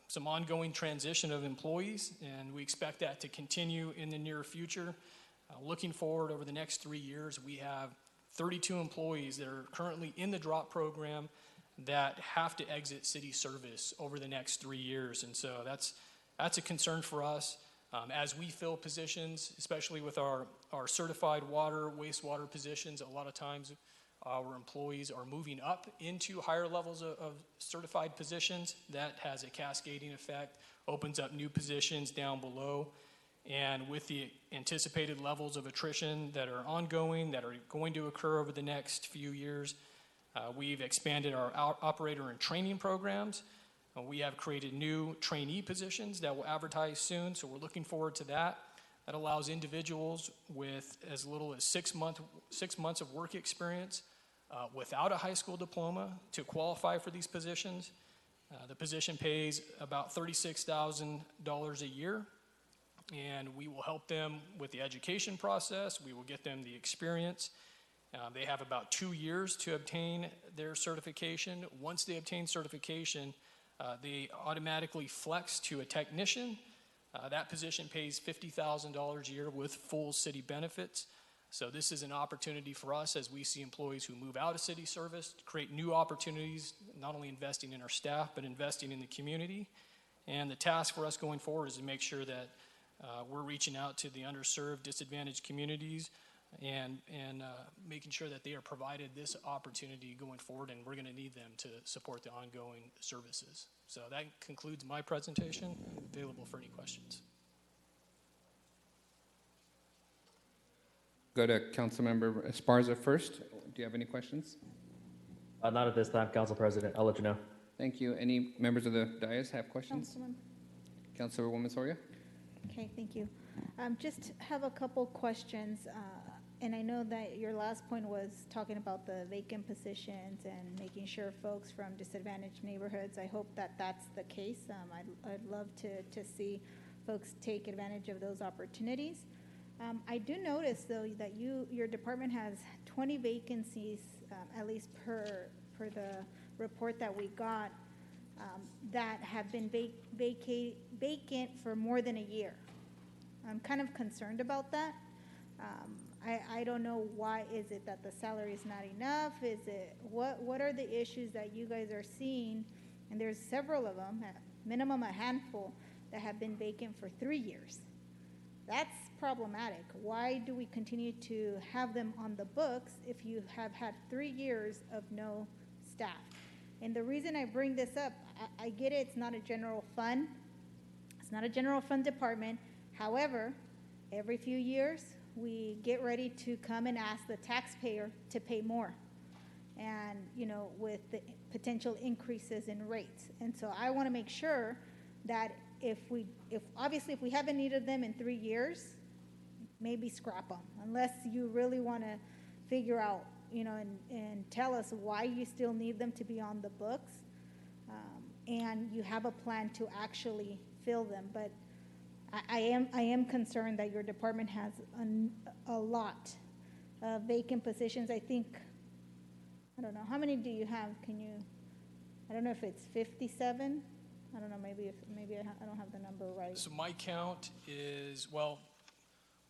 some ongoing transition of employees, and we expect that to continue in the near future. Looking forward over the next 3 years, we have 32 employees that are currently in the DROP program that have to exit city service over the next 3 years. And so that's a concern for us as we fill positions, especially with our certified water, wastewater positions. A lot of times our employees are moving up into higher levels of certified positions. That has a cascading effect, opens up new positions down below. And with the anticipated levels of attrition that are ongoing, that are going to occur over the next few years, we've expanded our operator and training programs. We have created new trainee positions that will advertise soon, so we're looking forward to that. That allows individuals with as little as 6 months of work experience without a high school diploma to qualify for these positions. The position pays about $36,000 a year, and we will help them with the education process. We will get them the experience. They have about 2 years to obtain their certification. Once they obtain certification, they automatically flex to a technician. That position pays $50,000 a year with full city benefits. So this is an opportunity for us as we see employees who move out of city service to create new opportunities, not only investing in our staff, but investing in the community. And the task for us going forward is to make sure that we're reaching out to the underserved, disadvantaged communities and making sure that they are provided this opportunity going forward, and we're going to need them to support the ongoing services. So that concludes my presentation. I'm available for any questions. go to Councilmember Esparza first. Do you have any questions? Not at this time, Council President. I'll let you know. Thank you. Any members of the dais have questions? Councilman. Councilwoman Soria? Okay, thank you. Just have a couple questions, and I know that your last point was talking about the vacant positions and making sure folks from disadvantaged neighborhoods. I hope that that's the case. I'd love to see folks take advantage of those opportunities. I do notice, though, that your department has 20 vacancies, at least per the report that we got, that have been vacant for more than a year. I'm kind of concerned about that. I don't know why. Is it that the salary is not enough? Is it what are the issues that you guys are seeing? And there's several of them, at minimum a handful, that have been vacant for 3 years. That's problematic. Why do we continue to have them on the books if you have had 3 years of no staff? And the reason I bring this up, I get it, it's not a general fund. It's not a general fund department. However, every few years, we get ready to come and ask the taxpayer to pay more. And, with the potential increases in rates. And so I want to make sure that if we haven't needed them in 3 years, maybe scrap them, unless you really want to figure out, and tell us why you still need them to be on the books, and you have a plan to actually fill them. But I am concerned that your department has a lot of vacant positions. I think, I don't know, how many do you have? I don't know if it's 57. I don't know, maybe I don't have the number right. So my count is, well,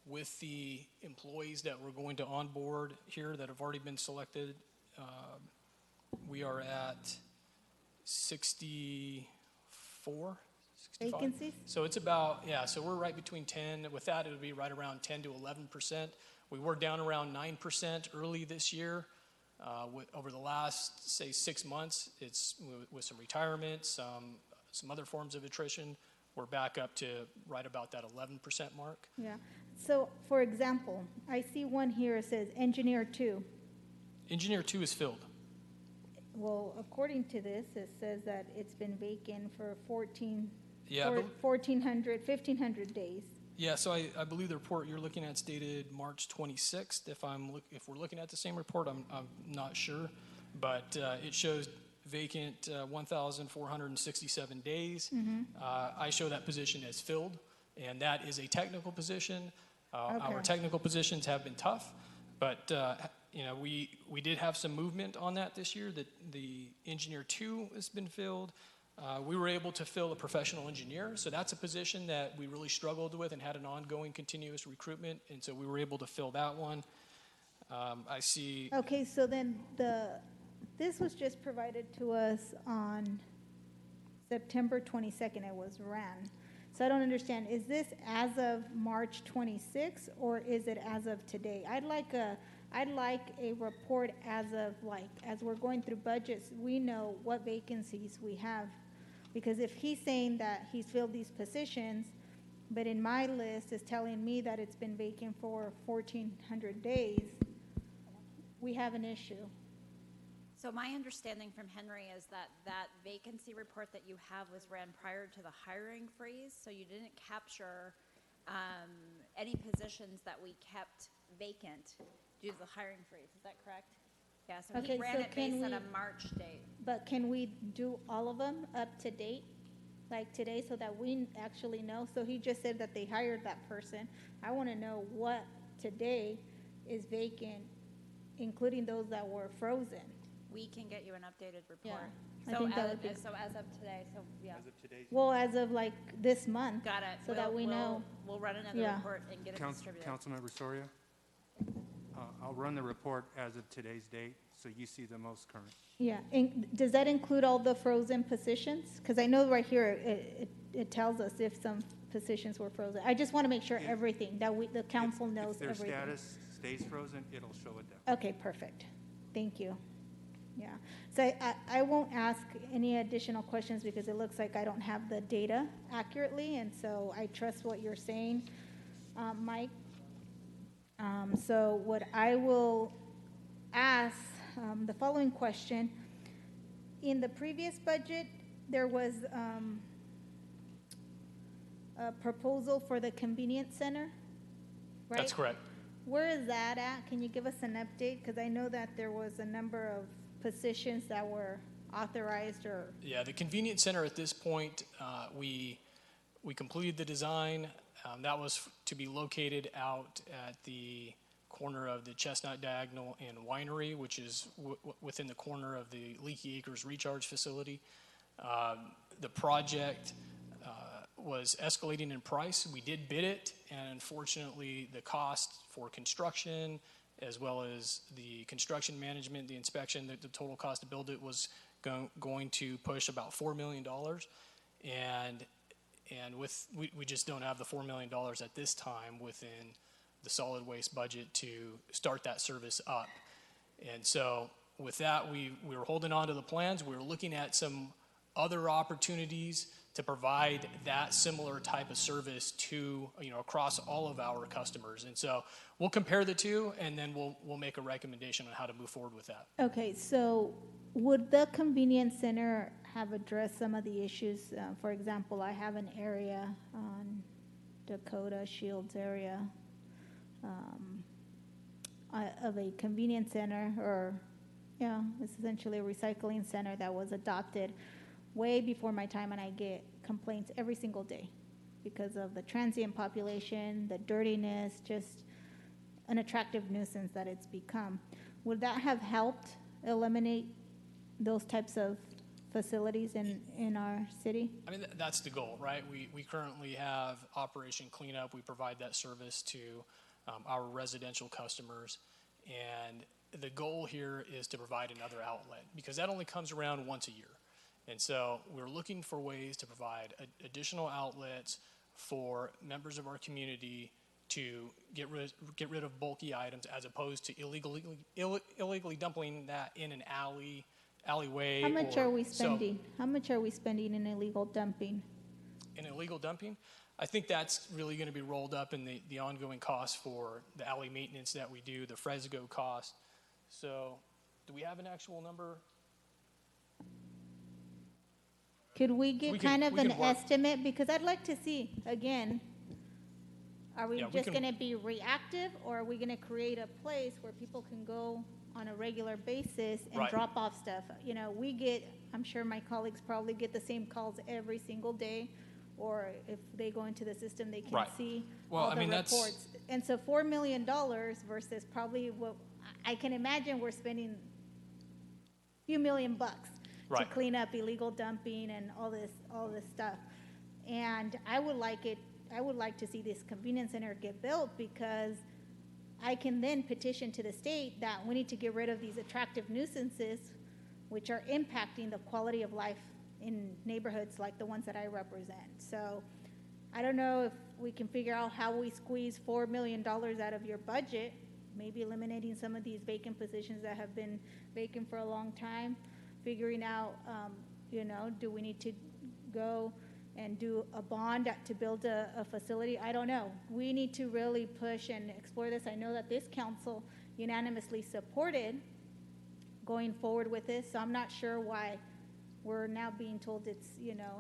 with the employees that we're going to onboard here that have already been selected, we are at 64, 65. Vacancies? So it's about, so we're right between 10. With that, it would be right around 10 to 11%. We were down around 9% early this year. Over the last, say, 6 months, it's with some retirement, some other forms of attrition, we're back up to right about that 11% mark. Yeah. So, for example, I see one here, it says Engineer 2. Engineer 2 is filled. Well, according to this, it says that it's been vacant for 1,500 days. Yeah, so I believe the report you're looking at is dated March 26th. If we're looking at the same report, I'm not sure, but it shows vacant 1,467 days. Mm-hmm. I show that position as filled, and that is a technical position. Okay. Our technical positions have been tough, but we did have some movement on that this year. The Engineer 2 has been filled. We were able to fill a professional engineer, so that's a position that we really struggled with and had an ongoing continuous recruitment, and so we were able to fill that one. I see. Okay, so then this was just provided to us on September 22nd. It was ran. So I don't understand. Is this as of March 26th, or is it as of today? I'd like a report as we're going through budgets, we know what vacancies we have. Because if he's saying that he's filled these positions, but in my list is telling me that it's been vacant for 1,400 days, we have an issue. So my understanding from Henry is that vacancy report that you have was ran prior to the hiring freeze, so you didn't capture any positions that we kept vacant due to the hiring freeze. Is that correct? Yeah, so he ran it based on a March date. But can we do all of them up to date, like today, so that we actually know? So he just said that they hired that person. I want to know what today is vacant, including those that were frozen. We can get you an updated report. Yeah, I think that would be. So as of today, yeah. As of today's. Well, as of like this month. Got it. So that we know. We'll run another report and get it distributed. Councilmember Soria, I'll run the report as of today's date, so you see the most current. Yeah, and does that include all the frozen positions? Because I know right here it tells us if some positions were frozen. I just want to make sure everything, that the council knows everything. If their status stays frozen, it'll show it there. Okay, perfect. Thank you. Yeah, so I won't ask any additional questions because it looks like I don't have the data accurately, and so I trust what you're saying. Mike? So what I will ask, the following question. In the previous budget, there was a proposal for the convenience center, right? That's correct. Where is that at? Can you give us an update? Because I know that there was a number of positions that were authorized or. Yeah, the convenience center at this point, we completed the design. That was to be located out at the corner of the Chestnut Diagonal and Winery, which is within the corner of the Leaky Acres Recharge Facility. The project was escalating in price. We did bid it, and unfortunately, the cost for construction, as well as the construction management, the inspection, the total cost to build it was going to push about $4 million. And we just don't have the $4 million at this time within the solid waste budget to start that service up. And so with that, we were holding on to the plans. We were looking at some other opportunities to provide that similar type of service to, across all of our customers. And so we'll compare the two, and then we'll make a recommendation on how to move forward with that. Okay, so would the convenience center have addressed some of the issues? For example, I have an area on Dakota Shields area of a convenience center, or it's essentially a recycling center that was adopted way before my time, and I get complaints every single day because of the transient population, the dirtiness, just an attractive nuisance that it's become. Would that have helped eliminate those types of facilities in our city? I mean, that's the goal, right? We currently have Operation Cleanup. We provide that service to our residential customers, and the goal here is to provide another outlet, because that only comes around once a year. And so we're looking for ways to provide additional outlets for members of our community to get rid of bulky items, as opposed to illegally dumping that in an alleyway. How much are we spending? How much are we spending in illegal dumping? In illegal dumping? I think that's really going to be rolled up in the ongoing costs for the alley maintenance that we do, the Fresco cost. So do we have an actual number? Could we get kind of an estimate? Because I'd like to see, again, are we just going to be reactive, or are we going to create a place where people can go on a regular basis and drop off stuff? We get, I'm sure my colleagues probably get the same calls every single day, or if they go into the system, they can see all the reports. And so $4 million versus probably what I can imagine we're spending a few $1 million to clean up illegal dumping and all this stuff. And I would like to see this convenience center get built, because I can then petition to the state that we need to get rid of these attractive nuisances, which are impacting the quality of life in neighborhoods like the ones that I represent. So I don't know if we can figure out how we squeeze $4 million out of your budget, maybe eliminating some of these vacant positions that have been vacant for a long time, figuring out, do we need to go and do a bond to build a facility? I don't know. We need to really push and explore this. I know that this council unanimously supported going forward with this, so I'm not sure why we're now being told it's,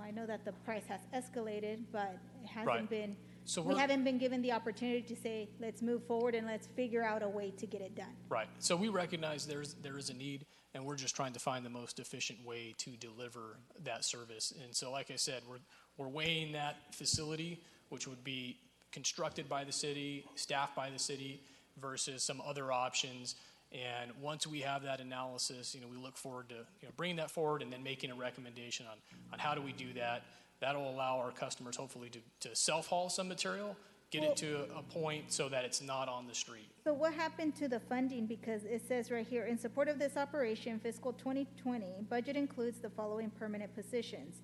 I know that the price has escalated, but it hasn't been, we haven't been given the opportunity to say, let's move forward and let's figure out a way to get it done. Right. So we recognize there is a need, and we're just trying to find the most efficient way to deliver that service. And so, like I said, we're weighing that facility, which would be constructed by the city, staffed by the city, versus some other options. And once we have that analysis, we look forward to bringing that forward and then making a recommendation on how do we do that. That'll allow our customers hopefully to self-haul some material, get it to a point so that it's not on the street. So what happened to the funding? Because it says right here, in support of this operation, fiscal 2020, budget includes the following permanent positions: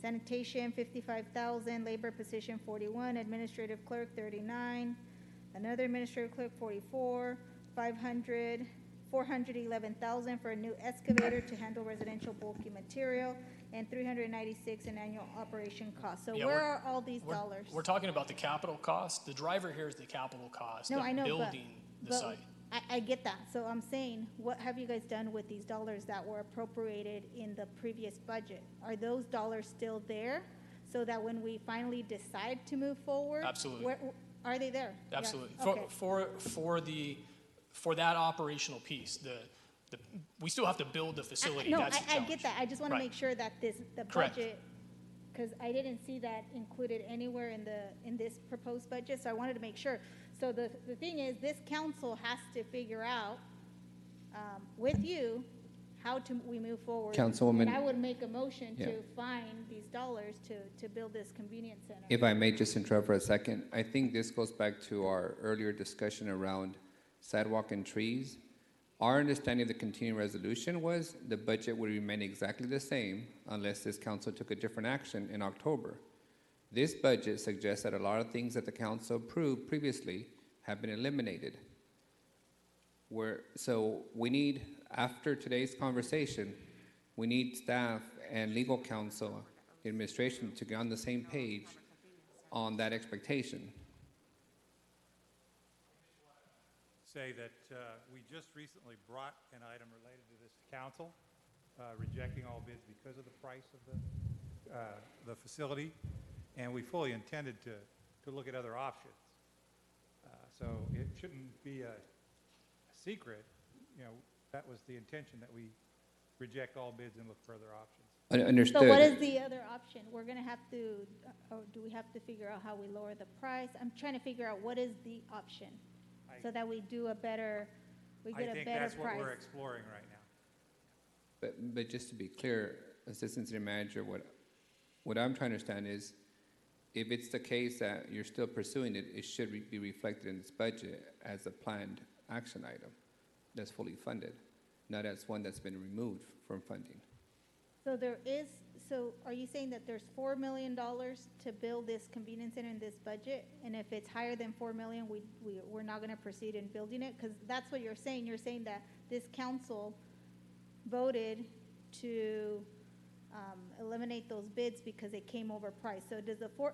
sanitation, 55,000, labor position 41, administrative clerk 39, another administrative clerk 44, 411,000 for a new excavator to handle residential bulky material, and 396 in annual operation costs. So Yeah, where we're- are all these dollars? We're talking about the capital cost. The driver here is the capital cost No, of I know, building the but site. I get that. So I'm saying, what have you guys done with these dollars that were appropriated in the previous budget? Are those dollars still there so that when we finally decide to move forward? Absolutely. Are they there? Yeah, Absolutely. okay. For that operational piece, we still have to build the facility. No, That's the I challenge. get that. I just want to Right. make sure that the Correct. budget, because I didn't see that included anywhere in this proposed budget, so I wanted to make sure. So the thing is, this council has to figure out with you how we move forward. Councilwoman- And I would make a motion Yeah. to find these dollars to build this convenience center. If I may just interrupt for a second, I think this goes back to our earlier discussion around sidewalk and trees. Our understanding of the continuing resolution was the budget would remain exactly the same unless this council took a different action in October. This budget suggests that a lot of things that the council approved previously have been eliminated. So we need, after today's conversation, we need staff and legal counsel, the administration, to get on the same page on that expectation. Say that we just recently brought an item related to this to council, rejecting all bids because of the price of the facility, and we fully intended to look at other options. So it shouldn't be a secret. You know, that was the intention, that we reject all bids and look for other options. Understood. So what is the other option? We're gonna have to, or do we have to figure out how we lower the price? I'm trying to figure out what is the option, so that we do a better, we get a better price. I think that's what we're exploring right now. But just to be clear, Assistant City Manager, what I'm trying to understand is, if it's the case that you're still pursuing it, it should be reflected in this budget as a planned action item that's fully funded, not as one that's been removed from funding. So so are you saying that there's $4 million to build this convenience center in this budget? And if it's higher than 4 million, we're not gonna proceed in building it? Because that's what you're saying. You're saying that this council voted to eliminate those bids because it came over price. So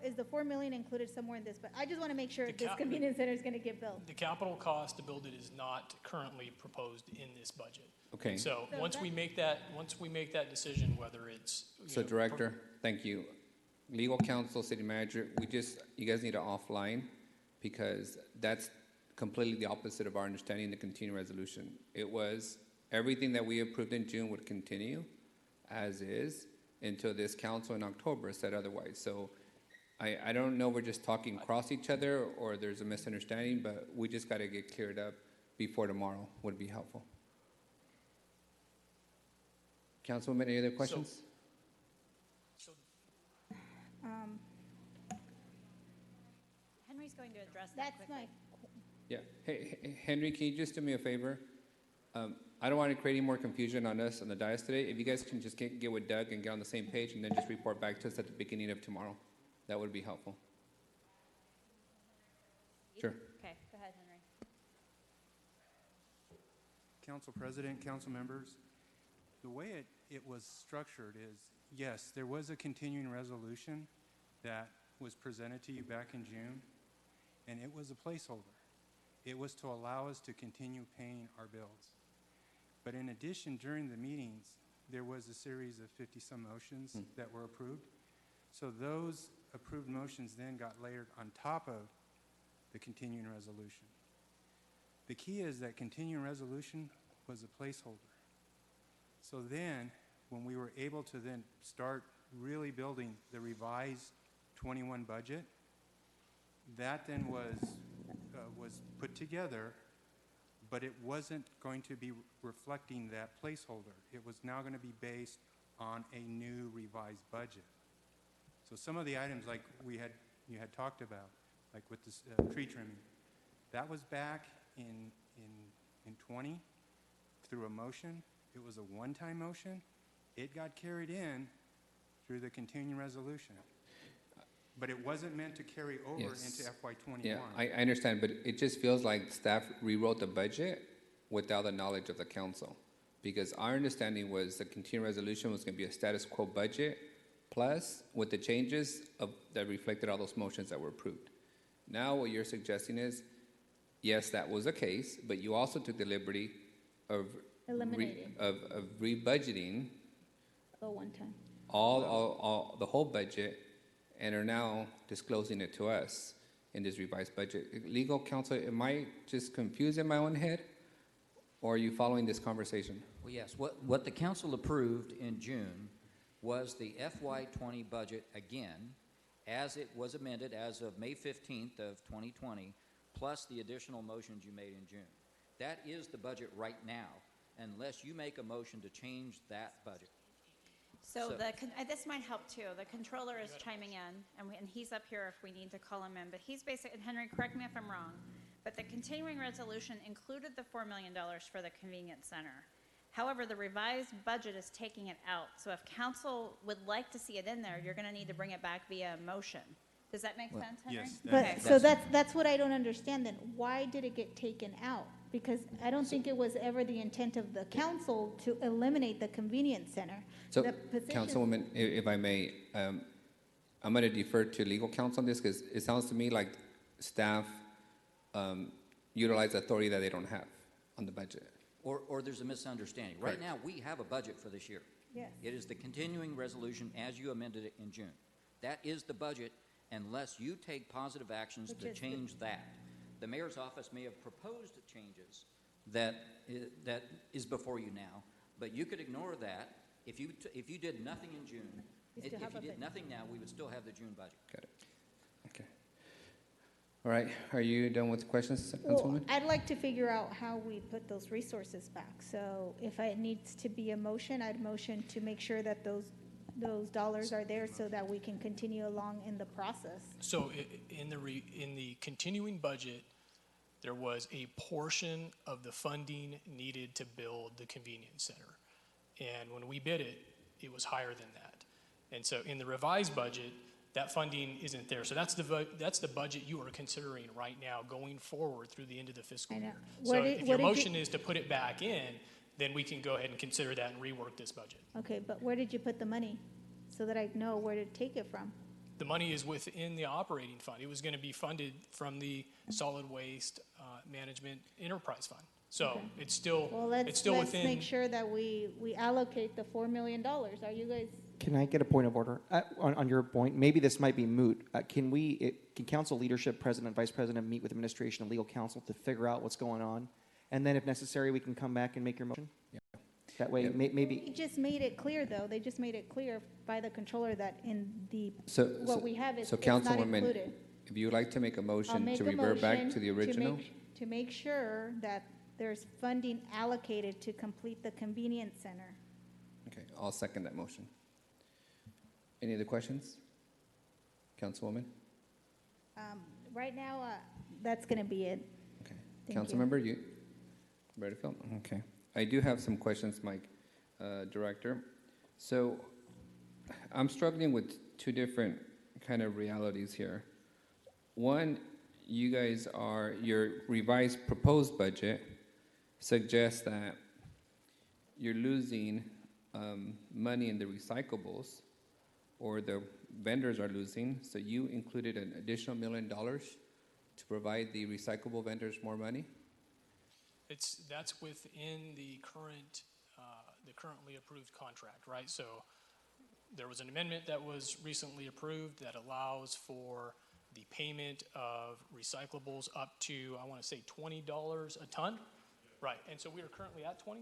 is the 4 million included somewhere in this? But I just want to make sure this convenience center is going to get built. The capital cost to build it is not currently proposed in this budget. Okay. So once we make that decision, whether it's. So Director, thank you. Legal counsel, City Manager, you guys need to offline, because that's completely the opposite of our understanding the continuing resolution. It was everything that we approved in June would continue as is until this council in October said otherwise. So I don't know, we're just talking across each other or there's a misunderstanding, but we just got to get cleared up before tomorrow would be helpful. Councilwoman, any other questions? Henry's going to address that quickly. Yeah. Hey, Henry, can you just do me a favor? I don't want to create any more confusion on us on the dais today. If you guys can just get with Doug and get on the same page and then just report back to us at the beginning of tomorrow, that would be helpful. Sure. Okay, go ahead, Henry. Council President, council members, the way it was structured is, yes, there was a continuing resolution that was presented to you back in June, and it was a placeholder. It was to allow us to continue paying our bills. But in addition, during the meetings, there was a series of 50-some motions that were approved. So those approved motions then got layered on top of the continuing resolution. The key is that continuing resolution was a placeholder. So then, when we were able to then start really building the revised 21 budget, that then was put together, but it wasn't going to be reflecting that placeholder. It was now going to be based on a new revised budget. So some of the items like you had talked about, like with this tree trimming, that was back in 20 through a motion. It was a one-time motion. It got carried in through the continuing resolution. But it wasn't meant to carry over into FY21. Yeah, I understand, but it just feels like staff rewrote the budget without the knowledge of the council. Because our understanding was the continuing resolution was going to be a status quo budget plus with the changes that reflected all those motions that were approved. Now what you're suggesting is, yes, that was the case, but you also took the liberty of Eliminating. of rebudgeting Go one time. all the whole budget and are now disclosing it to us in this revised budget. Legal counsel, am I just confused in my own head, or are you following this conversation? Well, yes. What the council approved in June was the FY20 budget again, as it was amended as of May 15th of 2020, plus the additional motions you made in June. That is the budget right now, unless you make a motion to change that budget. So this might help too. The controller is chiming in, and he's up here if we need to call him in. But he's basically, and Henry, correct me if I'm wrong, but the continuing resolution included the $4 million for the convenience center. However, the revised budget is taking it out. So if council would like to see it in there, you're going to need to bring it back via motion. Does that make sense, Henry? Yes. But, so that's what I don't understand then. Why did it get taken out? Because I don't think it was ever the intent of the council to eliminate the convenience center. So, The position- Councilwoman, if I may, I'm going to defer to legal counsel on this because it sounds to me like staff utilize authority that they don't have on the budget. Or there's a misunderstanding. Right now, we have a budget for this year. Yes. It is the continuing resolution as you amended it in June. That is the budget unless you take positive actions Which to is the- change that. The mayor's office may have proposed changes that is before you now, but you could ignore that. If you did nothing in June, We if still have you a did budget. nothing now, we would still have the June budget. Got it. Okay. All right. Are you done with questions, Well, Councilwoman? I'd like to figure out how we put those resources back. So if it needs to be a motion, I'd motion to make sure that those dollars are there so that we can continue along in the process. So in the continuing budget, there was a portion of the funding needed to build the convenience center. And when we bid it, it was higher than that. And so in the revised budget, that funding isn't there. So that's the budget you are considering right now going forward through the end of the fiscal I know. year. What So did- if what your did you- motion is to put it back in, then we can go ahead and consider that and rework this budget. Okay, but where did you put the money so that I know where to take it from? The money is within the operating fund. It was going to be funded from the solid waste management enterprise fund. So Okay. it's still Well, let's within. make sure that we allocate the $4 million. Are you guys? Can I get a point of order on your point? Maybe this might be moot. Can council leadership, president, vice president, meet with administration and legal counsel to figure out what's going on, and then if necessary, we can come back and make your motion. Yeah. That way, maybe. They just made it clear, though. They just made it clear by the controller that in the what we have is So it's not Councilwoman, included. if you would like to make a I'll motion make to a revert back motion to the original, to make sure that there's funding allocated to complete the convenience center. okay, I'll second that motion. Any other questions? Councilwoman? Right now, that's going to be it. Okay. Thank you. Councilmember, you ready to fill? Okay. I do have some questions, Mike, Director. So I'm struggling with two different kind of realities here. One, your revised proposed budget suggests that you're losing money in the recyclables, or the vendors are losing, so you included an additional $1 million to provide the recyclable vendors more money? That's within the currently approved contract, right? So there was an amendment that was recently approved that allows for the payment of recyclables up to, I want to say, $20 a ton, right? And so we are currently at 20.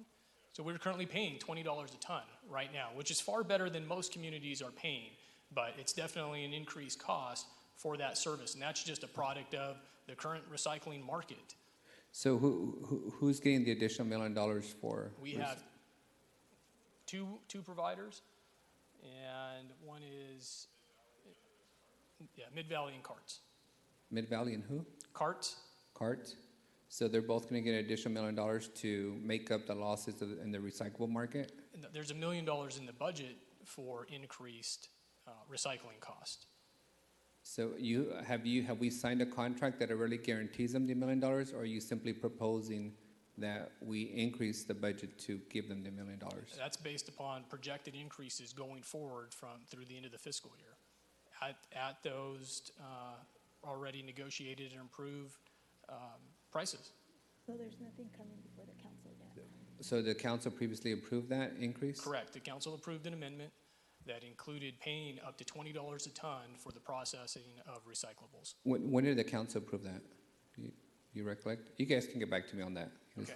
So we're currently paying $20 a ton right now, which is far better than most communities are paying, but it's definitely an increased cost for that service, and that's just a product of the current recycling market. So who's getting the additional $1 million for? We have two providers, and one is Mid-Valley and Carts. Mid-Valley and who? Carts. Carts. So they're both going to get an additional $1 million to make up the losses in the recyclable market? There's $1 million in the budget for increased recycling cost. So have we signed a contract that already guarantees them the $1 million, or are you simply proposing that we increase the budget to give them the $1 million? That's based upon projected increases going forward through the end of the fiscal year. At those already negotiated and approved prices. So there's nothing coming before the council yet? So the council previously approved that increase? Correct. The council approved an amendment that included paying up to $20 a ton for the processing of recyclables. When did the council approve that? You recollect? You guys can get back to me on that. Okay.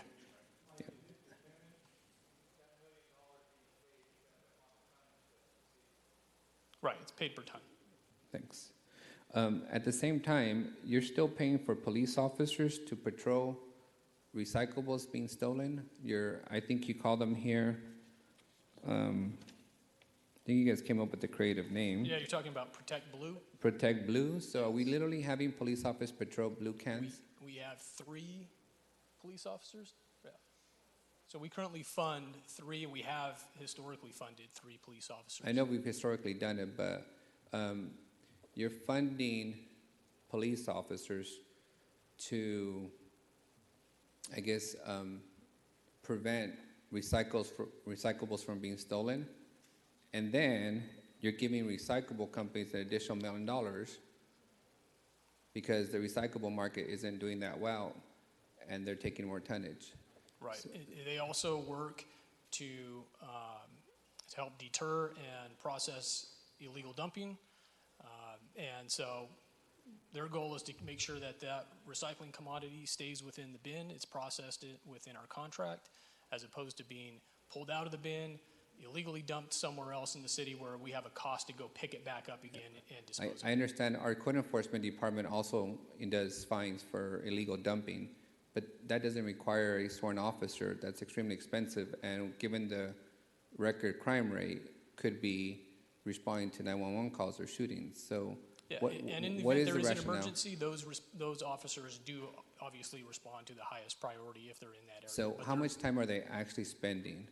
Yeah. Right, it's paid per ton. Thanks. At the same time, you're still paying for police officers to patrol recyclables being stolen. I think you call them here. I think you guys came up with the creative name. Yeah, you're talking about Protect Blue? Protect Blue. So are we literally having police officers patrol blue cans? We have 3 police officers. Yeah. So we currently fund 3, and we have historically funded 3 police officers. I know we've historically done it, but you're funding police officers to, I guess, prevent recyclables from being stolen. And then you're giving recyclable companies an additional $1 million because the recyclable market isn't doing that well, and they're taking more tonnage. Right. So, they also work to help deter and process illegal dumping. And so their goal is to make sure that that recycling commodity stays within the bin. It's processed within our contract, as opposed to being pulled out of the bin, illegally dumped somewhere else in the city where we have a cost to go pick it back up again and dispose of it. I understand our code enforcement department also does fines for illegal dumping, but that doesn't require a sworn officer. That's extremely expensive, and given the record crime rate, could be responding to 911 calls or shootings. So Yeah, what, and in the what event is there the is an rationale? emergency, those officers do obviously respond to the highest priority if they're in that area. So But how they're- much time are they actually spending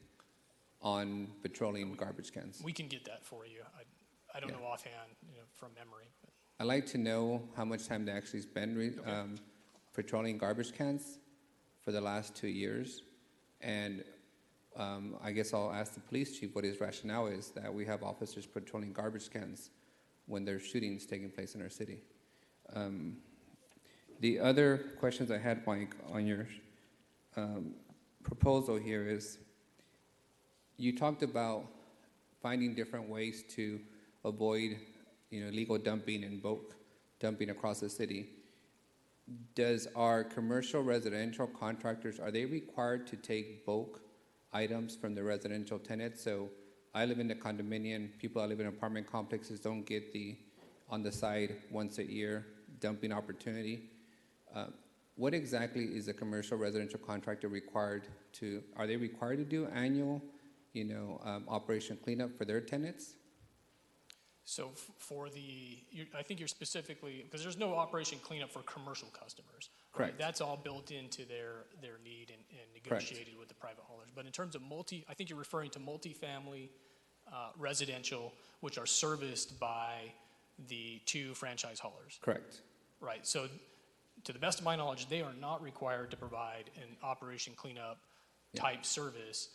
on patrolling garbage cans? We can get that for you. I don't Yeah. know offhand, from memory. But I'd like to know how much time they actually spend patrolling garbage cans for the last 2 years. And I guess I'll ask the police chief what his rationale is that we have officers patrolling garbage cans when there's shootings taking place in our city. The other questions I had, Mike, on your proposal here is, you talked about finding different ways to avoid, illegal dumping and bulk dumping across the city. Does our commercial residential contractors, are they required to take bulk items from the residential tenants? So I live in the condominium, people that live in apartment complexes don't get the on the side once a year dumping opportunity. What exactly is a commercial residential contractor required to, are they required to do annual, operation cleanup for their tenants? So I think you're specifically, because there's no operation cleanup for commercial customers. Right? Correct. That's all built into their need and negotiated with the private haulers. But in terms of I think you're referring to multifamily residential, which are serviced by the 2 franchise haulers. Correct. Right. So to the best of my knowledge, they are not required to provide an operation cleanup type service.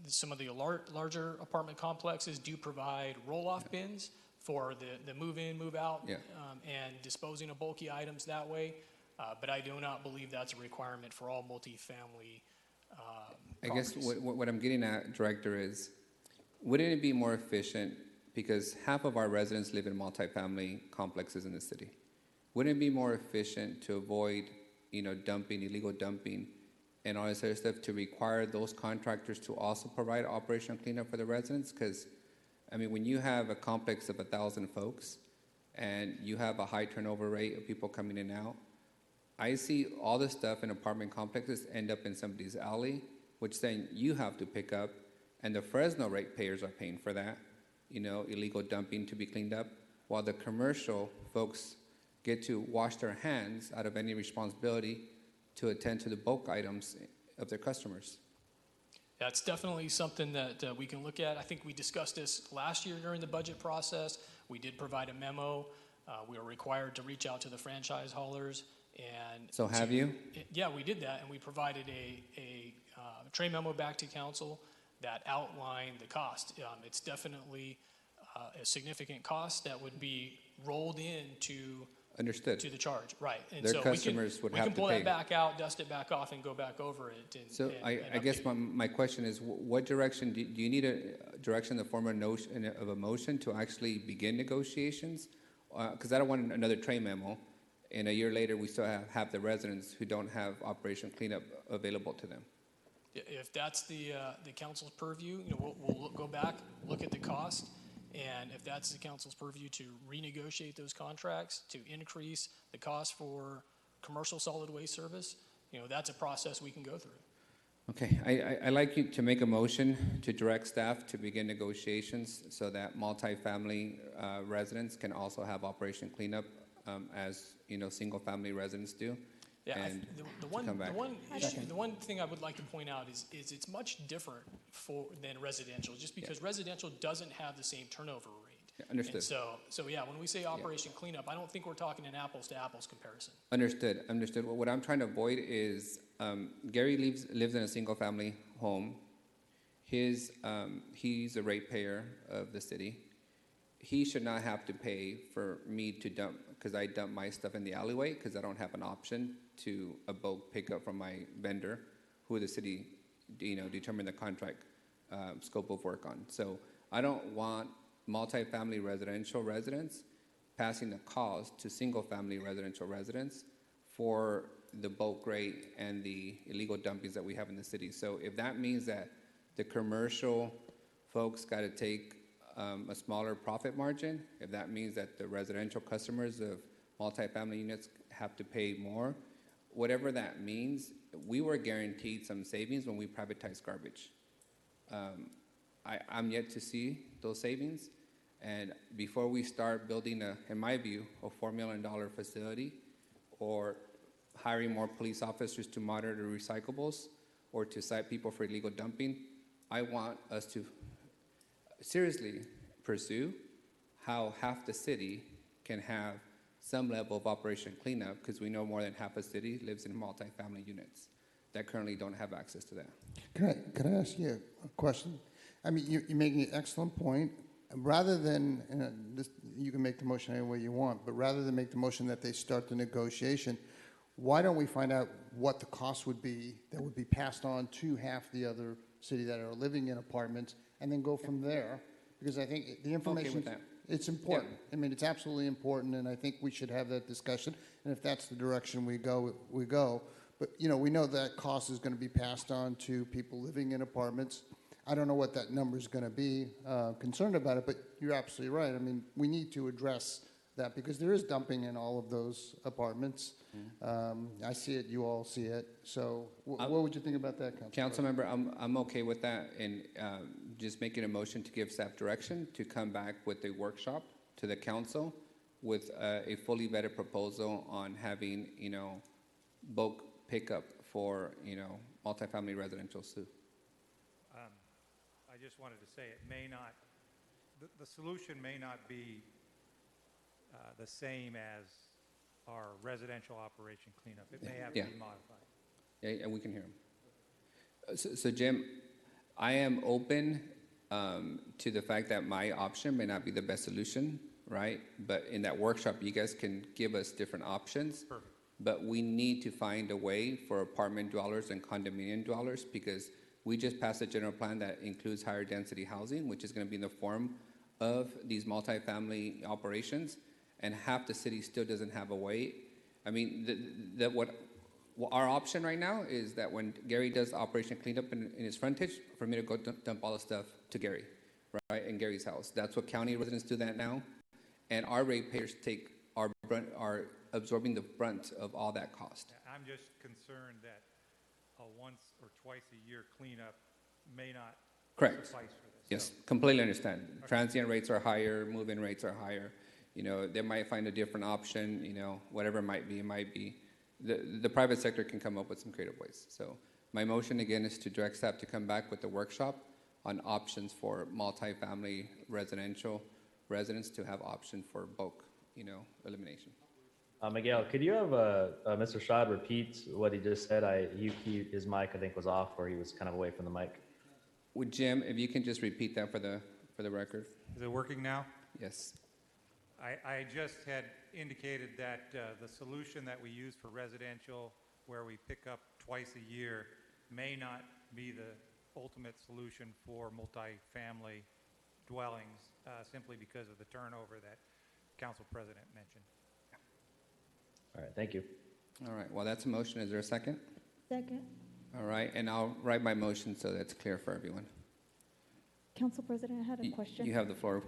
Some of the larger apartment complexes do provide roll-off bins for the move-in, move-out, and disposing of bulky items that way. But I do not believe that's a requirement for all multifamily I guess properties. what I'm getting at, Director, is wouldn't it be more efficient, because half of our residents live in multifamily complexes in the city, wouldn't it be more efficient to avoid, illegal dumping, and all this other stuff, to require those contractors to also provide operational cleanup for the residents? Because, when you have a complex of 1,000 folks and you have a high turnover rate of people coming in and out, I see all the stuff in apartment complexes end up in somebody's alley, which then you have to pick up, and the Fresno ratepayers are paying for that, illegal dumping to be cleaned up, while the commercial folks get to wash their hands out of any responsibility to attend to the bulk items of their customers. That's definitely something that we can look at. I think we discussed this last year during the budget process. We did provide a memo. We were required to reach out to the franchise haulers And So have you? Yeah, we did that, and we provided a tray memo back to council that outlined the cost. It's definitely a significant cost that would be rolled into Understood. to the charge, right? And Their so customers would we have can to pull pay. that back out, dust it back off, and go back over it. And, So I guess my question is, what direction, do you need a direction in the form of a motion to actually begin negotiations? Because I don't want another tray memo, and a year later, we still have the residents who don't have Operation Cleanup available to them. If that's the council's purview, we'll go back, look at the cost, and if that's the council's purview to renegotiate those contracts, to increase the cost for commercial solid waste service, that's a process we can go through. Okay, I'd like you to make a motion to direct staff to begin negotiations so that multifamily residents can also have Operation Cleanup as, single-family residents do. Yeah, and the one thing I would like to point out is it's much different than residential, just because residential doesn't have the same turnover rate. Yeah, understood. And so yeah, when we say Operation Cleanup, I don't think we're talking an apples to apples comparison. Understood. Well, what I'm trying to avoid is Gary lives in a single-family home. He's a ratepayer of the city. He should not have to pay for me to dump, because I dump my stuff in the alleyway because I don't have an option to a bulk pickup from my vendor, who the city, determine the contract scope of work on. So I don't want multifamily residential residents passing the cost to single-family residential residents for the bulk rate and the illegal dumpings that we have in the city. So if that means that the commercial folks got to take a smaller profit margin, if that means that the residential customers of multifamily units have to pay more, whatever that means, we were guaranteed some savings when we privatized garbage. I'm yet to see those savings, and before we start building, in my view, a $4 million facility, or hiring more police officers to monitor recyclables, or to cite people for illegal dumping, I want us to seriously pursue how half the city can have some level of Operation Cleanup, because we know more than half the city lives in multifamily units that currently don't have access to that. Can I ask you a question? I mean, you're making an excellent point. Rather than, you can make the motion any way you want, but rather than make the motion that they start the negotiation, why don't we find out what the cost would be that would be passed on to half the other city that are living in apartments, and then go from there? Because I think the information, with that. it's important. I mean, it's absolutely important, and I think we should have that discussion. And if that's the direction we go, we go. But, we know that cost is going to be passed on to people living in apartments. I don't know what that number is going to be. Concerned about it, but you're absolutely right. I mean, we need to address that because there is dumping in all of those apartments. I see it. You all see it. So, what would you think about that, Councilmember? I'm okay with that, and just making a motion to give staff direction to come back with a workshop to the council with a fully vetted proposal on having bulk pickup for multifamily residential too. I just wanted to say it may not, the solution may not be the same as our residential Operation Cleanup. It may have to be modified. Yeah, and we can hear him. So Jim, I am open to the fact that my option may not be the best solution, right? But in that workshop, you guys can give us different options. Perfect. But we need to find a way for apartment dwellers and condominium dwellers, because we just passed a general plan that includes higher density housing, which is going to be in the form of these multifamily operations, and half the city still doesn't have a way. I mean, what our option right now is that when Gary does Operation Cleanup in his frontage, for me to go dump all the stuff to Gary, right, in Gary's house. That's what county residents do that now, and our ratepayers are absorbing the brunt of all that cost. I'm just concerned that a once or twice a year cleanup may not suffice for this. Yes, completely understand. Okay. Transient rates are higher, move-in rates are higher. They might find a different option, whatever it might be. The private sector can come up with some creative ways. So my motion again is to direct staff to come back with a workshop on options for multifamily residential residents to have option for bulk, elimination. Miguel, could you have Mr. Schad repeat what he just said? His mic, I think, was off, or he was kind of away from the mic. Would Jim, if you can just repeat that for the record? Is it working now? Yes. I just had indicated that the solution that we use for residential, where we pick up twice a year, may not be the ultimate solution for multifamily dwellings, simply because of the turnover that Council President mentioned. All right, thank you. All right, well, that's a motion. Is there a second? Second. All right, and I'll write my motion so that's clear for everyone. Council President, I had a question. You have the floor.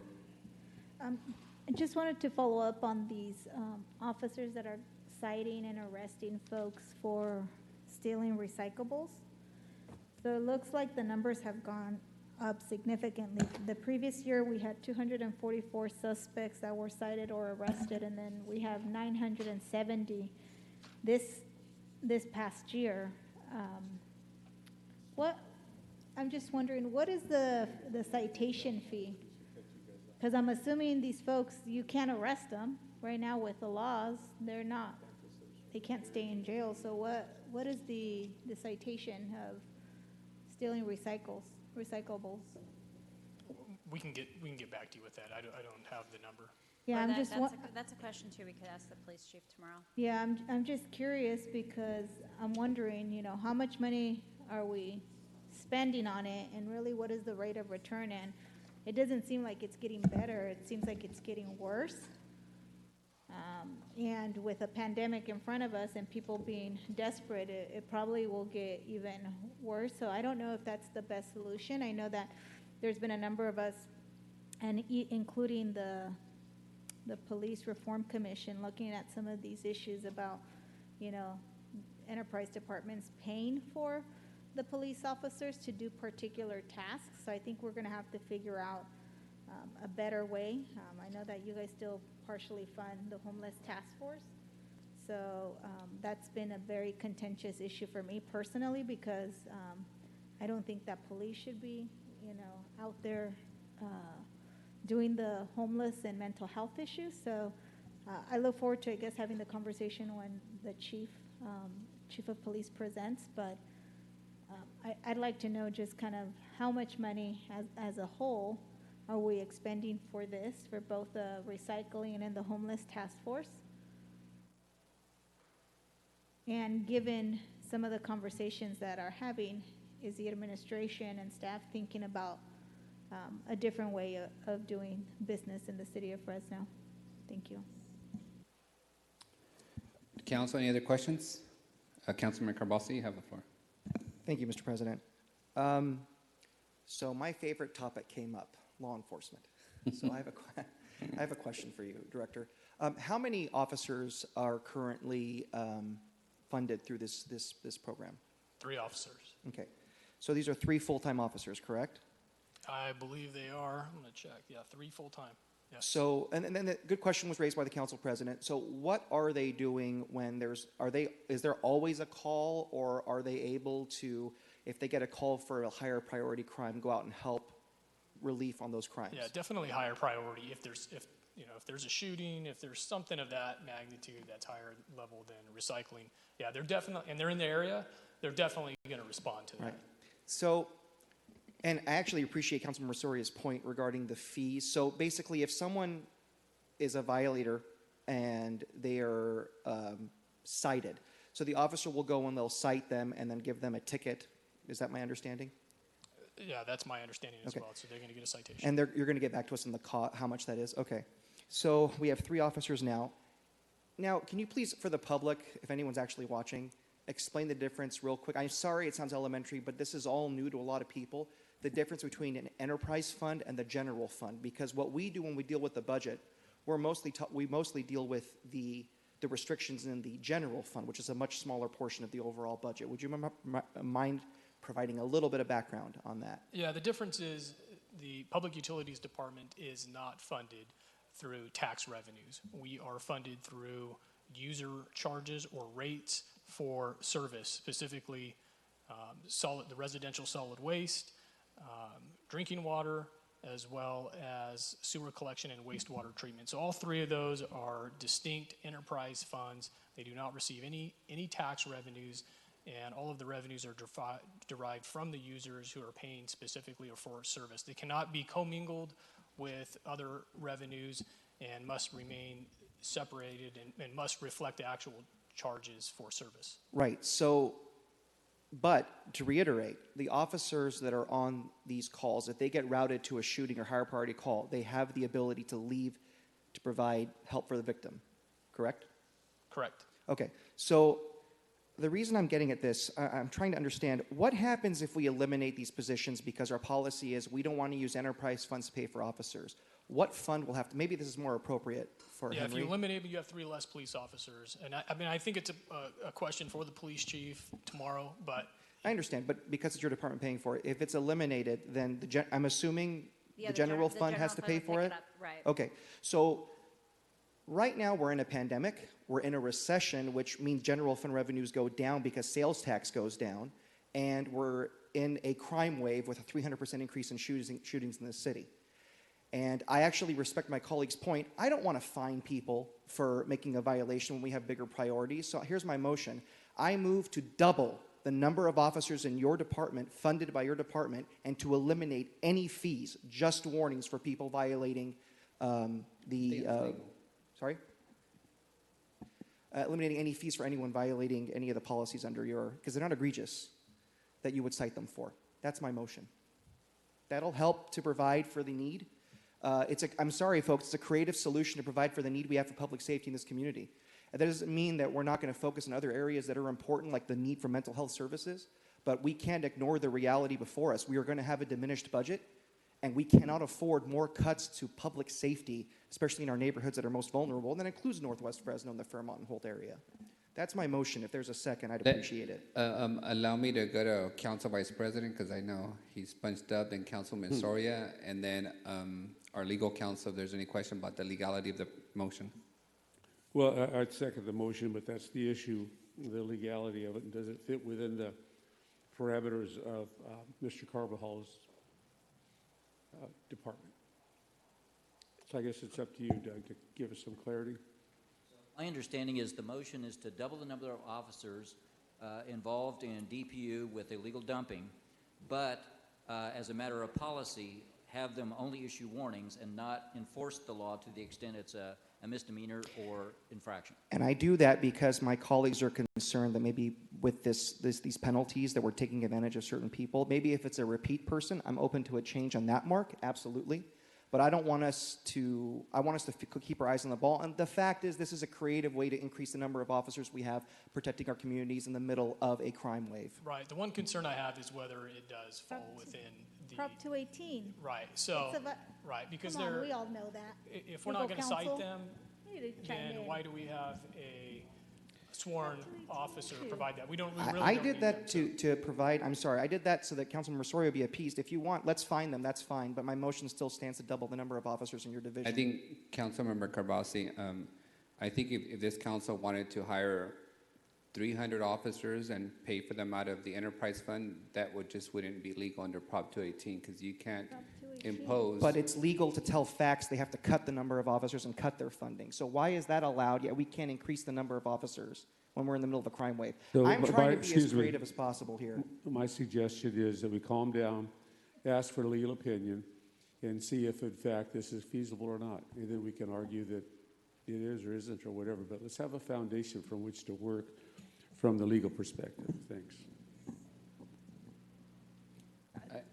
I just wanted to follow up on these officers that are citing and arresting folks for stealing recyclables. So it looks like the numbers have gone up significantly. The previous year, we had 244 suspects that were cited or arrested, and then we have 970 this past year. I'm just wondering, what is the citation fee? Because I'm assuming these folks, you can't arrest them right now with the laws. They can't stay in jail. So what is the citation of stealing recyclables? We can get back to you with that. I don't have the number. Yeah, That's a question too. We could ask the police chief tomorrow. Yeah, I'm just curious because I'm wondering, how much money are we spending on it, and really what is the rate of return? And it doesn't seem like it's getting better. It seems like it's getting worse. And with a pandemic in front of us and people being desperate, it probably will get even worse. So I don't know if that's the best solution. I know that there's been a number of us, and including the Police Reform Commission, looking at some of these issues about, enterprise departments paying for the police officers to do particular tasks. So I think we're going to have to figure out a better way. I know that you guys still partially fund the homeless task force. So that's been a very contentious issue for me personally, because I don't think that police should be, out there doing the homeless and mental health issues. So I look forward to, I guess, having the conversation when the chief of police presents. But I'd like to know just kind of how much money as a whole are we expending for this, for both the recycling and the homeless task force? And given some of the conversations that are having, is the administration and staff thinking about a different way of doing business in the city of Fresno? Thank you. Council, any other questions? Councilman Carbasi, you have the floor. Thank you, Mr. President. So my favorite topic came up, law enforcement. So I have a question for you, Director. How many officers are currently funded through this program? 3 officers. Okay. So these are 3 full-time officers, correct? I believe they are. I'm going to check. Yeah, 3 full-time. Yes. So, and then the good question was raised by the Council President. So what are they doing when is there always a call, or are they able to, if they get a call for a higher priority crime, go out and help relief on those crimes? Yeah, definitely higher priority. If there's a shooting, if there's something of that magnitude that's higher level than recycling, yeah, they're definitely, and they're in the area, they're definitely going to respond to that. Right. So, and I actually appreciate Councilman Soria's point regarding the fees. So basically, if someone is a violator and they are cited, so the officer will go and they'll cite them and then give them a ticket. Is that my understanding? Yeah, that's my understanding as Okay. well. So they're going to get a citation. And you're going to get back to us on the how much that is? Okay. So we have 3 officers now. Now, can you please, for the public, if anyone's actually watching, explain the difference real quick? I'm sorry it sounds elementary, but this is all new to a lot of people. The difference between an enterprise fund and the general fund. Because what we do when we deal with the budget, we mostly deal with the restrictions in the general fund, which is a much smaller portion of the overall budget. Would you mind providing a little bit of background on that? Yeah, the difference is the Public Utilities Department is not funded through tax revenues. We are funded through user charges or rates for service, specifically the residential solid waste, drinking water, as well as sewer collection and wastewater treatment. So all three of those are distinct enterprise funds. They do not receive any tax revenues, and all of the revenues are derived from the users who are paying specifically for a service. They cannot be commingled with other revenues and must remain separated and must reflect the actual charges for service. Right. So, but to reiterate, the officers that are on these calls, if they get routed to a shooting or higher priority call, they have the ability to leave to provide help for the victim, correct? Correct. Okay. So the reason I'm getting at this, I'm trying to understand what happens if we eliminate these positions because our policy is we don't want to use enterprise funds to pay for officers. What fund will have to, maybe this is more appropriate for Yeah, Henry. if you eliminate, you have 3 less police officers. And I mean, I think it's a question for the police chief tomorrow, but I understand, but because it's your department paying for it, if it's eliminated, then I'm assuming Yeah, the the general the fund general has to fund pay would for pick it? it up, right. Okay, so right now we're in a pandemic, we're in a recession, which means general fund revenues go down because sales tax goes down, and we're in a crime wave with a 300% increase in shootings in the city. And I actually respect my colleague's point. I don't want to fine people for making a violation when we have bigger priorities. So here's my motion. I move to double the number of officers in your department, funded by your department, and to eliminate any fees, just warnings for people violating sorry? Eliminating any fees for anyone violating any of the policies under your, because they're not egregious, that you would cite them for. That's my motion. That'll help to provide for the need. I'm sorry, folks, it's a creative solution to provide for the need we have for public safety in this community. And that doesn't mean that we're not going to focus on other areas that are important, like the need for mental health services, but we can't ignore the reality before us. We are going to have a diminished budget, and we cannot afford more cuts to public safety, especially in our neighborhoods that are most vulnerable, and that includes Northwest Fresno and the Fairmont and Holt area. That's my motion. If there's a second, I'd appreciate it. Allow me to go to Council Vice President, because I know he's punched up, then Councilman Soria, and then our legal counsel, if there's any question about the legality of the motion. Well, I'd second the motion, but that's the issue, the legality of it, and does it fit within the parameters of Mr. Carvajal's department? So I guess it's up to you, Doug, to give us some clarity. My understanding is the motion is to double the number of officers involved in DPU with illegal dumping, but as a matter of policy, have them only issue warnings and not enforce the law to the extent it's a misdemeanor or infraction. And I do that because my colleagues are concerned that maybe with these penalties that we're taking advantage of certain people. Maybe if it's a repeat person, I'm open to a change on that mark, absolutely. But I want us to keep our eyes on the ball. And the fact is, this is a creative way to increase the number of officers we have protecting our communities in the middle of a crime wave. Right. The one concern I have is whether it does fall within the Prop 218. Right. So right, because Come on, we all know that. If we're not going to cite them, then why do we have a sworn officer provide that? We really I don't did need that them, to provide, I'm sorry, I did that so that Councilman Rosario would be appeased. If you want, let's fine them, that's fine, but my motion still stands to double the number of officers in your division. I think, Councilmember Carbasi, I think if this council wanted to hire 300 officers and pay for them out of the enterprise fund, that wouldn't be legal under Prop 218, because you can't impose. But it's legal to tell facts they have to cut the number of officers and cut their funding. So why is that allowed, yet we can't increase the number of officers when we're in the middle of a crime wave? So, I'm trying to be as creative as possible here. My suggestion is that we calm down, ask for legal opinion, and see if in fact this is feasible or not. And then we can argue that it is or isn't or whatever. But let's have a foundation from which to work from the legal perspective. Thanks.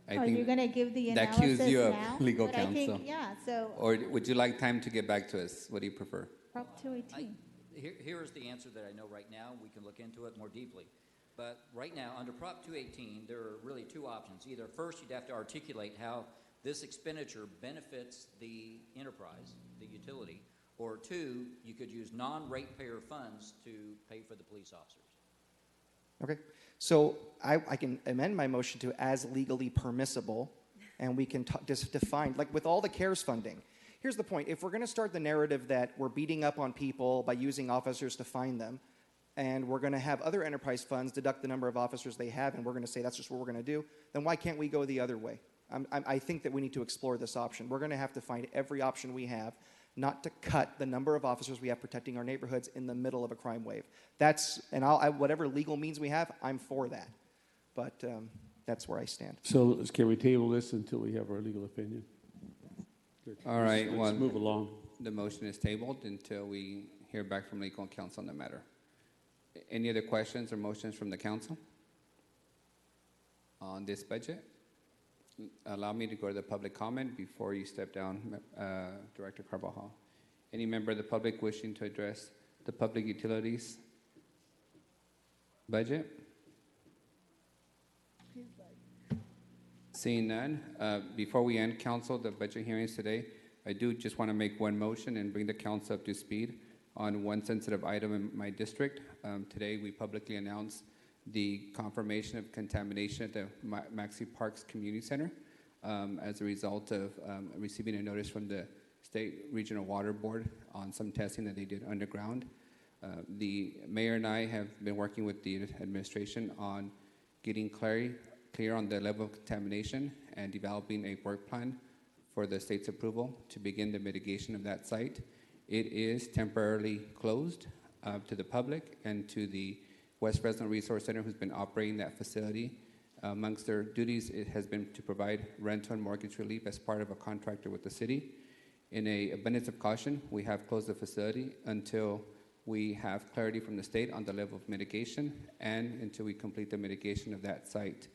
I Are think you going to give the that analysis cues you now? up, legal But I counsel. think, yeah, so Or would you like time to get back to us? What do you prefer? Prop 218. Here is the answer that I know right now. We can look into it more deeply. But right now, under Prop 218, there are really two options. Either first, you'd have to articulate how this expenditure benefits the enterprise, the utility, or two, you could use non-ratepayer funds to pay for the police officers. Okay, so I can amend my motion to as legally permissible, and we can just define, like with all the CARES funding. Here's the point. If we're going to start the narrative that we're beating up on people by using officers to fine them, and we're going to have other enterprise funds deduct the number of officers they have, and we're going to say that's just what we're going to do, then why can't we go the other way? I think that we need to explore this option. We're going to have to find every option we have not to cut the number of officers we have protecting our neighborhoods in the middle of a crime wave. Whatever legal means we have, I'm for that. But that's where I stand. So can we table this until we have our legal opinion? Good. All right, Let's move along. The motion is tabled until we hear back from legal counsel on the matter. Any other questions or motions from the council on this budget? Allow me to go to the public comment before you step down, Director Carvajal. Any member of the public wishing to address the public utilities budget? Seeing none, before we end council, the budget hearings today, I do just want to make one motion and bring the council up to speed on one sensitive item in my district. Today, we publicly announced the confirmation of contamination at the Maxi Parks Community Center as a result of receiving a notice from the State Regional Water Board on some testing that they did underground. The mayor and I have been working with the administration on getting clear on the level of contamination and developing a work plan for the state's approval to begin the mitigation of that site. It is temporarily closed to the public and to the West Fresno Resource Center, who's been operating that facility. Amongst their duties, it has been to provide rental and mortgage relief as part of a contractor with the city. In an abundance of caution, we have closed the facility until we have clarity from the state on the level of mitigation and until we complete the mitigation of that site.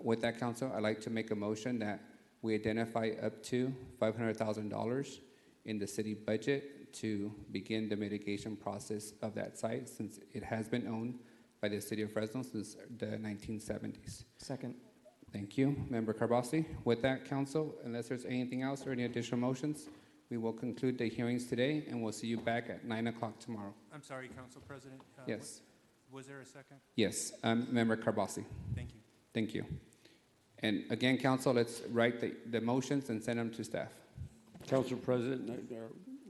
With that, council, I'd like to make a motion that we identify up to $500,000 in the city budget to begin the mitigation process of that site, since it has been owned by the city of Fresno since the 1970s. Second. Thank you, Member Carbasi. With that, council, unless there's anything else or any additional motions, we will conclude the hearings today, and we'll see you back at 9 o'clock tomorrow. I'm sorry, Council President. Yes. Was there a second? Yes, Member Carbasi. Thank you. Thank you. And again, council, let's write the motions and send them to staff. Council President,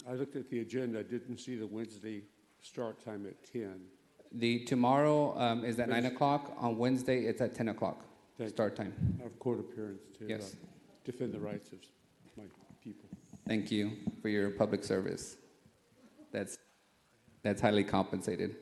I looked at the agenda. I didn't see the Wednesday start time at 10. The tomorrow is at 9 o'clock. On Wednesday, it's at 10 o'clock. Start time. I have court appearance to Yes. defend the rights of my people. Thank you for your public service. That's highly compensated.